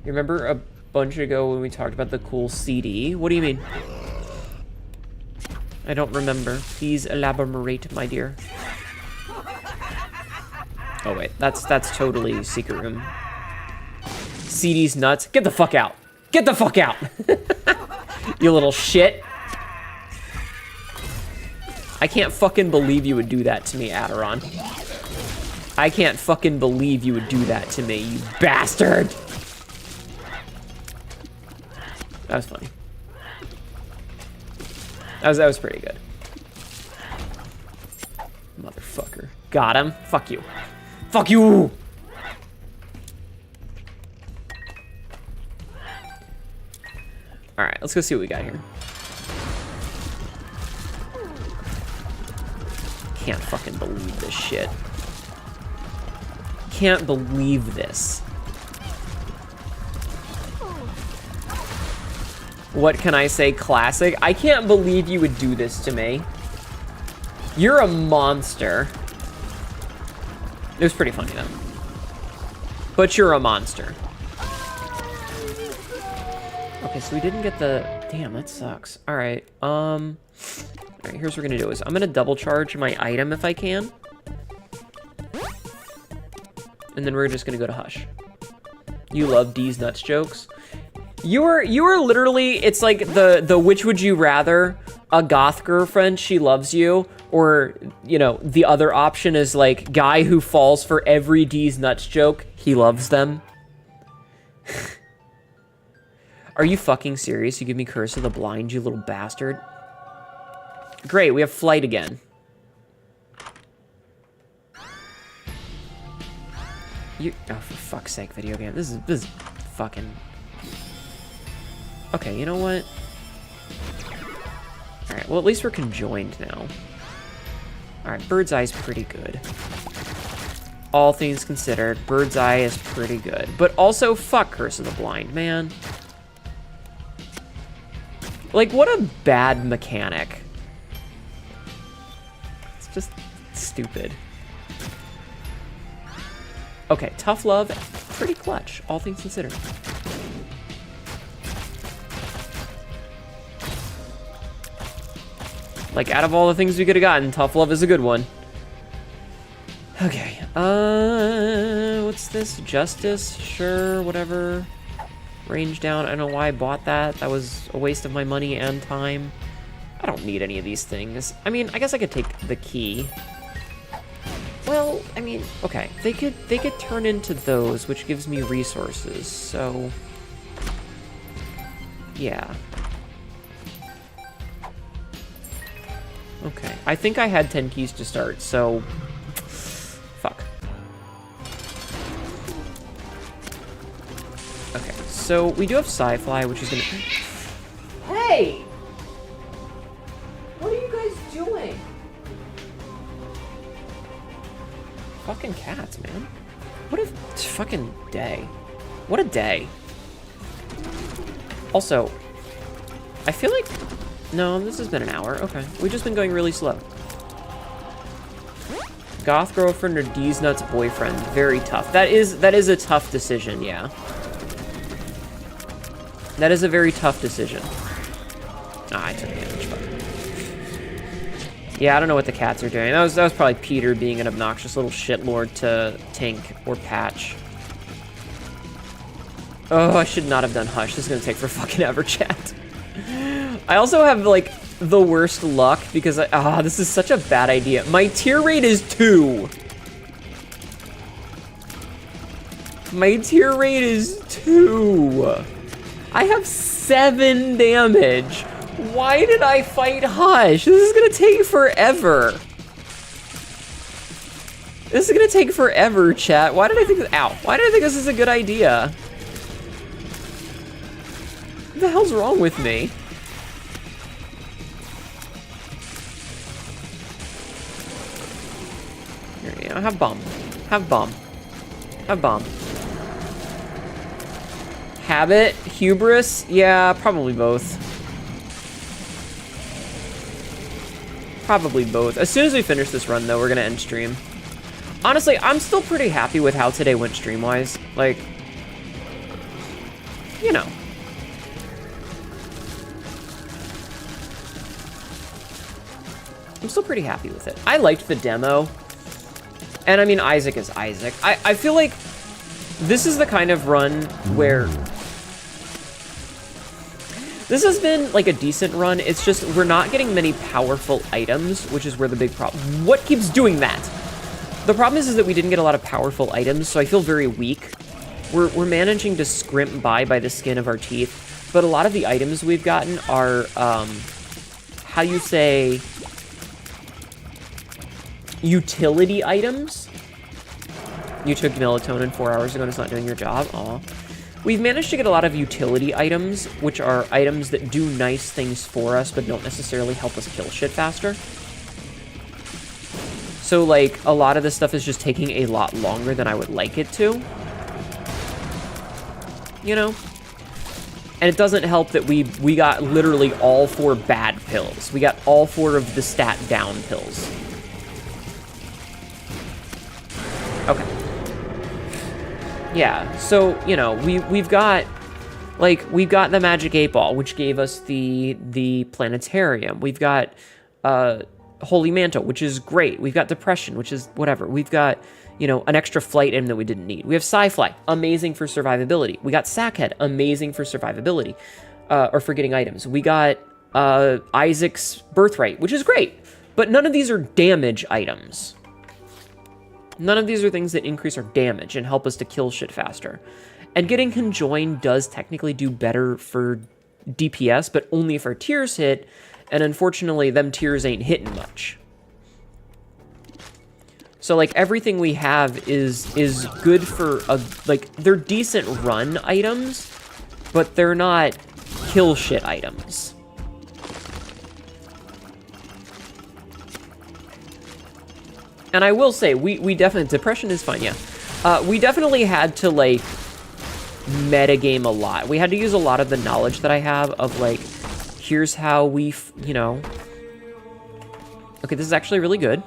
You remember a bunch ago when we talked about the cool CD? What do you mean? I don't remember. Please elaborate, my dear. Oh wait, that's totally secret room. CD's nuts. Get the fuck out. Get the fuck out. You little shit. I can't fucking believe you would do that to me, Aderon. I can't fucking believe you would do that to me, you bastard. That was funny. That was pretty good. Motherfucker. Got him. Fuck you. Fuck you! Alright, let's go see what we got here. Can't fucking believe this shit. Can't believe this. What can I say? Classic. I can't believe you would do this to me. You're a monster. It was pretty funny though. But you're a monster. Okay, so we didn't get the... Damn, that sucks. Alright, alright, here's what we're gonna do is I'm gonna double charge my item if I can. And then we're just gonna go to Hush. You love D's nuts jokes. You are literally, it's like the which would you rather, a goth girlfriend, she loves you, or, you know, the other option is like guy who falls for every D's nuts joke, he loves them. Are you fucking serious? You give me Curse of the Blind, you little bastard. Great, we have flight again. You, oh, for fuck's sake, video game. This is fucking... Okay, you know what? Alright, well, at least we're conjoined now. Alright, Bird's Eye's pretty good. All things considered, Bird's Eye is pretty good. But also, fuck Curse of the Blind, man. Like, what a bad mechanic. It's just stupid. Okay, Tough Love, pretty clutch, all things considered. Like, out of all the things we could have gotten, Tough Love is a good one. Okay, what's this? Justice? Sure, whatever. Range down, I don't know why I bought that. That was a waste of my money and time. I don't need any of these things. I mean, I guess I could take the key. Well, I mean, okay, they could turn into those, which gives me resources, so... Yeah. Okay, I think I had 10 keys to start, so... Fuck. Okay, so we do have Sci-Fly, which is gonna... Hey! What are you guys doing? Fucking cats, man. What a fucking day. What a day. Also, I feel like... No, this has been an hour. Okay. We've just been going really slow. Goth girlfriend or D's nuts boyfriend. Very tough. That is a tough decision, yeah. That is a very tough decision. Ah, I took damage. Fuck. Yeah, I don't know what the cats are doing. That was probably Peter being an obnoxious little shitlord to Tink or Patch. Oh, I should not have done Hush. This is gonna take for fucking ever, chat. I also have, like, the worst luck because this is such a bad idea. My tier rate is 2. My tier rate is 2. I have 7 damage. Why did I fight Hush? This is gonna take forever. This is gonna take forever, chat. Why did I think ow. Why did I think this is a good idea? What the hell's wrong with me? Here, you know, have bomb. Have bomb. Have bomb. Habit? Hubris? Yeah, probably both. Probably both. As soon as we finish this run, though, we're gonna end stream. Honestly, I'm still pretty happy with how today went stream-wise. Like, you know. I'm still pretty happy with it. I liked the demo. And I mean, Isaac is Isaac. I feel like this is the kind of run where... This has been like a decent run. It's just we're not getting many powerful items, which is where the big problem... What keeps doing that? The problem is that we didn't get a lot of powerful items, so I feel very weak. We're managing to scrimp by the skin of our teeth, but a lot of the items we've gotten are, how you say... utility items. You took melatonin 4 hours ago and it's not doing your job. Aw. We've managed to get a lot of utility items, which are items that do nice things for us, but don't necessarily help us kill shit faster. So, like, a lot of this stuff is just taking a lot longer than I would like it to. You know? And it doesn't help that we got literally all 4 bad pills. We got all 4 of the stat down pills. Okay. Yeah, so, you know, we've got the Magic 8 Ball, which gave us the Planetarium. We've got Holy Mantle, which is great. We've got Depression, which is whatever. We've got, you know, an extra flight item that we didn't need. We have Sci-Fly, amazing for survivability. We got Sackhead, amazing for survivability, or for getting items. We got Isaac's Birthright, which is great, but none of these are damage items. None of these are things that increase our damage and help us to kill shit faster. And getting Conjoined does technically do better for DPS, but only if our tiers hit, and unfortunately, them tiers ain't hitting much. So, like, everything we have is good for, like, they're decent run items, but they're not kill shit items. And I will say, we definitely... Depression is fine, yeah. We definitely had to, like, metagame a lot. We had to use a lot of the knowledge that I have of, like, here's how we, you know... Okay, this is actually really good.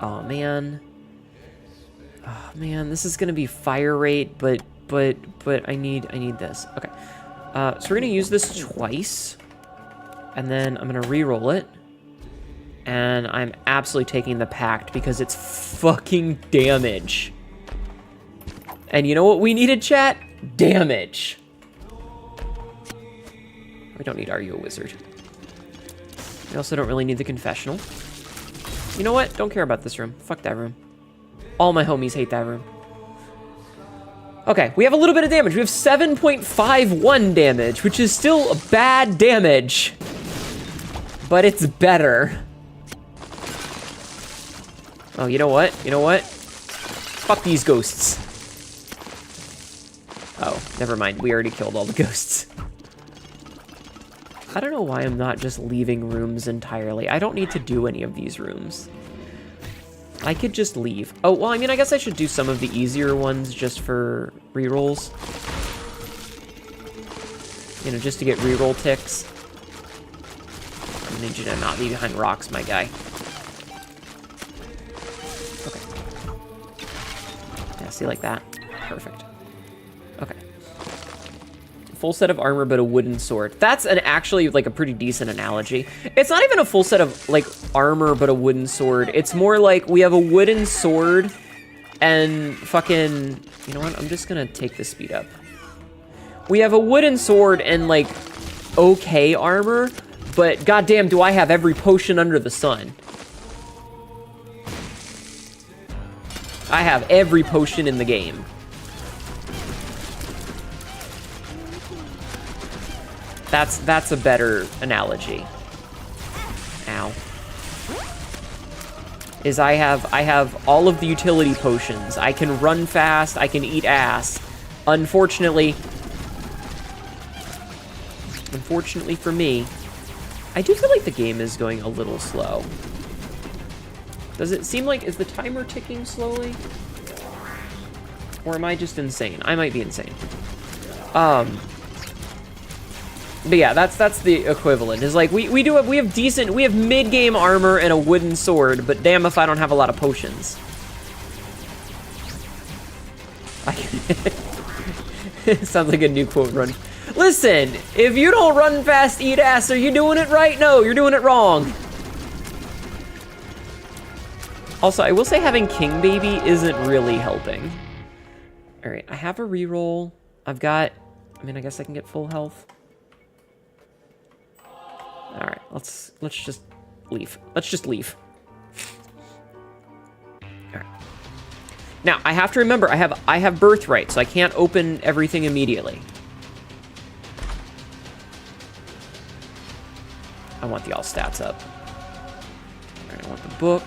Oh, man. Oh, man, this is gonna be fire rate, but I need this. Okay. So we're gonna use this twice. And then I'm gonna re-roll it. And I'm absolutely taking the Pact because it's fucking damage. And you know what we needed, chat? Damage. We don't need Are You a Wizard? We also don't really need the Confessional. You know what? Don't care about this room. Fuck that room. All my homies hate that room. Okay, we have a little bit of damage. We have 7.51 damage, which is still a bad damage. But it's better. Oh, you know what? You know what? Fuck these ghosts. Oh, never mind. We already killed all the ghosts. I don't know why I'm not just leaving rooms entirely. I don't need to do any of these rooms. I could just leave. Oh, well, I mean, I guess I should do some of the easier ones just for rerolls. You know, just to get reroll ticks. I need you to not be behind rocks, my guy. Okay. Yeah, see, like that? Perfect. Okay. Full set of armor, but a wooden sword. That's actually, like, a pretty decent analogy. It's not even a full set of, like, armor, but a wooden sword. It's more like we have a wooden sword and fucking... You know what? I'm just gonna take the speed up. We have a wooden sword and, like, okay armor, but goddamn do I have every potion under the sun. I have every potion in the game. That's a better analogy. Ow. Is I have all of the utility potions. I can run fast, I can eat ass. Unfortunately for me, I do feel like the game is going a little slow. Does it seem like, is the timer ticking slowly? Or am I just insane? I might be insane. But yeah, that's the equivalent. Is like we have mid-game armor and a wooden sword, but damn if I don't have a lot of potions. Sounds like a new quote run. Listen, if you don't run fast, eat ass, are you doing it right? No, you're doing it wrong. Also, I will say having King Baby isn't really helping. All right, I have a reroll. I've got, I mean, I guess I can get full health. All right, let's just leave. Let's just leave. All right. Now, I have to remember, I have birthright, so I can't open everything immediately. I want the all stats up. All right, I want the book,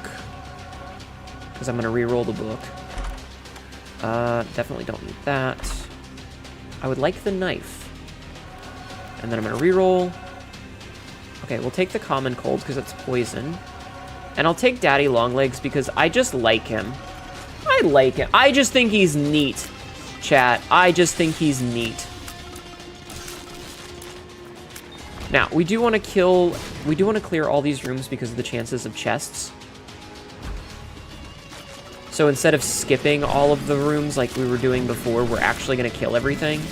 because I'm gonna re-roll the book. Definitely don't need that. I would like the knife. And then I'm gonna re-roll. Okay, we'll take the common cold because it's poison. And I'll take Daddy Longlegs because I just like him. I like him. I just think he's neat, chat. I just think he's neat. Now, we do want to clear all these rooms because of the chances of chests. So instead of skipping all of the rooms like we were doing before, we're actually going to kill everything.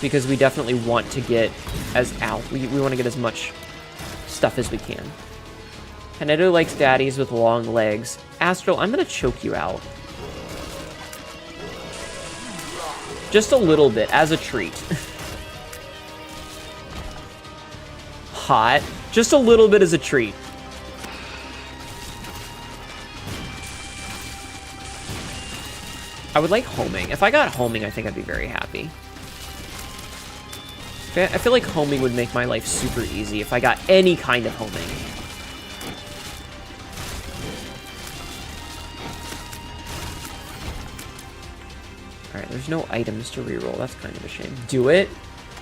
Because we definitely want to get we want to get as much stuff as we can. Kanedo likes daddies with long legs. Astral, I'm going to choke you out. Just a little bit, as a treat. Hot. Just a little bit as a treat. I would like homing. If I got homing, I think I'd be very happy. I feel like homing would make my life super easy if I got any kind of homing. Alright, there's no items to reroll. That's kind of a shame. Do it.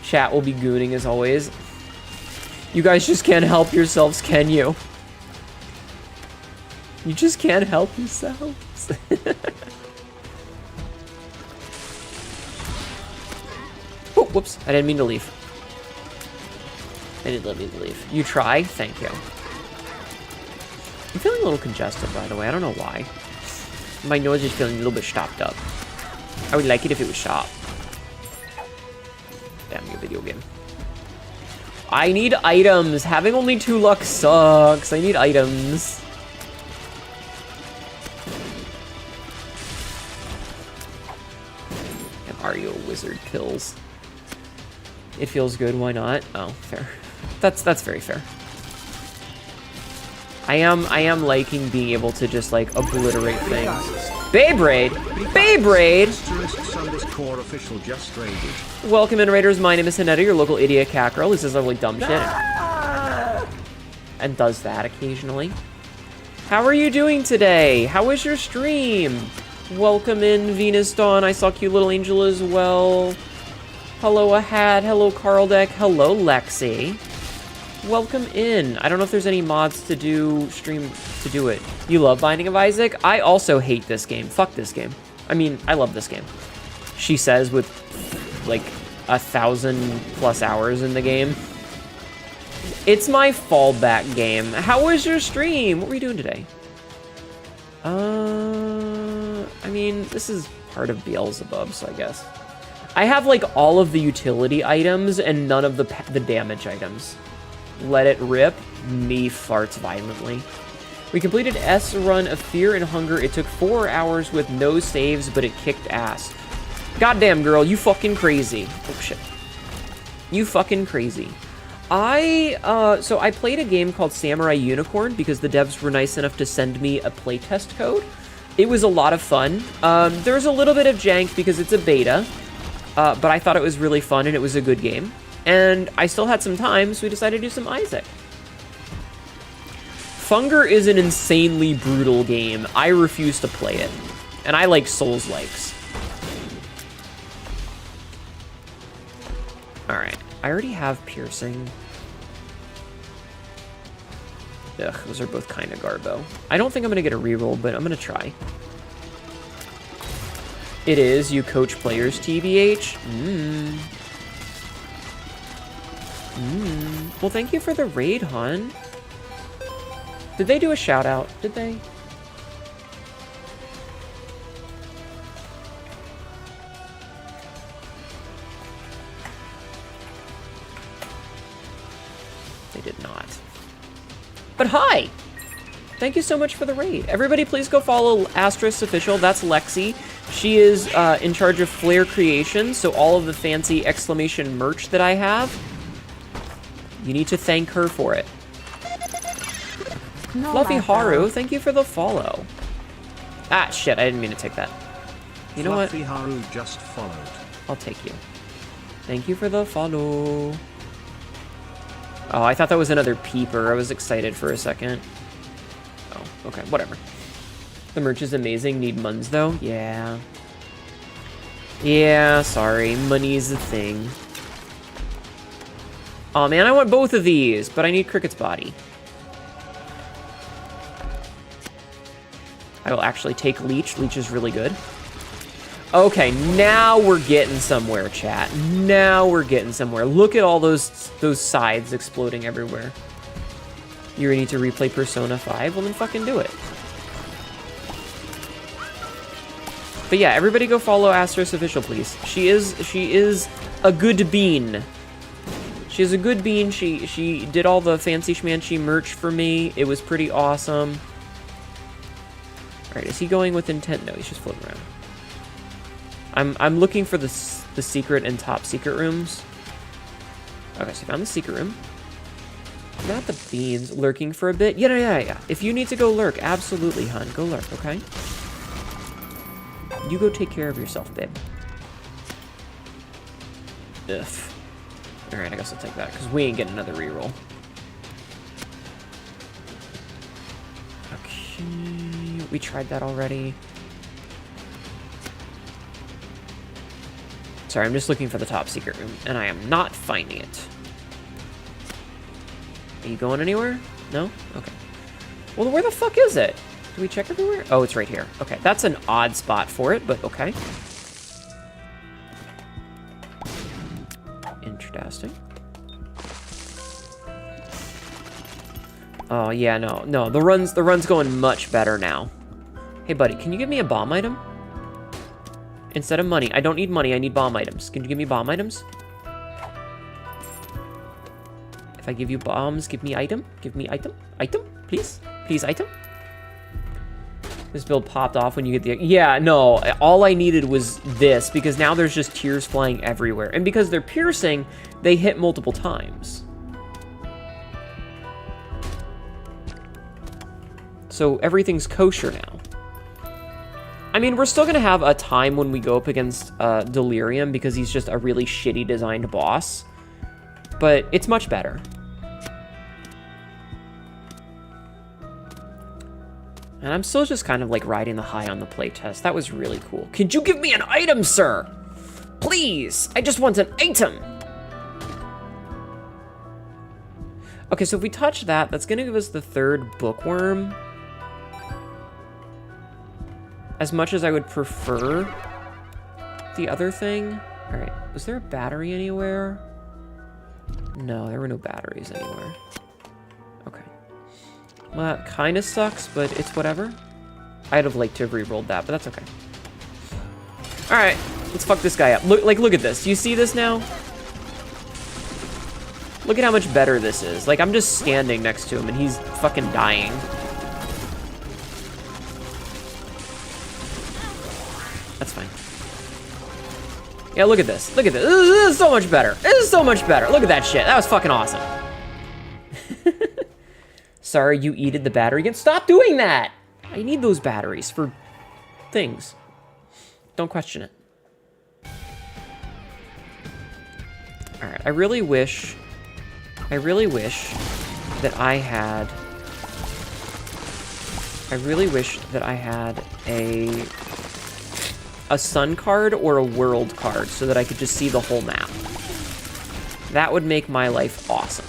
Chat will be gooning as always. You guys just can't help yourselves, can you? You just can't help yourselves. Oh, whoops. I didn't mean to leave. I didn't mean to leave. You try? Thank you. I'm feeling a little congested, by the way. I don't know why. My nose is feeling a little bit stopped up. I would like it if it was sharp. Damn you, video game. I need items. Having only 2 luck sucks. I need items. And are you a wizard kills? It feels good, why not? Oh, fair. That's very fair. I am liking being able to just like obliterate things. Beyblade! Beyblade! Welcome in, Raiders. My name is Hanetta, your local idiot cat girl. This is a really dumb shit. And does that occasionally. How are you doing today? How was your stream? Welcome in, Venus Dawn. I saw cute little angel as well. Hello, Ahad. Hello, Carl Deck. Hello, Lexi. Welcome in. I don't know if there's any mods to do it. You love Binding of Isaac? I also hate this game. Fuck this game. I mean, I love this game. She says with like 1,000+ hours in the game. It's my fallback game. How was your stream? What were you doing today? I mean, this is part of Beelzebub, so I guess. I have like all of the utility items and none of the damage items. Let it rip. Me farts violently. We completed S run of Fear and Hunger. It took 4 hours with no saves, but it kicked ass. Goddamn, girl, you fucking crazy. Oh, shit. You fucking crazy. So I played a game called Samurai Unicorn because the devs were nice enough to send me a playtest code. It was a lot of fun. There's a little bit of jank because it's a beta, but I thought it was really fun and it was a good game. And I still had some time, so we decided to do some Isaac. Funger is an insanely brutal game. I refuse to play it. And I like Souls-likes. Alright, I already have piercing. Ugh, those are both kind of garbo. I don't think I'm going to get a reroll, but I'm going to try. It is, you coach players, TBH. Well, thank you for the raid, hon. Did they do a shout out? Did they? They did not. But hi! Thank you so much for the raid. Everybody please go follow Astra's Official. That's Lexi. She is in charge of Flare Creations, so all of the fancy exclamation merch that I have, you need to thank her for it.
No,
Fluffy
my
Haru,
God.
thank you for the follow. Ah, shit, I didn't mean to take that. You know what?
Fluffy Haru just followed.
I'll take you. Thank you for the follow. Oh, I thought that was another peeper. I was excited for a second. Oh, okay, whatever. The merch is amazing. Need muns, though? Yeah. Yeah, sorry. Money's the thing. Oh, man, I want both of these, but I need Cricket's body. I will actually take Leech. Leech is really good. Okay, now we're getting somewhere, chat. Now we're getting somewhere. Look at all those sides exploding everywhere. You need to replay Persona 5? Well, then fucking do it. But yeah, everybody go follow Astra's Official, please. She is a good bean. She is a good bean. She did all the fancy schmancy merch for me. It was pretty awesome. Alright, is he going with intent? No, he's just floating around. I'm looking for the secret and top secret rooms. Okay, so I found the secret room. Not the beans. Lurking for a bit? Yeah. If you need to go lurk, absolutely, hun. Go lurk, okay? You go take care of yourself, babe. Ugh. Alright, I guess I'll take that, because we ain't getting another reroll. Okay, we tried that already. Sorry, I'm just looking for the top secret room, and I am not finding it. Are you going anywhere? No? Okay. Well, where the fuck is it? Do we check everywhere? Oh, it's right here. Okay, that's an odd spot for it, but okay. Interesting. Oh, yeah, no. The run's going much better now. Hey, buddy, can you give me a bomb item? Instead of money. I don't need money, I need bomb items. Can you give me bomb items? If I give you bombs, give me item. Give me item. Item, please. Please, item. This build popped off when you get the... Yeah, no. All I needed was this, because now there's just tears flying everywhere. And because they're piercing, they hit multiple times. So everything's kosher now. I mean, we're still going to have a time when we go up against Delirium, because he's just a really shitty designed boss. But it's much better. And I'm still just kind of like riding the high on the playtest. That was really cool. Could you give me an item, sir? Please! I just want an item! Okay, so if we touch that, that's going to give us the third bookworm. As much as I would prefer the other thing. Alright, was there a battery anywhere? No, there were no batteries anywhere. Okay. Well, that kind of sucks, but it's whatever. I'd have liked to have re-rolled that, but that's okay. Alright, let's fuck this guy up. Look at this. Do you see this now? Look at how much better this is. Like, I'm just standing next to him, and he's fucking dying. That's fine. Yeah, look at this. Look at this. This is so much better. This is so much better. Look at that shit. That was fucking awesome. Sorry, you eated the battery again. Stop doing that! I need those batteries for things. Don't question it. Alright, I really wish that I had a sun card or a world card so that I could just see the whole map. That would make my life awesome.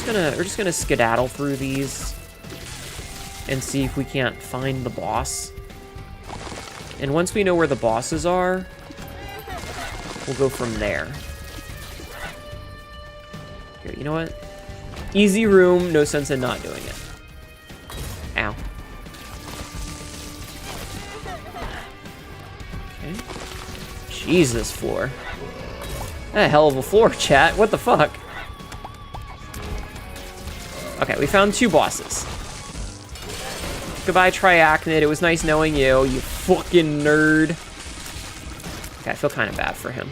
We're just gonna skedaddle through these and see if we can't find the boss. And once we know where the bosses are, we'll go from there. Here, you know what? Easy room, no sense in not doing it. Ow. Okay. Jesus, floor. That a hell of a floor, chat. What the fuck? Okay, we found 2 bosses. Goodbye, Triachnid. It was nice knowing you, you fucking nerd. Okay, I feel kind of bad for him.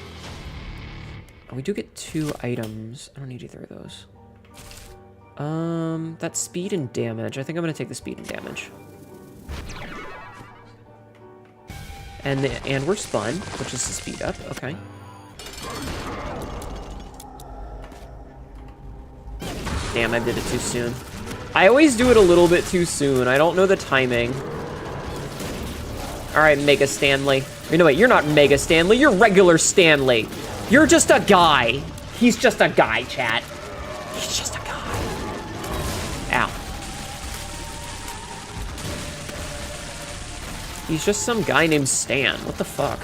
Oh, we do get 2 items. I don't need either of those. That's speed and damage. I think I'm gonna take the speed and damage. And we're spun, which is the speed up. Okay. Damn, I did it too soon. I always do it a little bit too soon. I don't know the timing. All right, Mega Stanley. You know what? You're not Mega Stanley. You're regular Stanley. You're just a guy. He's just a guy, chat. He's just a guy. Ow. He's just some guy named Stan. What the fuck?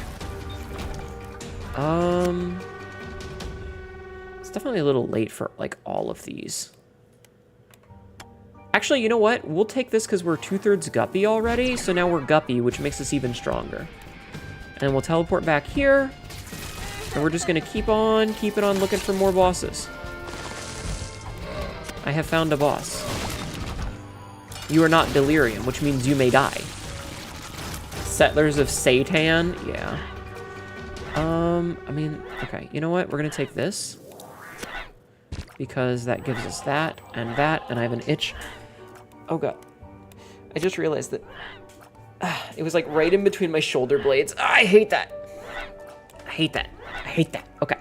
It's definitely a little late for, like, all of these. Actually, you know what? We'll take this because we're 2/3 Guppy already, so now we're Guppy, which makes us even stronger. And we'll teleport back here, and we're just gonna keep on looking for more bosses. I have found a boss. You are not Delirium, which means you may die. Settlers of Satan? Yeah. I mean, okay, you know what? We're gonna take this. Because that gives us that, and I have an itch. Oh god. I just realized that it was like right in between my shoulder blades. I hate that. I hate that. I hate that. Okay.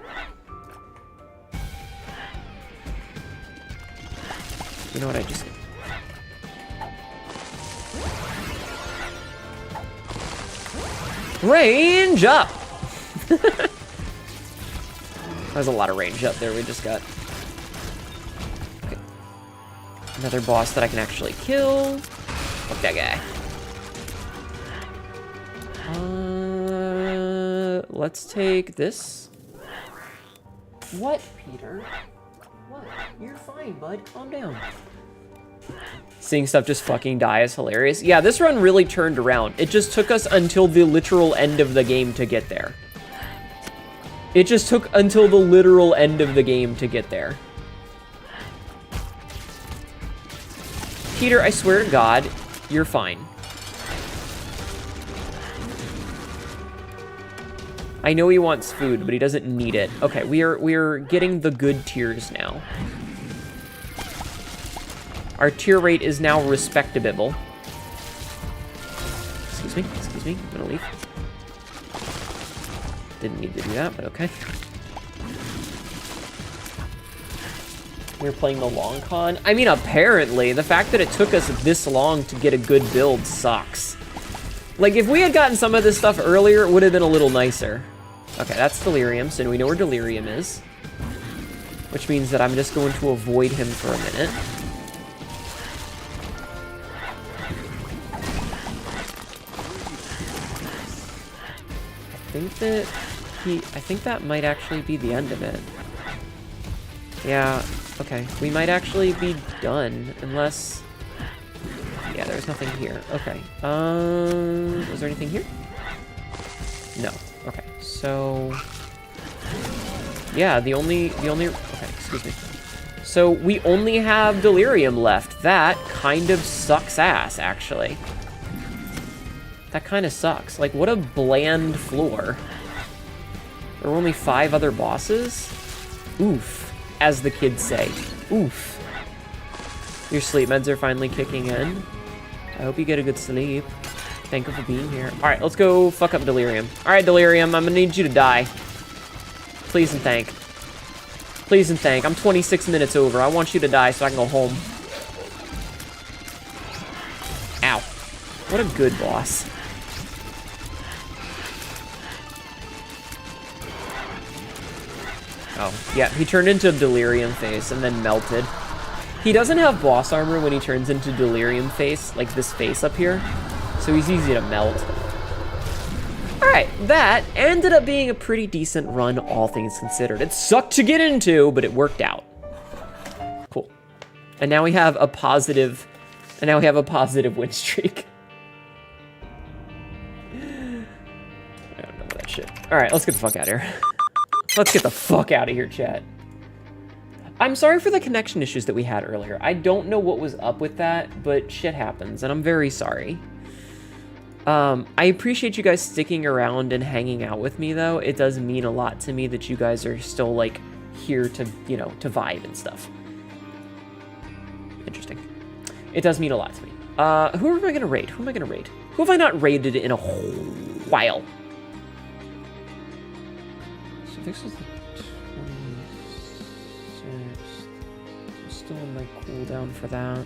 You know what I just... Range up! There's a lot of range up there we just got. Okay. Another boss that I can actually kill. Fuck that guy. Let's take this. What, Peter? What? You're fine, bud. Calm down. Seeing stuff just fucking die is hilarious. Yeah, this run really turned around. It just took us until the literal end of the game to get there. It just took until the literal end of the game to get there. Peter, I swear to God, you're fine. I know he wants food, but he doesn't need it. Okay, we are getting the good tiers now. Our tier rate is now respectable. Excuse me, I'm gonna leave. Didn't need to do that, but okay. We're playing the long con. I mean, apparently, the fact that it took us this long to get a good build sucks. Like, if we had gotten some of this stuff earlier, it would have been a little nicer. Okay, that's Delirium, so we know where Delirium is. Which means that I'm just going to avoid him for a minute. I think that might actually be the end of it. Yeah, okay. We might actually be done, unless... Yeah, there's nothing here. Okay. Was there anything here? No. Okay, so... Yeah, the only... Okay, excuse me. So, we only have Delirium left. That kind of sucks ass, actually. That kind of sucks. Like, what a bland floor. There were only 5 other bosses? Oof, as the kids say. Oof. Your sleep meds are finally kicking in. I hope you get a good sleep. Thank you for being here. Alright, let's go fuck up Delirium. Alright, Delirium, I'm gonna need you to die. Please and thank. Please and thank. I'm 26 minutes over. I want you to die so I can go home. Ow. What a good boss. Oh, yeah, he turned into a Delirium face and then melted. He doesn't have boss armor when he turns into Delirium face, like this face up here, so he's easy to melt. Alright, that ended up being a pretty decent run, all things considered. It sucked to get into, but it worked out. Cool. And now we have a positive, win streak. I don't know that shit. Alright, let's get the fuck out of here. Let's get the fuck out of here, chat. I'm sorry for the connection issues that we had earlier. I don't know what was up with that, but shit happens, and I'm very sorry. I appreciate you guys sticking around and hanging out with me, though. It does mean a lot to me that you guys are still, like, here to, you know, to vibe and stuff. Interesting. It does mean a lot to me. Who am I gonna raid? Who am I gonna raid? Who have I not raided in a while? So this is the 26th. I'm still on my cooldown for that.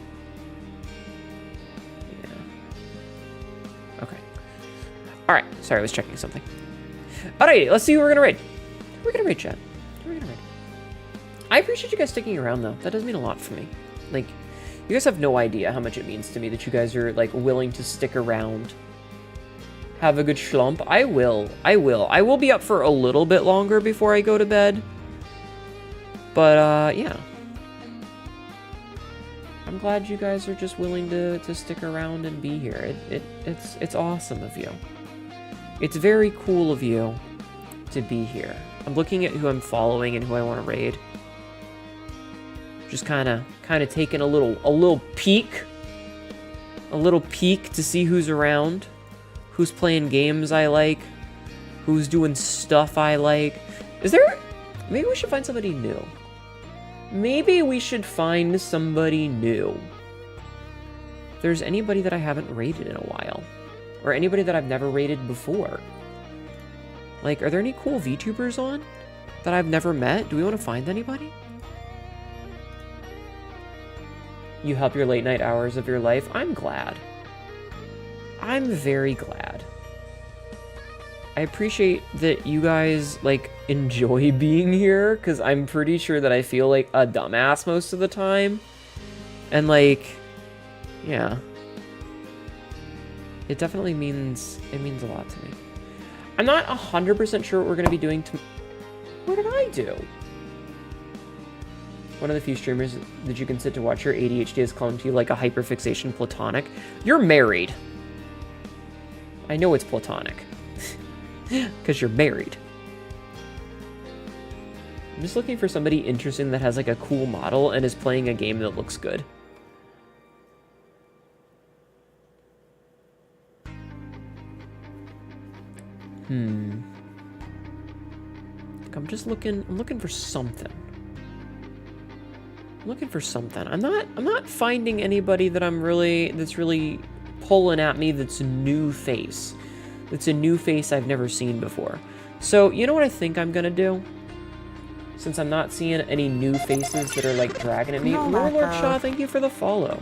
Okay. Alright, sorry, I was checking something. Alright, let's see who we're gonna raid. Who we're gonna raid, chat? Who we're gonna raid? I appreciate you guys sticking around, though. That does mean a lot for me. Like, you guys have no idea how much it means to me that you guys are, like, willing to stick around. Have a good schlump. I will. I will be up for a little bit longer before I go to bed. But, yeah. I'm glad you guys are just willing to stick around and be here. It's awesome of you. It's very cool of you to be here. I'm looking at who I'm following and who I want to raid. Just kind of taking a little peek. A little peek to see who's around. Who's playing games I like. Who's doing stuff I like. Maybe we should find somebody new. Maybe we should find somebody new. If there's anybody that I haven't raided in a while. Or anybody that I've never raided before. Like, are there any cool VTubers on that I've never met? Do we want to find anybody? You help your late night hours of your life? I'm glad. I'm very glad. I appreciate that you guys, like, enjoy being here, because I'm pretty sure that I feel like a dumbass most of the time. And, like, yeah. It definitely means a lot to me. I'm not 100% sure what we're going to be doing What did I do? One of the few streamers that you can sit to watch your ADHD is calling to you like a hyperfixation platonic. You're married. I know it's platonic. Because you're married. I'm just looking for somebody interesting that has like a cool model and is playing a game that looks good. I'm looking for something. I'm looking for something. I'm not finding anybody that's really pulling at me that's a new face. It's a new face I've never seen before. So, you know what I think I'm gonna do? Since I'm not seeing any new faces that are, like, dragging at me. Warlord Shaw, thank you for the follow.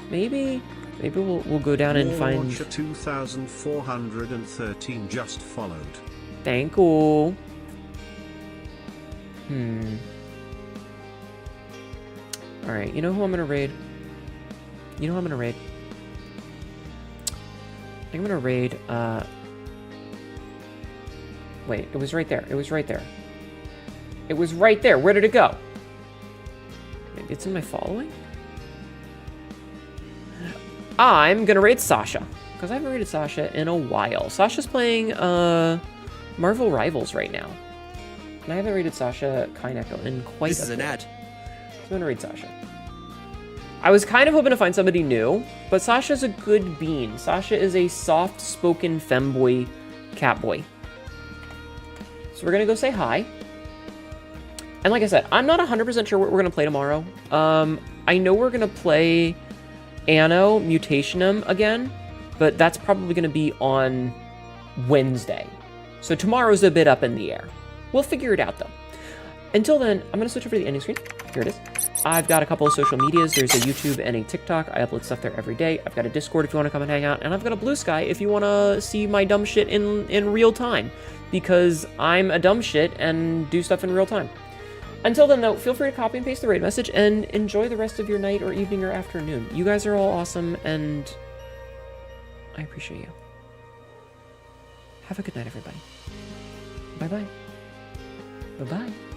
Maybe we'll go down and find...
Warlord 2413 just followed.
Thank you. Alright, you know who I'm gonna raid? You know who I'm gonna raid? I'm gonna raid, wait, it was right there. It was right there. It was right there. Where did it go? Maybe it's in my following? I'm gonna raid Sasha. Because I haven't raided Sasha in a while. Sasha's playing, Marvel Rivals right now. And I haven't raided Sasha Kaineko in quite a bit. This is an ad. So I'm gonna raid Sasha. I was kind of hoping to find somebody new, but Sasha's a good bean. Sasha is a soft-spoken femboy catboy. So we're gonna go say hi. And like I said, I'm not 100% sure what we're gonna play tomorrow. I know we're gonna play Anno Mutationum again. but that's probably going to be on Wednesday. So tomorrow's a bit up in the air. We'll figure it out, though. Until then, I'm going to switch over to the ending screen. Here it is. I've got a couple of social medias. There's a YouTube and a TikTok. I upload stuff there every day. I've got a Discord if you want to come and hang out. And I've got a Blue Sky if you want to see my dumb shit in real time. Because I'm a dumb shit and do stuff in real time. Until then, though, feel free to copy and paste the raid message and enjoy the rest of your night or evening or afternoon. You guys are all awesome, and I appreciate you. Have a good night, everybody. Bye-bye. Bye-bye.